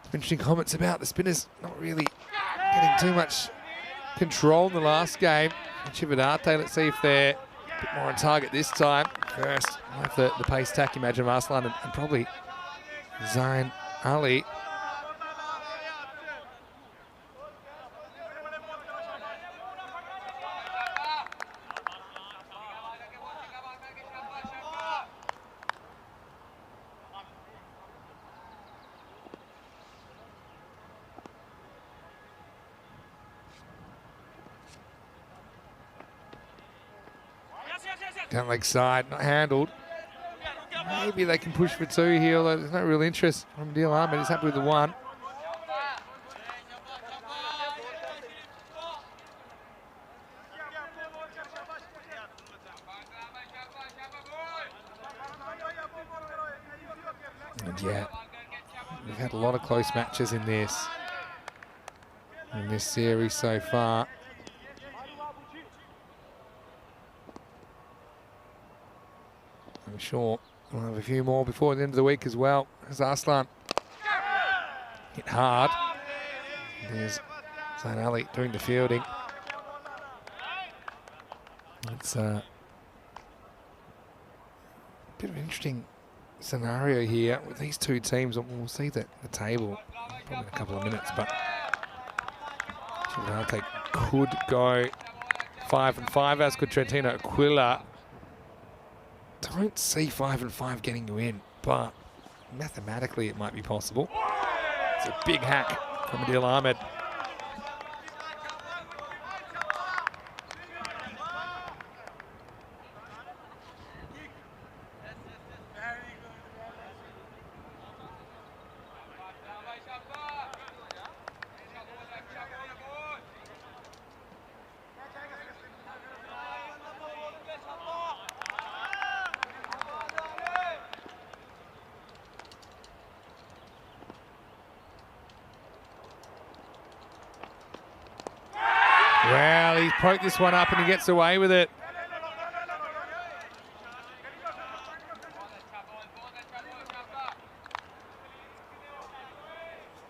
Some interesting comments about the spinners not really getting too much control in the last game. Cividate, let's see if they're a bit more on target this time. First, we'll have the pace tack, imagine Arslan and probably Zain Ali. Down leg side, not handled. Maybe they can push for 2 here, although there's no real interest from Adil Ahmed. He's happy with the 1. And yeah, we've had a lot of close matches in this series so far. I'm sure we'll have a few more before the end of the week as well. There's Arslan. Hit hard. There's Zain Ali doing the fielding. It's a bit of an interesting scenario here with these two teams. We'll see the table probably in a couple of minutes, but Cividate could go 5 and 5, as could Trentino Aquila. Don't see 5 and 5 getting you in, but mathematically it might be possible. It's a big hack from Adil Ahmed. Well, he's poked this one up and he gets away with it.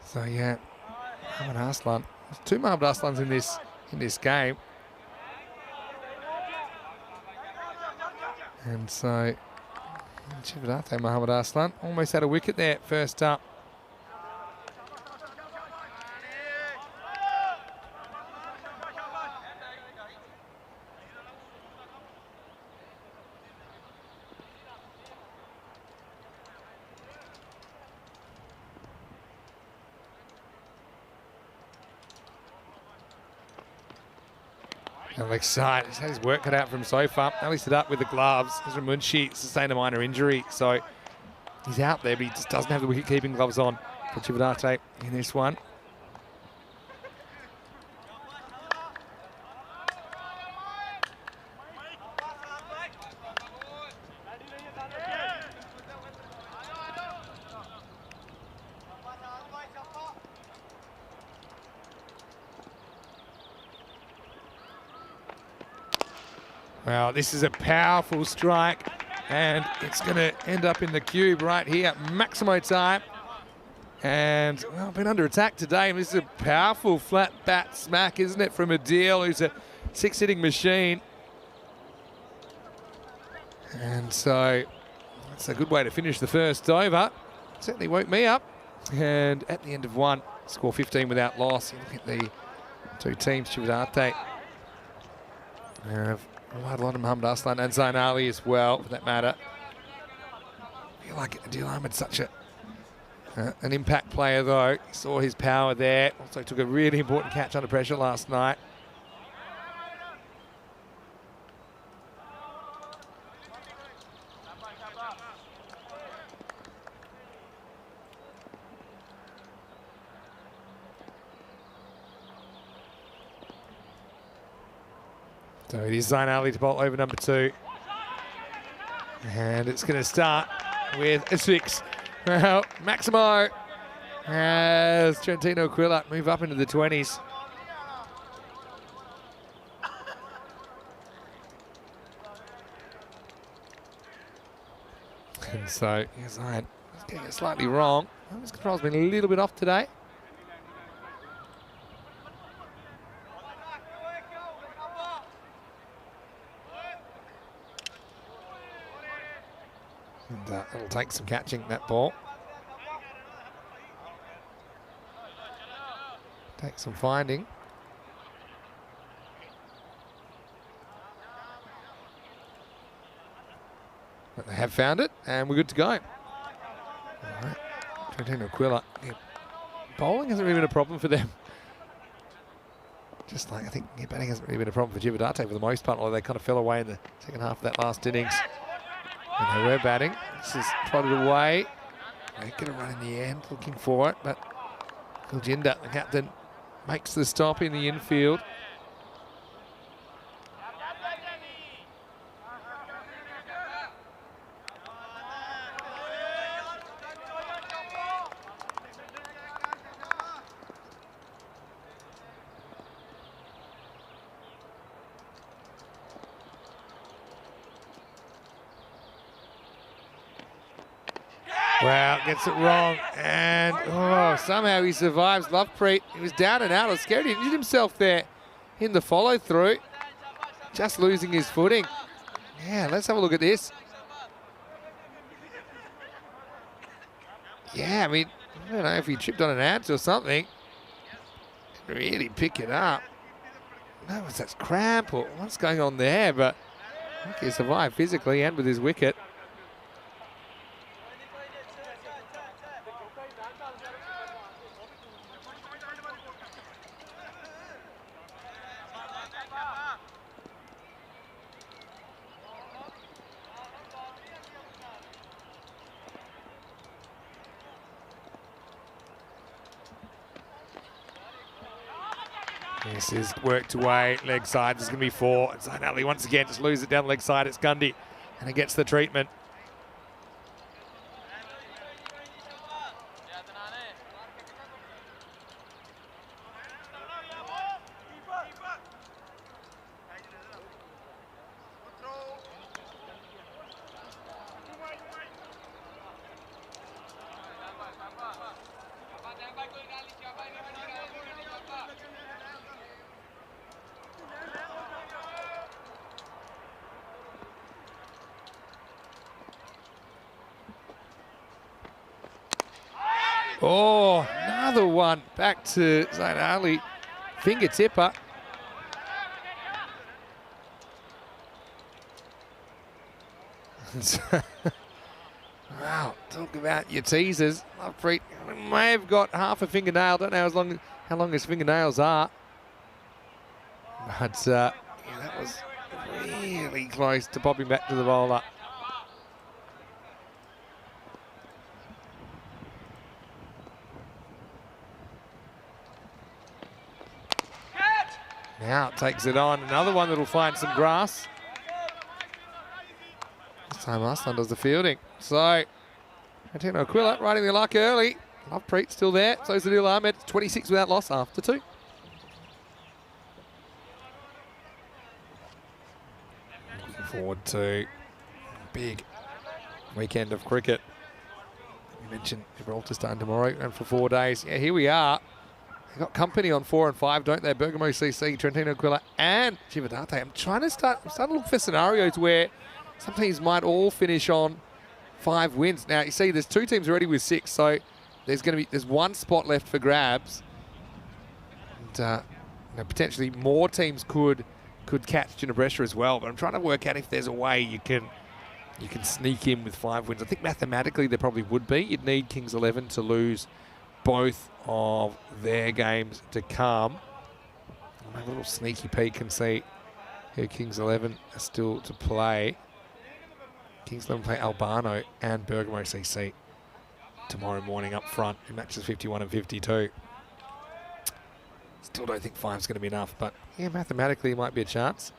So yeah, Mohamed Arslan. There's 2 Mohamed Arslans in this game. And so Chivadate Mohamed Arslan almost had a wicket there first up. Alex Side, he's had his work cut out from so far. Now he's set up with the gloves. Ezra Munshi sustained a minor injury, so he's out there, but he just doesn't have the wicket-keeping gloves on for Chivadate in this one. Well, this is a powerful strike, and it's going to end up in the cube right here. Maximo time. And, well, been under attack today. This is a powerful flat bat smack, isn't it, from Adil, who's a 6-hitting machine. And so that's a good way to finish the first over. Certainly woke me up. And at the end of one, score 15 without loss. You look at the 2 teams, Chivadate have relied a lot on Mohamed Arslan and Zain Ali as well, for that matter. I feel like Adil Ahmed's such an impact player, though. He saw his power there. Also took a really important catch under pressure last night. So it is Zain Ali to bowl over number 2. And it's going to start with a 6. Well, Maximo has Trentino Quillot move up into the 20s. And so, yeah, Zain is getting it slightly wrong. Well, his control's been a little bit off today. And it'll take some catching, that ball. Take some finding. But they have found it, and we're good to go. All right, Trentino Quillot. Yeah. Bowling hasn't really been a problem for them. Just like, I think, batting hasn't really been a problem for Chivadate for the most part, although they kind of fell away in the second half of that last innings. And they were batting. This is trotted away. They're going to run in the end, looking for it, but Jinnah, the captain, makes the stop in the infield. Wow, gets it wrong, and somehow he survives. Lovepreet, he was down and out. I was scared he injured himself there in the follow-through. Just losing his footing. Yeah, let's have a look at this. Yeah, I mean, I don't know if he tripped on an ant or something. Didn't really pick it up. No, was that cramp or what's going on there? But I think he survived physically and with his wicket. This is worked away, leg side, there's going to be 4. And Zain Ali once again just loses it down the leg side, it's Gundy, and it gets the treatment. Oh, another one back to Zayn Ali. Finger tipper. Wow, talk about your teasers. Lovepreet may have got half a fingernail. Don't know how long his fingernails are. But yeah, that was really close to popping back to the bowler. Now it takes it on. Another one that'll find some grass. This time Arslan does the fielding. So, Antino Aquila riding the luck early. Lovepreet still there. So is Adil Ahmed. 26 without loss after 2. Looking forward to a big weekend of cricket. You mentioned Gibraltar starting tomorrow and for 4 days. Yeah, here we are. They've got company on 4 and 5, don't they? Bergamo CC, Trentino Aquila and Chivadate. I'm starting to look for scenarios where some teams might all finish on 5 wins. Now, you see there's 2 teams already with 6, so there's 1 spot left for grabs. And potentially more teams could catch Jinnah Brescia as well, but I'm trying to work out if there's a way you can sneak in with 5 wins. I think mathematically there probably would be. You'd need Kings 11 to lose both of their games to come. I'll have a little sneaky peek and see who Kings 11 are still to play. Kings 11 play Albano and Bergamo CC tomorrow morning up front in matches 51 and 52. Still don't think 5's going to be enough, but yeah, mathematically it might be a chance.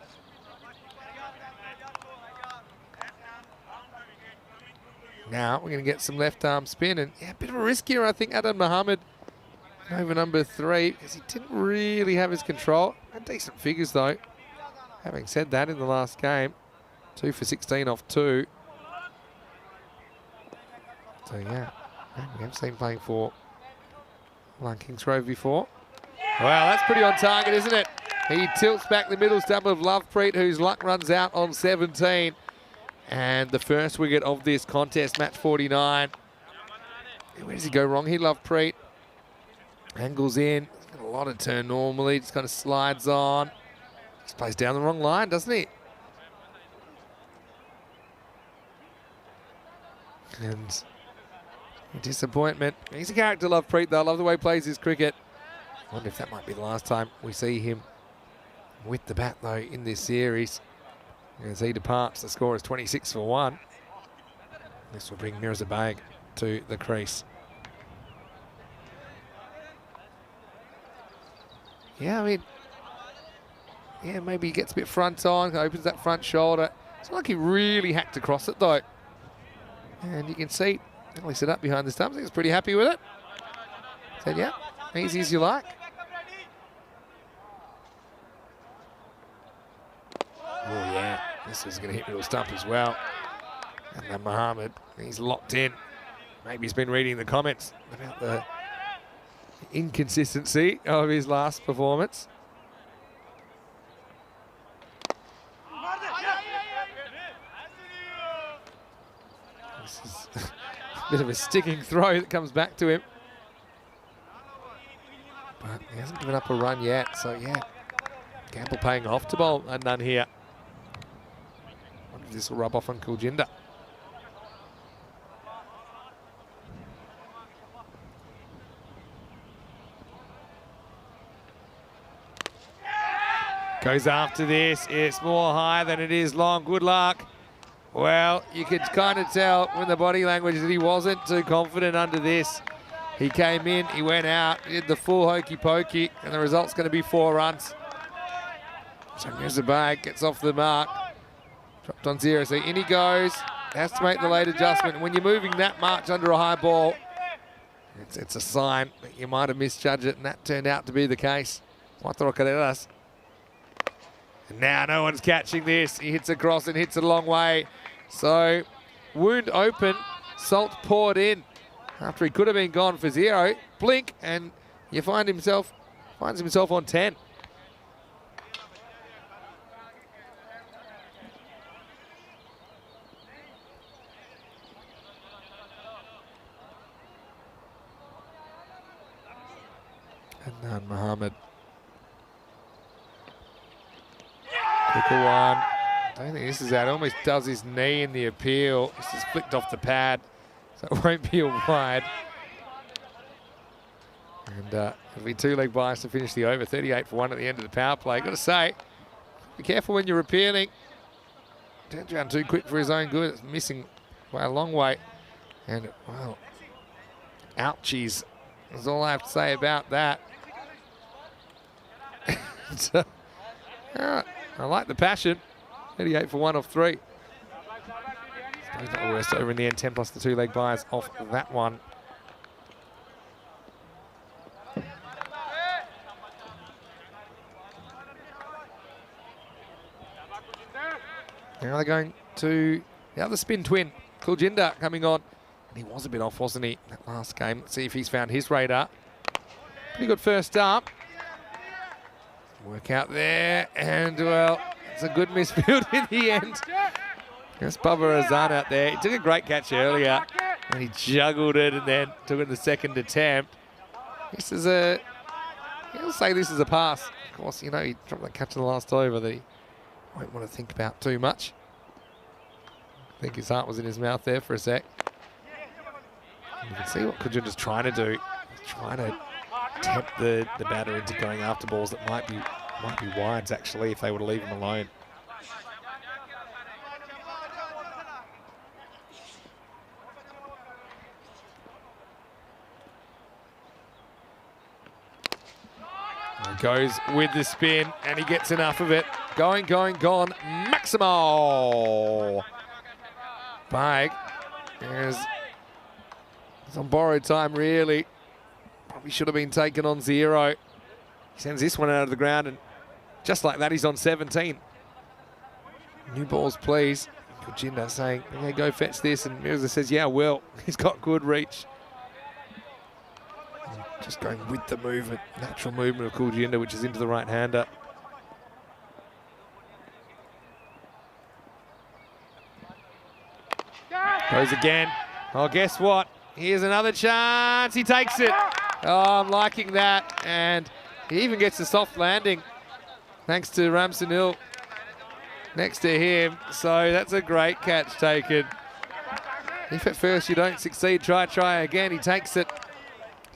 Now we're going to get some left arm spin, and yeah, a bit of a risk here, I think. Adam Mohammed over number 3 because he didn't really have his control. Had decent figures though. Having said that, in the last game, 2 for 16 off 2. So yeah, we have seen playing for Milan Kingsgrove before. Wow, that's pretty on target, isn't it? He tilts back the middle stump of Lovepreet, whose luck runs out on 17. And the first wicket of this contest, match 49. Where does he go wrong here, Lovepreet? Angles in. He's got a lot of turn normally. Just kind of slides on. Just plays down the wrong line, doesn't he? And disappointment. He's a character, Lovepreet, though. I love the way he plays his cricket. I wonder if that might be the last time we see him with the bat, though, in this series. As he departs, the score is 26 for 1. This will bring Mirzabag to the crease. Yeah, I mean, yeah, maybe he gets a bit front on, opens that front shoulder. It's not like he really hacked across it, though. And you can see, he set up behind the stumps. He's pretty happy with it. Said, yeah, easy as you like. Oh, yeah. This is going to hit middle stump as well. And then Mohammed, he's locked in. Maybe he's been reading the comments about the inconsistency of his last performance. This is a bit of a sticking throw that comes back to him. But he hasn't given up a run yet, so yeah. Gamble paying off to bowl and none here. This will rub off on Kuljinder. Goes after this. It's more high than it is long. Good luck. Well, you could kind of tell when the body language that he wasn't too confident under this. He came in, he went out, did the full hokey pokey, and the result's going to be 4 runs. So Mirzabag gets off the mark. Dropped on 0, so in he goes. Has to make the late adjustment. When you're moving that much under a high ball, it's a sign that you might have misjudged it, and that turned out to be the case. And now no one's catching this. He hits across and hits it a long way. So wound open, salt poured in after he could have been gone for 0. Blink, and you finds himself on 10. Adnan Mohammed. Quicker one. Don't think this is out. Almost does his knee in the appeal. This is flicked off the pad, so it won't be a wide. And it'll be two-leg bias to finish the over. 38 for 1 at the end of the power play. Got to say, be careful when you're appealing. Turns around too quick for his own good. It's missing by a long way. And, well, ouchies. That's all I have to say about that. So, I like the passion. 38 for 1 off 3. It's not the worst over in the end. 10 plus the two-leg bias off that one. Now they're going to the other spin twin, Jinnah coming on. And he was a bit off, wasn't he, that last game? Let's see if he's found his radar. Pretty good first up. Work out there, and well, it's a good misfield in the end. There's Bubba Azan out there. He took a great catch earlier, and he juggled it and then took it in the second attempt. This is a, he'll say this is a pass. Of course, you know, he dropped that catch in the last over that he won't want to think about too much. I think his heart was in his mouth there for a sec. You can see what Jinnah's trying to do. He's trying to tempt the batter into going after balls that might be wides actually if they were to leave him alone. He goes with the spin and he gets enough of it. Going, gone. Maximo! Bag is on borrowed time, really. Probably should have been taken on 0. He sends this one out of the ground, and just like that, he's on 17. New balls, please. Jinnah saying, yeah, go fetch this, and Mirza says, yeah, I will. He's got good reach. And just going with the movement, natural movement of Jinnah, which is into the right-hander. Goes again. Oh, guess what? Here's another chance. He takes it. Oh, I'm liking that. And he even gets a soft landing thanks to Ramsanil next to him. So that's a great catch taken. If at first you don't succeed, try again. He takes it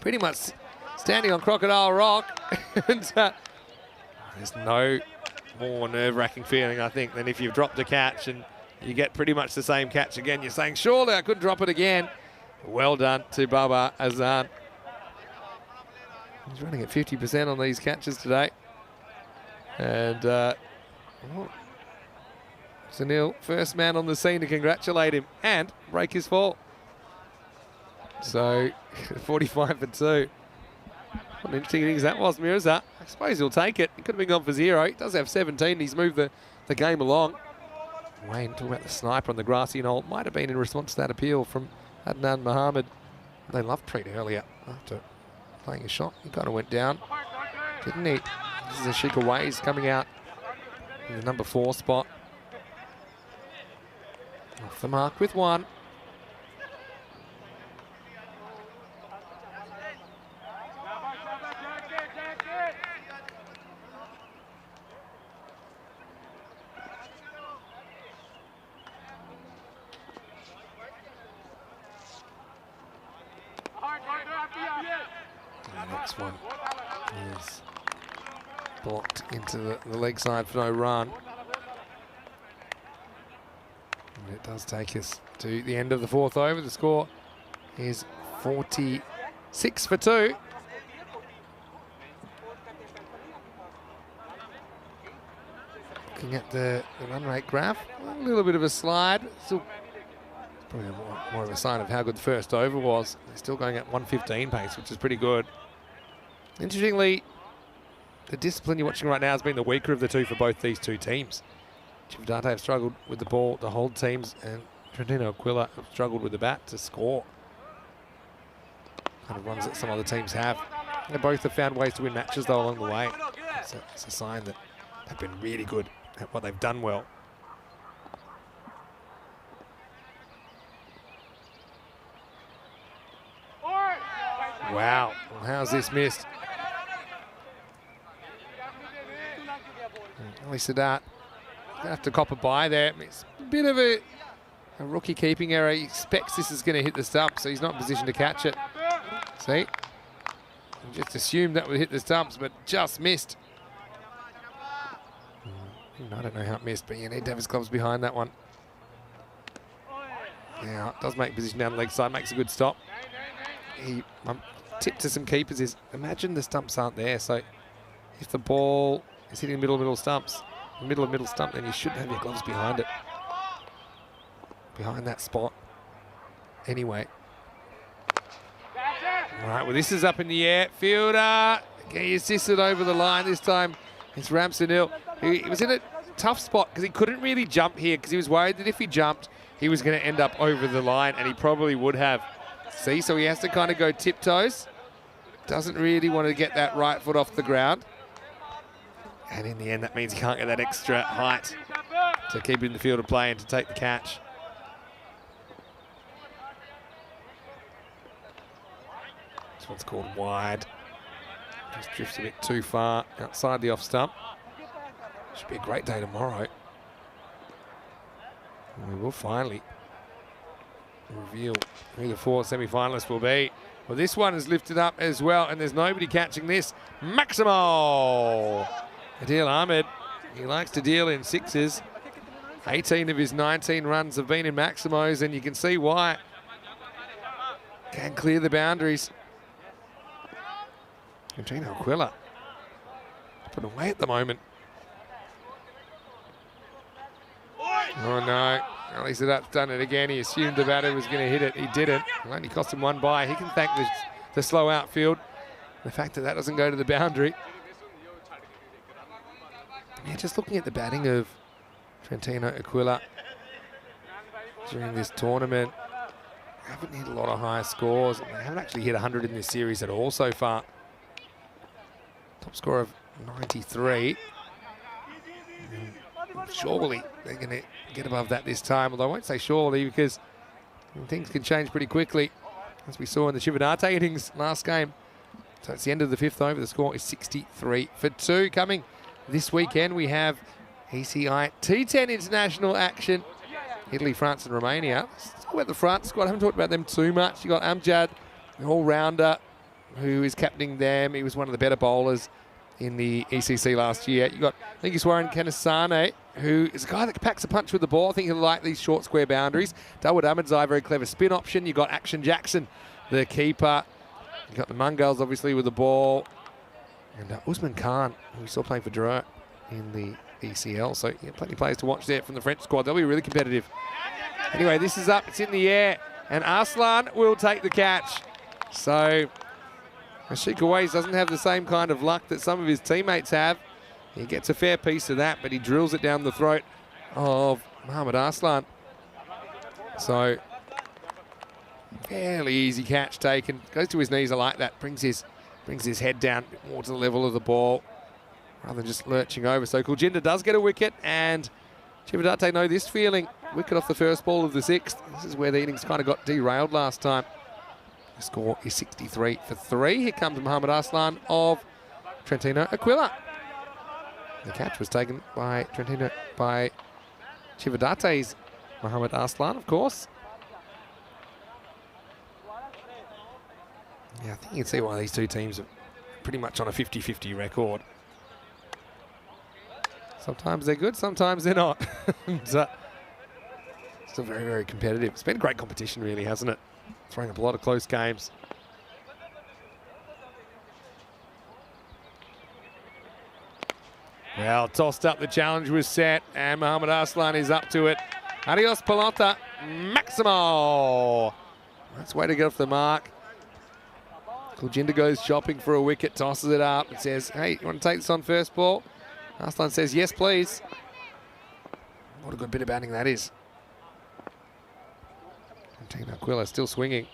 pretty much standing on Crocodile Rock. And there's no more nerve-wracking feeling, I think, than if you've dropped a catch and you get pretty much the same catch again. You're saying, surely I could drop it again. Well done to Baba Azan. He's running at 50% on these catches today. And Sunil, first man on the scene to congratulate him and break his fall. So 45 for 2. What an interesting innings that was, Mirza. I suppose he'll take it. He could have been gone for 0. He does have 17. He's moved the game along. Wayne talking about the sniper on the grassy knoll. Might have been in response to that appeal from Adnan Mohammed. They loved Treat earlier after playing a shot. He kind of went down, didn't he? This is Ashika Ways coming out in the number 4 spot. Off the mark with 1. The next one is blocked into the leg side for no run. And it does take us to the end of the 4th over. The score is 46 for 2. Looking at the run rate graph, a little bit of a slide. Still probably more of a sign of how good the first over was. They're still going at 115 pace, which is pretty good. Interestingly, the discipline you're watching right now has been the weaker of the two for both these two teams. Chivadate have struggled with the ball, the hold teams, and Trentino Aquila have struggled with the bat to score. Kind of runs that some other teams have. They both have found ways to win matches though along the way. It's a sign that they've been really good at what they've done well. Wow, well, how's this missed? Ali Sadat gonna have to cop a bye there. It's a bit of a rookie keeping error. He expects this is going to hit the stump, so he's not in position to catch it. See? He just assumed that would hit the stumps, but just missed. I don't know how it missed, but you need to have his gloves behind that one. Now, it does make position down the leg side, makes a good stop. Tip to some keepers is, imagine the stumps aren't there, so if the ball is hitting the middle stumps, middle stump, then you should have your gloves behind it. Behind that spot. Anyway. All right, well, this is up in the air. Fielder, he assisted over the line this time. It's Ramsonil. He was in a tough spot because he couldn't really jump here because he was worried that if he jumped, he was going to end up over the line, and he probably would have. See, so he has to kind of go tiptoes. Doesn't really want to get that right foot off the ground. And in the end, that means he can't get that extra height to keep in the field of play and to take the catch. This one's called wide. Just drifts a bit too far outside the off stump. Should be a great day tomorrow. And we will finally reveal who the 4 semi-finalists will be. Well, this one is lifted up as well, and there's nobody catching this. Maximo! Adil Ahmed, he likes to deal in sixes. 18 of his 19 runs have been in Maximos, and you can see why. Can clear the boundaries. And Gino Aquila put away at the moment. Oh no, at least that's done it again. He assumed the batter was going to hit it. He didn't. It only cost him one bye. He can thank the slow outfield. The fact that doesn't go to the boundary. Yeah, just looking at the batting of Trentino Aquila during this tournament, they haven't hit a lot of high scores. They haven't actually hit 100 in this series at all so far. Top score of 93. Surely they're going to get above that this time, although I won't say surely because things can change pretty quickly, as we saw in the Chivadate innings last game. So it's the end of the 5th over. The score is 63 for 2. Coming this weekend, we have ECI T10 international action. Italy, France and Romania. Let's talk about the France squad. I haven't talked about them too much. You got Amjad, an all-rounder, who is captaining them. He was one of the better bowlers in the ECC last year. You got Lingiswaran Kanasane, who is a guy that packs a punch with the ball. I think he'll like these short square boundaries. Dawud Ahmedzai, very clever spin option. You got Action Jackson, the keeper. You got the Mungals, obviously, with the ball. And Usman Khan, who we saw playing for Dreux in the ECL. So yeah, plenty of players to watch there from the French squad. They'll be really competitive. Anyway, this is up. It's in the air. And Arslan will take the catch. So Ashik Awais doesn't have the same kind of luck that some of his teammates have. He gets a fair piece of that, but he drills it down the throat of Mohammad Arslan. So fairly easy catch taken. Goes to his knees, I like that. Brings his head down a bit more to the level of the ball rather than just lurching over. So Jinnah does get a wicket, and Chivadate know this feeling. Wicket off the first ball of the 6th. This is where the innings kind of got derailed last time. The score is 63 for 3. Here comes Mohammad Arslan of Trentino Aquila. The catch was taken by Chivadate's Mohammad Arslan, of course. Yeah, I think you can see why these two teams are pretty much on a 50-50 record. Sometimes they're good, sometimes they're not. Still very, very competitive. It's been great competition, really, hasn't it? Throwing up a lot of close games. Well, tossed up, the challenge was set, and Mohammad Arslan is up to it. Adios pelota, Maximo. That's a way to get off the mark. Jinnah goes shopping for a wicket, tosses it up and says, hey, you want to take this on first ball? Arslan says, yes, please. What a good bit of batting that is. Trentino Aquila still swinging.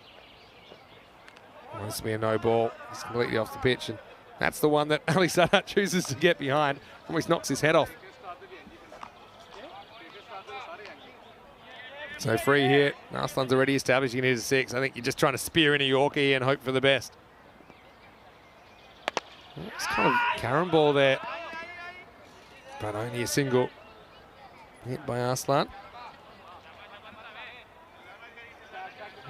Well, this will be a no ball. He's completely off the pitch, and that's the one that Ali Sadat chooses to get behind. Almost knocks his head off. So free hit. Arslan's already established he needs a 6. I think you're just trying to spear in a Yorkie here and hope for the best. It's kind of Karen ball there. but only a single hit by Arslan.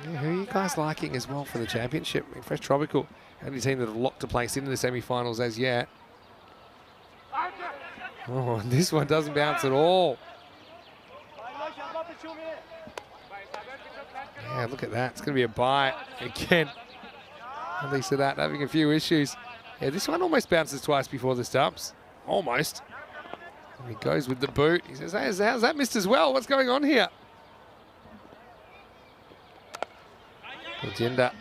Yeah, who are you guys liking as well for the championship? I mean, Fresh Tropical, only team that have locked a place into the semi-finals as yet. Oh, and this one doesn't bounce at all. Yeah, look at that. It's going to be a bye again. At least of that, having a few issues. Yeah, this one almost bounces twice before the stumps. Almost. And he goes with the boot. He says, hey, how's that missed as well? What's going on here? Jinnah.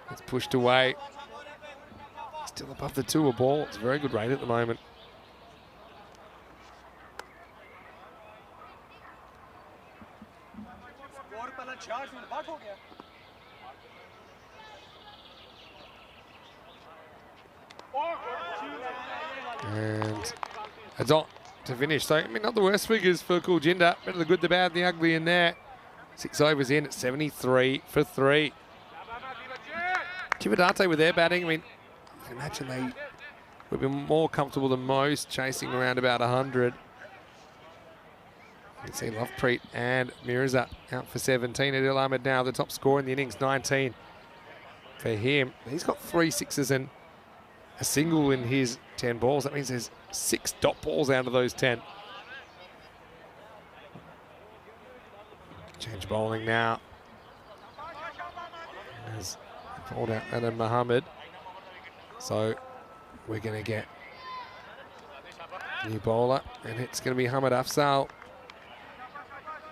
It's pushed away. Still above the 2 a ball. It's a very good rate at the moment. And a dot to finish. So, I mean, not the worst figures for cool Jinnah. Better the good, the bad, the ugly in there. 6 overs in at 73 for 3. Chivadate with their batting. I mean, you can imagine they would be more comfortable than most, chasing around about 100. You can see Lovepreet and Mirza out for 17. Adil Ahmed now the top scorer in the innings, 19 for him. He's got 3 sixes and a single in his 10 balls. That means there's 6 dot balls out of those 10. Change bowling now. As pulled out Adam Mohammed. So we're going to get a new bowler, and it's going to be Hamid Afzal.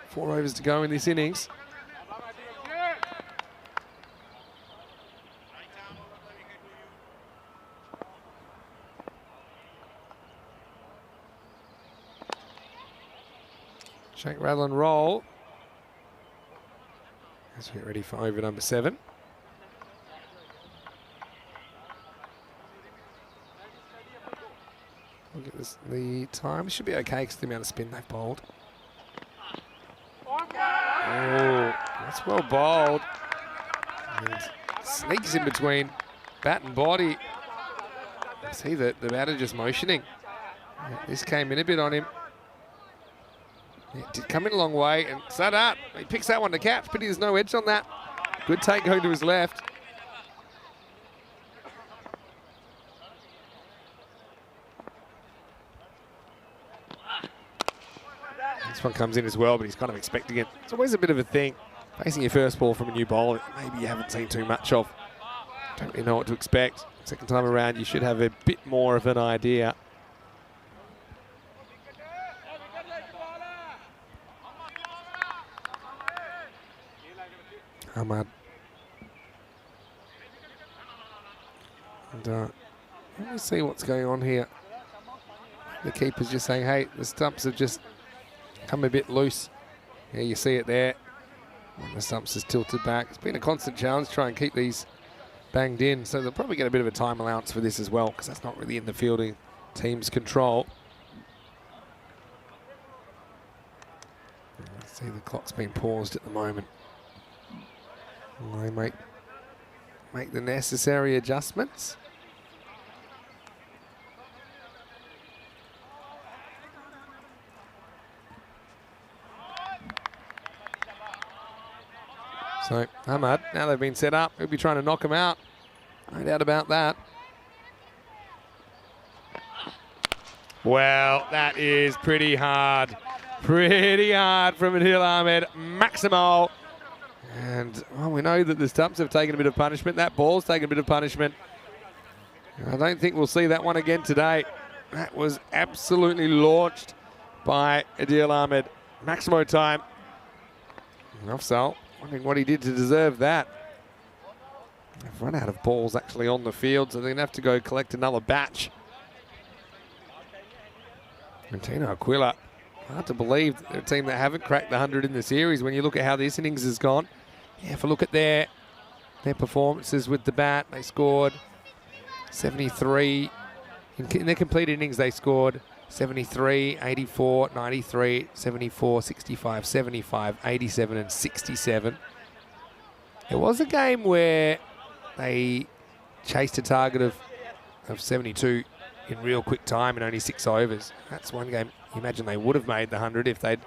4 overs to go in this innings. Shake, rattle and roll. As we get ready for over number 7. Look at this. The time should be okay because the amount of spin they've bowled. Oh, that's well bowled. And sneaks in between bat and body. See the batter just motioning. This came in a bit on him. It did come in a long way, and Sadat, he picks that one to catch, but there's no edge on that. Good take going to his left. This one comes in as well, but he's kind of expecting it. It's always a bit of a thing. Facing your first ball from a new bowler, maybe you haven't seen too much of. Don't really know what to expect. Second time around, you should have a bit more of an idea. Ahmad. And let me see what's going on here. The keeper's just saying, hey, the stumps have just come a bit loose. Yeah, you see it there. And the stumps is tilted back. It's been a constant challenge to try and keep these banged in. So they'll probably get a bit of a time allowance for this as well, because that's not really in the fielding team's control. See, the clock's been paused at the moment. They make the necessary adjustments. So Ahmad, now they've been set up, he'll be trying to knock him out. No doubt about that. Well, that is pretty hard. Pretty hard from Adil Ahmed. Maximal. And well, we know that the stumps have taken a bit of punishment. That ball's taken a bit of punishment. I don't think we'll see that one again today. That was absolutely launched by Adil Ahmed. Maximo time. Afzal, wondering what he did to deserve that. They've run out of balls actually on the field, so they're going to have to go collect another batch. And Tino Aquila, hard to believe they're a team that haven't cracked the 100 in the series when you look at how this innings has gone. Yeah, if I look at their performances with the bat, they scored 73. In their complete innings, they scored 73, 84, 93, 74, 65, 75, 87 and 67. It was a game where they chased a target of 72 in real quick time in only 6 overs. That's one game you imagine they would have made the 100 if they'd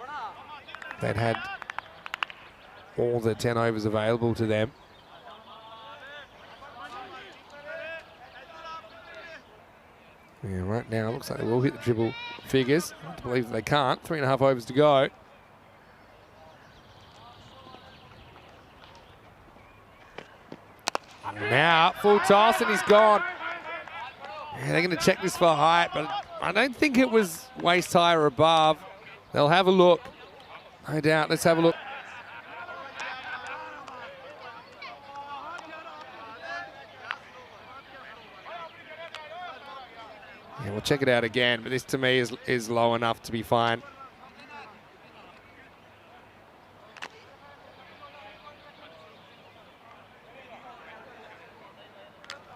had all the 10 overs available to them. Yeah, right now it looks like they will hit the triple figures. I believe they can't. 3.5 overs to go. Now, full toss and he's gone. Yeah, they're going to check this for height, but I don't think it was waist high or above. They'll have a look. No doubt. Let's have a look. Yeah, we'll check it out again, but this to me is low enough to be fine.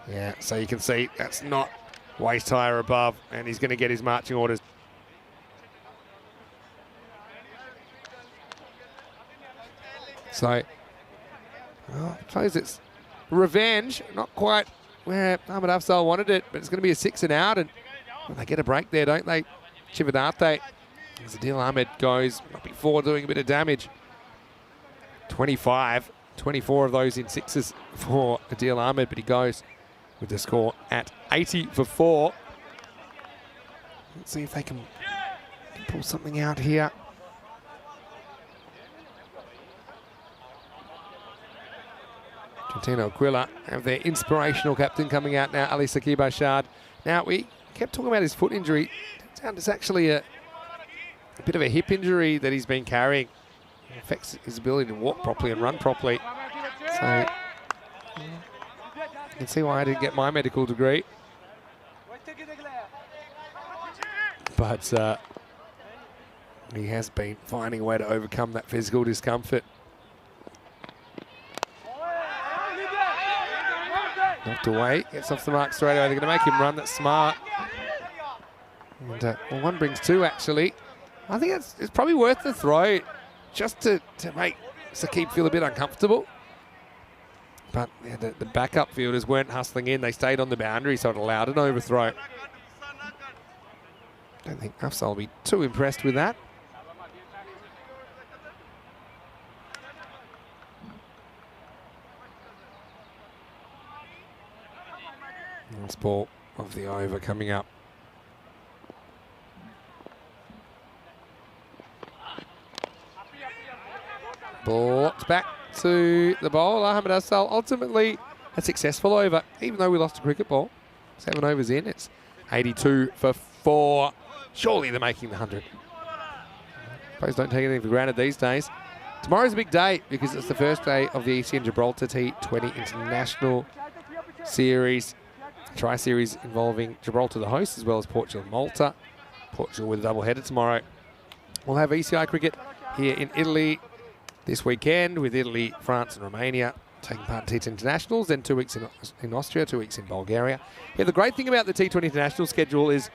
Yeah, so you can see that's not waist high or above, and he's going to get his marching orders. So, well, I suppose it's revenge, not quite where Ahmed Afzal wanted it, but it's going to be a 6 and out, and well, they get a break there, don't they? Chivadate. As Adil Ahmed goes before doing a bit of damage. 25, 24 of those in sixes for Adil Ahmed, but he goes with the score at 80 for 4. Let's see if they can pull something out here. Trentino Aquila have their inspirational captain coming out now, Ali Sakib Ashad. Now, we kept talking about his foot injury. Turns out it's actually a bit of a hip injury that he's been carrying. It affects his ability to walk properly and run properly. So, you can see why I didn't get my medical degree. But he has been finding a way to overcome that physical discomfort. Knocked away, gets off the mark straight away. They're going to make him run. That's smart. And well, 1 brings 2 actually. I think it's probably worth the throw just to make Sakib feel a bit uncomfortable. But yeah, the backup fielders weren't hustling in. They stayed on the boundary, so it allowed an overthrow. Don't think Afzal will be too impressed with that. Last ball of the over coming up. Blocked back to the bowler, Ahmed Afzal. Ultimately a successful over, even though we lost a cricket ball. 7 overs in, it's 82 for 4. Surely they're making the 100. Suppose don't take anything for granted these days. Tomorrow's a big day because it's the first day of the ECN Gibraltar T20 International Series. Tri-series involving Gibraltar, the host, as well as Portugal and Malta. Portugal with a double-header tomorrow. We'll have ECI cricket here in Italy this weekend with Italy, France and Romania taking part in T10 Internationals, then 2 weeks in Austria, 2 weeks in Bulgaria. Yeah, the great thing about the T20 International schedule is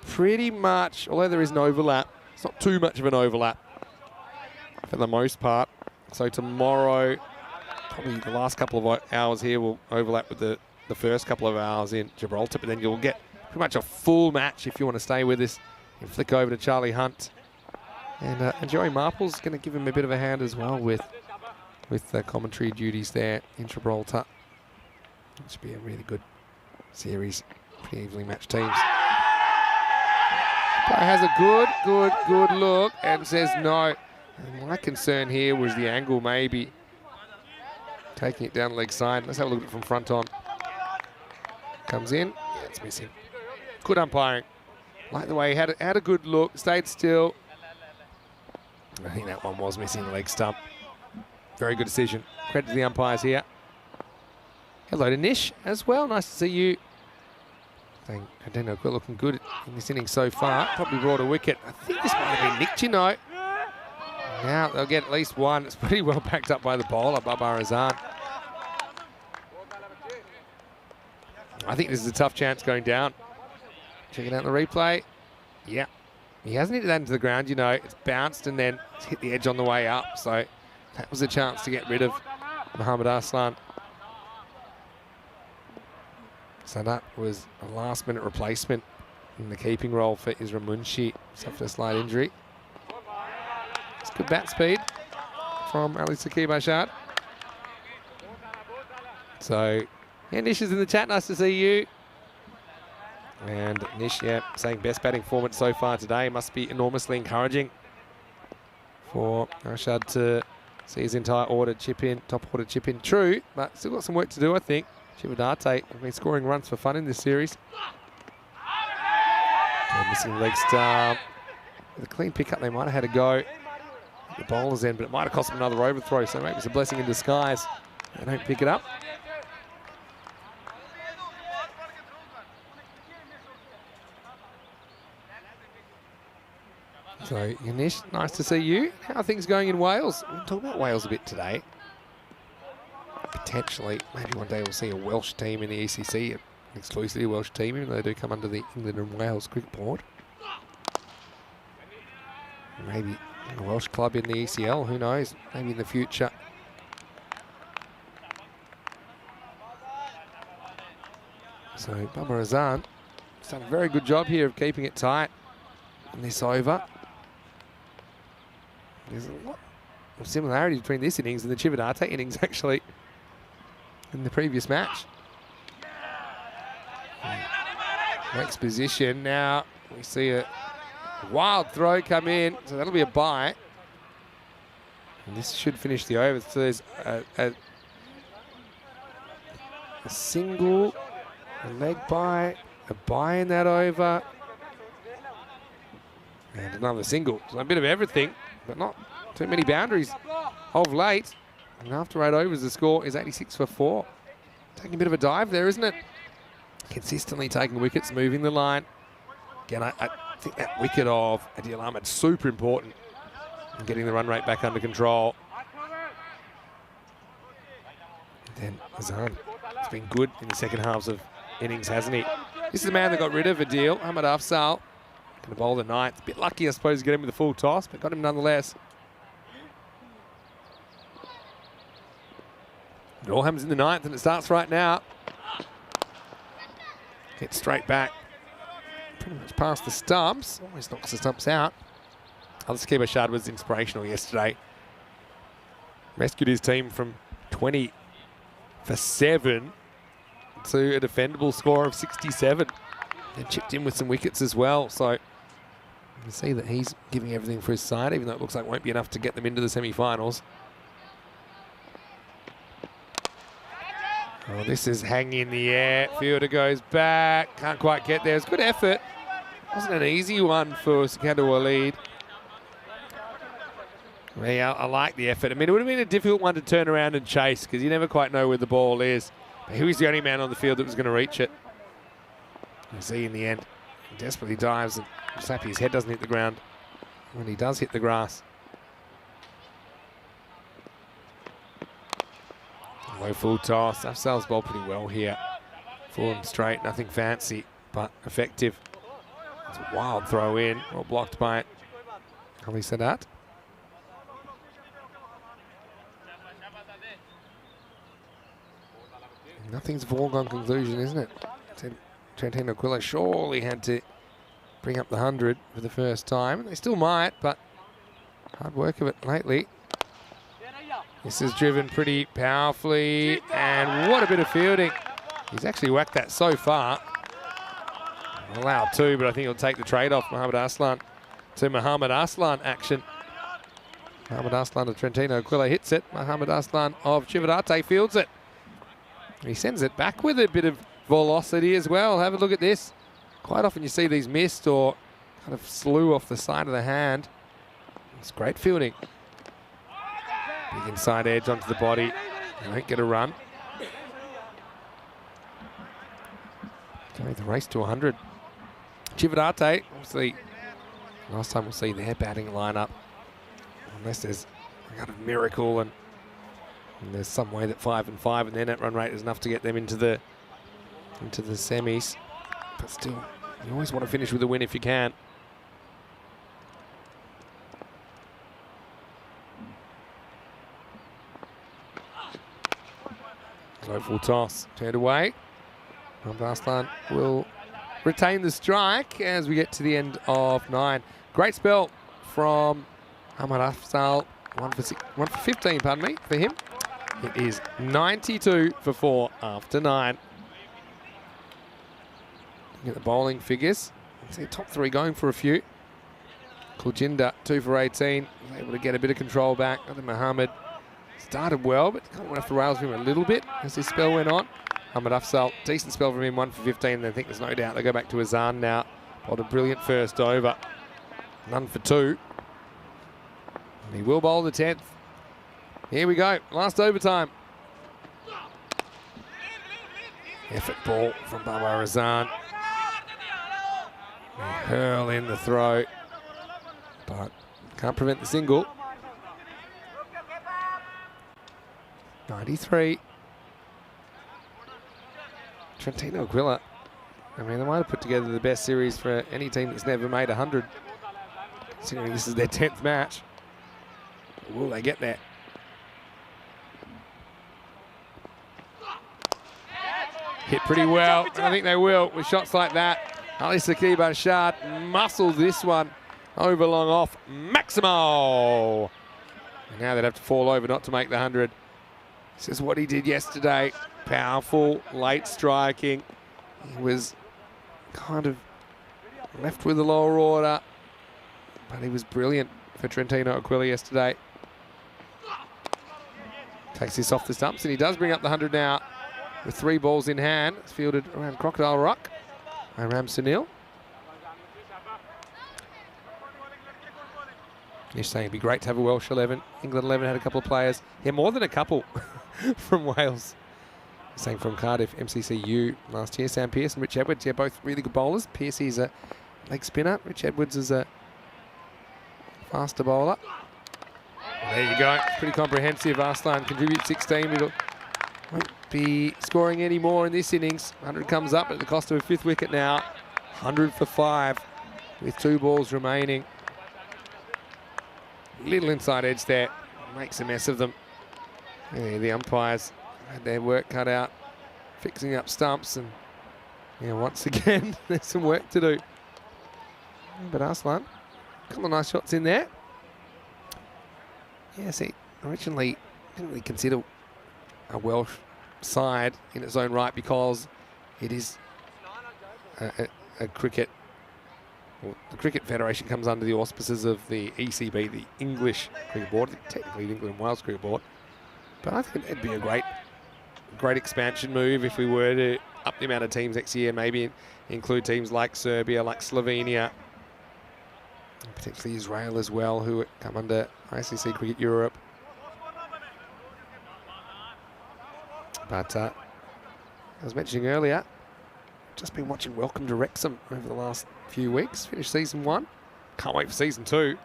pretty much, although there is an overlap, it's not too much of an overlap for the most part. So tomorrow, probably the last couple of hours here will overlap with the first couple of hours in Gibraltar, but then you'll get pretty much a full match if you want to stay with us. You flick over to Charlie Hunt. And Joey Marple's going to give him a bit of a hand as well with the commentary duties there in Gibraltar. It should be a really good series, pretty evenly matched teams. Player has a good look and says no. And my concern here was the angle maybe taking it down the leg side. Let's have a look at it from front on. Comes in, yeah, it's missing. Good umpiring. Like the way he had a good look, stayed still. I think that one was missing the leg stump. Very good decision. Credit to the umpires here. Hello to Nish as well. Nice to see you. I don't know, we're looking good in this inning so far. Probably brought a wicket. I think this might have been nicked, you know. Now they'll get at least 1. It's pretty well backed up by the bowler, Babar Azan. I think this is a tough chance going down. Checking out the replay. Yeah. He hasn't hit that into the ground, you know. It's bounced and then it's hit the edge on the way up. So that was a chance to get rid of Mohamed Arslan. So that was a last-minute replacement in the keeping role for Isra Munshi. Suffered a slight injury. It's good bat speed from Ali Sakib-Ashad. So, yeah, Nish is in the chat. Nice to see you. And Nish, yeah, saying best batting performance so far today. Must be enormously encouraging for Ashad to see his entire order chip in, top order chip in. True, but still got some work to do, I think. Chivadate have been scoring runs for fun in this series. Missing leg stump. With a clean pickup, they might have had a go at the bowler's end, but it might have cost them another overthrow, so maybe it's a blessing in disguise. They don't pick it up. So, Yanish, nice to see you. How are things going in Wales? We'll talk about Wales a bit today. Potentially, maybe one day we'll see a Welsh team in the ECC, exclusively a Welsh team, even though they do come under the England and Wales Cricket Board. Maybe a Welsh club in the ECL, who knows? Maybe in the future. So, Baba Razan has done a very good job here of keeping it tight in this over. There's a lot of similarity between this innings and the Chivadate innings, actually, in the previous match. Next position. Now we see a wild throw come in, so that'll be a bye. And this should finish the over. So there's a single, a leg bye, a bye in that over, and another single. So a bit of everything, but not too many boundaries of late. And after 8 overs, the score is 86 for 4. Taking a bit of a dive there, isn't it? Consistently taking wickets, moving the line. Again, I think that wicket of Adil Ahmed super important in getting the run rate back under control. And then Azan has been good in the second halves of innings, hasn't he? This is the man that got rid of Adil, Ahmed Afzal. Going to bowl the ninth. A bit lucky, I suppose, to get him with a full toss, but got him nonetheless. It all happens in the ninth, and it starts right now. Hit straight back. Pretty much past the stumps. Always knocks the stumps out. Ali Sakib-Ashad was inspirational yesterday. Rescued his team from 20 for 7 to a defendable score of 67. And chipped in with some wickets as well. So you can see that he's giving everything for his side, even though it looks like it won't be enough to get them into the semi-finals. Oh, this is hanging in the air. Fielder goes back. Can't quite get there. It's good effort. Wasn't an easy one for Sikandar Walid. Yeah, I like the effort. I mean, it would have been a difficult one to turn around and chase because you never quite know where the ball is. But he was the only man on the field that was going to reach it. You see in the end, he desperately dives and just happy his head doesn't hit the ground when he does hit the grass. Low full toss. Afzal's bowled pretty well here. Full and straight, nothing fancy, but effective. It's a wild throw in, well blocked by Ali Sadat. Nothing's a foregone conclusion, isn't it? Trentino Aquila surely had to bring up the 100 for the first time. They still might, but hard work of it lately. This is driven pretty powerfully, and what a bit of fielding. He's actually whacked that so far. Allowed 2, but I think he'll take the trade-off. Mohamed Aslan to Mohamed Aslan action. Mohamed Aslan of Trentino Aquila hits it. Mohamed Aslan of Chivadate fields it. He sends it back with a bit of velocity as well. Have a look at this. Quite often you see these missed or kind of slew off the side of the hand. It's great fielding. Big inside edge onto the body. They won't get a run. Okay, the race to 100. Chivadate, obviously, last time we'll see their batting lineup. Unless there's a kind of miracle and there's some way that 5 and 5 and their net run rate is enough to get them into the semis. But still, you always want to finish with a win if you can. Low full toss, turned away. Mohamed Aslan will retain the strike as we get to the end of 9. Great spell from Ahmad Afzal. 1 for 15, pardon me, for him. It is 92 for 4 after 9. Get the bowling figures. See top 3 going for a few. Jinnah, 2 for 18. Was able to get a bit of control back. Other Mohammed started well, but kind of went off the rails for him a little bit as his spell went on. Ahmad Afzal, decent spell from him, 1 for 15. I think there's no doubt they go back to Azan now. Bowled a brilliant first over. None for 2. And he will bowl the 10th. Here we go, last overtime. Effort ball from Babar Azan. Hurl in the throw, but can't prevent the single. 93. Trentino Aquila. I mean, they might have put together the best series for any team that's never made 100. Considering this is their 10th match. Will they get there? Hit pretty well, and I think they will with shots like that. Ali Saqib Arshad muscles this one over long off. Maximo! And now they'd have to fall over not to make the 100. This is what he did yesterday. Powerful, late striking. He was kind of left with the lower order, but he was brilliant for Trentino Aquila yesterday. Takes this off the stumps, and he does bring up the 100 now with 3 balls in hand. It's fielded around Crocodile Rock by Ram Sunil. He's saying it'd be great to have a Welsh 11. England 11 had a couple of players. Yeah, more than a couple from Wales. He's saying from Cardiff, MCCU last year. Sam Pearce and Rich Edwards, yeah, both really good bowlers. Pearce is a leg spinner. Rich Edwards is a faster bowler. There you go. Pretty comprehensive. Arslan contributes 16. We won't be scoring any more in this innings. 100 comes up at the cost of a 5th wicket now. 100 for 5 with 2 balls remaining. Little inside edge there. Makes a mess of them. Yeah, the umpires had their work cut out fixing up stumps, and yeah, once again there's some work to do. But Arslan, a couple of nice shots in there. Yeah, see, originally didn't really consider a Welsh side in its own right because it is a cricket. Well, the Cricket Federation comes under the auspices of the ECB, the English Cricket Board, technically the England and Wales Cricket Board. But I think it'd be a great expansion move if we were to up the amount of teams next year, maybe include teams like Serbia, like Slovenia, and potentially Israel as well, who come under ICC Cricket Europe. But I was mentioning earlier, just been watching Welcome to Wrexham over the last few weeks. Finished season 1. Can't wait for season 2.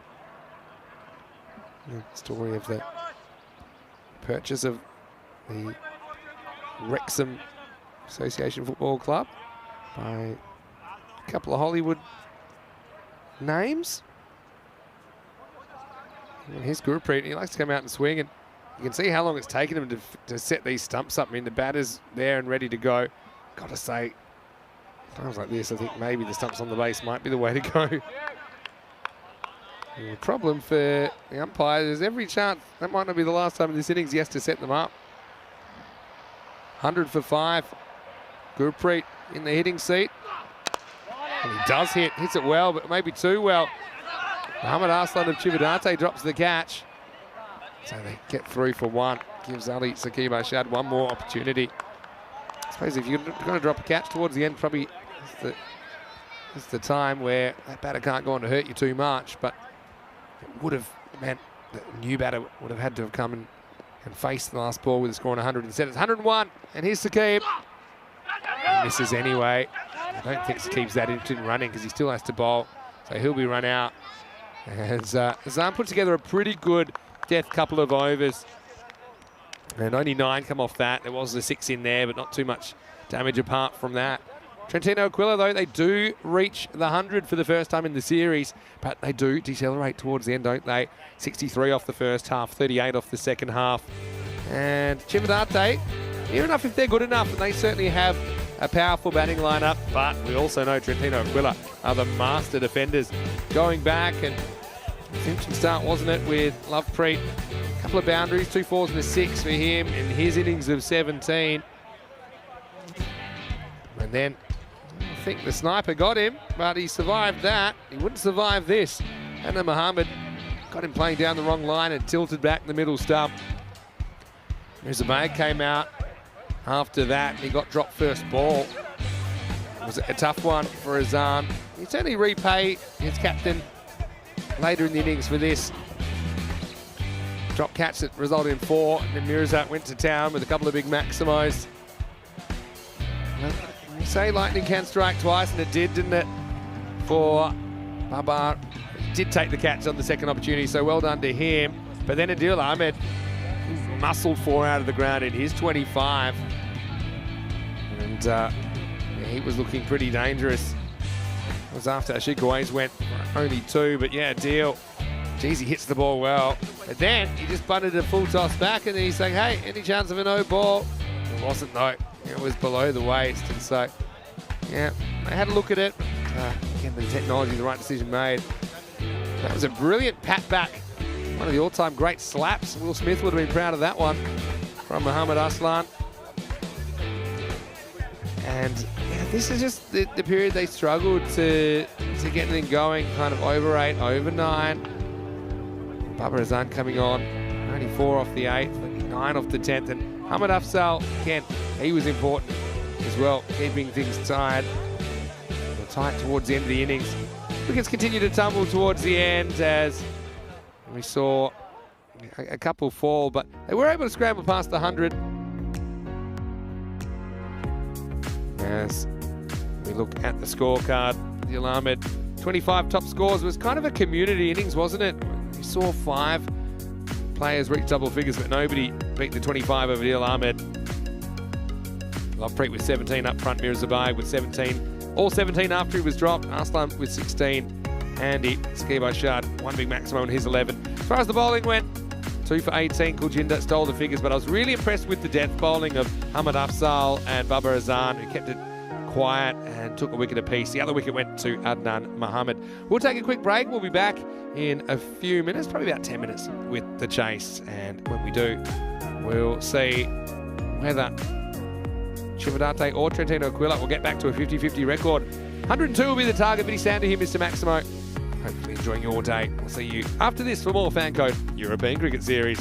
The story of the purchase of the Wrexham Association Football Club by a couple of Hollywood names. And here's Gurpreet. He likes to come out and swing, and you can see how long it's taken him to set these stumps up. I mean, the batter's there and ready to go. Got to say, times like this, I think maybe the stumps on the base might be the way to go. And the problem for the umpire is every chance that might not be the last time in this innings he has to set them up. 100 for 5. Gurpreet in the hitting seat. And he does hits it well, but maybe too well. Mohammad Arslan of Chivadate drops the catch. So they get through for 1. Gives Ali Saqib Arshad one more opportunity. I suppose if you're going to drop a catch towards the end, probably it's the time where that batter can't go on to hurt you too much, but it would have meant that the new batter would have had to have come and faced the last ball with a score on 100. Instead it's 101, and here's Saqib. He misses anyway. I don't think Saqib's that interested in running because he still has to bowl, so he'll be run out. As Azam put together a pretty good death couple of overs. And only 9 come off that. There was a 6 in there, but not too much damage apart from that. Trentino Aquila, though, they do reach the 100 for the first time in the series, but they do decelerate towards the end, don't they? 63 off the first half, 38 off the second half. And Chivadate, near enough if they're good enough, and they certainly have a powerful batting lineup, but we also know Trentino Aquila are the master defenders. Going back, and it's an interesting start, wasn't it, with Lovepreet. A couple of boundaries, 2 4s and a 6 for him in his innings of 17. And then I think the sniper got him, but he survived that. He wouldn't survive this. And then Mohammed got him playing down the wrong line and tilted back the middle stump. Mirzabayed came out after that. He got dropped first ball. It was a tough one for Azan. He'd certainly repay his captain later in the innings for this. Drop catch that resulted in 4. And then Mirza went to town with a couple of big maximos. You say lightning can strike twice, and it did, didn't it? For Babar. He did take the catch on the second opportunity, so well done to him. But then Adil Ahmed muscled 4 out of the ground in his 25. And yeah, he was looking pretty dangerous. It was after Ashikaways went for only 2, but yeah, Adil, geez, he hits the ball well. But then he just bunted a full toss back, and then he's saying, hey, any chance of a no ball? It wasn't, though. It was below the waist, and so, yeah, they had a look at it. Again, the technology, the right decision made. That was a brilliant pat back. One of the all-time great slaps. Will Smith would have been proud of that one from Muhammad Aslan. And yeah, this is just the period they struggled to get anything going, kind of over 8, over 9. Babar Azan coming on, only 4 off the 8th, 9 off the 10th, and Muhammad Afzal, again, he was important as well, keeping things tight. Tight towards the end of the innings. Wickets continue to tumble towards the end as we saw a couple fall, but they were able to scramble past the 100. As we look at the scorecard, Adil Ahmed, 25 top scores, was kind of a community innings, wasn't it? We saw 5 players reach double figures, but nobody beat the 25 of Adil Ahmed. Lovepreet with 17 up front, Mirzabayed with 17. All 17 after he was dropped. Aslan with 16. Andy Skibashad, 1 big maximum on his 11. As far as the bowling went, 2 for 18. Kuljinder stole the figures, but I was really impressed with the death bowling of Hamad Afzal and Babar Azan, who kept it quiet and took a wicket apiece. The other wicket went to Adnan Mohammed. We'll take a quick break. We'll be back in a few minutes, probably about 10 minutes with the chase. And when we do, we'll see whether Chivadate or Trentino Aquila will get back to a 50-50 record. 102 will be the target, but he's down to him, Mr. Maximo. Hopefully enjoying your day. We'll see you after this for more Fan Code European Cricket Series.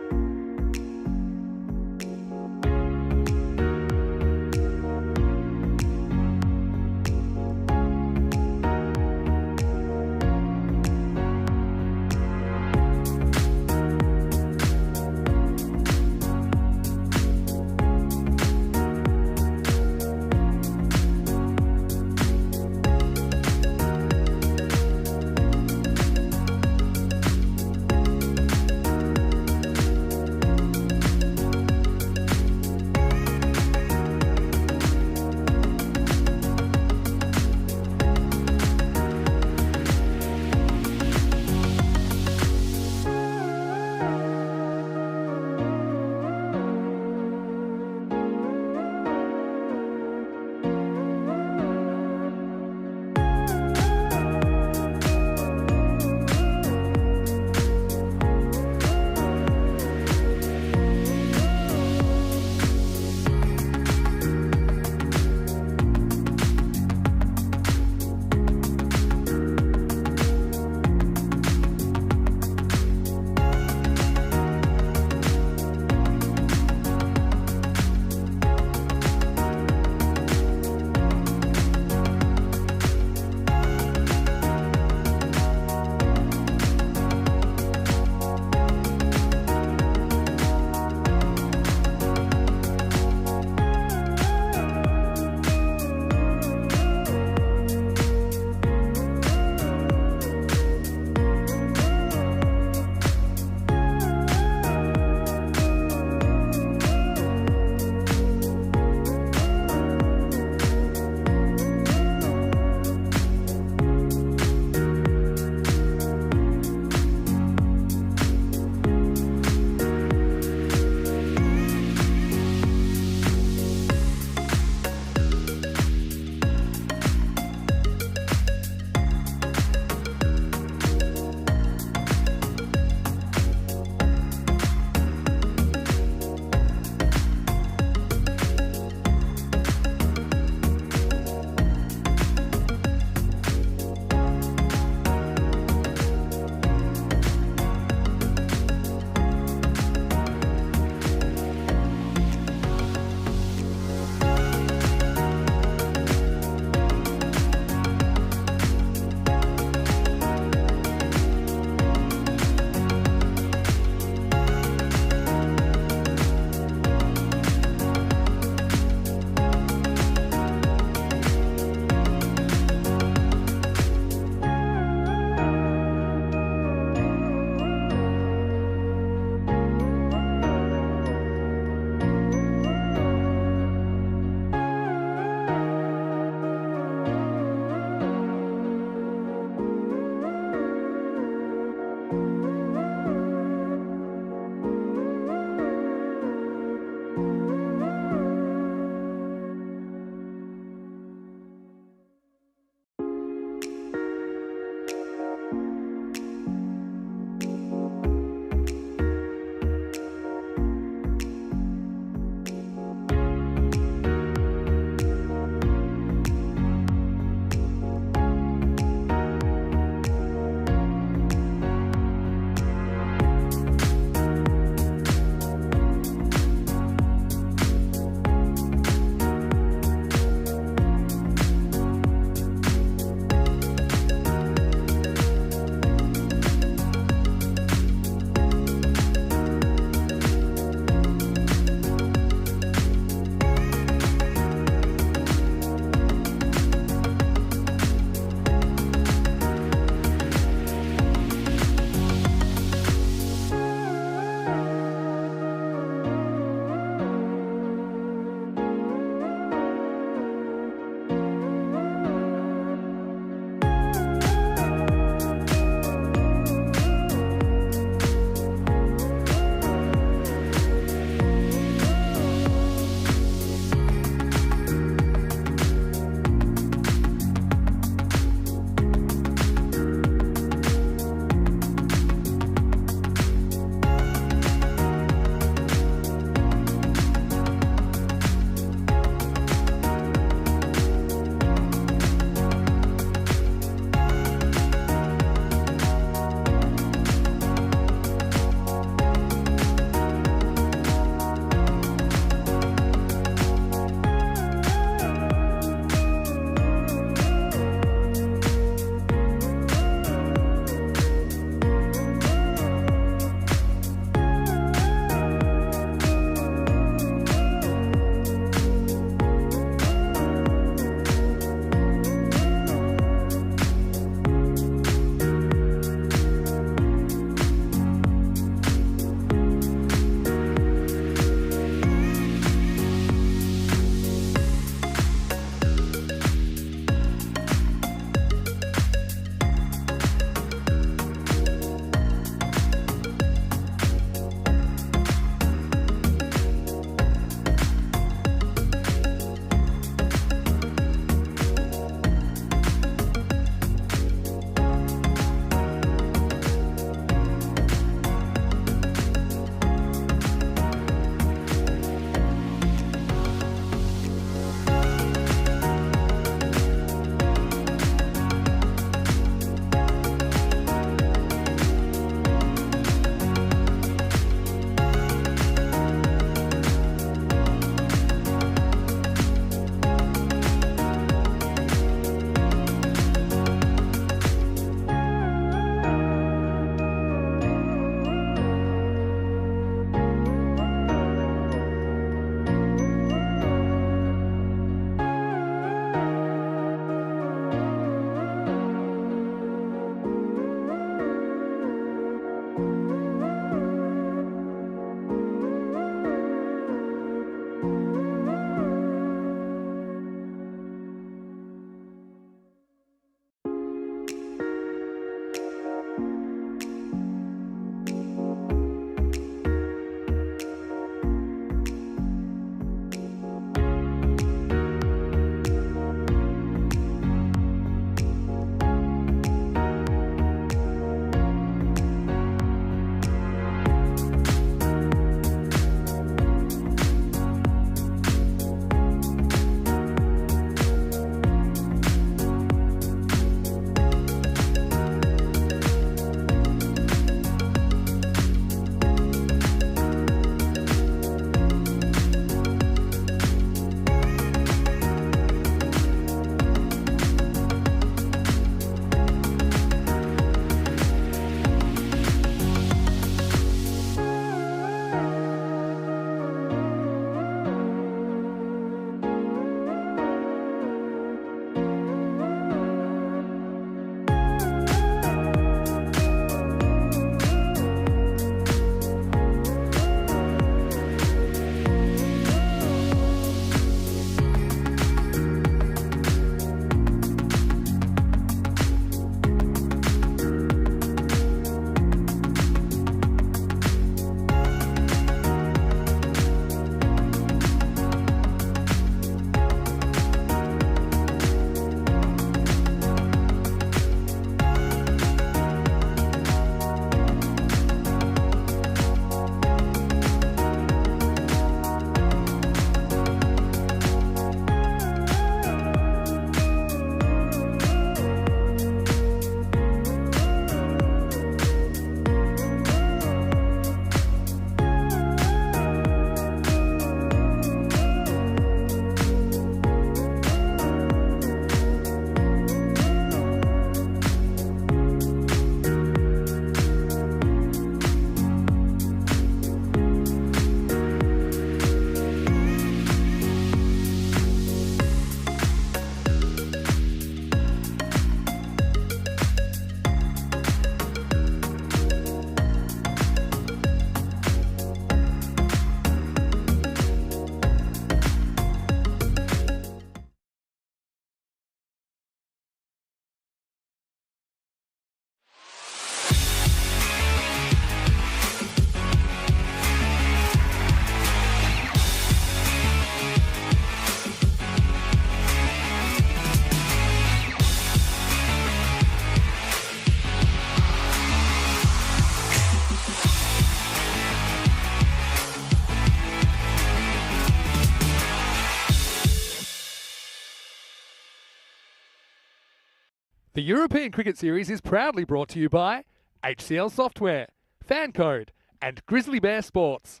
The European Cricket Series is proudly brought to you by HCL Software, Fan Code, and Grizzly Bear Sports.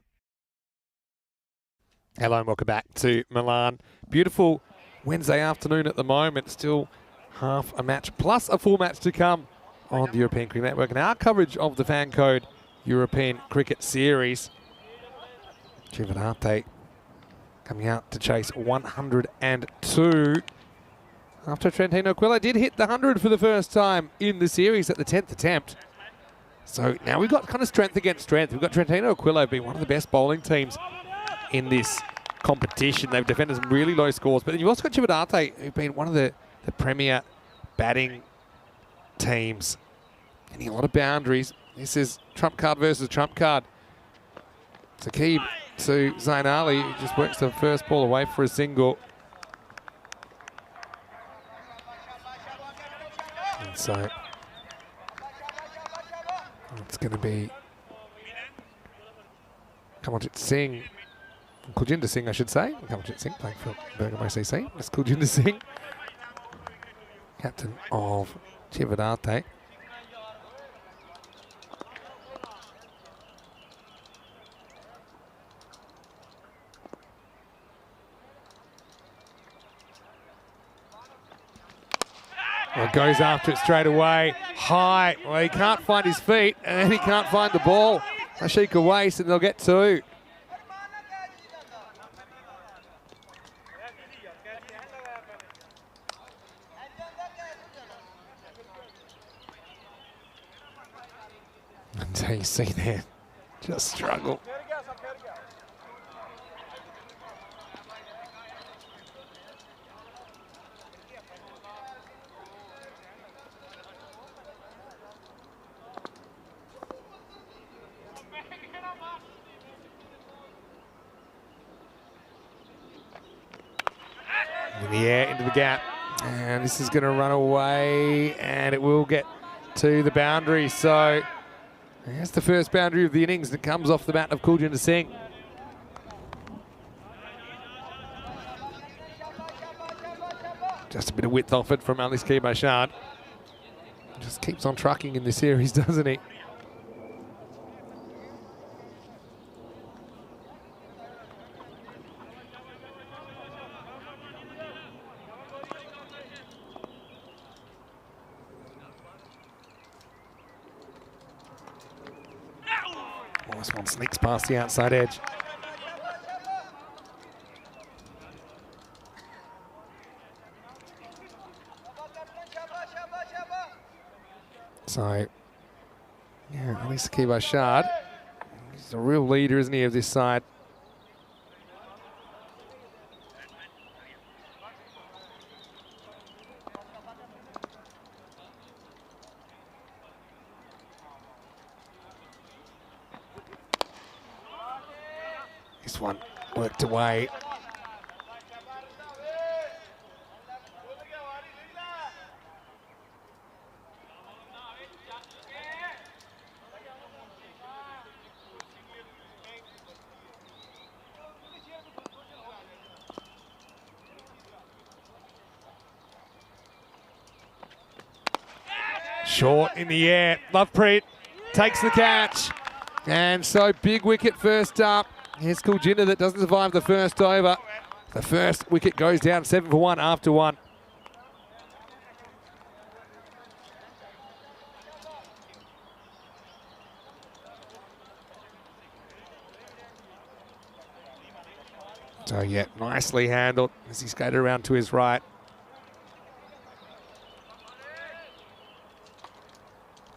Hello and welcome back to Milan. Beautiful Wednesday afternoon at the moment. Still half a match plus a full match to come on the European Cricket Network. And our coverage of the Fan Code European Cricket Series. Jinnah coming out to chase 102. After Trentino Aquila did hit the 100 for the first time in the series at the 10th attempt. So now we've got kind of strength against strength. We've got Trentino Aquila being one of the best bowling teams in this competition. They've defended some really low scores. But then you've also got Jinnah, who've been one of the premier batting teams. Getting a lot of boundaries. This is trump card versus trump card. Saqib to Zain Ali, who just works the first ball away for a single. And so it's going to be Kamaljeet Singh, Kuljinder Singh, I should say. Kamaljeet Singh playing for Brescia CC. That's Kuljinder Singh, captain of Jinnah. Well, goes after it straight away. High. Well, he can't find his feet, and then he can't find the ball. Ashika waste, and they'll get two. And so you see there, just struggle. In the air, into the gap. And this is going to run away, and it will get to the boundary. So that's the first boundary of the innings that comes off the bat of Kuljinder Singh. Just a bit of width off it from Saqib Bashad. Just keeps on trucking in this series, doesn't he? Oh, this one sneaks past the outside edge. So, yeah, Saqib Bashad, he's a real leader, isn't he, of this side. This one worked away. Short in the air. Lovepreet takes the catch. And so big wicket first up. Here's Kuljinder that doesn't survive the first over. The first wicket goes down 7 for 1 after 1. So yeah, nicely handled as he skated around to his right.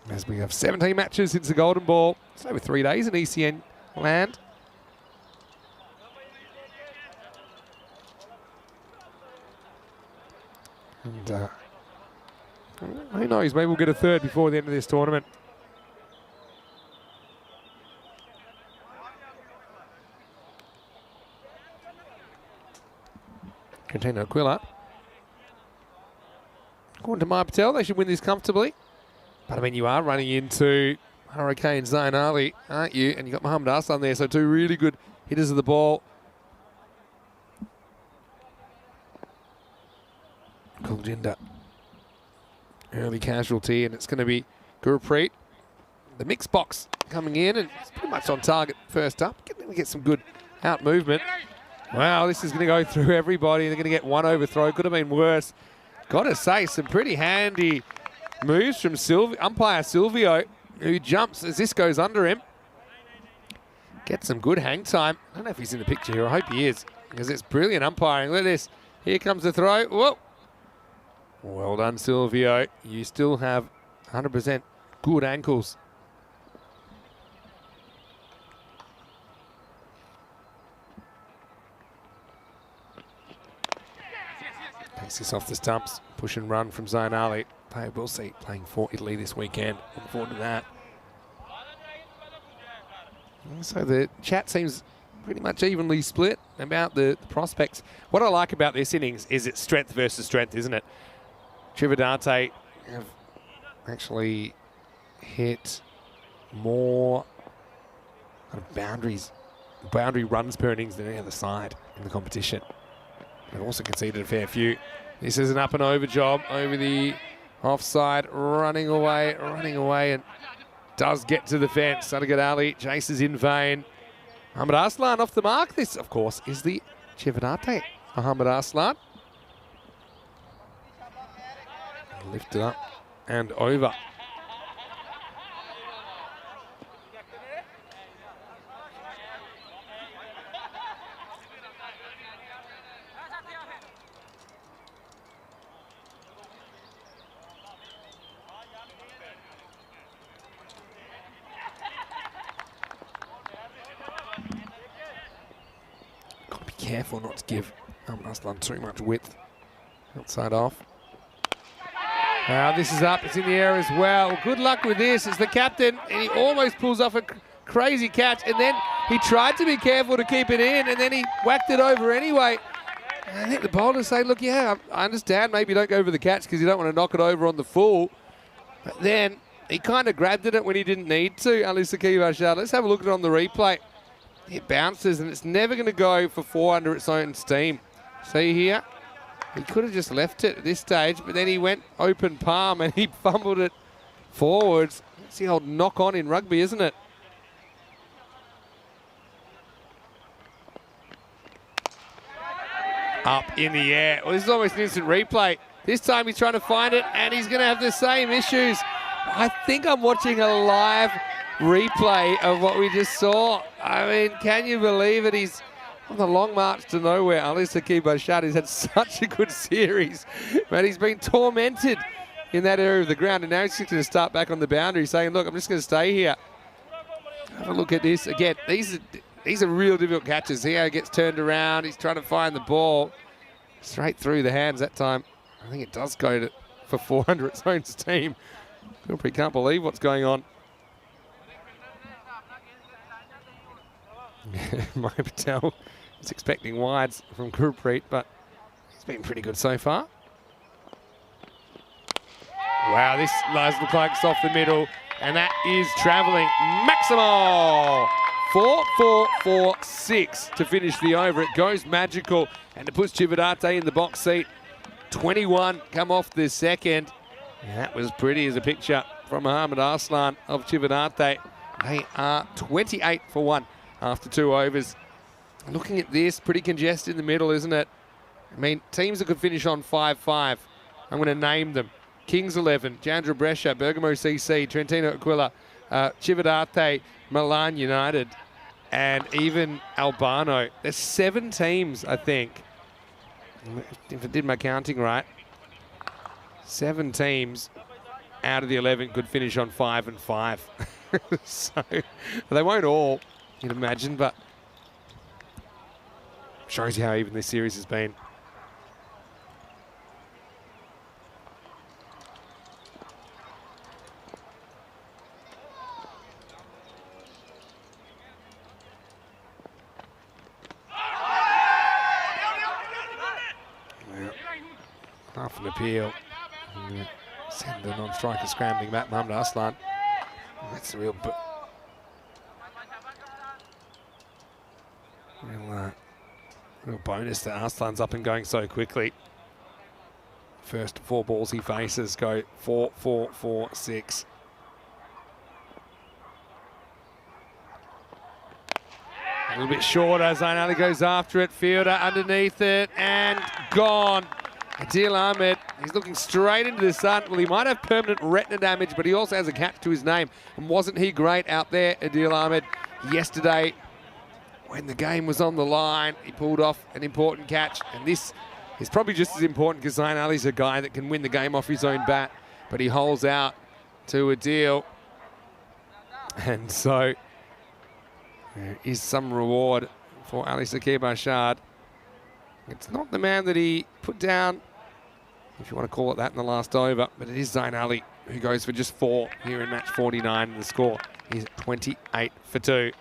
As we have 17 matches since the Golden Ball. It's over 3 days in ECN land. And who knows, maybe we'll get a third before the end of this tournament. Trentino Aquila. According to Maya Patel, they should win this comfortably. But I mean, you are running into Hurricane Zain Ali, aren't you? And you've got Mohammad Aslan there, so two really good hitters of the ball. Kuljinder early casualty, and it's going to be Gurpreet. The mixed box coming in, and it's pretty much on target first up. Going to get some good out movement. Wow, this is going to go through everybody. They're going to get one overthrow. Could have been worse. Got to say, some pretty handy moves from umpire Silvio, who jumps as this goes under him. Gets some good hang time. I don't know if he's in the picture here. I hope he is, because it's brilliant umpiring. Look at this. Here comes the throw. Whoa. Well done, Silvio. You still have 100% good ankles. Takes this off the stumps. Push and run from Zayn Ali. We'll see. Playing for Italy this weekend. Looking forward to that. So the chat seems pretty much evenly split about the prospects. What I like about this innings is it's strength versus strength, isn't it? Trivandate have actually hit more kind of boundary runs per innings than any other side in the competition. They've also conceded a fair few. This is an up and over job over the offside, running away, and does get to the fence. Sadiq Ali chases in vain. Mohamed Arslan off the mark. This, of course, is the Trivandate. Mohamed Arslan. Lifted up and over. Got to be careful not to give Arslan too much width. Outside off. Now this is up, it's in the air as well. Good luck with this, it's the captain, and he almost pulls off a crazy catch, and then he tried to be careful to keep it in, and then he whacked it over anyway. And I think the bowlers say, look, yeah, I understand maybe you don't go over the catch because you don't want to knock it over on the full. But then he kind of grabbed it when he didn't need to, Ali Saqib Ashad. Let's have a look at it on the replay. It bounces, and it's never going to go for 4 under its own steam. See here? He could have just left it at this stage, but then he went open palm and he fumbled it forwards. It's the old knock on in rugby, isn't it? Up in the air. Well, this is almost an instant replay. This time he's trying to find it, and he's going to have the same issues. I think I'm watching a live replay of what we just saw. I mean, can you believe it? He's on the long march to nowhere. Ali Saqib Ashad has had such a good series, but he's been tormented in that area of the ground, and now he's just going to start back on the boundary saying, look, I'm just going to stay here. Have a look at this. Again, these are real difficult catches. Here he gets turned around. He's trying to find the ball. Straight through the hands that time. I think it does go for 400 its own steam. Gurpreet can't believe what's going on. Maya Patel is expecting wides from Gurpreet, but he's been pretty good so far. Wow, this does look like it's off the middle, and that is travelling. Maximal! 4-4-4-6 to finish the over. It goes magical, and it puts Trivandate in the box seat. 21 come off the second. And that was pretty as a picture from Mohamed Arslan of Trivandate. They are 28 for 1 after 2 overs. Looking at this, pretty congested in the middle, isn't it? I mean, teams that could finish on 5-5. I'm going to name them. Kings 11, Jinnah Brescia, Brescia CC, Trentino Aquila, Trivandate, Milan United, and even Albano. There's 7 teams, I think, if I did my counting right. 7 teams out of the 11 could finish on 5-5. So they won't all, you'd imagine, but shows you how even this series has been. Half an appeal. Send the non-striker scrambling back, Mohamed Arslan. That's the real bonus that Arslan's up and going so quickly. First 4 balls he faces go 4, 4, 4, 6. A little bit shorter. Zayn Ali goes after it. Fielder underneath it and gone. Adil Ahmed, he's looking straight into the sun. Well, he might have permanent retina damage, but he also has a catch to his name. And wasn't he great out there, Adil Ahmed, yesterday when the game was on the line? He pulled off an important catch, and this is probably just as important because Zayn Ali's a guy that can win the game off his own bat, but he holds out to Adil. And so there is some reward for Ali Sakir Bashad. It's not the man that he put down, if you want to call it that, in the last over, but it is Zayn Ali who goes for just 4 here in match 49, and the score is 28 for 2.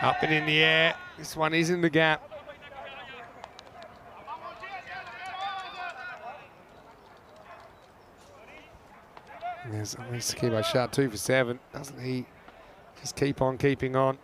Up and in the air. This one is in the gap. There's only Sakir Bashad 2 for 7. Doesn't he just keep on keeping on?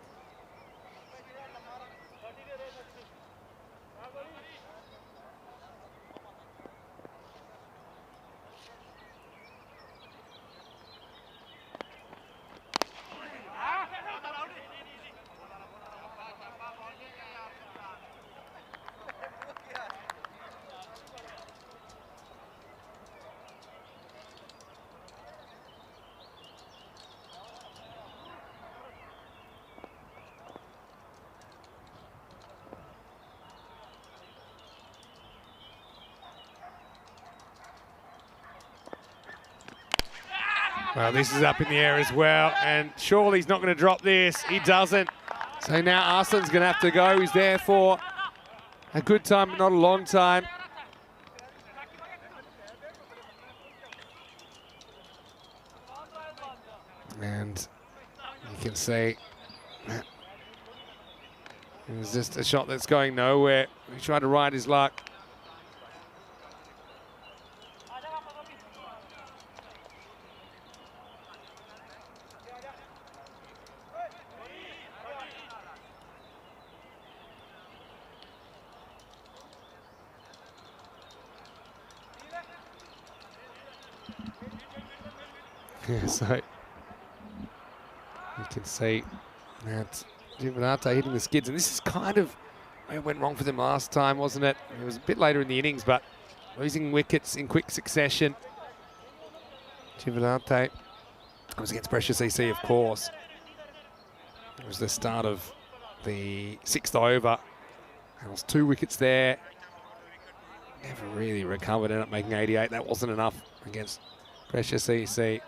Well, this is up in the air as well, and surely he's not going to drop this. He doesn't. So now Arslan's going to have to go. He's there for a good time, but not a long time. And you can see it was just a shot that's going nowhere. He tried to ride his luck. Yeah, so you can see that Jinnah hitting the skids, and this is kind of where it went wrong for them last time, wasn't it? It was a bit later in the innings, but losing wickets in quick succession. Jinnah was against Brescia CC, of course. It was the start of the 6th over. There was 2 wickets there. Never really recovered, ended up making 88. That wasn't enough against Brescia CC.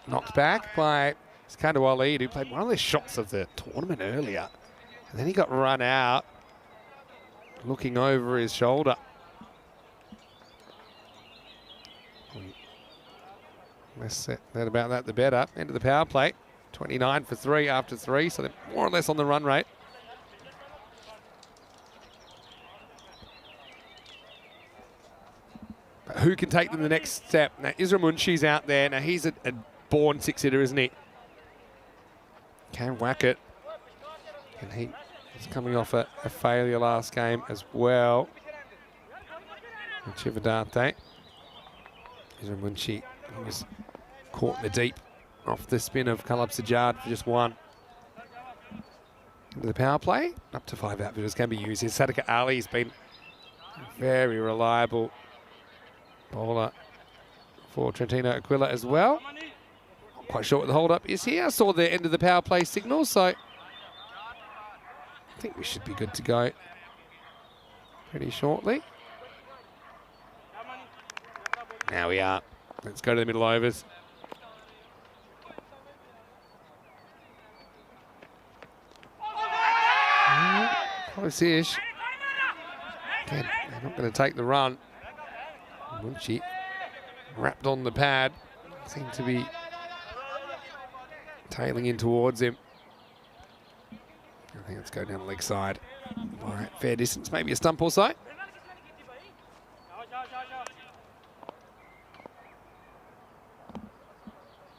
Knocked back by Skander Walid, who played one of the shots of the tournament earlier. And then he got run out, looking over his shoulder. Less said about that, the better. End of the power play. 29 for 3 after 3, so they're more or less on the run rate. But who can take them the next step? Now, Isra Munshi's out there. Now, he's a born 6-hitter, isn't he? Can whack it. And he is coming off a failure last game as well. And Chivadate. Isra Munshi, he was caught in the deep off the spin of Kalab Sajjad for just 1. Into the power play, up to 5 outfitters can be used here. Sadika Ali has been very reliable bowler for Trentino Aquila as well. Not quite sure what the hold-up is here. I saw the end of the power play signal, so I think we should be good to go pretty shortly. Now we are. Let's go to the middle overs. Close-ish. Again, they're not going to take the run. Munchie wrapped on the pad. Seemed to be tailing in towards him. I think let's go down the leg side. All right, fair distance, maybe a stump or so.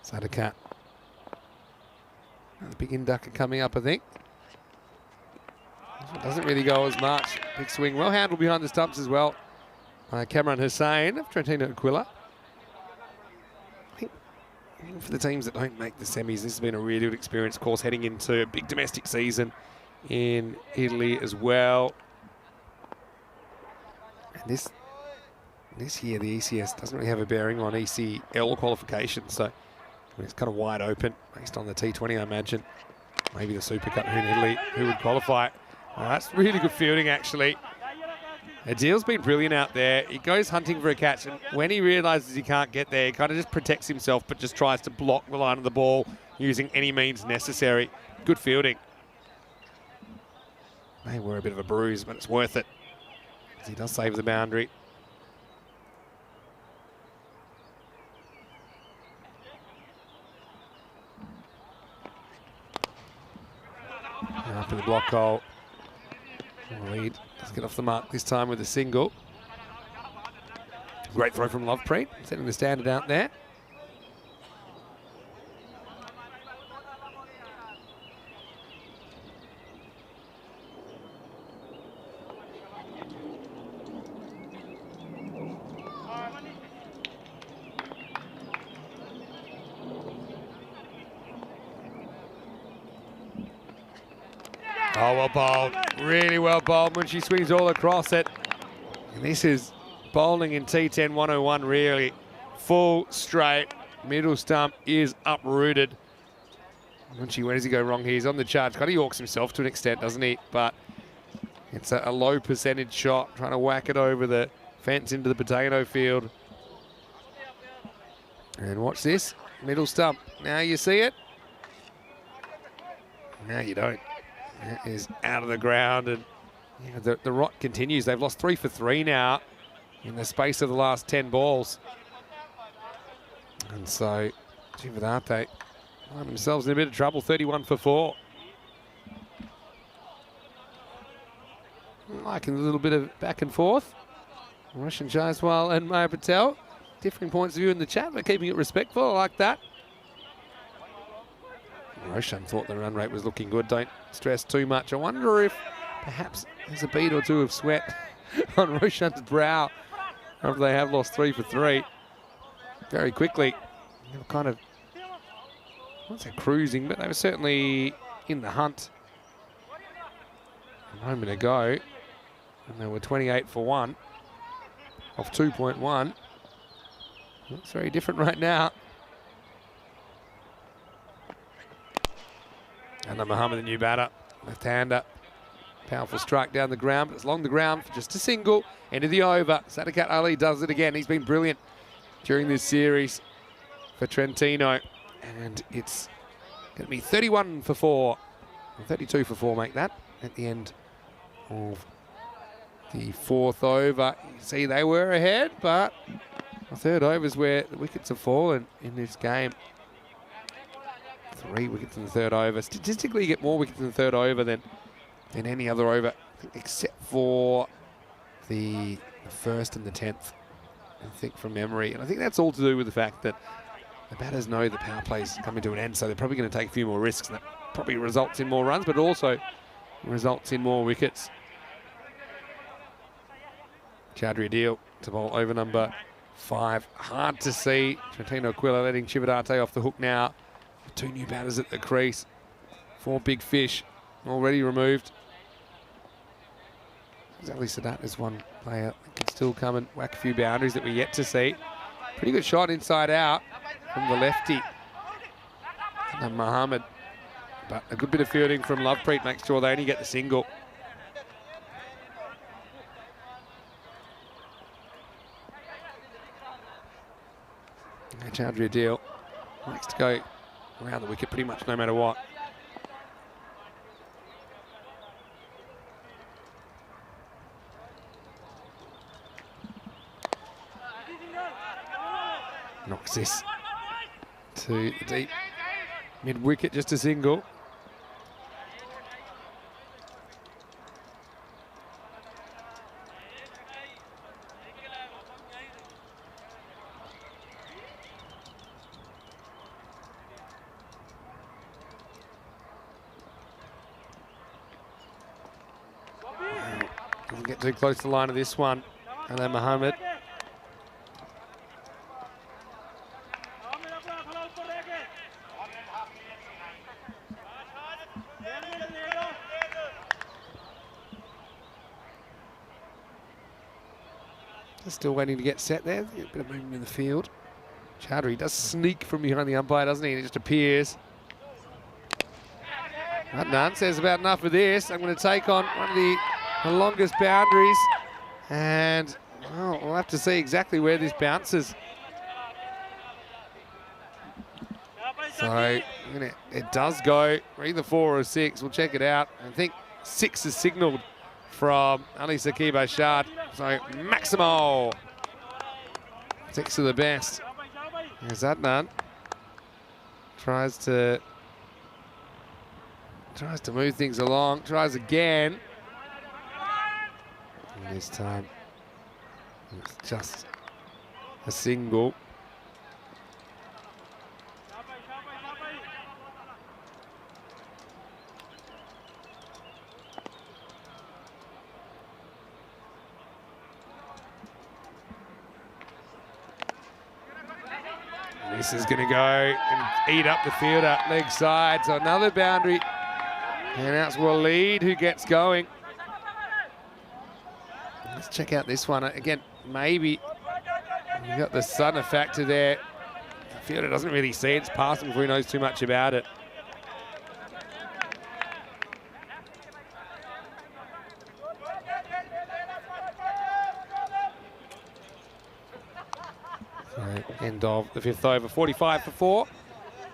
Sadakat. Another big inducker coming up, I think. Doesn't really go as much. Big swing, well handled behind the stumps as well by Cameron Hussein of Trentino Aquila. I think even for the teams that don't make the semis, this has been a really good experience, of course, heading into a big domestic season in Italy as well. And this year, the ECS doesn't really have a bearing on ECL qualification, so it's kind of wide open based on the T20, I imagine. Maybe the Super Cup in Italy, who would qualify. Oh, that's really good fielding, actually. Adil's been brilliant out there. He goes hunting for a catch, and when he realises he can't get there, he kind of just protects himself, but just tries to block the line of the ball using any means necessary. Good fielding. May wear a bit of a bruise, but it's worth it, as he does save the boundary. After the block goal, lead. Let's get off the mark this time with a single. Great throw from Lovepreet, setting the standard out there. Oh, well bowled. Really well bowled when she swings all across it. And this is bowling in T10 101, really. Full, straight, middle stump is uprooted. Munchie, where does he go wrong here? He's on the charge. Kind of yorks himself to an extent, doesn't he? But it's a low percentage shot, trying to whack it over the fence into the potato field. And watch this, middle stump. Now you see it. Now you don't. It is out of the ground, and the rot continues. They've lost 3 for 3 now in the space of the last 10 balls. And so, Givadate find themselves in a bit of trouble, 31 for 4. Liking a little bit of back and forth. Roshan Jaiswal and Maya Patel, differing points of view in the chat, but keeping it respectful. I like that. Roshan thought the run rate was looking good. Don't stress too much. I wonder if perhaps there's a bead or two of sweat on Roshan's brow after they have lost 3 for 3 very quickly. They were kind of, I won't say cruising, but they were certainly in the hunt a moment ago. And they were 28 for 1 off 2.1. Looks very different right now. And Muhammad, the new batter, left-hander. Powerful strike down the ground, but it's along the ground for just a single. End of the over. Sadakat Ali does it again. He's been brilliant during this series for Trentino. And it's going to be 31 for 4. 32 for 4 make that at the end of the 4th over. You see they were ahead, but the 3rd over is where the wickets have fallen in this game. 3 wickets in the 3rd over. Statistically, you get more wickets in the 3rd over than any other over, except for the 1st and the 10th, I think, from memory. And I think that's all to do with the fact that the batters know the power play's coming to an end, so they're probably going to take a few more risks. And that probably results in more runs, but also results in more wickets. Chaudhry Adil to bowl over number 5. Hard to see. Trentino Aquila letting Chivadate off the hook now. 2 new batters at the crease. 4 big fish already removed. Exactly, Sadat is one player that can still come and whack a few boundaries that we're yet to see. Pretty good shot inside out from the lefty. And Muhammad. But a good bit of fielding from Lovepreet makes sure they only get the single. Chowdhury a deal. Likes to go around the wicket pretty much no matter what. Knocks this to the deep mid-wicket, just a single. Doesn't get too close to the line of this one. And then Mohammed. Still waiting to get set there. A bit of movement in the field. Chowdhury does sneak from behind the umpire, doesn't he? And it just appears. Adnan says about enough of this. I'm going to take on one of the longest boundaries. And well, we'll have to see exactly where this bounces. So it does go either 4 or 6. We'll check it out. I think 6 is signalled from Ali Saqib Ashad. So Maximo. 6 of the best. There's Adnan. Tries to move things along. Tries again. And this time it's just a single. This is going to go and eat up the fielder, leg side. So another boundary. And that's Waleed who gets going. Let's check out this one. Again, maybe you got the Sunner factor there. The fielder doesn't really see it's passing before he knows too much about it. End of the 5th over, 45 for 4.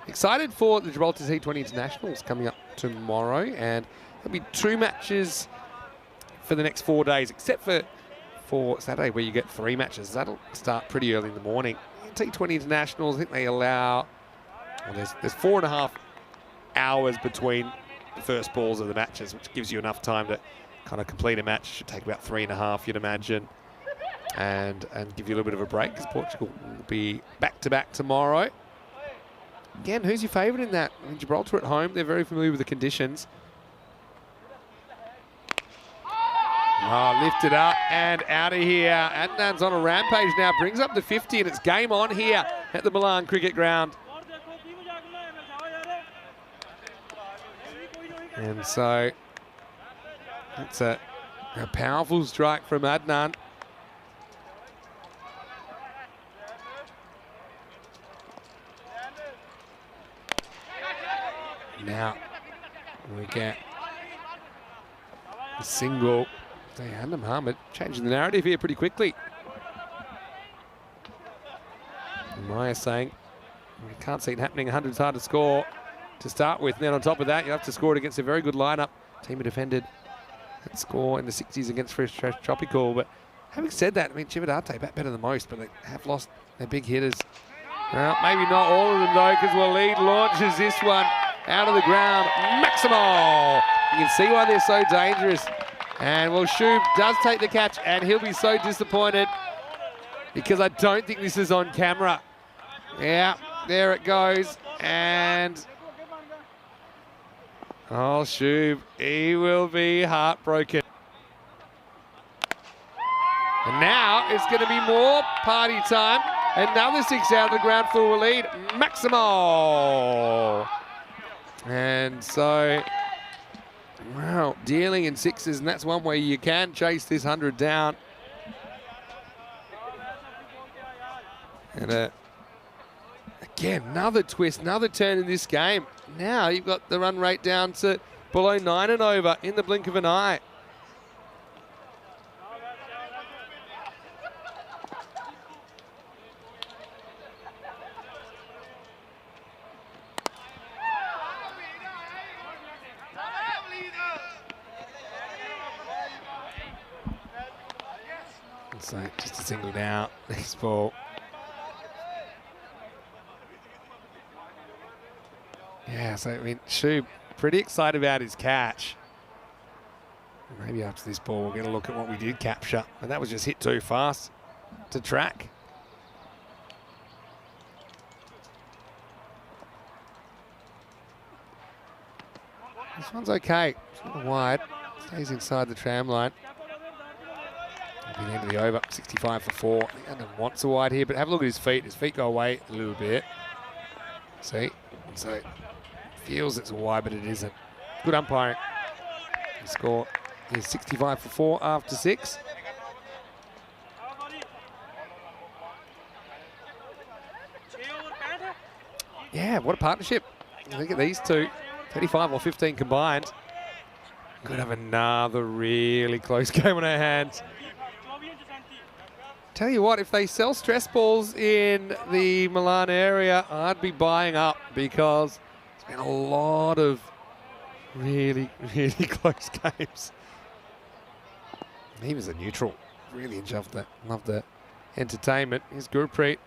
Excited for the Gibraltar T20 Internationals coming up tomorrow, and there'll be 2 matches for the next 4 days, except for Saturday where you get 3 matches. That'll start pretty early in the morning. T20 Internationals, I think they allow, well, there's 4.5 hours between the first balls of the matches, which gives you enough time to kind of complete a match. It should take about 3.5, you'd imagine. And give you a little bit of a break because Portugal will be back-to-back tomorrow. Again, who's your favourite in that? I mean, Gibraltar at home, they're very familiar with the conditions. Oh, lifted up and out of here. Adnan's on a rampage now, brings up the 50, and it's game on here at the Milan cricket ground. And so that's a powerful strike from Adnan. Now we get a single. Diana Mohammed changing the narrative here pretty quickly. Maya saying, we can't see it happening. 100's hard to score to start with. Then on top of that, you have to score it against a very good lineup. Team who defended that score in the 60s against Fresh Tropical. But having said that, I mean, Chivadate bat better than most, but they have lost their big hitters. Well, maybe not all of them though, because Waleed launches this one out of the ground. Maximo! You can see why they're so dangerous. And well, Shub does take the catch, and he'll be so disappointed because I don't think this is on camera. Yeah, there it goes. And oh, Shub, he will be heartbroken. And now it's going to be more party time. Another 6 out of the ground for Waleed. Maximo! And so, wow, dealing in 6s, and that's one way you can chase this 100 down. And again, another twist, another turn in this game. Now you've got the run rate down to below 9 and over in the blink of an eye. So just a single now. Next ball. Yeah, so I mean, Shu pretty excited about his catch. Maybe after this ball we're going to look at what we did capture. And that was just hit too fast to track. This one's okay. It's not wide. Stays inside the tram line. At the end of the over, 65 for 4. I think Adam wants a wide here, but have a look at his feet. His feet go away a little bit. See? So it feels it's a wide, but it isn't. Good umpiring. The score is 65 for 4 after 6. Yeah, what a partnership. Look at these two. 35 or 15 combined. Could have another really close game on our hands. Tell you what, if they sell stress balls in the Milan area, I'd be buying up because there's been a lot of really, really close games. He was a neutral. Really enjoyed that. Loved the entertainment. Here's Gurpreet.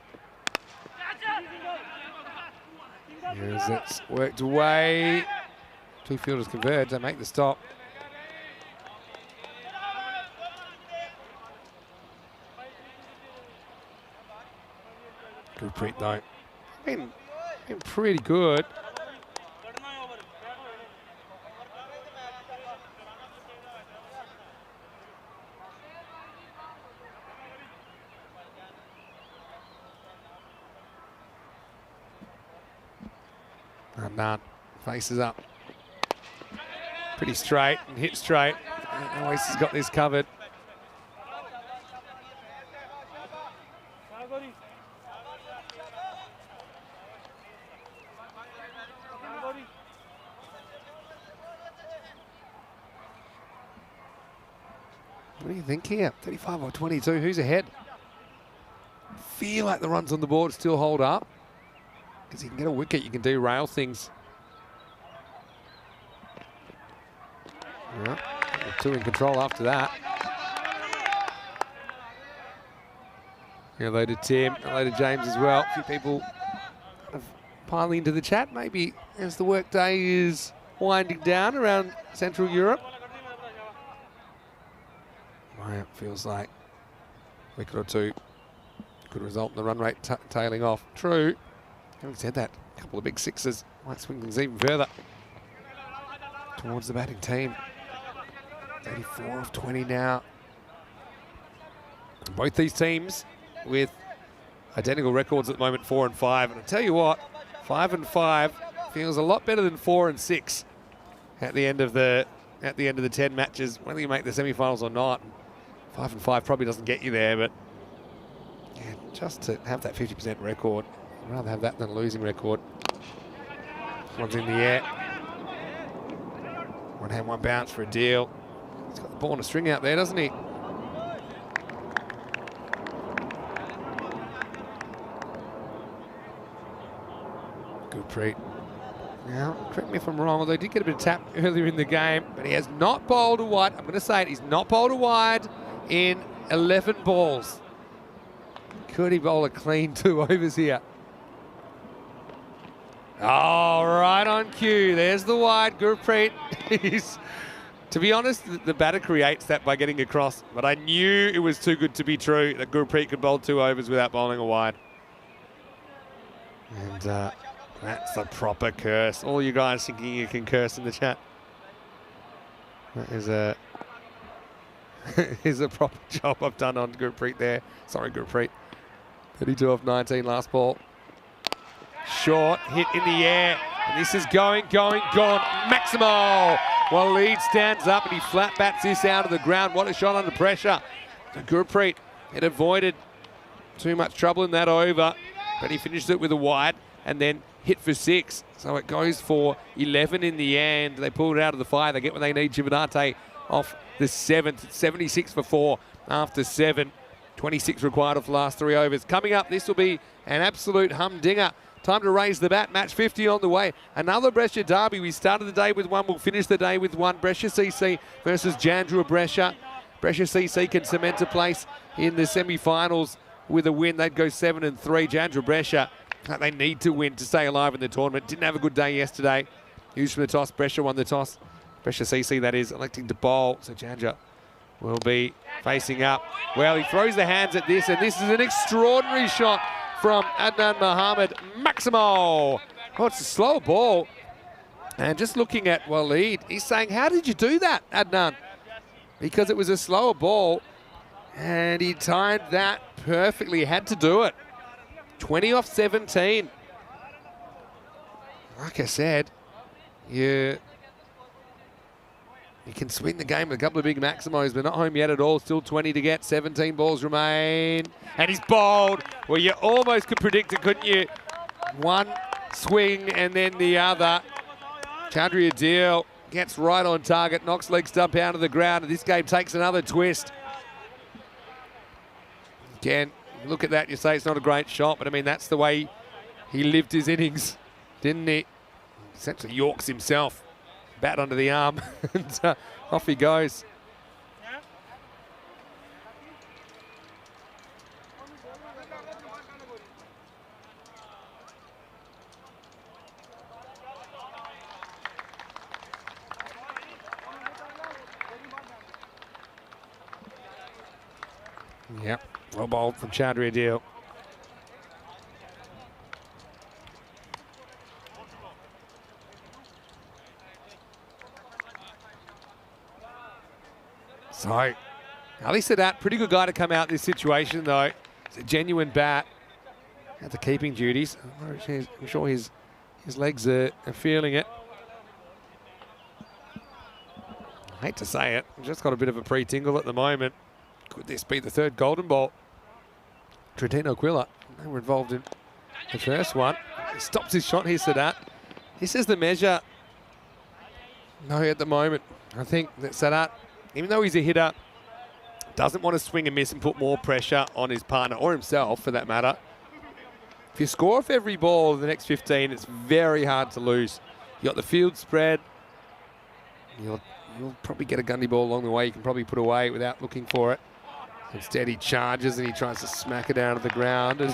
Here's it's worked away. Two fielders converge. They make the stop. Gurpreet though, been pretty good. None. Faces up. Pretty straight and hit straight. Oasis got this covered. What do you think here? 35 or 22, who's ahead? Feel like the runs on the board still hold up. Because you can get a wicket, you can derail things. Yeah, two in control after that. Hello to Tim, hello to James as well. A few people kind of piling into the chat, maybe as the workday is winding down around Central Europe. Well, it feels like a wicket or two could result in the run rate tailing off. True. Having said that, a couple of big sixes might swing things even further towards the batting team. 34 of 20 now. Both these teams with identical records at the moment, 4 and 5. And I tell you what, 5 and 5 feels a lot better than 4 and 6 at the end of the 10 matches, whether you make the semi-finals or not. 5 and 5 probably doesn't get you there, but yeah, just to have that 50% record, I'd rather have that than a losing record. One's in the air. One hand, one bounce for a deal. He's got the ball on a string out there, doesn't he? Gurpreet. Now, correct me if I'm wrong, although he did get a bit of tap earlier in the game, but he has not bowled a wide. I'm going to say it, he's not bowled a wide in 11 balls. Could he bowl a clean 2 overs here? Oh, right on cue. There's the wide. Gurpreet. To be honest, the batter creates that by getting across, but I knew it was too good to be true that Gurpreet could bowl 2 overs without bowling a wide. And that's a proper curse. All you guys thinking you can curse in the chat. That is a proper job I've done on Gurpreet there. Sorry, Gurpreet. 32 off 19 last ball. Short, hit in the air. And this is going, gone. Maximo! Well, lead stands up and he flat bats this out of the ground. What a shot under pressure. Gurpreet had avoided too much trouble in that over, but he finished it with a wide and then hit for 6. So it goes for 11 in the end. They pulled it out of the fire. They get what they need. Jinnah off the 7th. 76 for 4 after 7. 26 required off the last 3 overs. Coming up, this will be an absolute humdinger. Time to raise the bat. Match 50 on the way. Another Brescia derby. We started the day with one. We'll finish the day with one. Brescia CC versus Jinnah Brescia. Brescia CC can cement a place in the semi-finals with a win. They'd go 7-3. Jinnah Brescia, they need to win to stay alive in the tournament. Didn't have a good day yesterday. Used from the toss. Brescia won the toss. Brescia CC, that is, electing to bowl. So Jinnah will be facing up. Well, he throws the hands at this, and this is an extraordinary shot from Adnan Mohammed Maximo. Oh, it's a slow ball. And just looking at Waleed, he's saying, how did you do that, Adnan? Because it was a slower ball, and he timed that perfectly. He had to do it. 20 off 17. Like I said, you can swing the game with a couple of big Maximos, but not home yet at all. Still 20 to get. 17 balls remain. And he's bowled. Well, you almost could predict it, couldn't you? One swing and then the other. Chaudhry Adil gets right on target, knocks leg stump out of the ground, and this game takes another twist. Again, look at that, you say it's not a great shot, but I mean, that's the way he lived his innings, didn't he? Essentially Yorks himself, bat under the arm, and off he goes. Yep, well bowled from Chaudhry Adil. So, Ali Sadat, pretty good guy to come out this situation though. It's a genuine bat. At the keeping duties. I'm sure his legs are feeling it. I hate to say it, just got a bit of a pre-tingle at the moment. Could this be the third golden ball? Trentino Quilla, they were involved in the first one. He stops his shot here, Sadat. This is the measure. No, at the moment, I think that Sadat, even though he's a hitter, doesn't want to swing and miss and put more pressure on his partner, or himself for that matter. If you score off every ball in the next 15, it's very hard to lose. You got the field spread. You'll probably get a gundy ball along the way. You can probably put away without looking for it. Instead, he charges and he tries to smack it down to the ground, and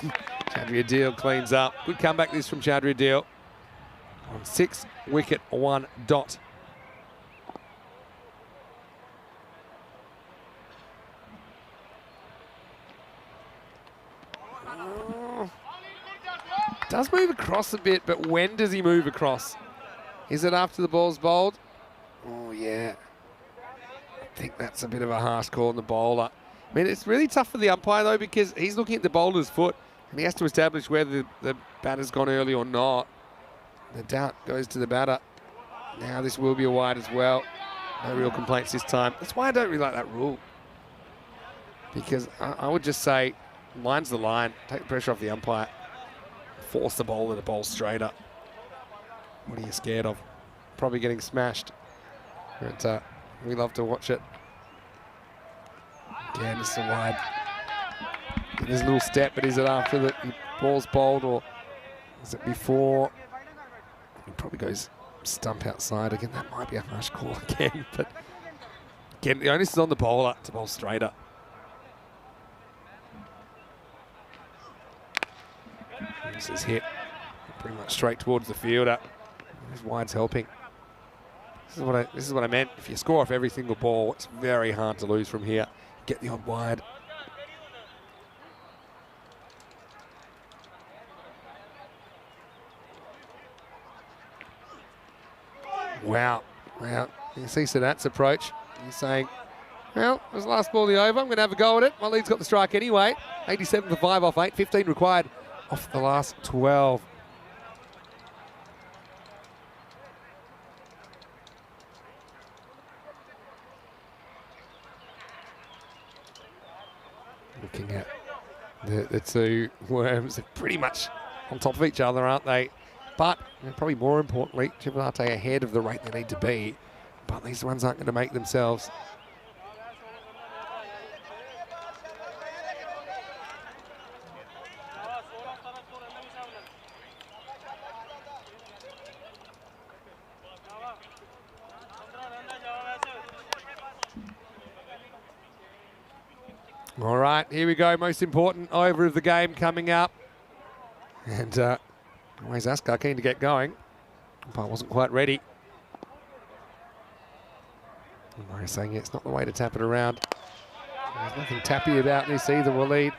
Chaudhry Adil cleans up. Good comeback this from Chaudhry Adil on 6 wicket 1 dot. Does move across a bit, but when does he move across? Is it after the ball's bowled? Oh, yeah. I think that's a bit of a harsh call on the bowler. I mean, it's really tough for the umpire, though, because he's looking at the bowler's foot, and he has to establish whether the batter's gone early or not. The doubt goes to the batter. Now this will be a wide as well. No real complaints this time. That's why I don't really like that rule. Because I would just say, line's the line. Take the pressure off the umpire. Force the bowler to bowl straight up. What are you scared of? Probably getting smashed. But we love to watch it. Again, it's a wide. There's a little step, but is it after the ball's bowled, or is it before? He probably goes stump outside. Again, that might be a harsh call again. But again, the onus is on the bowler to bowl straight up. This is hit pretty much straight towards the fielder. This wide's helping. This is what I meant. If you score off every single ball, it's very hard to lose from here. Get the odd wide. Wow. Wow. You can see Sadat's approach. He's saying, well, it was the last ball of the over. I'm going to have a go at it. My lead's got the strike anyway. 87 for 5 off 8. 15 required off the last 12. Looking at the two worms, they're pretty much on top of each other, aren't they? But probably more importantly, Triple Arte ahead of the rate they need to be. But these ones aren't going to make themselves. All right, here we go. Most important over of the game coming up. And always Askar keen to get going, but wasn't quite ready. I'm saying it's not the way to tap it around. There's nothing tappy about this either, Waleed.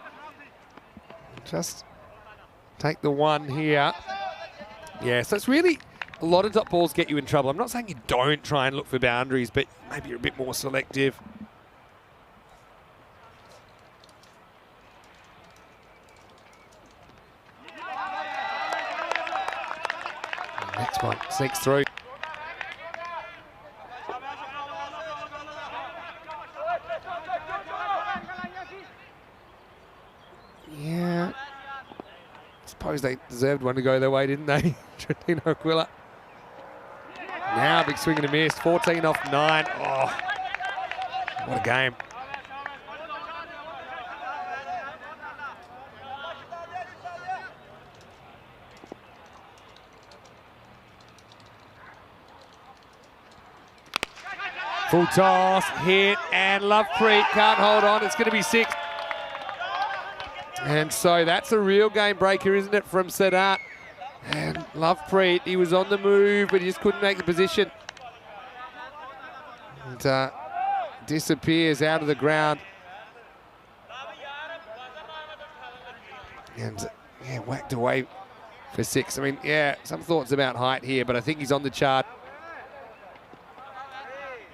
Just take the one here. Yeah, so it's really a lot of dot balls get you in trouble. I'm not saying you don't try and look for boundaries, but maybe you're a bit more selective. Next one sneaks through. Yeah. Suppose they deserved one to go their way, didn't they? Trentino Aquila. Now big swing and a miss. 14 off 9. Oh, what a game. Full toss, hit, and Lovepreet can't hold on. It's going to be 6. And so that's a real game breaker, isn't it, from Sadat? And Lovepreet, he was on the move, but he just couldn't make the position. And disappears out of the ground. And yeah, whacked away for 6. I mean, yeah, some thoughts about height here, but I think he's on the chart.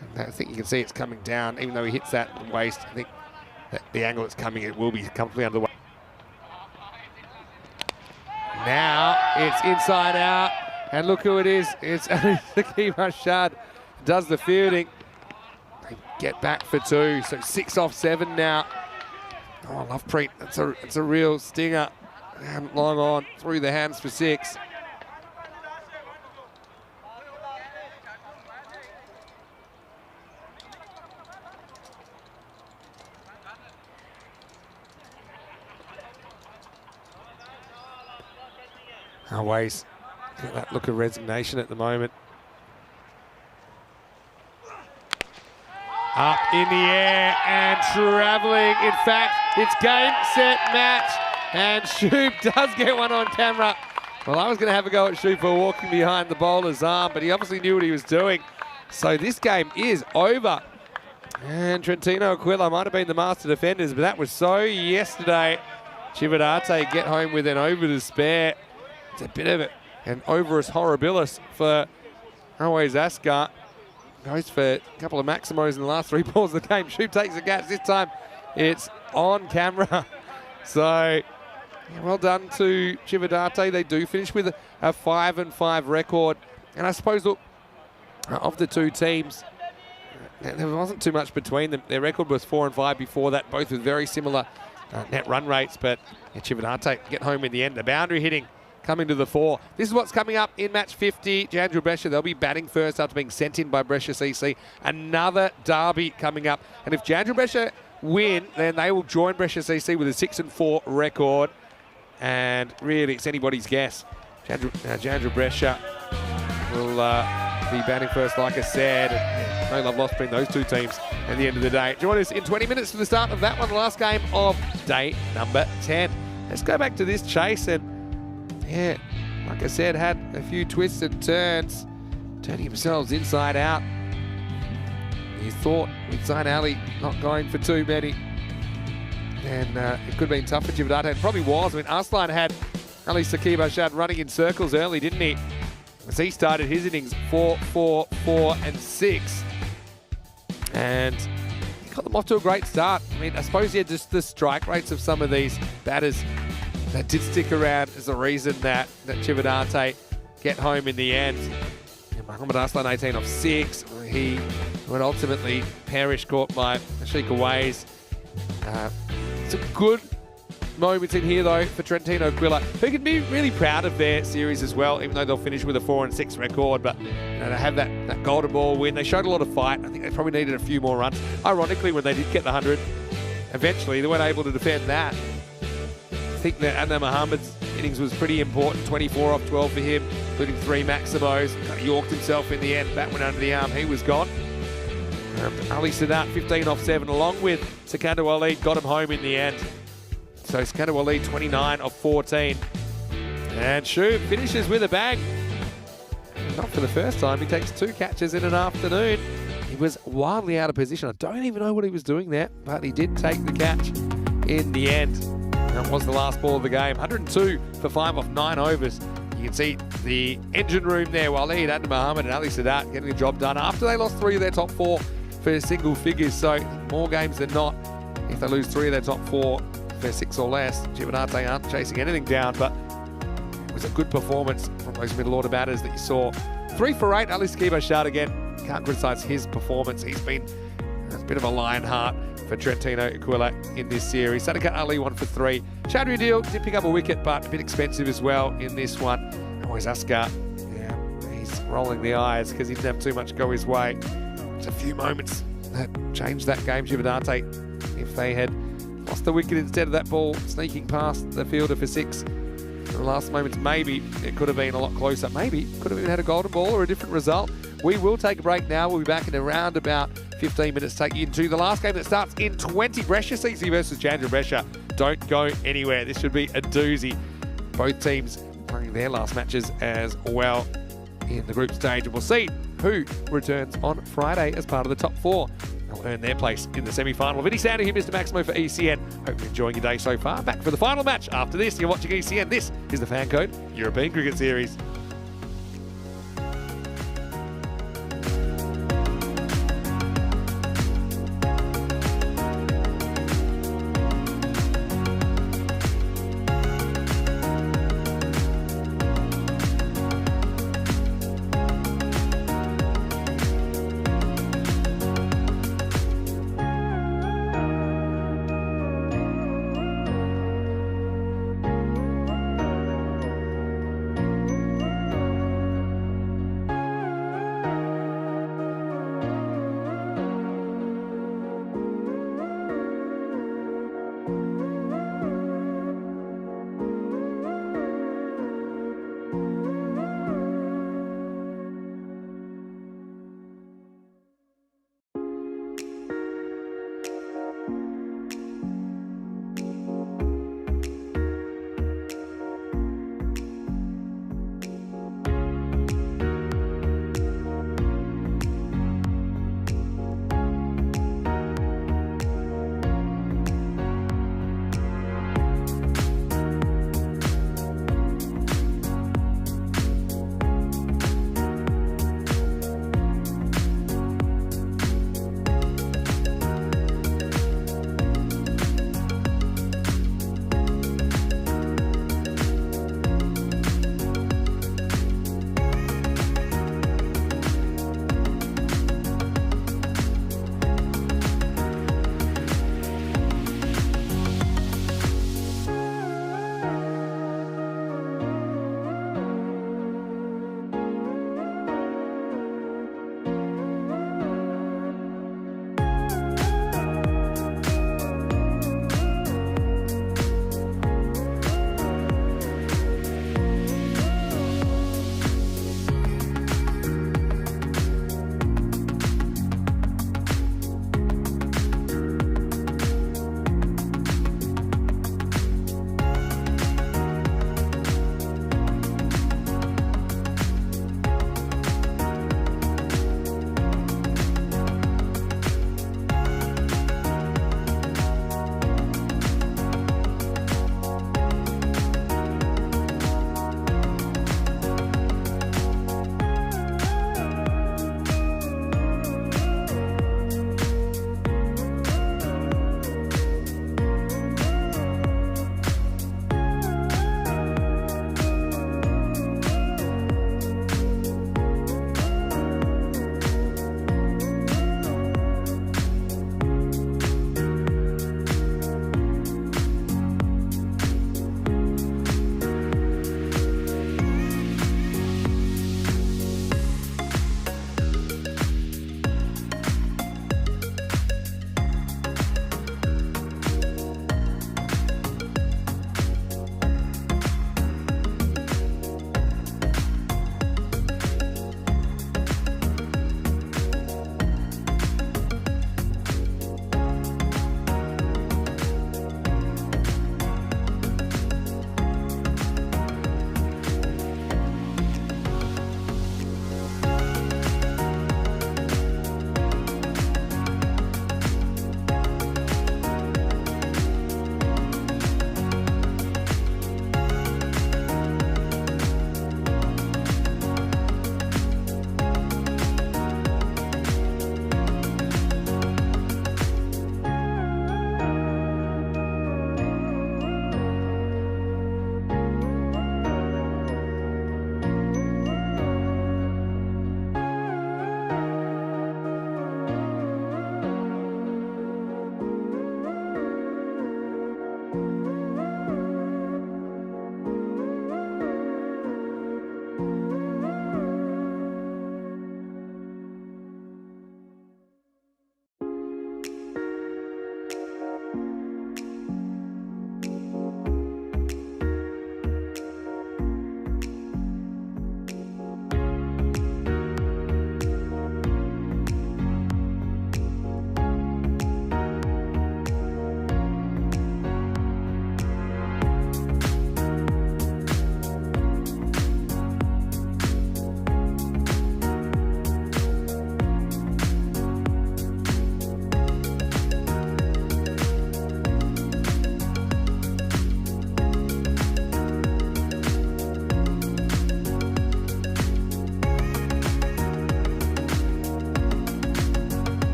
And I think you can see it's coming down, even though he hits that waist. I think that the angle it's coming, it will be comfortably under the waist. Now it's inside out, and look who it is. It's Jinnah Brescia does the fielding. They get back for 2, so 6 off 7 now. Oh, Lovepreet, it's a real stinger. And long on through the hands for 6. Always get that look of resignation at the moment. Up in the air and travelling. In fact, it's game, set, match. And Shoop does get one on camera. Well, I was going to have a go at Shoop for walking behind the bowler's arm, but he obviously knew what he was doing. So this game is over. And Trentino Aquila might have been the master defenders, but that was so yesterday. Chividate get home with an over to spare. It's a bit of an overus horribilis for always Askar. Goes for a couple of maximos in the last 3 balls of the game. Shoop takes the catch. This time it's on camera. So yeah, well done to Chividate. They do finish with a 5-5 record. And I suppose, look, of the 2 teams, there wasn't too much between them. Their record was 4-5 before that, both with very similar net run rates. But yeah, Chividate get home in the end. The boundary hitting coming to the fore. This is what's coming up in match 50. Jinnah Brescia, they'll be batting first after being sent in by Brescia CC. Another derby coming up. And if Jinnah Brescia win, then they will join Brescia CC with a 6-4 record. And really, it's anybody's guess. Jinnah Brescia will be batting first, like I said. And no love lost between those 2 teams at the end of the day. Join us in 20 minutes for the start of that one, the last game of day number 10. Let's go back to this chase, and yeah, like I said, had a few twists and turns, turning themselves inside out. You thought with Zain Ali not going for too many, and it could have been tough for Chividate. It probably was. I mean, Arslan had Ali Saqib Ashad running in circles early, didn't he? As he started his innings 4, 4, 4, and 6. And he got them off to a great start. I mean, I suppose, yeah, just the strike rates of some of these batters that did stick around is the reason that Chividate get home in the end. And Muhammad Arslan 18 off 6. He would ultimately perish, caught by Ashika Ways. Some good moments in here, though, for Trentino Aquila, who can be really proud of their series as well, even though they'll finish with a 4-6 record. But you know, they have that golden ball win. They showed a lot of fight. I think they probably needed a few more runs. Ironically, when they did get the 100, eventually they weren't able to defend that. I think that Adnan Mohammed's innings was pretty important. 24 off 12 for him, including 3 maximos. Kind of yorked himself in the end. Bat went under the arm. He was gone. Ali Sadat 15 off 7 along with Sikander Walid got him home in the end. So Sikander Walid 29 off 14. And Shub finishes with a bang. Not for the first time. He takes 2 catches in an afternoon. He was wildly out of position. I don't even know what he was doing there, but he did take the catch in the end. That was the last ball of the game. 102 for 5 off 9 overs. You can see the engine room there. Walid, Adnan Mohammed and Ali Sadat getting the job done after they lost 3 of their top 4 for single figures. So more games than not, if they lose 3 of their top 4 for 6 or less, Jinnah aren't chasing anything down, but it was a good performance from those middle order batters that you saw. 3 for 8, Ali Bashad again. Can't criticise his performance. He's been a bit of a lion heart for Trentino Aquila in this series. Sadiq Ali 1 for 3. Chadri Deal did pick up a wicket, but a bit expensive as well in this one. Always Askar, yeah, he's rolling the eyes because he didn't have too much go his way. It's a few moments that changed that game. Jinnah, if they had lost the wicket instead of that ball sneaking past the fielder for 6 in the last moments, maybe it could have been a lot closer. Maybe could have even had a golden ball or a different result. We will take a break now. We'll be back in around about 15 minutes, take you into the last game that starts in 20. Brescia CC versus Jinnah Brescia. Don't go anywhere. This should be a doozy. Both teams playing their last matches as well in the group stage. And we'll see who returns on Friday as part of the top 4. They'll earn their place in the semi-final. Vinny Sander here, Mr. Maximo for ECN. Hope you're enjoying your day so far. Back for the final match after this. You're watching ECN. This is the Fan Code European Cricket Series.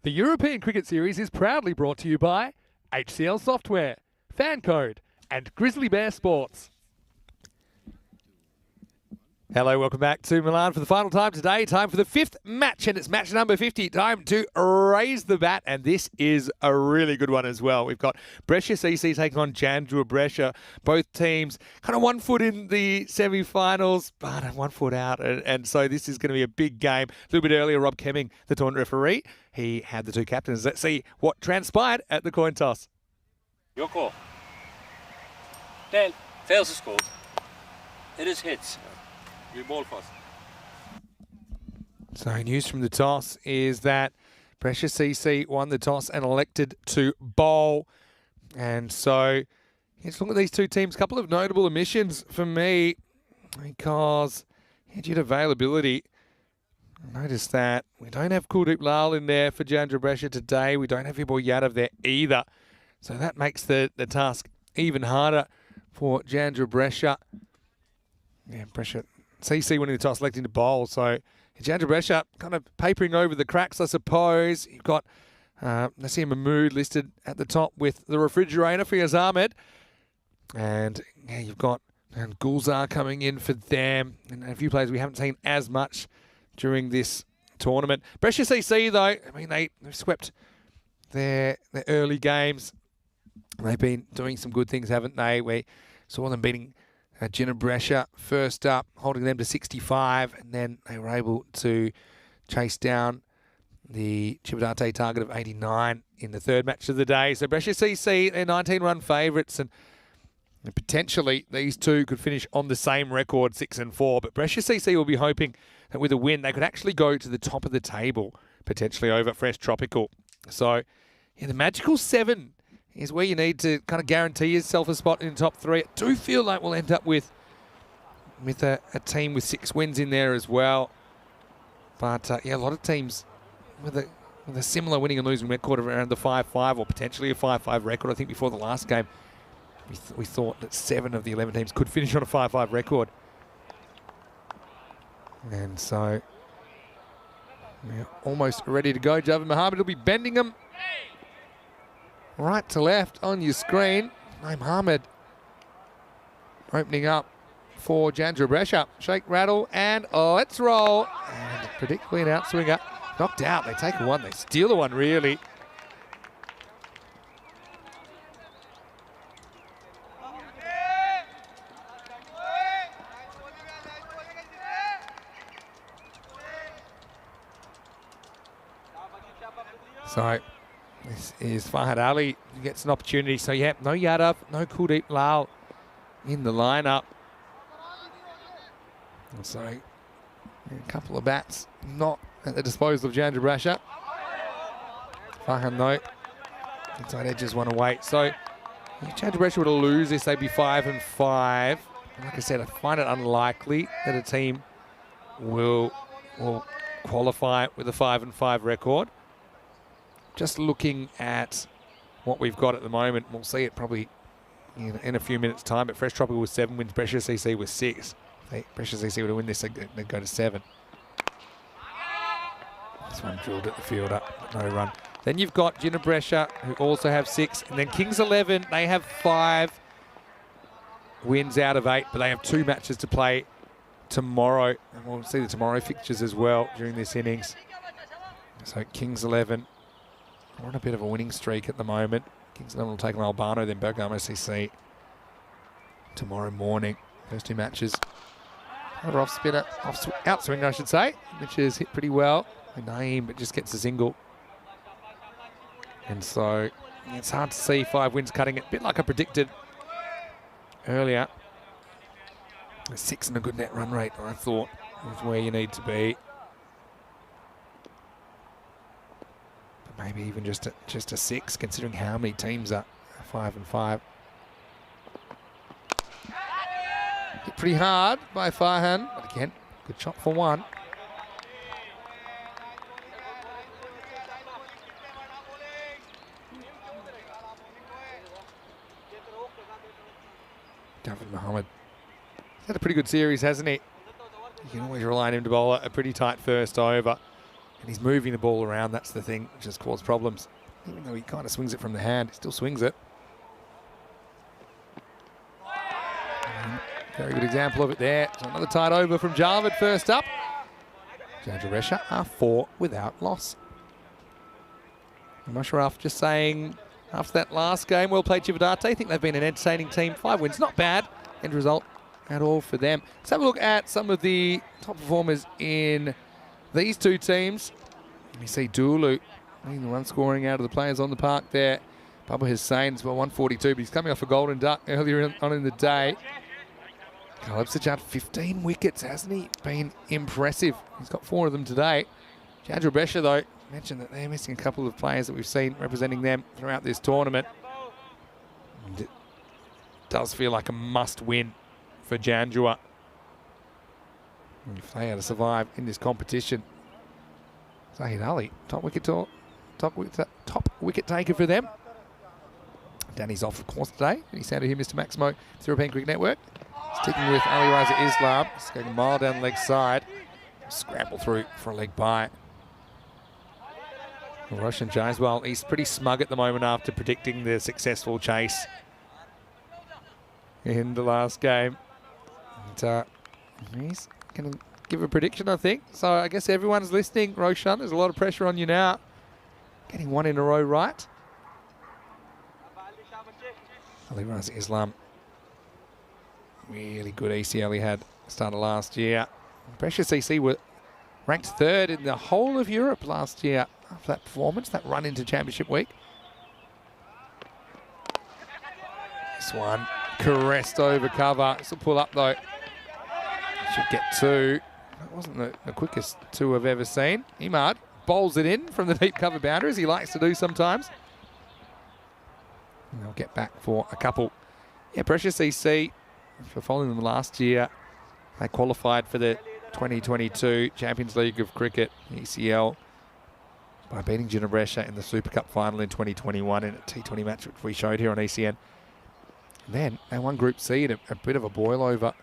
The European Cricket Series is proudly brought to you by HCL Software, Fancode, and Grizzly Bear Sports. Hello, welcome back to Milan for the final time today. Time for the fifth match, and it's match number 50. Time to raise the bat, and this is a really good one as well. We've got Brescia CC taking on Jinnah Brescia. Both teams kind of 1 foot in the semi-finals, but 1 foot out, and so this is going to be a big game. A little bit earlier, Rob Kemming, the tournament referee, he had the two captains. Let's see what transpired at the coin toss. Your call. Dan fails to score. It is hits. You ball first. So news from the toss is that Brescia CC won the toss and elected to bowl. And so let's look at these two teams. A couple of notable omissions for me because due to availability, I noticed that we don't have Kuldeep Lal in there for Jinnah Brescia today. We don't have your boy Yadav there either. So that makes the task even harder for Jinnah Brescia. Yeah, Brescia CC winning the toss, electing to bowl. So Jinnah Brescia kind of papering over the cracks, I suppose. You've got Nassim Mahmood listed at the top with the refrigerator for Yaz Ahmed. And yeah, you've got Gulzar coming in for them. And a few players we haven't seen as much during this tournament. Brescia CC, though, I mean, they've swept their early games. They've been doing some good things, haven't they? We saw them beating Jinnah Brescia first up, holding them to 65, and then they were able to chase down the Chibadate target of 89 in the third match of the day. So Brescia CC, they're 19-run favourites, and potentially these two could finish on the same record, 6-4. But Brescia CC will be hoping that with a win, they could actually go to the top of the table, potentially over Fresh Tropical. So yeah, the magical 7 is where you need to kind of guarantee yourself a spot in the top 3. I do feel like we'll end up with a team with 6 wins in there as well. But yeah, a lot of teams with a similar winning and losing record of around the 5-5 or potentially a 5-5 record. I think before the last game, we thought that 7 of the 11 teams could finish on a 5-5 record. And so we're almost ready to go. Javed Mohammed will be bending them right to left on your screen. Mohammed opening up for Jinnah Brescia. Shake, rattle, and let's roll. And predictably an outswinger. Knocked out. They take a one. They steal the one, really. So this is Fahad Ali who gets an opportunity. So yeah, no Yadav, no Kuldeep Lal in the lineup. And so a couple of bats not at the disposal of Jinnah Brescia. Fahad no. Inside edges one away. So if Jinnah Brescia were to lose this, they'd be 5-5. And like I said, I find it unlikely that a team will qualify with a 5-5 record. Just looking at what we've got at the moment, we'll see it probably in a few minutes' time. But Fresh Tropical with 7 wins, Brescia CC with 6. If Brescia CC were to win this, they'd go to 7. This one drilled at the fielder, but no run. Then you've got Jinnah Brescia, who also have 6. And then Kings 11, they have 5 wins out of 8, but they have 2 matches to play tomorrow. And we'll see the tomorrow fixtures as well during this innings. So Kings 11. We're on a bit of a winning streak at the moment. Kings 11 will take on Albano, then Bergamo CC tomorrow morning. Those 2 matches. Another off spinner, outswing I should say, which is hit pretty well. Naeem, but just gets a single. And so it's hard to see 5 wins cutting it. A bit like I predicted earlier. A 6 and a good net run rate, I thought, is where you need to be. Maybe even just a 6, considering how many teams are 5-5. Hit pretty hard by Farhan, but again, good shot for 1. Javed Mohammed. He's had a pretty good series, hasn't he? You can always rely on him to bowl a pretty tight first over. And he's moving the ball around. That's the thing which has caused problems. Even though he kind of swings it from the hand, he still swings it. Very good example of it there. So another tight over from Jarvid first up. Jinnah Brescia are 4 without loss. Musharraf just saying, after that last game, well played Cividate. I think they've been an entertaining team. 5 wins, not bad. End result at all for them. Let's have a look at some of the top performers in these two teams. You see Dulu, the one scoring out of the players on the park there. Bubba Hussain as well, 142, but he's coming off a golden duck earlier on in the day. Kalibsajad, 15 wickets, hasn't he? Been impressive. He's got 4 of them today. Jinnah Brescia, though, mentioned that they're missing a couple of players that we've seen representing them throughout this tournament. And it does feel like a must-win for Janjua if they are to survive in this competition. Zahid Ali, top wicket taker for them. Danny's off, of course, today. Any sound of him, Mr. Maximo, the European Cricket Network. Sticking with Ali Raza Islam. He's going a mile down the leg side. Scramble through for a leg by Roshan Jaiswal. He's pretty smug at the moment after predicting the successful chase in the last game. And he's going to give a prediction, I think. So I guess everyone's listening. Roshan, there's a lot of pressure on you now. Getting 1 in a row right. Ali Raza Islam. Really good ECL he had started last year. Brescia CC were ranked 3rd in the whole of Europe last year after that performance, that run into Championship Week. This one caressed over cover. This will pull up though. Should get 2. That wasn't the quickest 2 I've ever seen. Imad bowls it in from the deep cover boundary, as he likes to do sometimes. And they'll get back for a couple. Yeah, Brescia CC, for following them last year, they qualified for the 2022 Champions League of Cricket, ECL, by beating Jinnah Brescia in the Super Cup final in 2021 in a T20 match which we showed here on ECN. And then they won Group C in a bit of a boil over,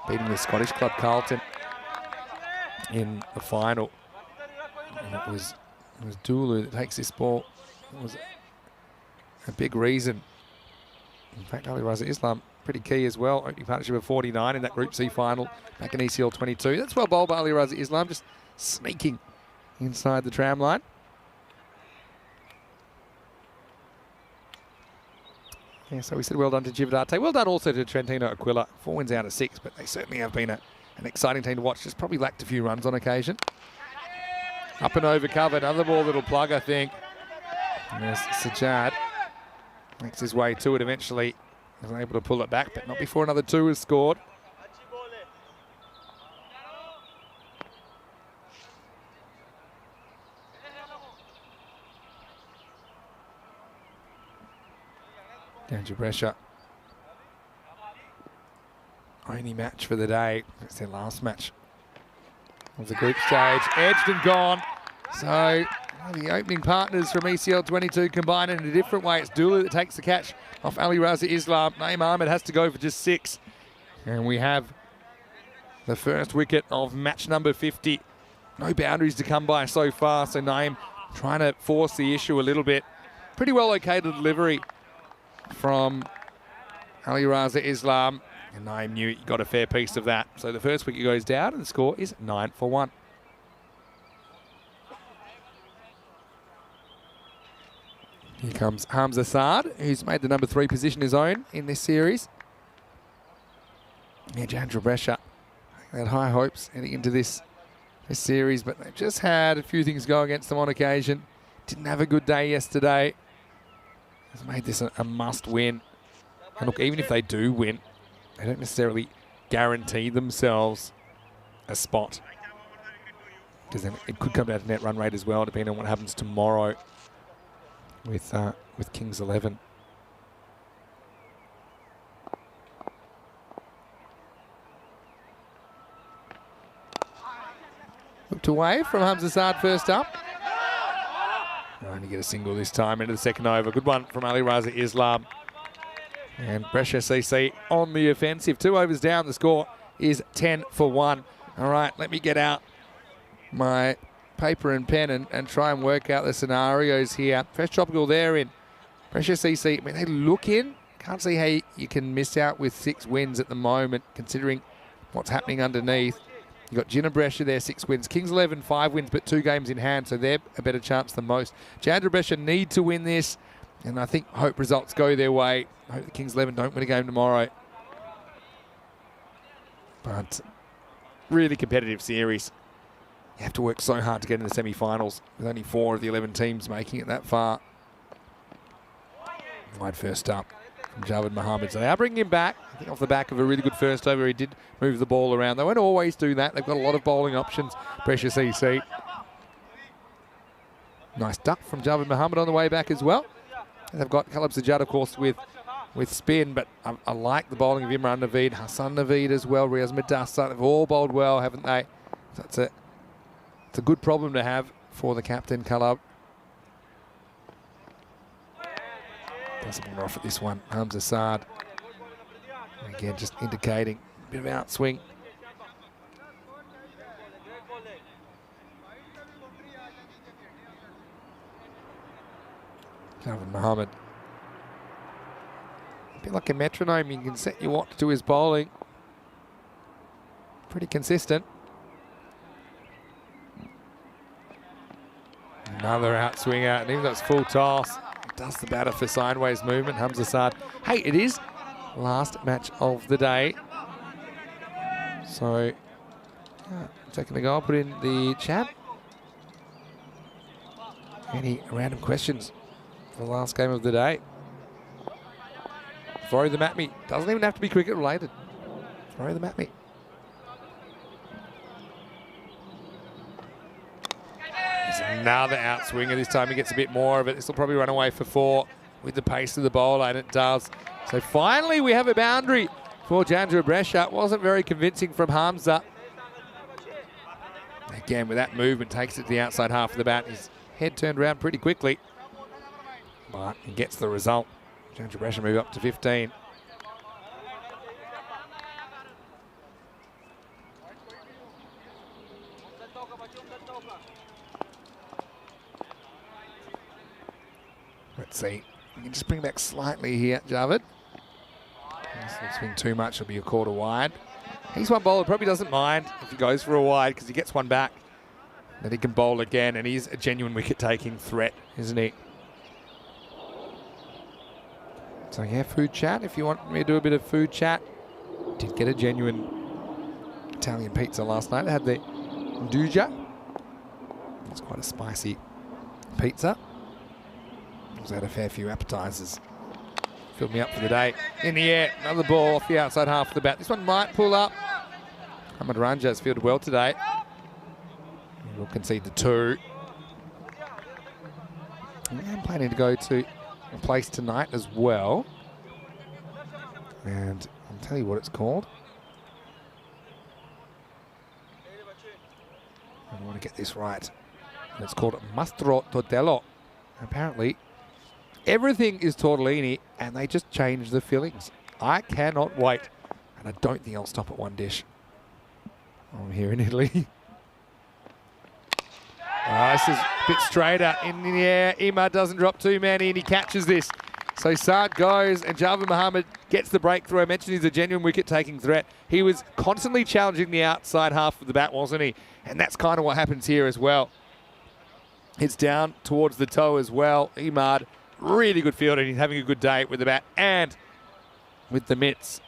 beating the Scottish club Carlton in the final. And it was Dulu that takes this ball. It was a big reason. In fact, Ali Raza Islam, pretty key as well. Opening partnership of 49 in that Group C final back in ECL 22. That's well bowled by Ali Raza Islam, just sneaking inside the tram line. Yeah, so we said well done to Cividate. Well done also to Trentino Aquila. 4 wins out of 6, but they certainly have been an exciting team to watch. Just probably lacked a few runs on occasion. Up and over cover, another ball that'll plug, I think. And there's Sajad. Makes his way to it eventually. Was able to pull it back, but not before another 2 is scored. Jinnah Brescia. Only match for the day. It's their last match of the group stage. Edged and gone. So the opening partners from ECL 22 combine in a different way. It's Dulu that takes the catch off Ali Raza Islam. Naeem Ahmed has to go for just 6. And we have the first wicket of match number 50. No boundaries to come by so far. So Naeem trying to force the issue a little bit. Pretty well located delivery from Ali Raza Islam. And Naeem knew he got a fair piece of that. So the first wicket goes down and the score is 9 for 1. Here comes Hamza Saad, who's made the number 3 position his own in this series. Yeah, Jinnah Brescia had high hopes heading into this series, but they've just had a few things go against them on occasion. Didn't have a good day yesterday. Has made this a must win. And look, even if they do win, they don't necessarily guarantee themselves a spot, because then it could come down to net run rate as well, depending on what happens tomorrow with Kings 11. Looked away from Hamza Saad first up. Only get a single this time into the second over. Good one from Ali Raza Islam. And Brescia CC on the offensive. 2 overs down. The score is 10 for 1. All right, let me get out my paper and pen and try and work out the scenarios here. Fresh Tropical there in Brescia CC. I mean, they look in. Can't see how you can miss out with 6 wins at the moment, considering what's happening underneath. You've got Jinnah Brescia there, 6 wins. Kings 11, 5 wins, but 2 games in hand, so they're a better chance than most. Jinnah Brescia need to win this, and I think hope results go their way. I hope the Kings 11 don't win a game tomorrow. But really competitive series. You have to work so hard to get in the semi-finals, with only 4 of the 11 teams making it that far. Wide first up from Javed Mohammed. So they are bringing him back. I think off the back of a really good first over, he did move the ball around. They won't always do that. They've got a lot of bowling options, Brescia CC. Nice duck from Javed Mohammed on the way back as well. And they've got Caleb Sajjad, of course, with spin, but I like the bowling of Imran Naveed, Hassan Naveed as well, Riaz Madassa. They've all bowled well, haven't they? So it's a good problem to have for the captain, Caleb. Doesn't want to off at this one. Hamza Saad. Again, just indicating a bit of outswing. Calvin Mohammed. A bit like a metronome, you can set your watch to his bowling. Pretty consistent. Another outswing out, and even though it's full toss, does the batter for sideways movement. Hamza Saad. Hey, it is last match of the day. So, taking the goal, put in the chat. Any random questions for the last game of the day? Throw them at me. Doesn't even have to be cricket related. Throw them at me. There's another outswinger. This time he gets a bit more of it. This will probably run away for 4 with the pace of the bowler, and it does. So finally we have a boundary for Jinnah Brescia. It wasn't very convincing from Hamza. Again, with that movement, takes it to the outside half of the bat. His head turned around pretty quickly, but he gets the result. Jinnah Brescia move up to 15. Let's see. You can just bring back slightly here, Javed. Doesn't swing too much, it'll be a quarter wide. He's one bowler, probably doesn't mind if he goes for a wide because he gets one back. Then he can bowl again, and he's a genuine wicket-taking threat, isn't he? So yeah, food chat, if you want me to do a bit of food chat. Did get a genuine Italian pizza last night. They had the Duja. It's quite a spicy pizza. Also had a fair few appetizers. Filled me up for the day. In the air, another ball off the outside half of the bat. This one might pull up. Ahmed Ranja has fielded well today. We'll concede the 2. I'm planning to go to a place tonight as well. And I'll tell you what it's called. I want to get this right. It's called Mastro Tortello. Apparently, everything is tortellini, and they just change the fillings. I cannot wait, and I don't think I'll stop at one dish. I'm here in Italy. This is a bit straighter in the air. Ima doesn't drop too many, and he catches this. So Saad goes, and Javed Mohammed gets the breakthrough. I mentioned he's a genuine wicket-taking threat. He was constantly challenging the outside half of the bat, wasn't he? And that's kind of what happens here as well. It's down towards the toe as well. Imad, really good fielder. He's having a good day with the bat and with the mitts.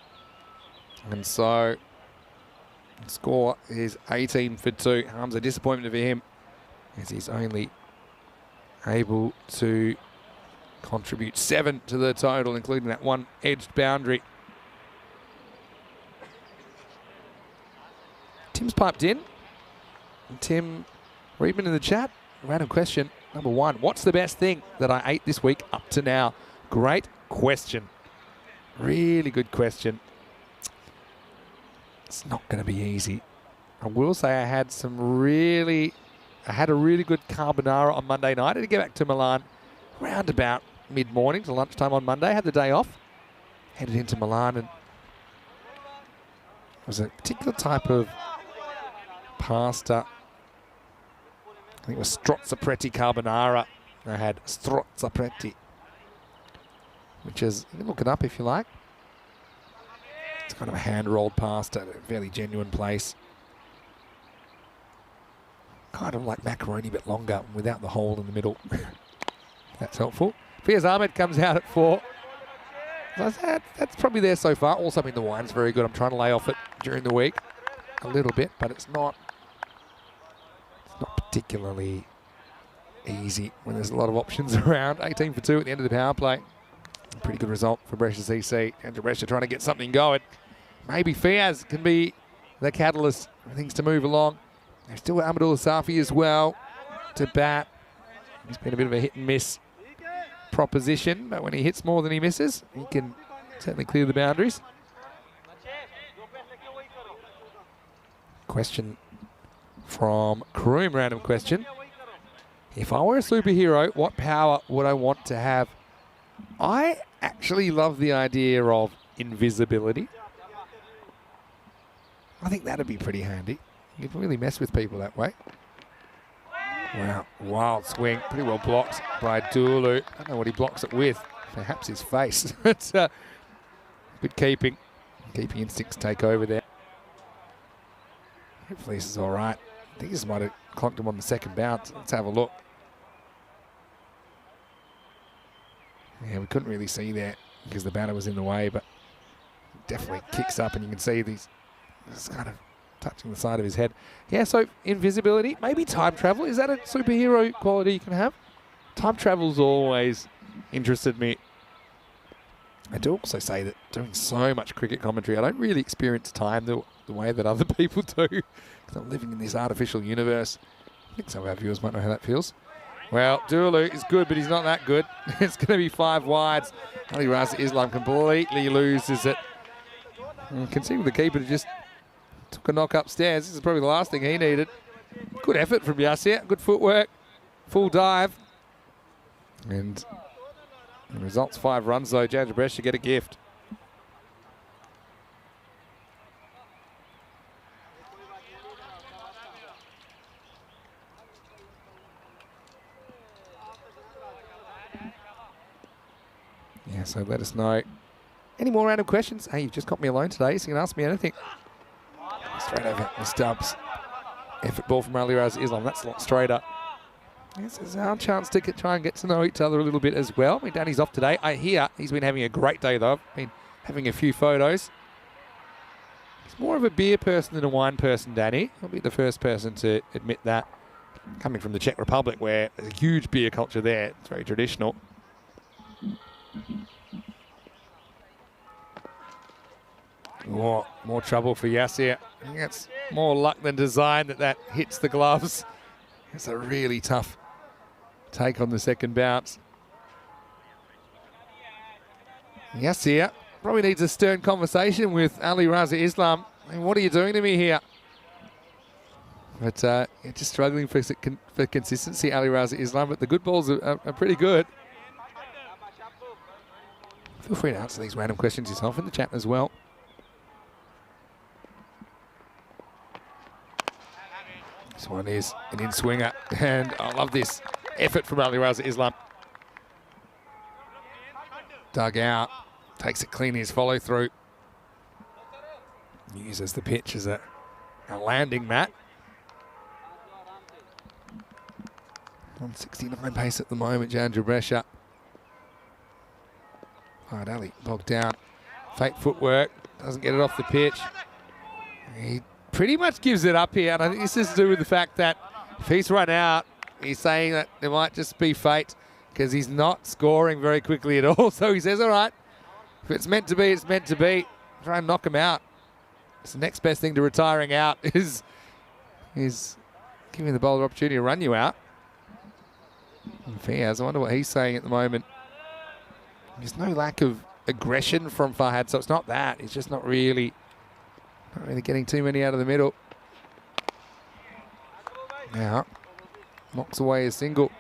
And so the score is 18 for 2. Harm's a disappointment for him, as he's only able to contribute 7 to the total, including that one edged boundary. Tim's piped in. And Tim, Reedman in the chat. Random question, number 1. What's the best thing that I ate this week up to now? Great question. Really good question. It's not going to be easy. I will say I had a really good carbonara on Monday night. I had to get back to Milan around about mid-morning to lunchtime on Monday. Had the day off. Headed into Milan, and it was a particular type of pasta I think it was Strozzapreti Carbonara. I had Strozzapreti, which is, you can look it up if you like. It's kind of a hand-rolled pasta at a fairly genuine place. Kind of like macaroni, but longer, without the hole in the middle. That's helpful. Fiaz Ahmed comes out at 4. That's probably there so far. Also, I mean, the wine's very good. I'm trying to lay off it during the week a little bit, but it's not particularly easy when there's a lot of options around. 18 for 2 at the end of the power play. A pretty good result for Brescia CC. And Brescia trying to get something going. Maybe Fiaz can be the catalyst for things to move along. There's still Amadou Safi as well to bat. He's been a bit of a hit and miss proposition, but when he hits more than he misses, he can certainly clear the boundaries. Question from Kroom, random question. If I were a superhero, what power would I want to have? I actually love the idea of invisibility. I think that'd be pretty handy. You can really mess with people that way. Wow, wild swing. Pretty well blocked by Dulu. I don't know what he blocks it with. Perhaps his face. It's good keeping. Keeping instincts take over there. Hopefully this is all right. I think this might have clocked him on the second bounce. Let's have a look. Yeah, we couldn't really see there because the batter was in the way, but definitely kicks up and you can see these. It's kind of touching the side of his head. Yeah, so invisibility, maybe time travel. Is that a superhero quality you can have? Time travel's always interested me. I do also say that doing so much cricket commentary, I don't really experience time the way that other people do, because I'm living in this artificial universe. I think some of our viewers might know how that feels. Well, Dulu is good, but he's not that good. It's going to be 5 wides. Ali Raza Islam completely loses it. You can see with the keeper just took a knock upstairs. This is probably the last thing he needed. Good effort from Yasir. Good footwork. Full dive. And the result's 5 runs though. Jinnah Brescia get a gift. Yeah, so let us know. Any more random questions? Hey, you've just got me alone today, so you can ask me anything. Straight over the stubs. Effort ball from Ali Raz Islam. That's a lot straighter. This is our chance to try and get to know each other a little bit as well. I mean, Danny's off today. I hear he's been having a great day, though. I've been having a few photos. He's more of a beer person than a wine person, Danny. I'll be the first person to admit that. Coming from the Czech Republic, where there's a huge beer culture there. It's very traditional. More trouble for Yasir. I think it's more luck than design that hits the gloves. It's a really tough take on the second bounce. Yasir probably needs a stern conversation with Ali Raza Islam. I mean, what are you doing to me here? But just struggling for consistency, Ali Raza Islam. But the good balls are pretty good. Feel free to answer these random questions yourself in the chat as well. This one is an in-swinger, and I love this effort from Ali Raza Islam. Dug out, takes it clean in his follow-through. Uses the pitch as a landing mat. 169 pace at the moment, Jinnah Brescia. Hard Ali bogged down. Fake footwork, doesn't get it off the pitch. He pretty much gives it up here, and I think this is to do with the fact that if he's run out, he's saying that it might just be fate because he's not scoring very quickly at all. So he says, all right, if it's meant to be, it's meant to be. Try and knock him out. It's the next best thing to retiring out is giving the bowler opportunity to run you out. And Fiaz, I wonder what he's saying at the moment. There's no lack of aggression from Fahad, so it's not that. It's just not really getting too many out of the middle. Now, knocks away a single.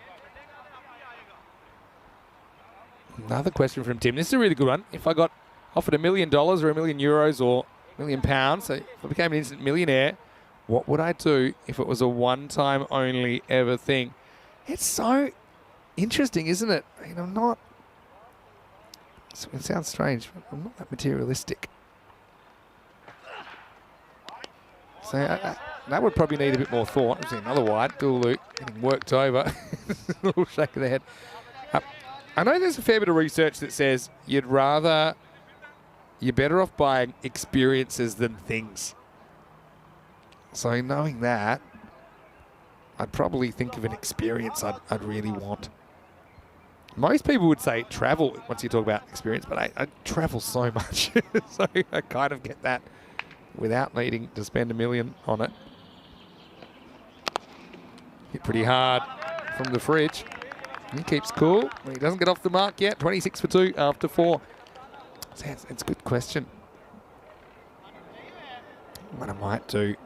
Another question from Tim. This is a really good one. If I got offered $1 million or €1 million or £1 million, so if I became an instant millionaire, What would I do if it was a one-time only ever thing? It's so interesting, isn't it? I mean, I'm not... It sounds strange, but I'm not that materialistic. So that would probably need a bit more thought. There's another wide, dual loop, getting worked over. Little shake of the head. I know there's a fair bit of research that says you're better off buying experiences than things. So knowing that, I'd probably think of an experience I'd really want. Most people would say travel once you talk about experience, but I travel so much. So I kind of get that without needing to spend $1 million on it. Hit pretty hard from the fridge. He keeps cool. He doesn't get off the mark yet. 26 for 2 after 4. So it's a good question. What I might do,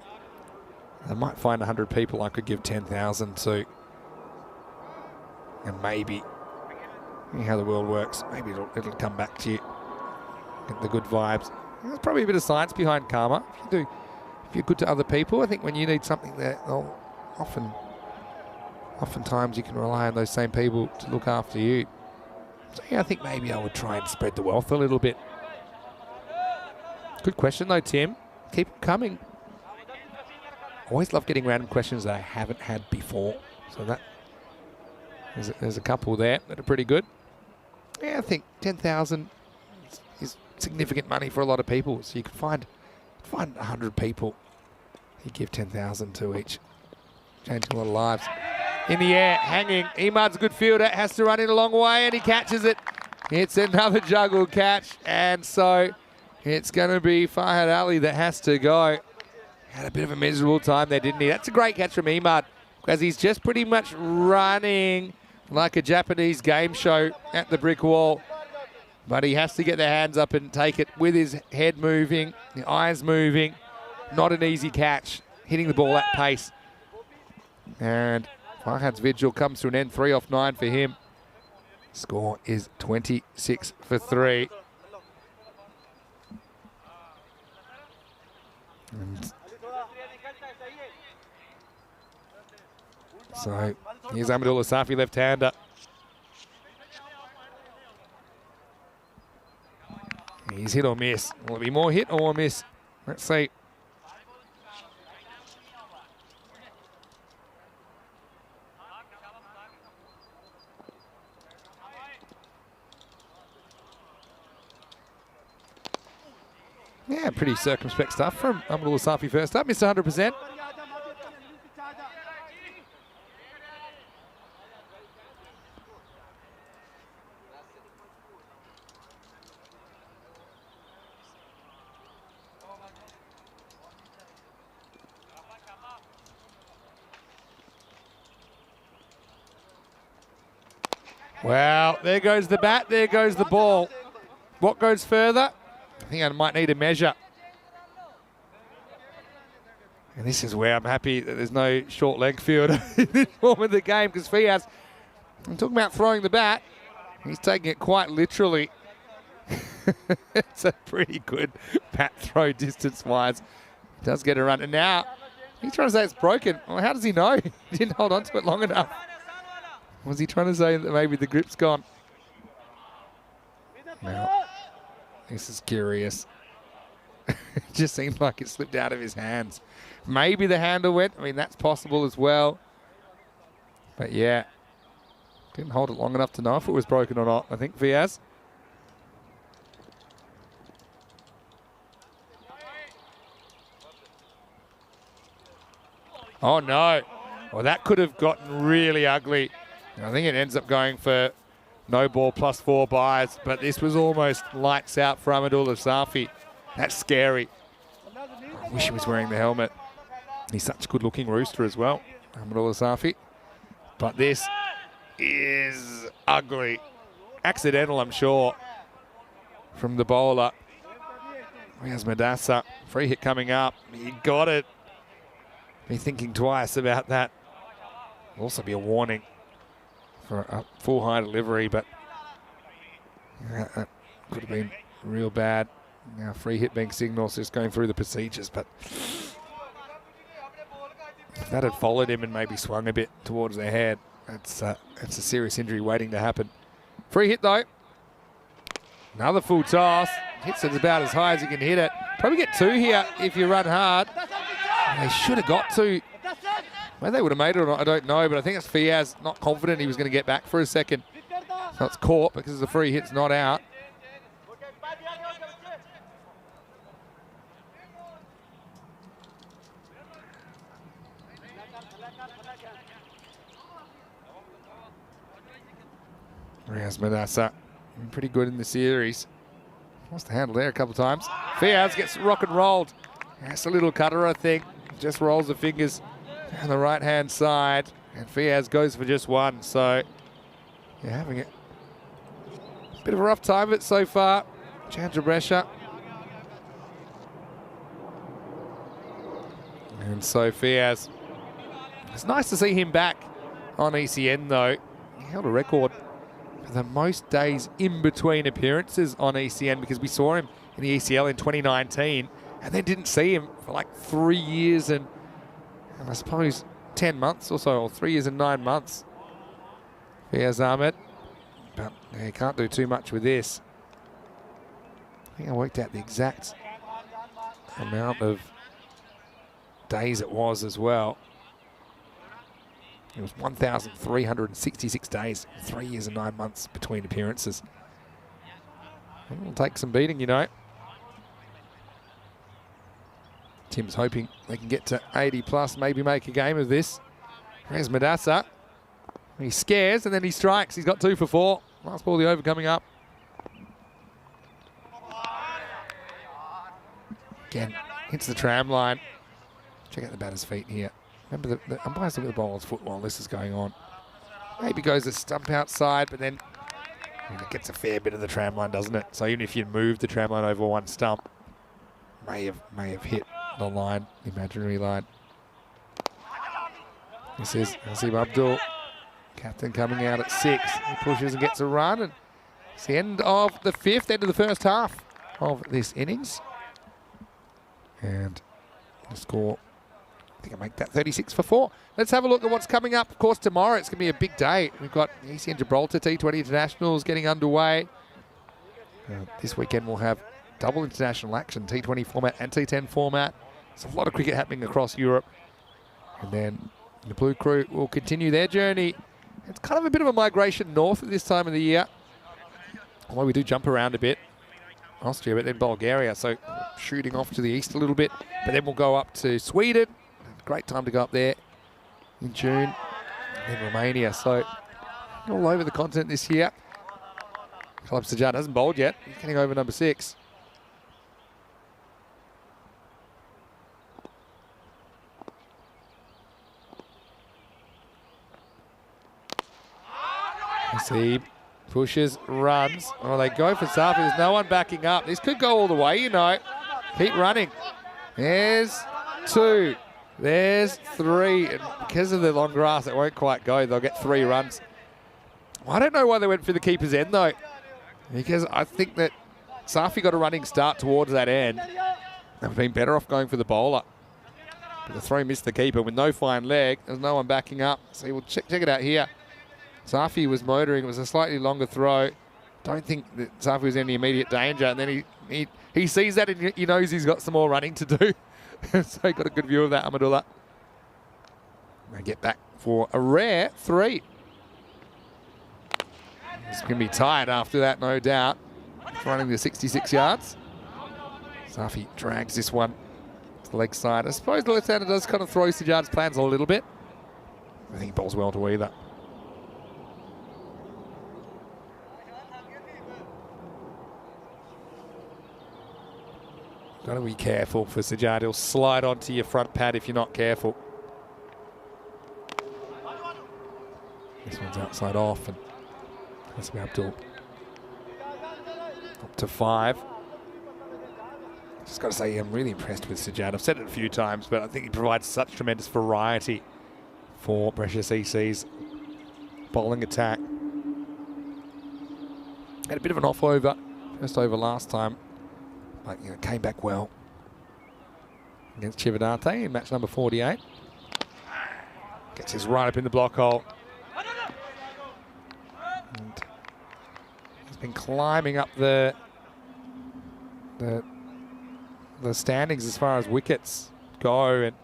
I might find 100 people I could give 10,000 to. And maybe, see how the world works, maybe it'll come back to you. Get the good vibes. There's probably a bit of science behind karma. If you're good to other people, I think when you need something, they'll oftentimes you can rely on those same people to look after you. So yeah, I think maybe I would try and spread the wealth a little bit. Good question though, Tim. Keep them coming. Always love getting random questions that I haven't had before. So that there's a couple there that are pretty good. Yeah, I think 10,000 is significant money for a lot of people. So you can find 100 people. You give 10,000 to each, changing a lot of lives. In the air, hanging. Imad's a good fielder. Has to run in a long way, and he catches it. It's another juggle catch, and so it's going to be Farhad Ali that has to go. Had a bit of a miserable time there, didn't he? That's a great catch from Imad, because he's just pretty much running like a Japanese game show at the brick wall. But he has to get the hands up and take it with his head moving, the eyes moving. Not an easy catch, hitting the ball at pace. And Farhad's vigil comes to an end, 3 off 9 for him. Score is 26 for 3. And so here's Amadullah Safi, left-hander. He's hit or miss. Will it be more hit or miss? Let's see. Yeah, pretty circumspect stuff from Amadullah Safi first up. Missed 100%. Well, there goes the bat, there goes the ball. What goes further? I think I might need a measure. And this is where I'm happy that there's no short leg fielder in this form of the game, because Fiaz, I'm talking about throwing the bat, he's taking it quite literally. It's a pretty good bat throw distance-wise. He does get a run. And now he's trying to say it's broken. Well, how does he know? He didn't hold on to it long enough. Was he trying to say that maybe the grip's gone? No. This is curious. It just seemed like it slipped out of his hands. Maybe the handle went. I mean, that's possible as well. But yeah, didn't hold it long enough to know if it was broken or not, I think, Fiaz. Oh, no. Well, that could have gotten really ugly. I think it ends up going for no ball plus 4 buys, but this was almost lights out for Amadullah Safi. That's scary. I wish he was wearing the helmet. He's such a good-looking rooster as well, Amadullah Safi. But this is ugly. Accidental, I'm sure, from the bowler. Where's Madassa? Free hit coming up. He got it. Be thinking twice about that. Will also be a warning for a full high delivery, but that could have been real bad. Now free hit being signaled, so just going through the procedures, but If that had followed him and maybe swung a bit towards their head, that's a serious injury waiting to happen. Free hit though. Another full toss. Hits it about as high as you can hit it. Probably get 2 here if you run hard. They should have got 2. Whether they would have made it or not, I don't know, but I think it's Fiaz not confident he was going to get back for a second. So it's caught because the free hit's not out. There's Manassa, pretty good in the series. Lost the handle there a couple of times. Fiaz gets rock and rolled. That's a little cutter, I think. Just rolls the fingers on the right-hand side. And Fiaz goes for just 1. So, you're having a bit of a rough time of it so far. Jinnah Brescia. And so Fiaz. It's nice to see him back on ECN, though. He held a record for the most days in between appearances on ECN because we saw him in the ECL in 2019 and then didn't see him for like 3 years and I suppose 10 months or so, or 3 years and 9 months. Fiaz Ahmed, but he can't do too much with this. I think I worked out the exact amount of days it was as well. It was 1,366 days, 3 years and 9 months between appearances. It'll take some beating, you know. Tim's hoping they can get to 80 plus, maybe make a game of this. There's Madassa. He scares and then he strikes. He's got 2 for 4. Last ball, the over coming up. Again, hits the tram line. Check out the batter's feet here. Remember, the umpire's looking at the bowler's foot while this is going on. Maybe goes a stump outside, but then it gets a fair bit of the tram line, doesn't it? So even if you move the tram line over 1 stump, may have hit the line, the imaginary line. This is Nasib Abdul, captain, coming out at 6. He pushes and gets a run, and it's the end of the 5th, end of the first half of this innings. And the score, I think I make that 36 for 4. Let's have a look at what's coming up. Of course, tomorrow it's going to be a big day. We've got the ECN Gibraltar T20 Internationals getting underway. This weekend we'll have double international action, T20 format and T10 format. There's a lot of cricket happening across Europe. And then the Blue Crew will continue their journey. It's kind of a bit of a migration north at this time of the year. Although we do jump around a bit. Austria, but then Bulgaria. So shooting off to the east a little bit. But then we'll go up to Sweden. Great time to go up there in June. And then Romania. So all over the continent this year. Club Sajjan hasn't bowled yet. He's getting over number 6. Nasib pushes, runs. Oh, they go for Safi. There's no one backing up. This could go all the way, you know. Keep running. There's 2. There's 3. And because of the long grass, it won't quite go. They'll get 3 runs. Well, I don't know why they went for the keeper's end, though. Because I think that Safi got a running start towards that end. They've been better off going for the bowler. But the throw missed the keeper with no fine leg. There's no one backing up. So we'll check it out here. Safi was motoring. It was a slightly longer throw. Don't think that Safi was in any immediate danger. And then he sees that and he knows he's got some more running to do. So he got a good view of that, Ahmadullah. They get back for a rare 3. It's going to be tired after that, no doubt. Running the 66 yards. Safi drags this one to the leg side. I suppose the left-hander does kind of throw Sajjad's plans a little bit. I think he bowls well to either. Got to be careful for Sajjad. He'll slide onto your front pad if you're not careful. This one's outside off, and that's Abdul. Up to 5. Just got to say, I'm really impressed with Sajjad. I've said it a few times, but I think he provides such tremendous variety for Brescia CC's bowling attack. Had a bit of an off over, first over last time. But, you know, came back well against Chivadate in match number 48. Gets his right up in the block hole. And he's been climbing up the standings as far as wickets go, and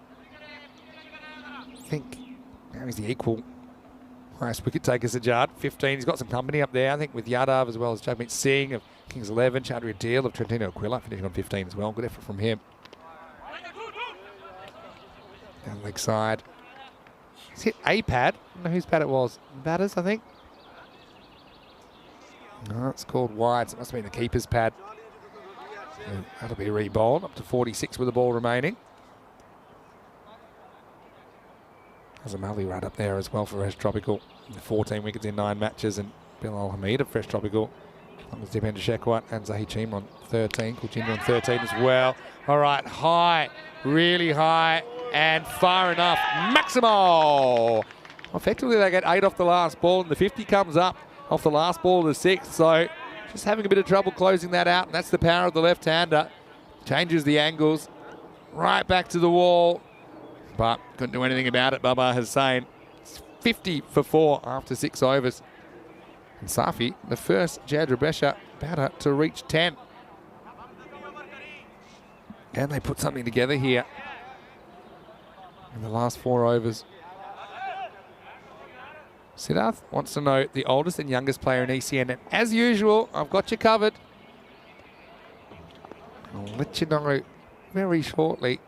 I think now he's the equal highest wicket takers at Jad, 15. He's got some company up there, I think, with Yadav as well as Jagmeet Singh of Kings 11, Chandra Deal of Trentino Aquila finishing on 15 as well. Good effort from him. Down the leg side. He's hit a pad. I don't know whose pad it was. Batters, I think. No, it's called wide, so it must have been the keeper's pad. And that'll be re-bowled up to 46 with the ball remaining. There's a Mali right up there as well for Fresh Tropical. 14 wickets in 9 matches, and Bill Al-Hamid of Fresh Tropical. Dipender Shekwat and Zahi Cheem on 13. Jinnah on 13 as well. All right, high, really high, and far enough. Maximal! Effectively, they get 8 off the last ball, and the 50 comes up off the last ball of the 6th. So just having a bit of trouble closing that out, and that's the power of the left-hander. Changes the angles, right back to the wall, but couldn't do anything about it. Baba Hussain, it's 50 for 4 after 6 overs. And Safi, the first Jinnah Brescia batter to reach 10. And they put something together here in the last 4 overs. Siddharth wants to know the oldest and youngest player in ECN. And as usual, I've got you covered. I'll let you know very shortly.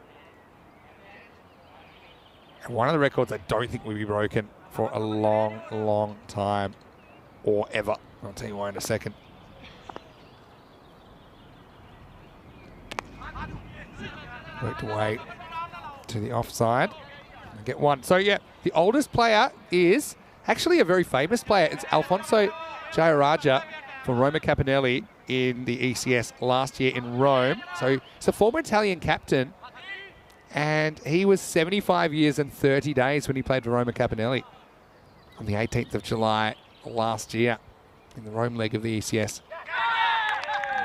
And one of the records I don't think will be broken for a long, long time. Or ever. I'll tell you why in a second. Worked away to the offside. Get one. So yeah, the oldest player is actually a very famous player. It's Alfonso Jayaraja for Roma Capinelli in the ECS last year in Rome. So he's a former Italian captain, and he was 75 years and 30 days when he played for Roma Capinelli on the 18th of July last year in the Rome leg of the ECS.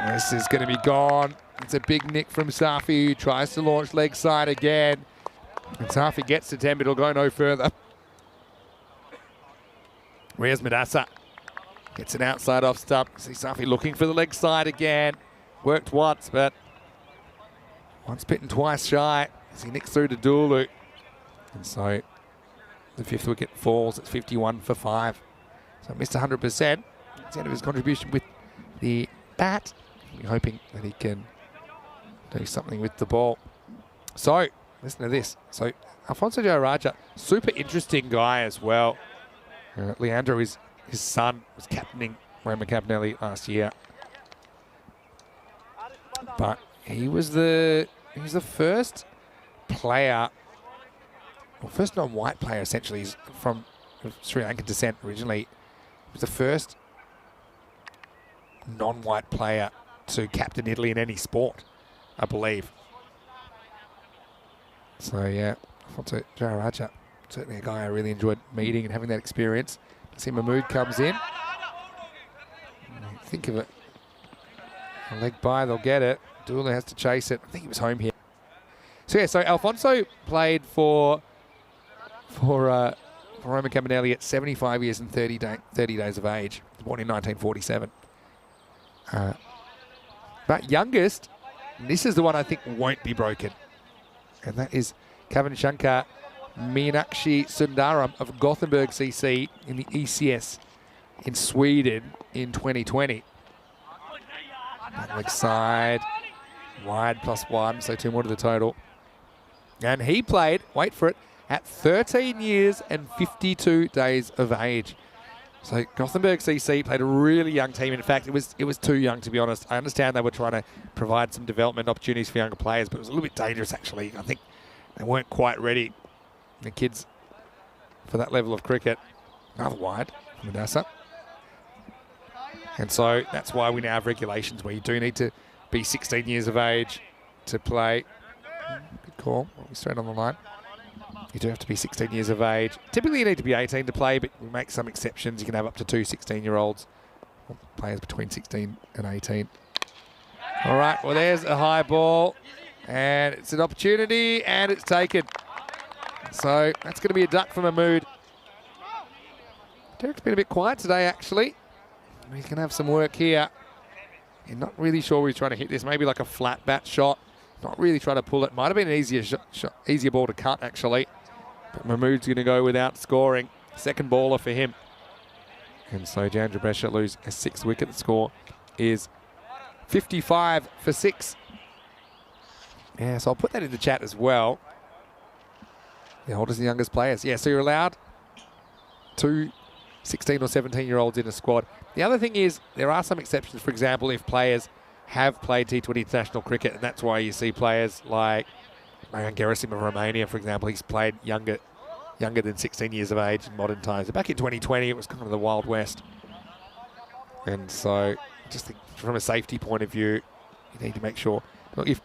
This is going to be gone. It's a big nick from Safi, who tries to launch leg side again. And Safi gets to 10, but it'll go no further. Where's Madassa? Gets an outside off stump. See Safi looking for the leg side again. Worked once, but once bitten, twice shy as he nicks through to Dulu. And so the 5th wicket falls. It's 51 for 5. So missed 100%. That's the end of his contribution with the bat. We're hoping that he can do something with the ball. So, listen to this. So, Alfonso Jayaraja, super interesting guy as well. Leandro, his son, was captaining Roma Capinelli last year. But he was the first player, well, first non-white player essentially. He's from Sri Lankan descent originally. He was the first non-white player to captain Italy in any sport, I believe. So yeah, Alfonso Jayaraja, certainly a guy I really enjoyed meeting and having that experience. See Mahmood comes in. Think of it. A leg by, they'll get it. Dula has to chase it. I think he was home here. So yeah, so Alfonso played for Roma Capinelli at 75 years and 30 days of age. He was born in 1947. But youngest, and this is the one I think won't be broken, and that is Kavan Shankar Meenakshi Sundaram of Gothenburg CC in the ECS in Sweden in 2020. Leg side, wide +1, so 2 more to the total. And he played, wait for it, at 13 years and 52 days of age. So Gothenburg CC played a really young team. In fact, it was too young, to be honest. I understand they were trying to provide some development opportunities for younger players, but it was a little bit dangerous, actually. I think they weren't quite ready, the kids, for that level of cricket. Another wide from Madassa. And so that's why we now have regulations where you do need to be 16 years of age to play. Good call. We're straight on the line. You do have to be 16 years of age. Typically you need to be 18 to play, but we make some exceptions. You can have up to 2 16-year-olds, players between 16 and 18. All right, well, there's a high ball, and it's an opportunity, and it's taken. So that's going to be a duck from Mahmood. Derek's been a bit quiet today, actually. He's going to have some work here. You're not really sure where he's trying to hit this. Maybe like a flat bat shot. Not really trying to pull it. Might have been an easier ball to cut, actually. But Mahmood's going to go without scoring. Second baller for him. And so Jinnah Brescia lose a 6th wicket. The score is 55 for 6. Yeah, so I'll put that in the chat as well. The oldest and youngest players. Yeah, so you're allowed 2 16 or 17-year-olds in a squad. The other thing is there are some exceptions. For example, if players have played T20 international cricket, and that's why you see players like Marian Gerasim of Romania, for example. He's played younger than 16 years of age in modern times. Back in 2020, it was kind of the Wild West. And so just think from a safety point of view, you need to make sure, look, if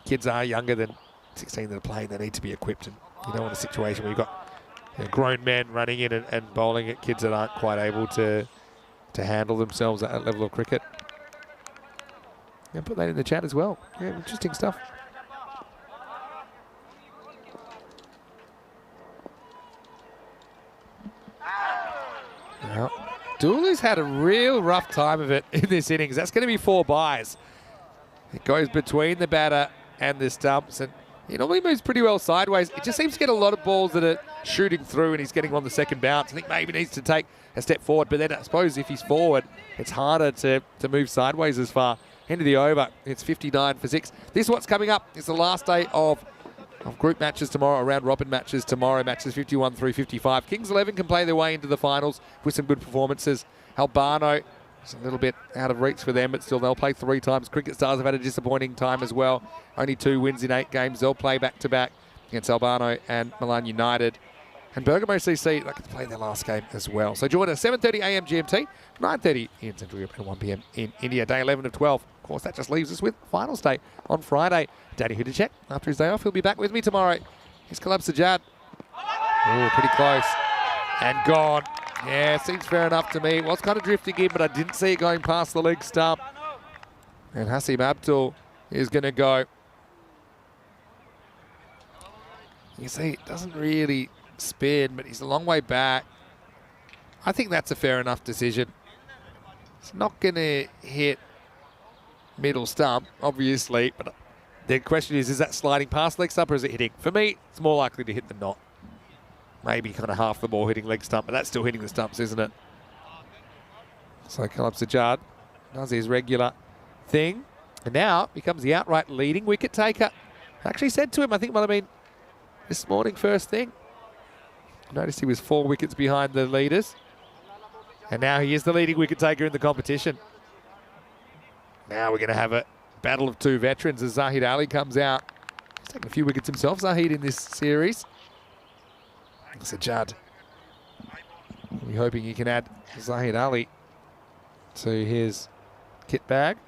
kids are younger than 16 that are playing, they need to be equipped. And you don't want a situation where you've got grown men running in and bowling at kids that aren't quite able to handle themselves at that level of cricket. Yeah, put that in the chat as well. Yeah, interesting stuff. Now, Dooley's had a real rough time of it in this innings. That's going to be 4 byes. It goes between the batter and the stumps, and he normally moves pretty well sideways. It just seems to get a lot of balls that are shooting through, and he's getting on the second bounce. I think maybe he needs to take a step forward, but then I suppose if he's forward, it's harder to move sideways as far. End of the over, it's 59 for 6. This is what's coming up. It's the last day of group matches tomorrow, round robin matches tomorrow, matches 51 through 55. Kings 11 can play their way into the finals with some good performances. Albano, it's a little bit out of reach for them, but still they'll play 3 times. Cricket Stars have had a disappointing time as well. Only 2 wins in 8 games. They'll play back-to-back against Albano and Milan United. And Brescia CC, they can play their last game as well. So join us 7:30 a.m. GMT, 9:30 in Central Europe, and 1 p.m. in India. Day 11 of 12. Of course, that just leaves us with finals day on Friday. Danny Hudacek, after his day off, he'll be back with me tomorrow. Here's Kalab Sajjad. Oh, pretty close. And gone. Yeah, seems fair enough to me. It was kind of drifting in, but I didn't see it going past the leg stump. And Hasim Abdul is going to go. You see, it doesn't really spin, but he's a long way back. I think that's a fair enough decision. It's not going to hit middle stump, obviously, but the question is that sliding past leg stump or is it hitting? For me, it's more likely to hit than not. Maybe kind of half the ball hitting leg stump, but that's still hitting the stumps, isn't it? So Kalab Sajjad does his regular thing, and now becomes the outright leading wicket taker. I actually said to him, I think it might have been this morning first thing. Noticed he was 4 wickets behind the leaders, and now he is the leading wicket taker in the competition. Now we're going to have a battle of 2 veterans as Zahid Ali comes out. He's taken a few wickets himself, Zahid, in this series. Sajjad, we're hoping he can add Zahid Ali to his kit bag.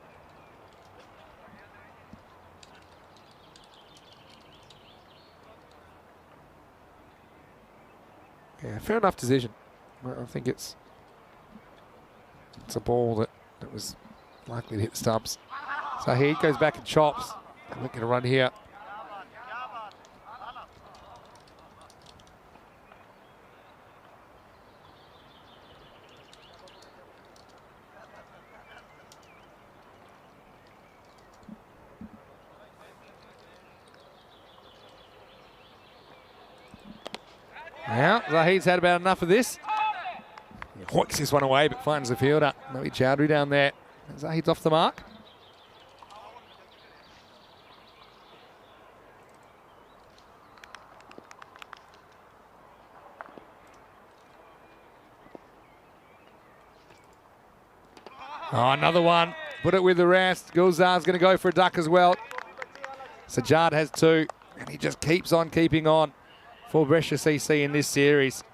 Yeah, fair enough decision. I think it's a ball that was likely to hit the stumps. Zahid goes back and chops. I'm looking to run here. Now, Zahid's had about enough of this. He hoiks this one away, but finds the fielder. Maybe Chowdhury down there. Zahid's off the mark. Oh, another one. Put it with the rest. Gulzar's going to go for a duck as well. Sajjad has 2, and he just keeps on keeping on for Brescia CC in this series.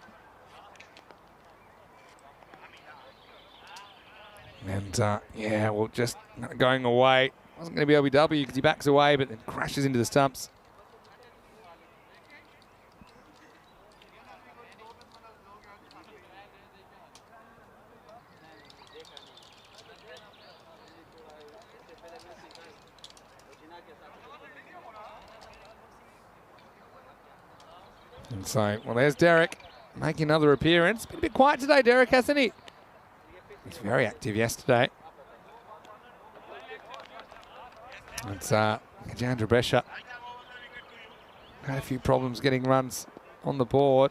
And yeah, well, just going away. Wasn't going to be LBW because he backs away, but then crashes into the stumps. And so, well, there's Derek making another appearance. Been a bit quiet today, Derek, hasn't he? He's very active yesterday. It's Jinnah Brescia. Had a few problems getting runs on the board.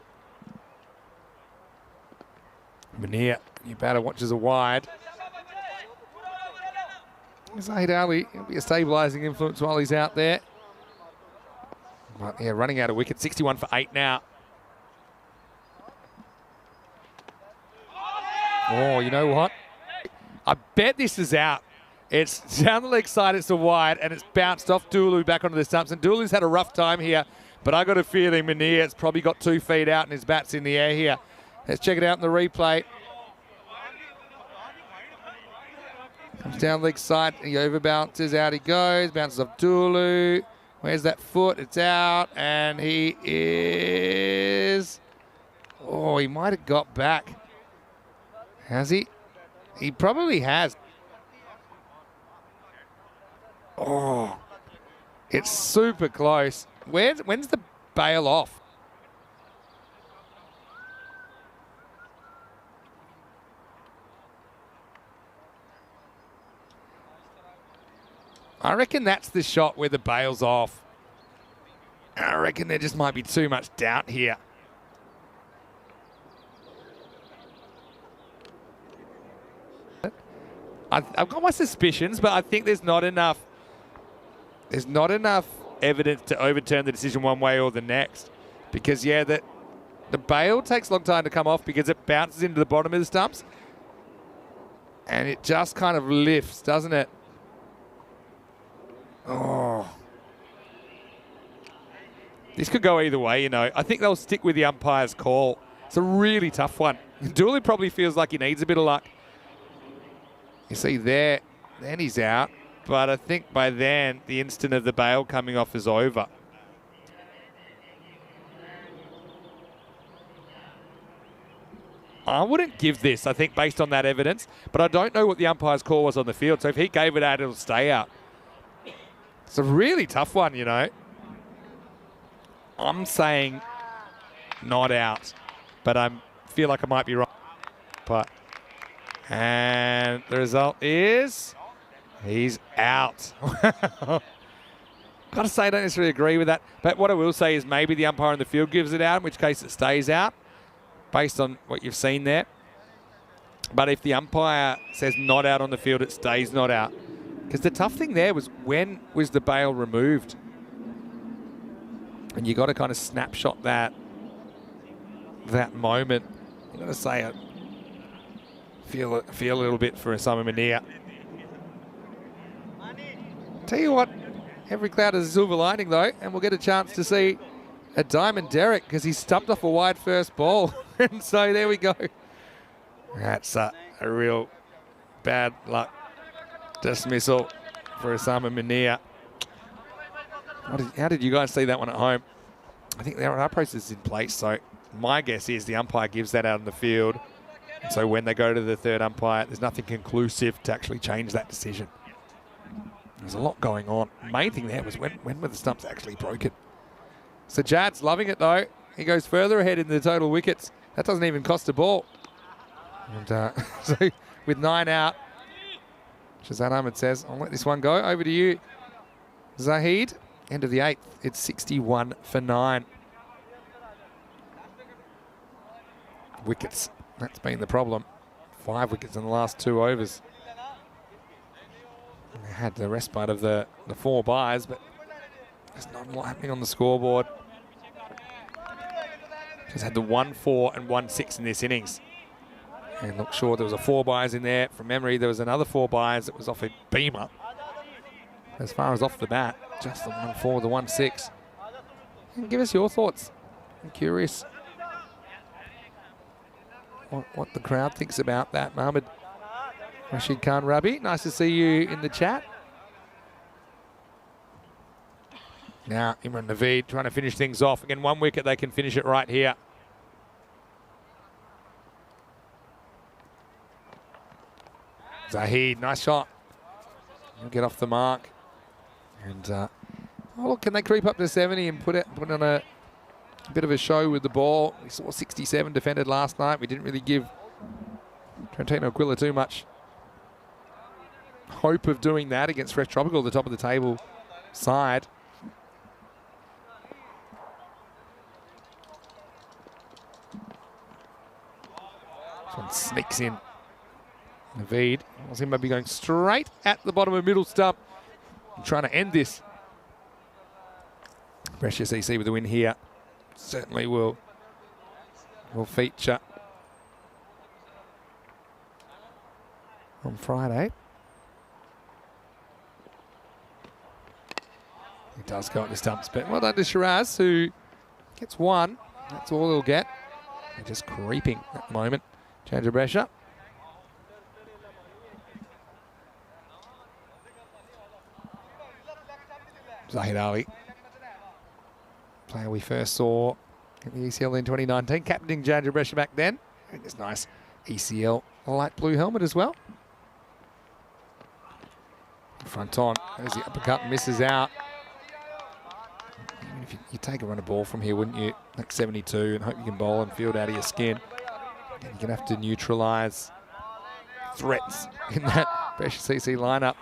Mania, new batter watches a wide. Zahid Ali, he'll be a stabilising influence while he's out there. But yeah, running out of wicket, 61 for 8 now. Oh, you know what? I bet this is out. It's down the leg side, it's a wide, and it's bounced off Dulu back onto the stumps. And Dulu's had a rough time here, but I got a feeling Manier's probably got 2 feet out and his bat's in the air here. Let's check it out in the replay. Comes down leg side, he overbounces, out he goes, bounces off Dulu. Where's that foot? It's out, and he is... Oh, he might have got back. Has he? He probably has. Oh, it's super close. When's the bail off? I reckon that's the shot where the bail's off. I reckon there just might be too much doubt here. I've got my suspicions, but I think there's not enough. There's not enough evidence to overturn the decision one way or the next. Because, yeah, the bail takes a long time to come off because it bounces into the bottom of the stumps. And it just kind of lifts, doesn't it? Oh. This could go either way, you know. I think they'll stick with the umpire's call. It's a really tough one. Dooley probably feels like he needs a bit of luck. You see there, then he's out. But I think by then, the instant of the bail coming off is over. I wouldn't give this, I think, based on that evidence. But I don't know what the umpire's call was on the field. So if he gave it out, it'll stay out. It's a really tough one, you know. I'm saying not out. But I feel like I might be wrong. But... And the result is he's out. Got to say, I don't necessarily agree with that. But what I will say is maybe the umpire in the field gives it out, in which case it stays out, based on what you've seen there. But if the umpire says not out on the field, it stays not out. Because the tough thing there was, when was the bail removed? And you got to kind of snapshot that moment. You got to say it. Feel a little bit for Simon Mania. Tell you what, every cloud has a silver lining though, and we'll get a chance to see a diamond Derek because he stumped off a wide first ball. And so there we go. That's a real bad luck dismissal for Simon Mania. How did you guys see that one at home? I think our process is in place, so my guess is the umpire gives that out in the field. And so when they go to the third umpire, there's nothing conclusive to actually change that decision. There's a lot going on. The main thing there was when were the stumps actually broken? So Jad's loving it though. He goes further ahead in the total wickets. That doesn't even cost a ball. And so with 9 out, Shazad Ahmed says, I'll let this one go. Over to you, Zahid. End of the 8th. It's 61 for 9. Wickets. That's been the problem. 5 wickets in the last 2 overs. And they had the respite of the 4 byes, but there's not a lot happening on the scoreboard. Just had the 1-4 and 1-6 in this innings. And look, sure, there was a 4 byes in there. From memory, there was another 4 byes that was off a beamer. As far as off the bat, just the 1-4, the 1-6. And give us your thoughts. I'm curious what the crowd thinks about that. Mohammed Rashid Khan Rabi, nice to see you in the chat. Now Imran Naveed trying to finish things off. Again, 1 wicket, they can finish it right here. Zahid, nice shot. He'll get off the mark. And oh look, can they creep up to 70 and put on a a bit of a show with the ball. We saw 67 defended last night. We didn't really give Trentino Aquila too much hope of doing that against Fresh Tropical, the top of the table side. This one sneaks in. Naveed was him maybe going straight at the bottom of middle stump and trying to end this. Brescia CC with the win here. Certainly will feature on Friday. He does go at the stumps, but well done to Shiraz, who gets one. That's all he'll get. They're just creeping at the moment. Jinnah Brescia. Zahid Ali, player we first saw in the ECL in 2019, captaining Jinnah Brescia back then. And this nice ECL light blue helmet as well. Front on, there's the uppercut and misses out. Even if you take a run of ball from here, wouldn't you? Like 72, and hope you can bowl and field out of your skin. And you're going to have to neutralise threats in that Brescia CC lineup.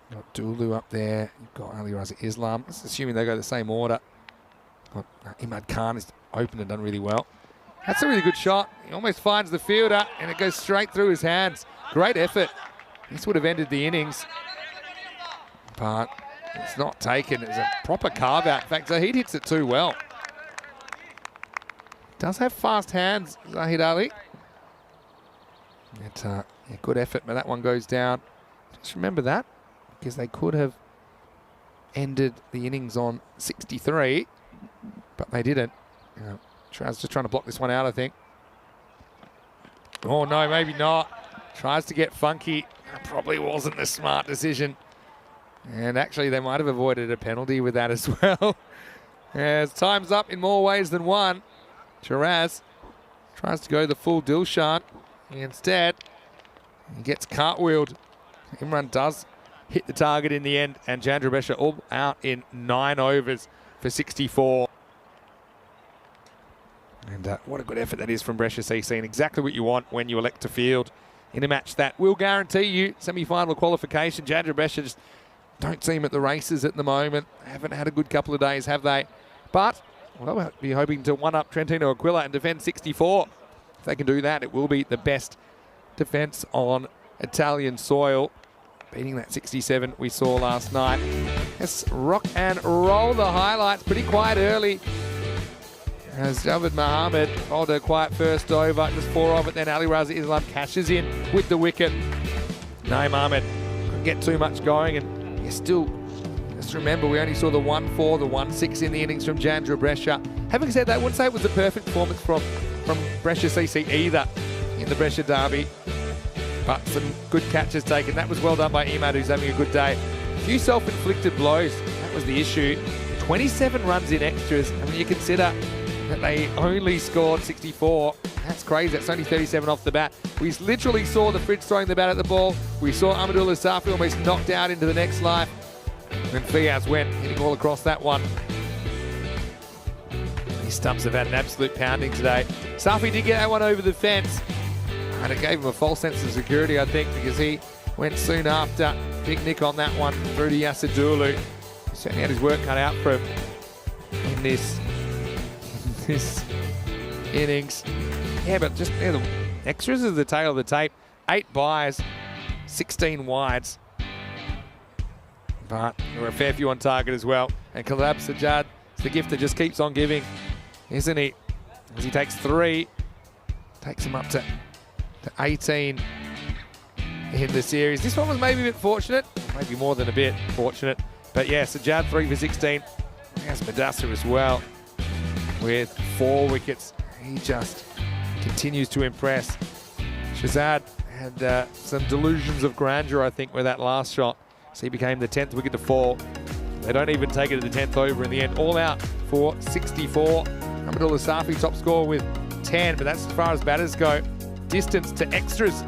You've got Dulu up there. You've got Ali Raza Islam. That's assuming they go the same order. Got Imad Khan is open and done really well. That's a really good shot. He almost finds the fielder and it goes straight through his hands. Great effort. This would have ended the innings. But it's not taken. It's a proper carve out. In fact, Zahid hits it too well. Does have fast hands, Zahid Ali. Yeah, good effort, but that one goes down. Just remember that, because they could have ended the innings on 63, but they didn't. Tries just trying to block this one out, I think. Oh no, maybe not. Tries to get funky. That probably wasn't the smart decision. And actually they might have avoided a penalty with that as well. As time's up in more ways than one. Shiraz tries to go the full Dilshan. Instead, he gets cartwheeled. Imran does hit the target in the end, and Jinnah Brescia all out in 9 overs for 64. And what a good effort that is from Brescia CC, and exactly what you want when you elect to field in a match that will guarantee you semi-final qualification. Jinnah Brescia just don't seem at the races at the moment. Haven't had a good couple of days, have they? But we'll be hoping to one-up Trentino Aquila and defend 64. If they can do that, it will be the best defence on Italian soil, beating that 67 we saw last night. Let's rock and roll the highlights. Pretty quiet early, as Javed Mohammed bowled a quiet first over, just 4 of it. Then Ali Raza Islam cashes in with the wicket. No, Mohammed couldn't get too much going, and you still, just remember, we only saw the 1-4, the 1-6 in the innings from Jinnah Brescia. Having said that, I wouldn't say it was a perfect performance from Brescia CC either in the Brescia derby, but some good catches taken. That was well done by Imad, who's having a good day. A few self-inflicted blows, that was the issue. 27 runs in extras, and when you consider that they only scored 64, that's crazy. That's only 37 off the bat. We literally saw the Fridge throwing the bat at the ball. We saw Amadullah Safi almost knocked out into the next life. And Fiaz went hitting all across that one. These stumps have had an absolute pounding today. Safi did get that one over the fence, and it gave him a false sense of security, I think, because he went soon after. Big nick on that one through to Yasser Dulu. He certainly had his work cut out for him in this innings. Yeah, but just the extras is the tail of the tape. 8 byes, 16 wides. But there were a fair few on target as well. And Kalab Sajjad, it's the gift that just keeps on giving, isn't he? As he takes 3, takes him up to 18 in the series. This one was maybe a bit fortunate, maybe more than a bit fortunate. But yeah, Sajjad 3 for 16. There's Madassa as well with 4 wickets. He just continues to impress. Shazad had some delusions of grandeur, I think, with that last shot. So he became the 10th wicket to fall. They don't even take it to the 10th over in the end. All out for 64. Amadullah Safi top score with 10, but that's as far as batters go. Distance to extras,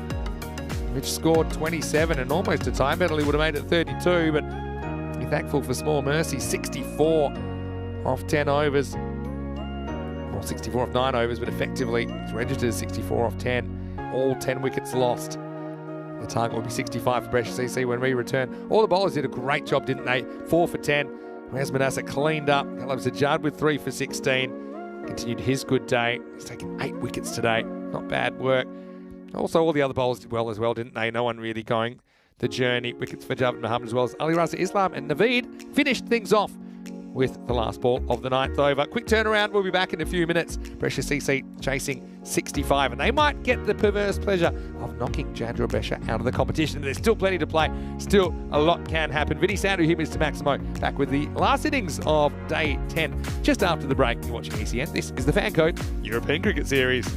which scored 27, and almost a time penalty would have made it 32, but be thankful for small mercy. 64 off 10 overs. Well, 64 off 9 overs, but effectively it's registered as 64 off 10. All 10 wickets lost. The target will be 65 for Brescia CC when we return. All the bowlers did a great job, didn't they? 4 for 10. Whereas Manassa cleaned up. Gallows Ajad with 3 for 16. Continued his good day. He's taken 8 wickets today. Not bad work. Also, all the other bowlers did well as well, didn't they? No one really going the journey. Wickets for Javed Muhammad as well as Ali Raza Islam and Naveed finished things off with the last ball of the 9th over. Quick turnaround. We'll be back in a few minutes. Brescia CC chasing 65, and they might get the perverse pleasure of knocking Jinnah Brescia out of the competition. There's still plenty to play. Still a lot can happen. Vinny Sandu here, Mr. Maximo, back with the last innings of day 10 just after the break. You're watching ECN. This is the Fan Code European Cricket Series.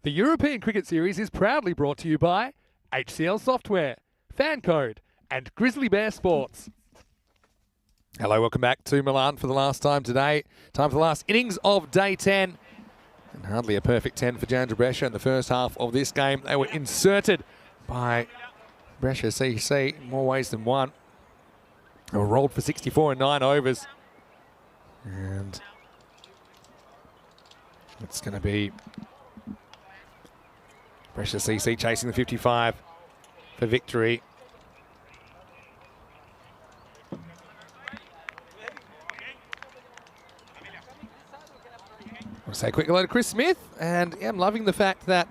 The European Cricket Series is proudly brought to you by HCL Software, Fan Code, and Grizzly Bear Sports. Hello, welcome back to Milan for the last time today. Time for the last innings of day 10. And hardly a perfect 10 for Jinnah Brescia in the first half of this game. They were inserted by Brescia CC in more ways than one. They were rolled for 64 in 9 overs. And it's going to be Brescia CC chasing the 55 for victory. I'll say a quick hello to Chris Smith, and yeah, I'm loving the fact that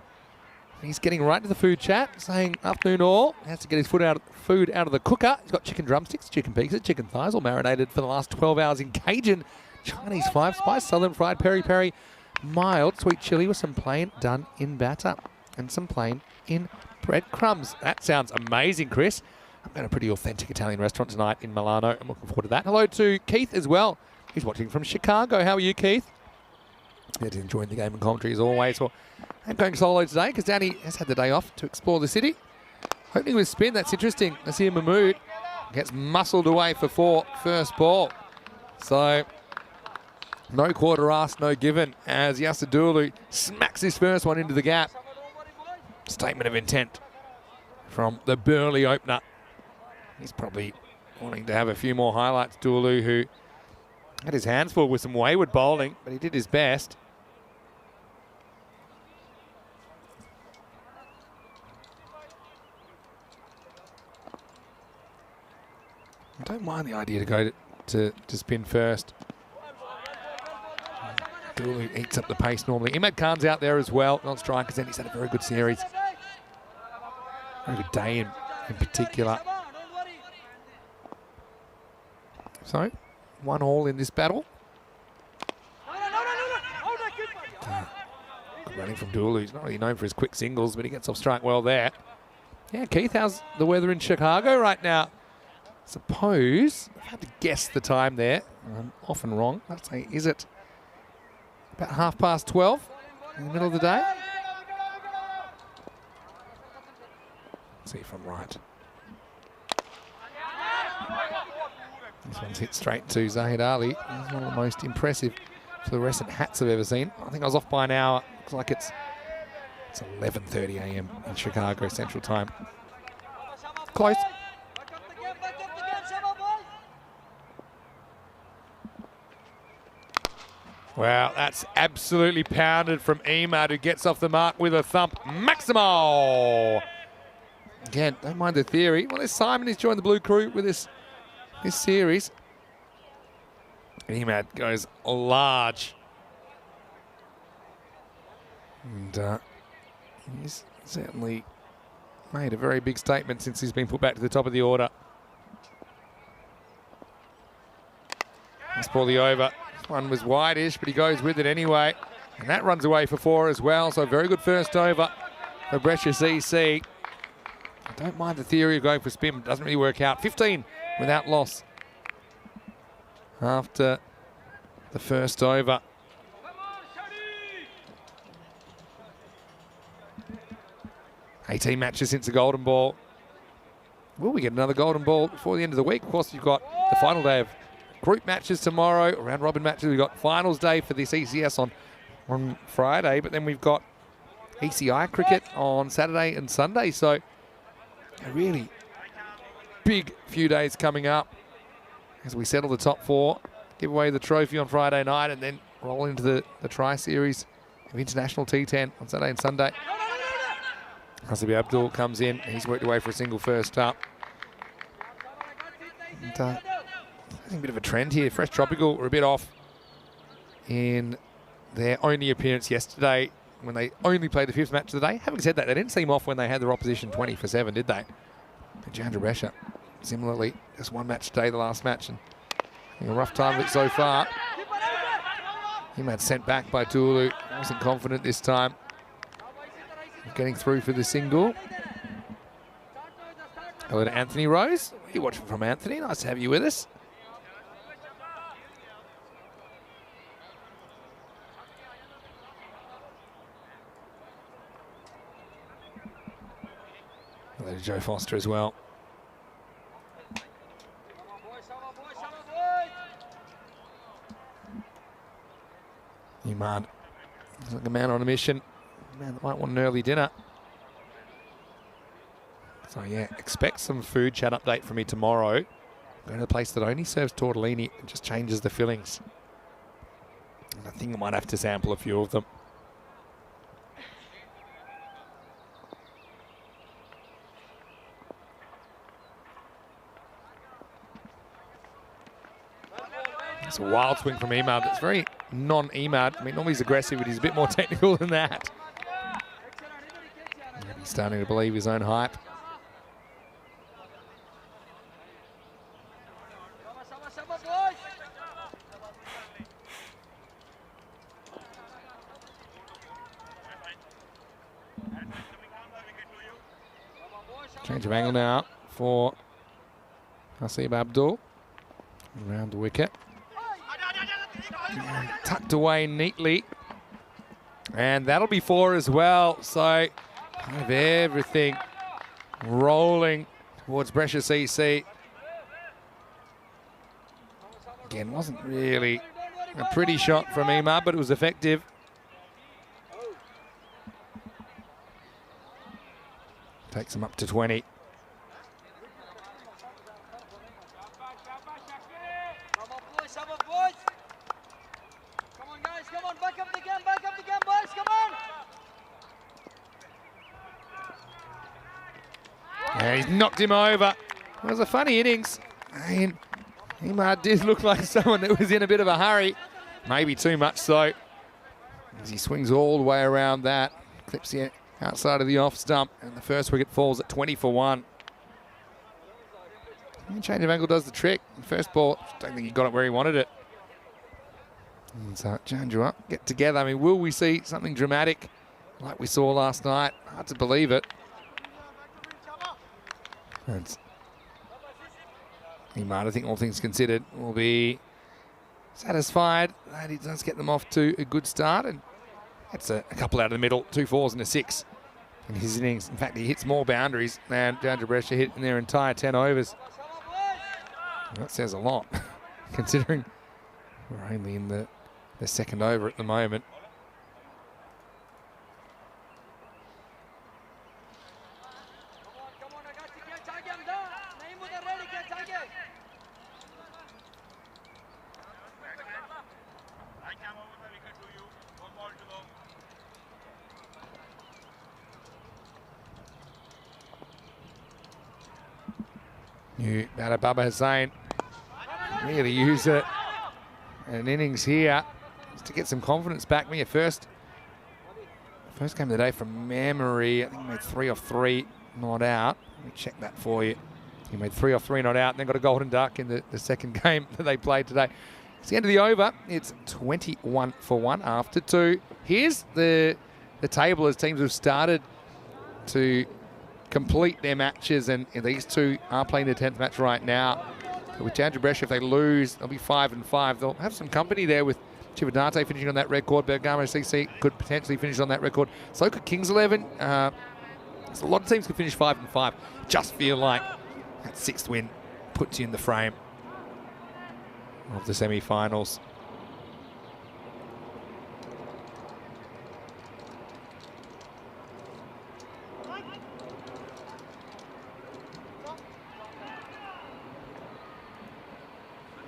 he's getting right to the food chat, saying afternoon all. He has to get his food out of the cooker. He's got chicken drumsticks, chicken pizzas, chicken thighs, all marinated for the last 12 hours in Cajun Chinese 5-spice, southern fried peri-peri, mild sweet chili with some plain done in batter and some plain in breadcrumbs. That sounds amazing, Chris. I'm at a pretty authentic Italian restaurant tonight in Milano. I'm looking forward to that. Hello to Keith as well. He's watching from Chicago. How are you, Keith? Yeah, enjoying the game and commentary as always. Well, I'm going solo today because Danny has had the day off to explore the city. Opening with spin, that's interesting. Nasir Mahmood gets muscled away for 4 first ball. So, no quarter asked, no given, as Yasadulu smacks his first one into the gap. Statement of intent from the Burley opener. He's probably wanting to have a few more highlights, Dulu, who had his hands full with some wayward bowling, but he did his best. I don't mind the idea to go to spin first. Dulu eats up the pace normally. Imad Khan's out there as well, non strikers, and he's had a very good series. Very good day in particular. So, 1-1 in this battle. Good running from Dulu. He's not really known for his quick singles, but he gets off strike well there. Yeah, Keith, how's the weather in Chicago right now? Suppose, I've had to guess the time there. I'm often wrong. I'd say, is it about 12:30 in the middle of the day? Let's see if I'm right. This one's hit straight to Zahid Ali. He's one of the most impressive fluorescent hats I've ever seen. I think I was off by an hour. Looks like it's 11:30 a.m. in Chicago Central Time. Close. Wow, that's absolutely pounded from Emad, who gets off the mark with a thump. Maximo! Again, don't mind the theory. Well, there's Simon. He's joined the Blue Crew with this series. Emad goes large. And he's certainly made a very big statement since he's been put back to the top of the order. Let's ball the over. This one was wide-ish, but he goes with it anyway. And that runs away for 4 as well. So very good first over for Brescia CC. I don't mind the theory of going for spin. It doesn't really work out. 15 without loss after the first over. "18 matches since the golden ball." Will we get another golden ball before the end of the week? Of course, you've got the final day of group matches tomorrow, round robin matches. We've got finals day for this ECS on Friday, but then we've got ECI cricket on Saturday and Sunday. So a really big few days coming up as we settle the top 4, give away the trophy on Friday night, and then roll into the tri-series of International T10 on Saturday and Sunday. Hasabi Abdul comes in. He's worked away for a single first up. And, I think a bit of a trend here. Fresh Tropical were a bit off in their only appearance yesterday when they only played the 5th match of the day. Having said that, they didn't seem off when they had their opposition 20 for 7, did they? And Jinnah Brescia, similarly, just 1 match today, the last match, and a rough time of it so far. Imad sent back by Tulu. Wasn't confident this time of getting through for the single. Hello to Anthony Rose. You're watching from Anthony. Nice to have you with us. Joe Foster as well. Iman looks like a man on a mission. A man that might want an early dinner. So yeah, expect some food chat update from me tomorrow. Go to a place that only serves tortellini and just changes the fillings. And I think I might have to sample a few of them. It's a wild swing from Emad. It's very non-Emad. I mean, normally he's aggressive, but he's a bit more technical than that. He's starting to believe his own hype. Change of angle now for Hasib Abdul. Around the wicket. And tucked away neatly. And that'll be 4 as well. So kind of everything rolling towards Brescia CC. Again, wasn't really a pretty shot from Emad, but it was effective. Takes him up to 20. And he's knocked him over. It was a funny innings. And Emad did look like someone that was in a bit of a hurry. Maybe too much so. As he swings all the way around that. Clips the outside of the off stump. And the first wicket falls at 20 for 1. And change of angle does the trick. First ball, don't think he got it where he wanted it. And so Janjua get together. I mean, will we see something dramatic like we saw last night? Hard to believe it. Emad, I think all things considered, will be satisfied that he does get them off to a good start. And that's a couple out of the middle, 2 4s and a 6 in his innings. In fact, he hits more boundaries than Jinnah Brescia hit in their entire 10 overs. That says a lot, considering we're only in the second over at the moment. New batter Baba Hussain really use it. An innings here just to get some confidence back. I mean, first game of the day from memory. I think he made 3 off 3 not out. Let me check that for you. He made 3 off 3 not out and then got a golden duck in the second game that they played today. It's the end of the over. It's 21 for 1 after 2. Here's the table as teams have started to complete their matches, and these two are playing their 10th match right now. With Jinnah Brescia, if they lose, they'll be 5 and 5. They'll have some company there with Chivadante finishing on that record. Bergamo CC could potentially finish on that record. So could Kings 11. So a lot of teams could finish 5 and 5. Just feel like that 6th win puts you in the frame of the semi-finals.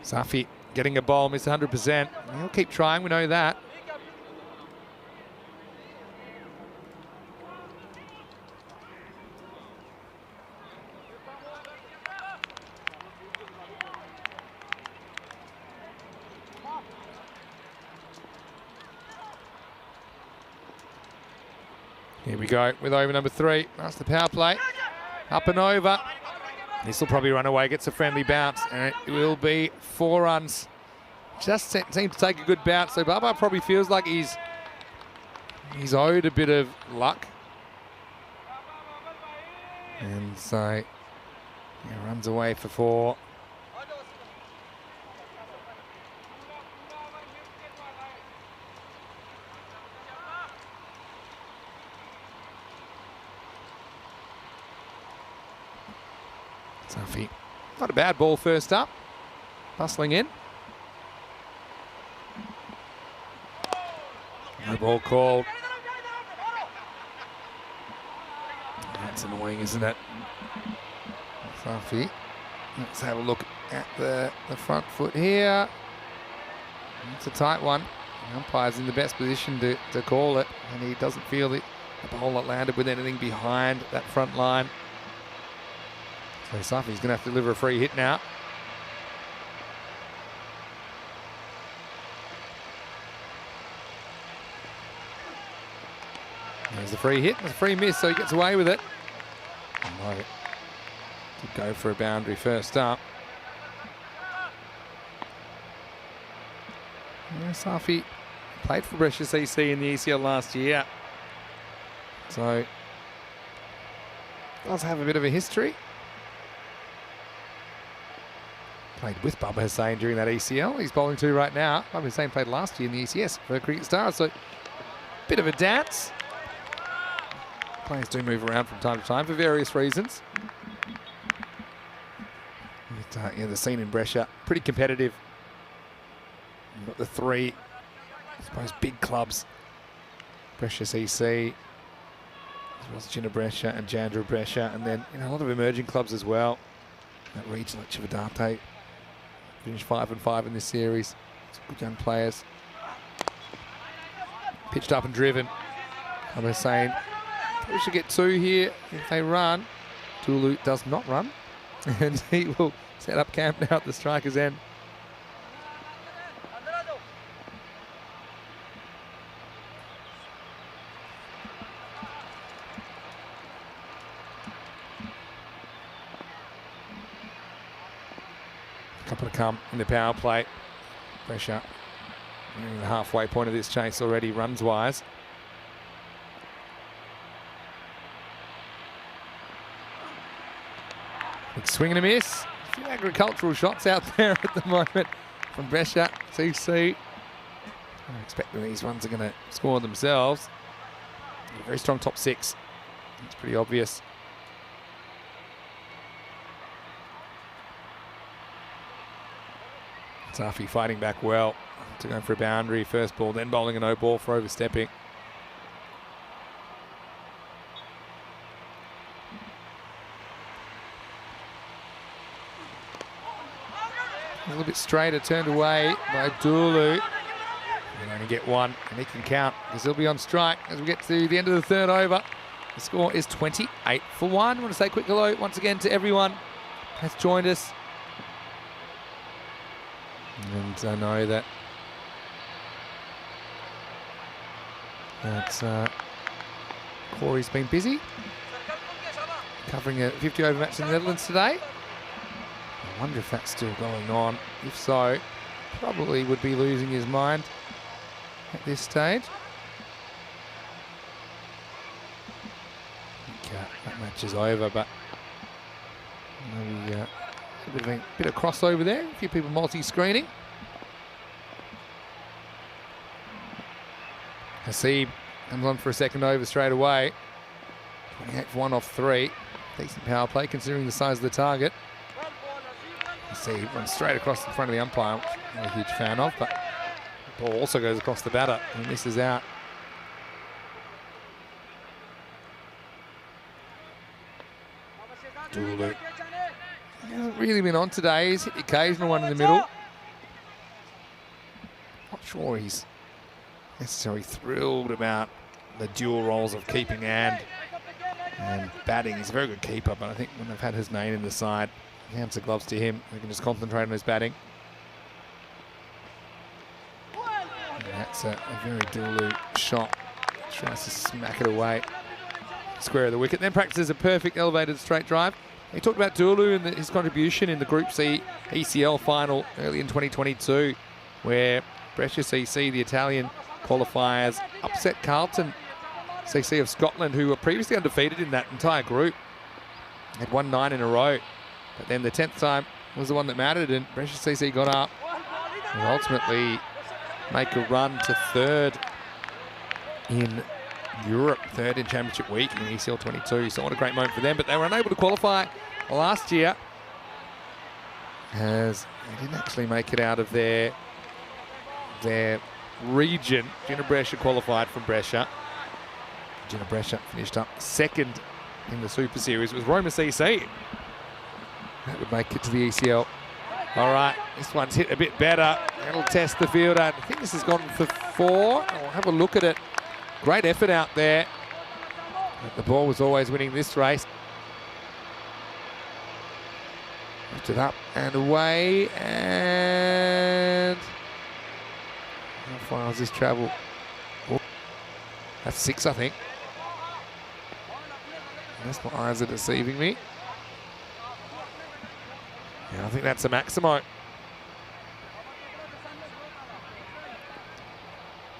Safi getting a ball, missed 100%. He'll keep trying, we know that. Here we go with over number 3. That's the power play. Up and over. This will probably run away, gets a friendly bounce, and it will be 4 runs. Just seemed to take a good bounce, so Baba probably feels like he's owed a bit of luck. And so he runs away for 4. Not a bad ball first up. Bustling in. No ball called. That's annoying, isn't it? Safi. Let's have a look at the front foot here. It's a tight one. The umpire's in the best position to call it, and he doesn't feel the ball that landed with anything behind that front line. So Safi's going to have to deliver a free hit now. There's the free hit, there's a free miss, so he gets away with it. Oh no. Did go for a boundary first up. Yeah, Safi played for Brescia CC in the ECL last year. So, does have a bit of a history. Played with Bubba Hussain during that ECL. He's bowling to right now. Bubba Hussain played last year in the ECS for Cricket Stars, so bit of a dance. Players do move around from time to time for various reasons. But, yeah, the scene in Brescia, pretty competitive. You've got the three, I suppose, big clubs. Brescia CC, as well as Jinnah Brescia and Jinnah Brescia, and then a lot of emerging clubs as well. That region like Civitante finished 5-5 in this series. Some good young players. Pitched up and driven. I'm just saying, we should get 2 here if they run. Tulu does not run, and he will set up camp now at the striker's end. Couple to come in the power play. Brescia nearing the halfway point of this chase already, runs-wise. Big swing and a miss. A few agricultural shots out there at the moment from Brescia CC. I'm expecting these ones are going to score themselves. A very strong top 6. It's pretty obvious. Safi fighting back well to go for a boundary. First ball, then bowling a no ball for overstepping. A little bit straighter, turned away by Dulu. He'll only get 1, and he can count because he'll be on strike as we get to the end of the 3rd over. The score is 28 for 1. I want to say a quick hello once again to everyone who has joined us. And I know that Corey's been busy covering a 50 over match in the Netherlands today. I wonder if that's still going on. If so, probably would be losing his mind at this stage. That match is over, but maybe a bit of crossover there. A few people multi-screening. Hasib comes on for a second over straight away. 28 for 1 off 3. Decent power play considering the size of the target. Hasib runs straight across in front of the umpire, which I'm not a huge fan of, but the ball also goes across the batter and misses out. Dulu. He hasn't really been on today. He's hit the occasional one in the middle. Not sure he's necessarily thrilled about the dual roles of keeping and batting. He's a very good keeper, but I think when they've had his name in the side, hands the gloves to him. They can just concentrate on his batting. And that's a very Dulu shot. Tries to smack it away. Square of the wicket. Then practices a perfect elevated straight drive. He talked about Dulu and his contribution in the Group C ECL final early in 2022, where Brescia CC, the Italian qualifiers, upset Carlton CC of Scotland, who were previously undefeated in that entire group. Had won 9 in a row. But then the 10th time was the one that mattered, and Brescia CC got up and ultimately make a run to 3rd in Europe, 3rd in Championship Week in ECL 22. So what a great moment for them. But they were unable to qualify last year. as they didn't actually make it out of their region. Jinnah Brescia qualified from Brescia. Jinnah Brescia finished up second in the Super Series. It was Roma CC. That would make it to the ECL. All right, this one's hit a bit better. That'll test the fielder. I think this has gone for 4. I'll have a look at it. Great effort out there. But the ball was always winning this race. Lifted up and away, and how far has this travel? Oh, that's 6, I think. Unless my eyes are deceiving me. Yeah, I think that's a Maximo.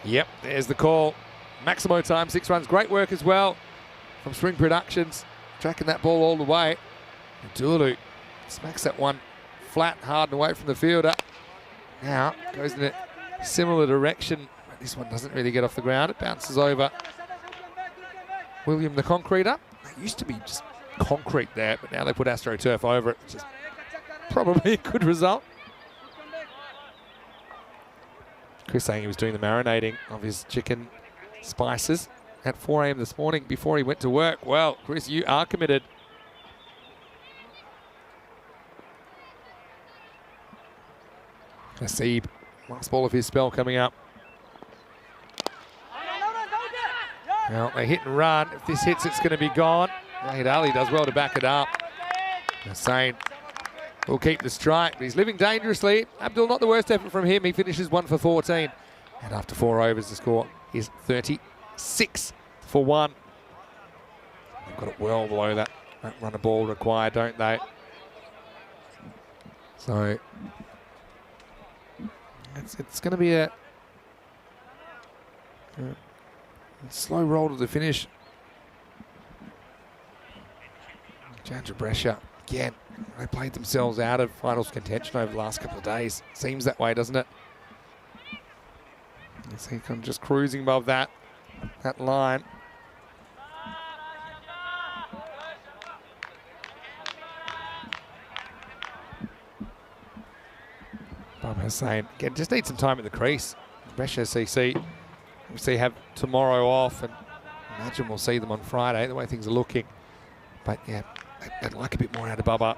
Yep, there's the call. Maximo time, 6 runs. Great work as well from Spring Productions, tracking that ball all the way. And Dulu smacks that one flat, hard and away from the fielder. Now goes in a similar direction. But this one doesn't really get off the ground. It bounces over William the Concreter. It used to be just concrete there, but now they put AstroTurf over it, which is probably a good result. Chris saying he was doing the marinating of his chicken spices at 4 a.m. this morning before he went to work. Well, Chris, you are committed. Nasib, last ball of his spell coming up. Now they hit and run. If this hits, it's going to be gone. Wahid Ali does well to back it up. Hussain will keep the strike, but he's living dangerously. Abdul, not the worst effort from him. He finishes 1 for 14. And after 4 overs, the score is 36 for 1. They've got it well below that run of ball required, don't they? So it's going to be a slow roll to the finish. Jinnah Brescia, again, they played themselves out of finals contention over the last couple of days. Seems that way, doesn't it? You see him just cruising above that line. Baba Hussain, again, just need some time at the crease. Brescia CC, obviously have tomorrow off, and imagine we'll see them on Friday, the way things are looking. But yeah, I'd like a bit more out of Baba.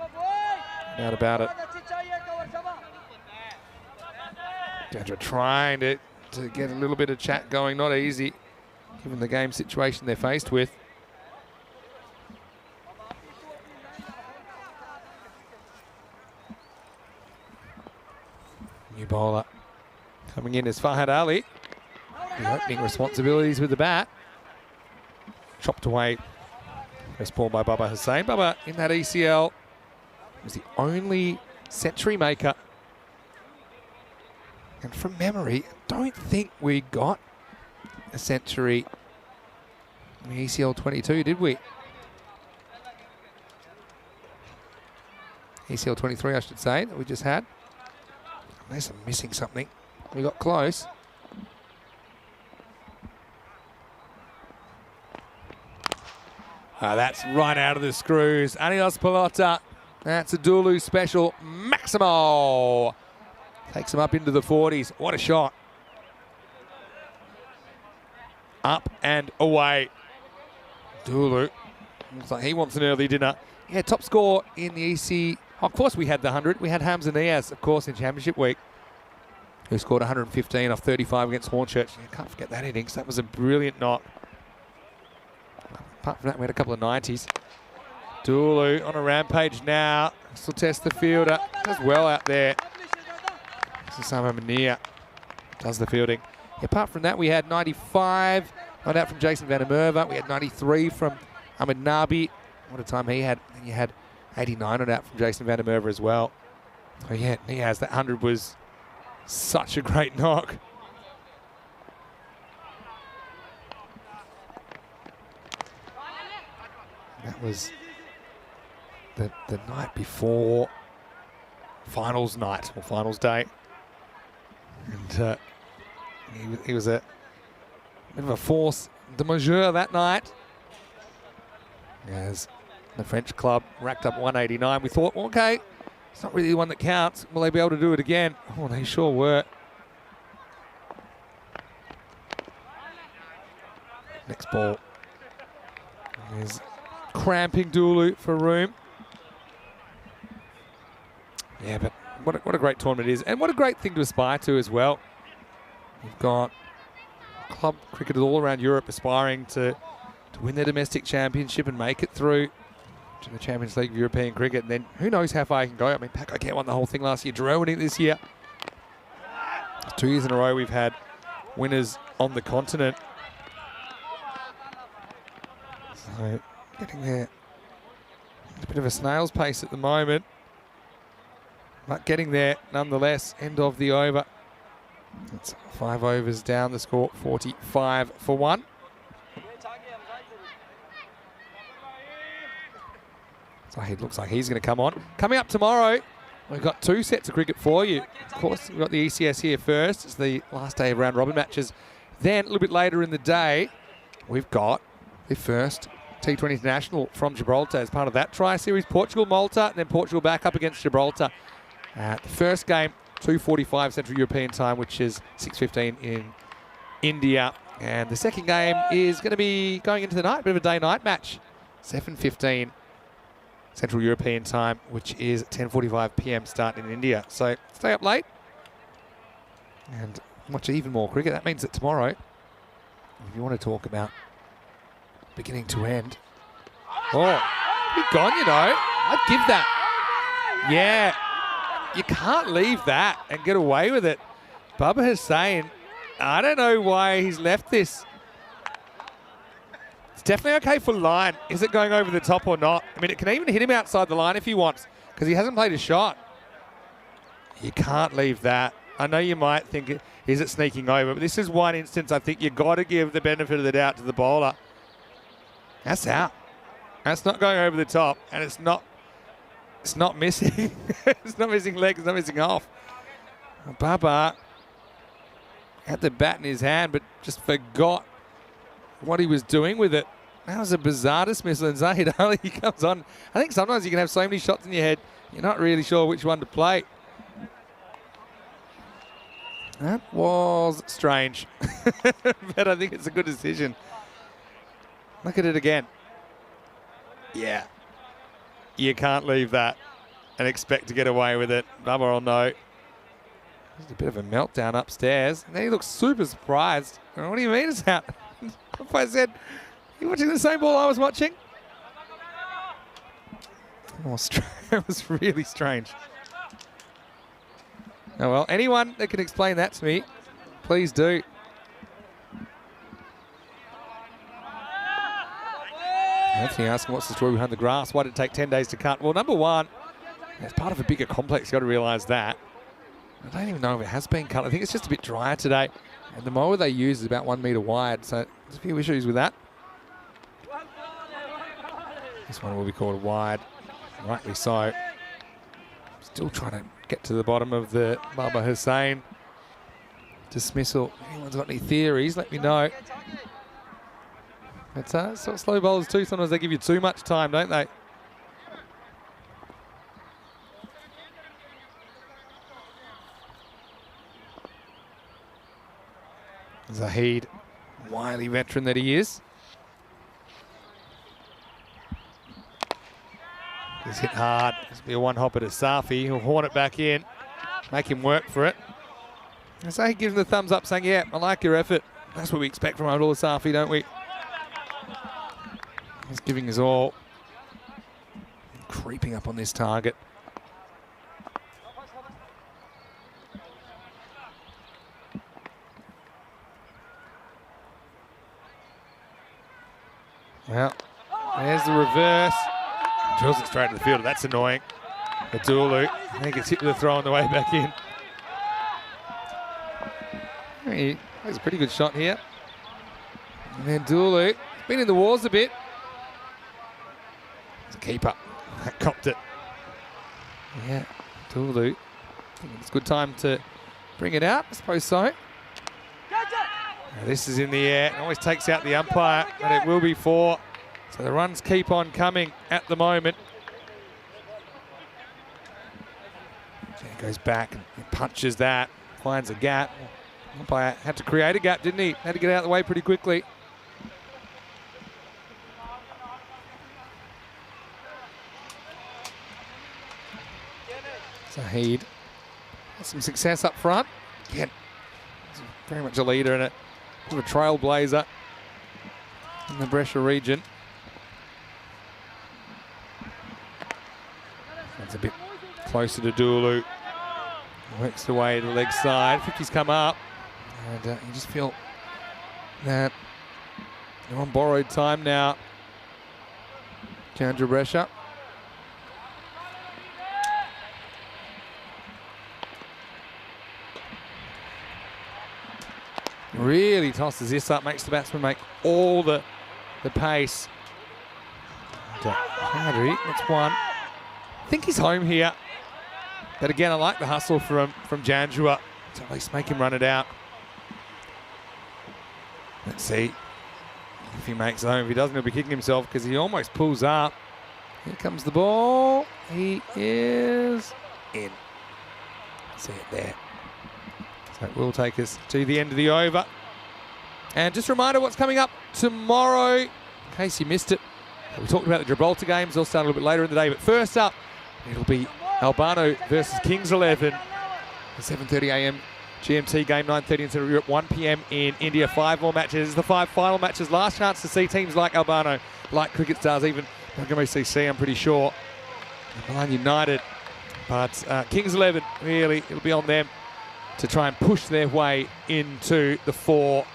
No doubt about it. Jinnah trying to get a little bit of chat going, not easy, given the game situation they're faced with. New bowler coming in is Fahad Ali. The opening responsibilities with the bat. Chopped away. First ball by Baba Hussain. Baba in that ECL was the only century maker. And from memory, I don't think we got a century in the ECL 22, did we? ECL 23, I should say, that we just had. Unless I'm missing something. We got close. That's right out of the screws. Anios Pelota. That's a Dulu special. Maximo takes him up into the 40s. What a shot. Up and away. Dulu. Looks like he wants an early dinner. Yeah, top score in the EC. Of course we had the 100. We had Hamza Niaz, of course, in Championship Week, who scored 115 off 35 against Hornchurch. You can't forget that innings. That was a brilliant knock. Apart from that, we had a couple of 90s. Dulu on a rampage now. Still test the fielder. Does well out there. Susama Mania does the fielding. Apart from that, we had 95 not out from Jason Van der Merwe. We had 93 from Ahmed Nabi. What a time he had. And you had 89 not out from Jason Van der Merwe as well. Oh yeah, he has. That 100 was such a great knock. That was the night before finals night, or finals day. And he was a bit of a force de majeure that night. As the French club racked up 189, we thought, okay, It's not really the one that counts. Will they be able to do it again? Oh, they sure were. Next ball. There's cramping Dulu for room. Yeah, but what a great tournament it is. And what a great thing to aspire to as well. You've got club cricketers all around Europe aspiring to win their domestic championship and make it through to the Champions League of European cricket. And then who knows how far you can go. I mean, Paco won the whole thing last year. Jerome winning this year. 2 years in a row we've had winners on the continent. So getting there. It's a bit of a snail's pace at the moment. But getting there nonetheless. End of the over. It's 5 overs down the score, 45 for 1. So it looks like he's going to come on. Coming up tomorrow, we've got 2 sets of cricket for you. Of course, we've got the ECS here first. It's the last day of round robin matches. Then a little bit later in the day, we've got the first T20 International from Gibraltar as part of that tri-series. Portugal, Malta, and then Portugal back up against Gibraltar. The first game, 2:45 Central European time, which is 6:15 in India. And the second game is going to be going into the night, a bit of a day-night match. 7:15 Central European time, which is 10:45 p.m. start in India. So stay up late and watch even more cricket. That means that tomorrow, if you want to talk about beginning to end. Oh, be gone, you know. I'd give that. Yeah. You can't leave that and get away with it. Bubba Hussain, I don't know why he's left this. It's definitely okay for line. Is it going over the top or not? I mean, it can even hit him outside the line if he wants, because he hasn't played a shot. You can't leave that. I know you might think, is it sneaking over? But this is one instance I think you've got to give the benefit of the doubt to the bowler. That's out. That's not going over the top, and it's not missing. It's not missing leg, it's not missing off. Baba had the bat in his hand, but just forgot what he was doing with it. That was a bizarre dismissal, and Zahid Ali comes on. I think sometimes you can have so many shots in your head, you're not really sure which one to play. That was strange, but I think it's a good decision. Look at it again. Yeah. You can't leave that and expect to get away with it. Bubba will know. There's a bit of a meltdown upstairs. And then he looks super surprised. What do you mean it's out? I said, you watching the same ball I was watching? Oh, it was really strange. Oh well, anyone that can explain that to me, please do. Anthony asking, what's the story behind the grass? Why did it take 10 days to cut? Well, number one, it's part of a bigger complex. You've got to realise that. I don't even know if it has been cut. I think it's just a bit drier today. And the mower they use is about 1 metre wide, so there's a few issues with that. This one will be called wide, rightly so. Still trying to get to the bottom of the Bubba Hussain dismissal. If anyone's got any theories, let me know. It's sort of slow bowlers too. Sometimes they give you too much time, don't they? Zahid, wily veteran that he is. He's hit hard. This will be a one hopper to Safi. He'll horn it back in, make him work for it. And Zahid gives him the thumbs up, saying, yeah, I like your effort. That's what we expect from Abdullah Safi, don't we? He's giving his all. Creeping up on this target. Well, there's the reverse. Drills it straight to the fielder. That's annoying. Adulu, I think it's hit with a throw on the way back in. He has a pretty good shot here. And then Dulu, been in the walls a bit. It's a keeper. That copped it. Yeah, Dulu. It's a good time to bring it out, I suppose so. Now this is in the air. It always takes out the umpire, but it will be 4. So the runs keep on coming at the moment. Goes back and punches that, finds a gap. Umpire had to create a gap, didn't he? Had to get out of the way pretty quickly. Zahid has some success up front. Again, he's very much a leader and a bit of a trailblazer in the Brescia region. That's a bit closer to Dulu. Works the way to the leg side. 50's come up. And you just feel that they're on borrowed time now. Jinnah Brescia. Really tosses this up, makes the batsman make all the pace. Chowdhury, that's one. I think he's home here. But again, I like the hustle from Jinnah to at least make him run it out. Let's see if he makes home. If he doesn't, he'll be kicking himself because he almost pulls up. Here comes the ball. He is in. See it there. So it will take us to the end of the over. And just a reminder what's coming up tomorrow, in case you missed it. We talked about the Gibraltar games. They'll start a little bit later in the day. But first up, it'll be Albano versus Kings 11. The 7:30 a.m. GMT game, 9:30 in Central Europe, 1 p.m. in India. 5 more matches. The 5 final matches. Last chance to see teams like Albano, like cricket stars, even Relive CC, I'm pretty sure. Milan United. But Kings 11, really, it'll be on them to try and push their way into the 4.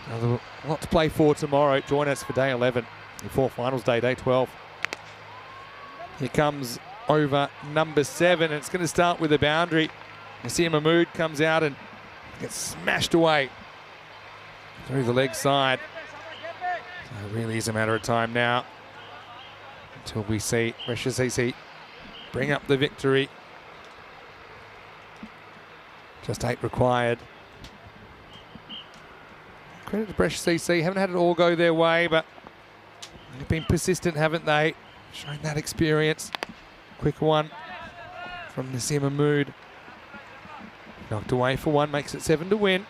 A lot to play for tomorrow. Join us for day 11, the 4 finals day, day 12. Here comes over number 7, and it's going to start with a boundary. Nasir Mahmood comes out and gets smashed away through the leg side. So it really is a matter of time now until we see Brescia CC bring up the victory. Just 8 required. Credit to Brescia CC. Haven't had it all go their way, but they've been persistent, haven't they? Showing that experience. Quick one from Nasir Mahmood. Knocked away for 1, makes it 7 to win.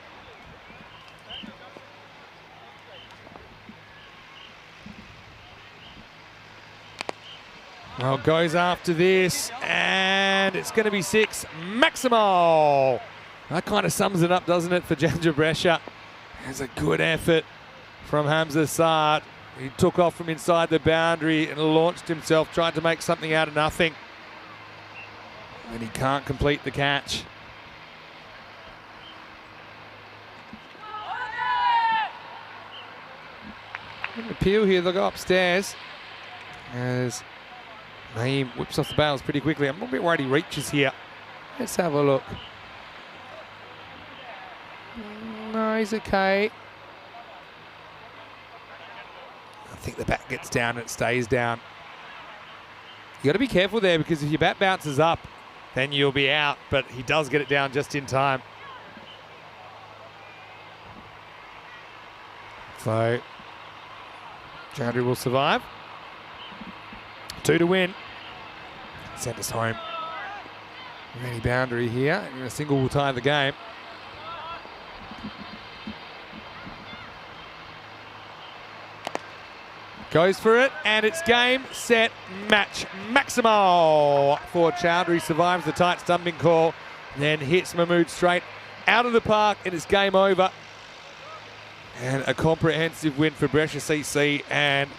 Well, goes after this, and it's going to be 6. Maximal! That kind of sums it up, doesn't it, for Jinnah Brescia? There's a good effort from Hamza Saad. He took off from inside the boundary and launched himself, tried to make something out of nothing. And he can't complete the catch. An appeal here, they'll go upstairs. As Naeem whips off the bails pretty quickly. I'm a bit worried he reaches here. Let's have a look. No, he's okay. I think the bat gets down and it stays down. You got to be careful there because if your bat bounces up, then you'll be out. But he does get it down just in time. So Jinnah will survive. 2 to win. Send us home. Any boundary here. And a single will tie the game. Goes for it, and it's game, set, match. Maximal for Chowdhury. Survives the tight stumping call, then hits Mahmood straight out of the park, and it's game over. And a comprehensive win for Brescia CC, and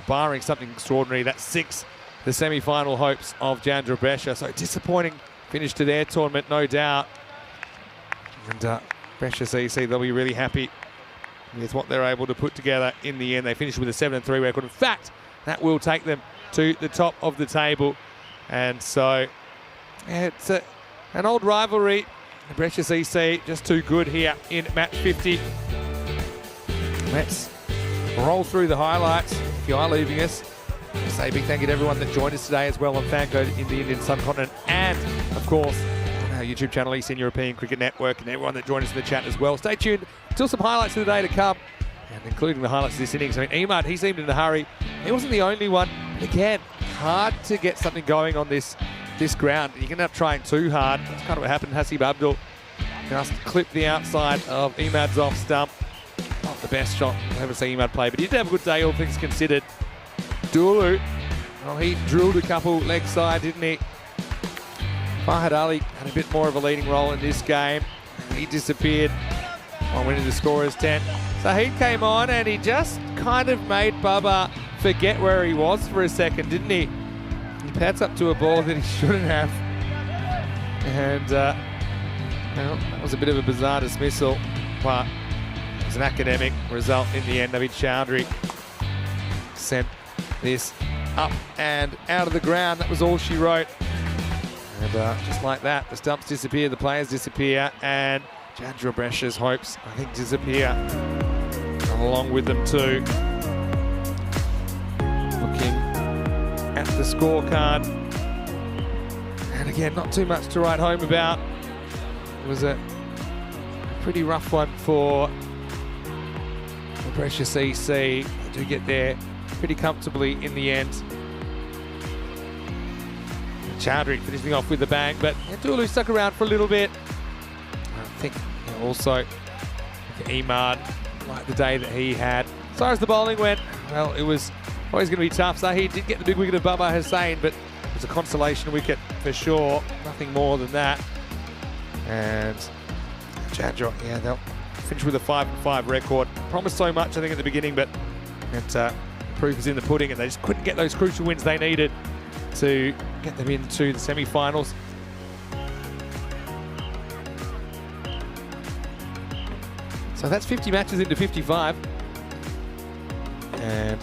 barring something extraordinary, that's 6 the semi-final hopes of Jinnah Brescia. So disappointing finish to their tournament, no doubt. And Brescia CC, they'll be really happy with what they're able to put together in the end. They finished with a 7-3 record. In fact, that will take them to the top of the table. And so it's an old rivalry. Brescia CC just too good here in match 50. Let's roll through the highlights. If you are leaving us, I'll say a big thank you to everyone that joined us today as well on Fancode in the Indian subcontinent, and of course on our YouTube channel, ECN European Cricket Network, and everyone that joined us in the chat as well. Stay tuned until some highlights of the day to come, and including the highlights of this innings. I mean, Emad, he seemed in a hurry. He wasn't the only one. But again, hard to get something going on this this ground. You can end up trying too hard. That's kind of what happened. Hasib Abdul just clipped the outside of Emad's off stump. Not the best shot I've ever seen Emad play, but he did have a good day, all things considered. Dulu, well, he drilled a couple leg side, didn't he? Fahad Ali had a bit more of a leading role in this game. He disappeared on winning the scorer's 10. So he came on and he just kind of made Bubba forget where he was for a second, didn't he? He pads up to a ball that he shouldn't have. And well, that was a bit of a bizarre dismissal, but it was an academic result in the end. Navid Chowdhury sent this up and out of the ground. That was all she wrote. And just like that, the stumps disappear, the players disappear, and Jinnah Brescia's hopes, I think, disappear along with them too. Looking at the scorecard, and again, not too much to write home about. It was a pretty rough one for the Brescia CC. They do get there pretty comfortably in the end. Chowdhury finishing off with the bang, but Dulu stuck around for a little bit. I think also Emad, like the day that he had. As far as the bowling went, well, it was always going to be tough. So he did get the big wicket of Bubba Hussain, but it was a consolation wicket for sure. Nothing more than that. And Jinnah, yeah, they'll finish with a 5-5 record. Promised so much, I think, at the beginning, but the proof is in the pudding, and they just couldn't get those crucial wins they needed to get them into the semi-finals. So that's 50 matches into 55. And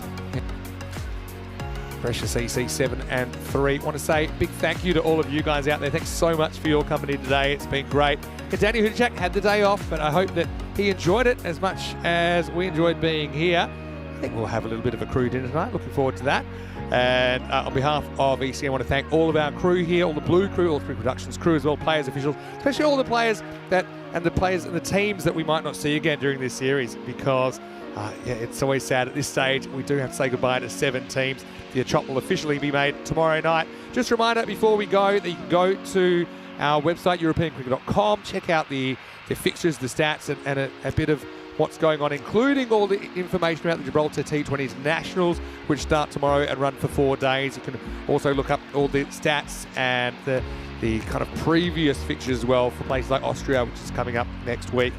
Brescia CC 7-3. Want to say a big thank you to all of you guys out there. Thanks so much for your company today. It's been great. And Danny Hudacek had the day off, but I hope that he enjoyed it as much as we enjoyed being here. I think we'll have a little bit of a crew dinner tonight. Looking forward to that. And on behalf of ECN, I want to thank all of our crew here, all the Blue crew, all the Free Productions crew as well, players, officials, especially all the players and the teams that we might not see again during this series, because yeah, it's always sad at this stage. We do have to say goodbye to 7 teams. The chop will officially be made tomorrow night. Just a reminder before we go that you can go to our website, europeancricket.com, check out the fixtures, the stats, and a bit of what's going on, including all the information about the Gibraltar T20 Internationals, which start tomorrow and run for 4 days. You can also look up all the stats and the kind of previous fixtures as well for places like Austria, which is coming up next week.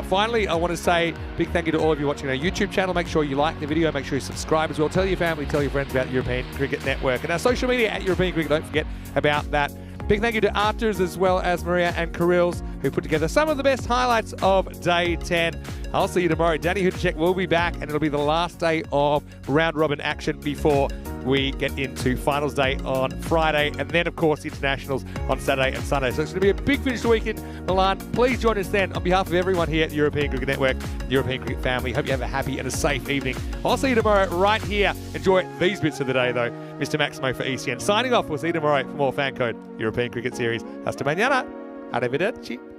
Finally, I want to say big thank you to all of you watching our YouTube channel. Make sure you like the video, make sure you subscribe as well. Tell your family, tell your friends about the European Cricket Network. And our social media at European Cricket, don't forget about that. Big thank you to Arturs as well as Maria and Kirill's, who put together some of the best highlights of Day 10. I'll see you tomorrow. Danny Hudacek will be back, and it'll be the last day of round-robin action before we get into finals day on Friday, and then, of course, internationals on Saturday and Sunday. So it's going to be a big finish to the week in Milan. Please join us then on behalf of everyone here at the European Cricket Network, the European Cricket family. Hope you have a happy and a safe evening. I'll see you tomorrow right here. Enjoy these bits of the day, though. Mr. Maximo for ECN signing off. We'll see you tomorrow for more Fan Code European Cricket Series. Hasta mañana. Arrivederci.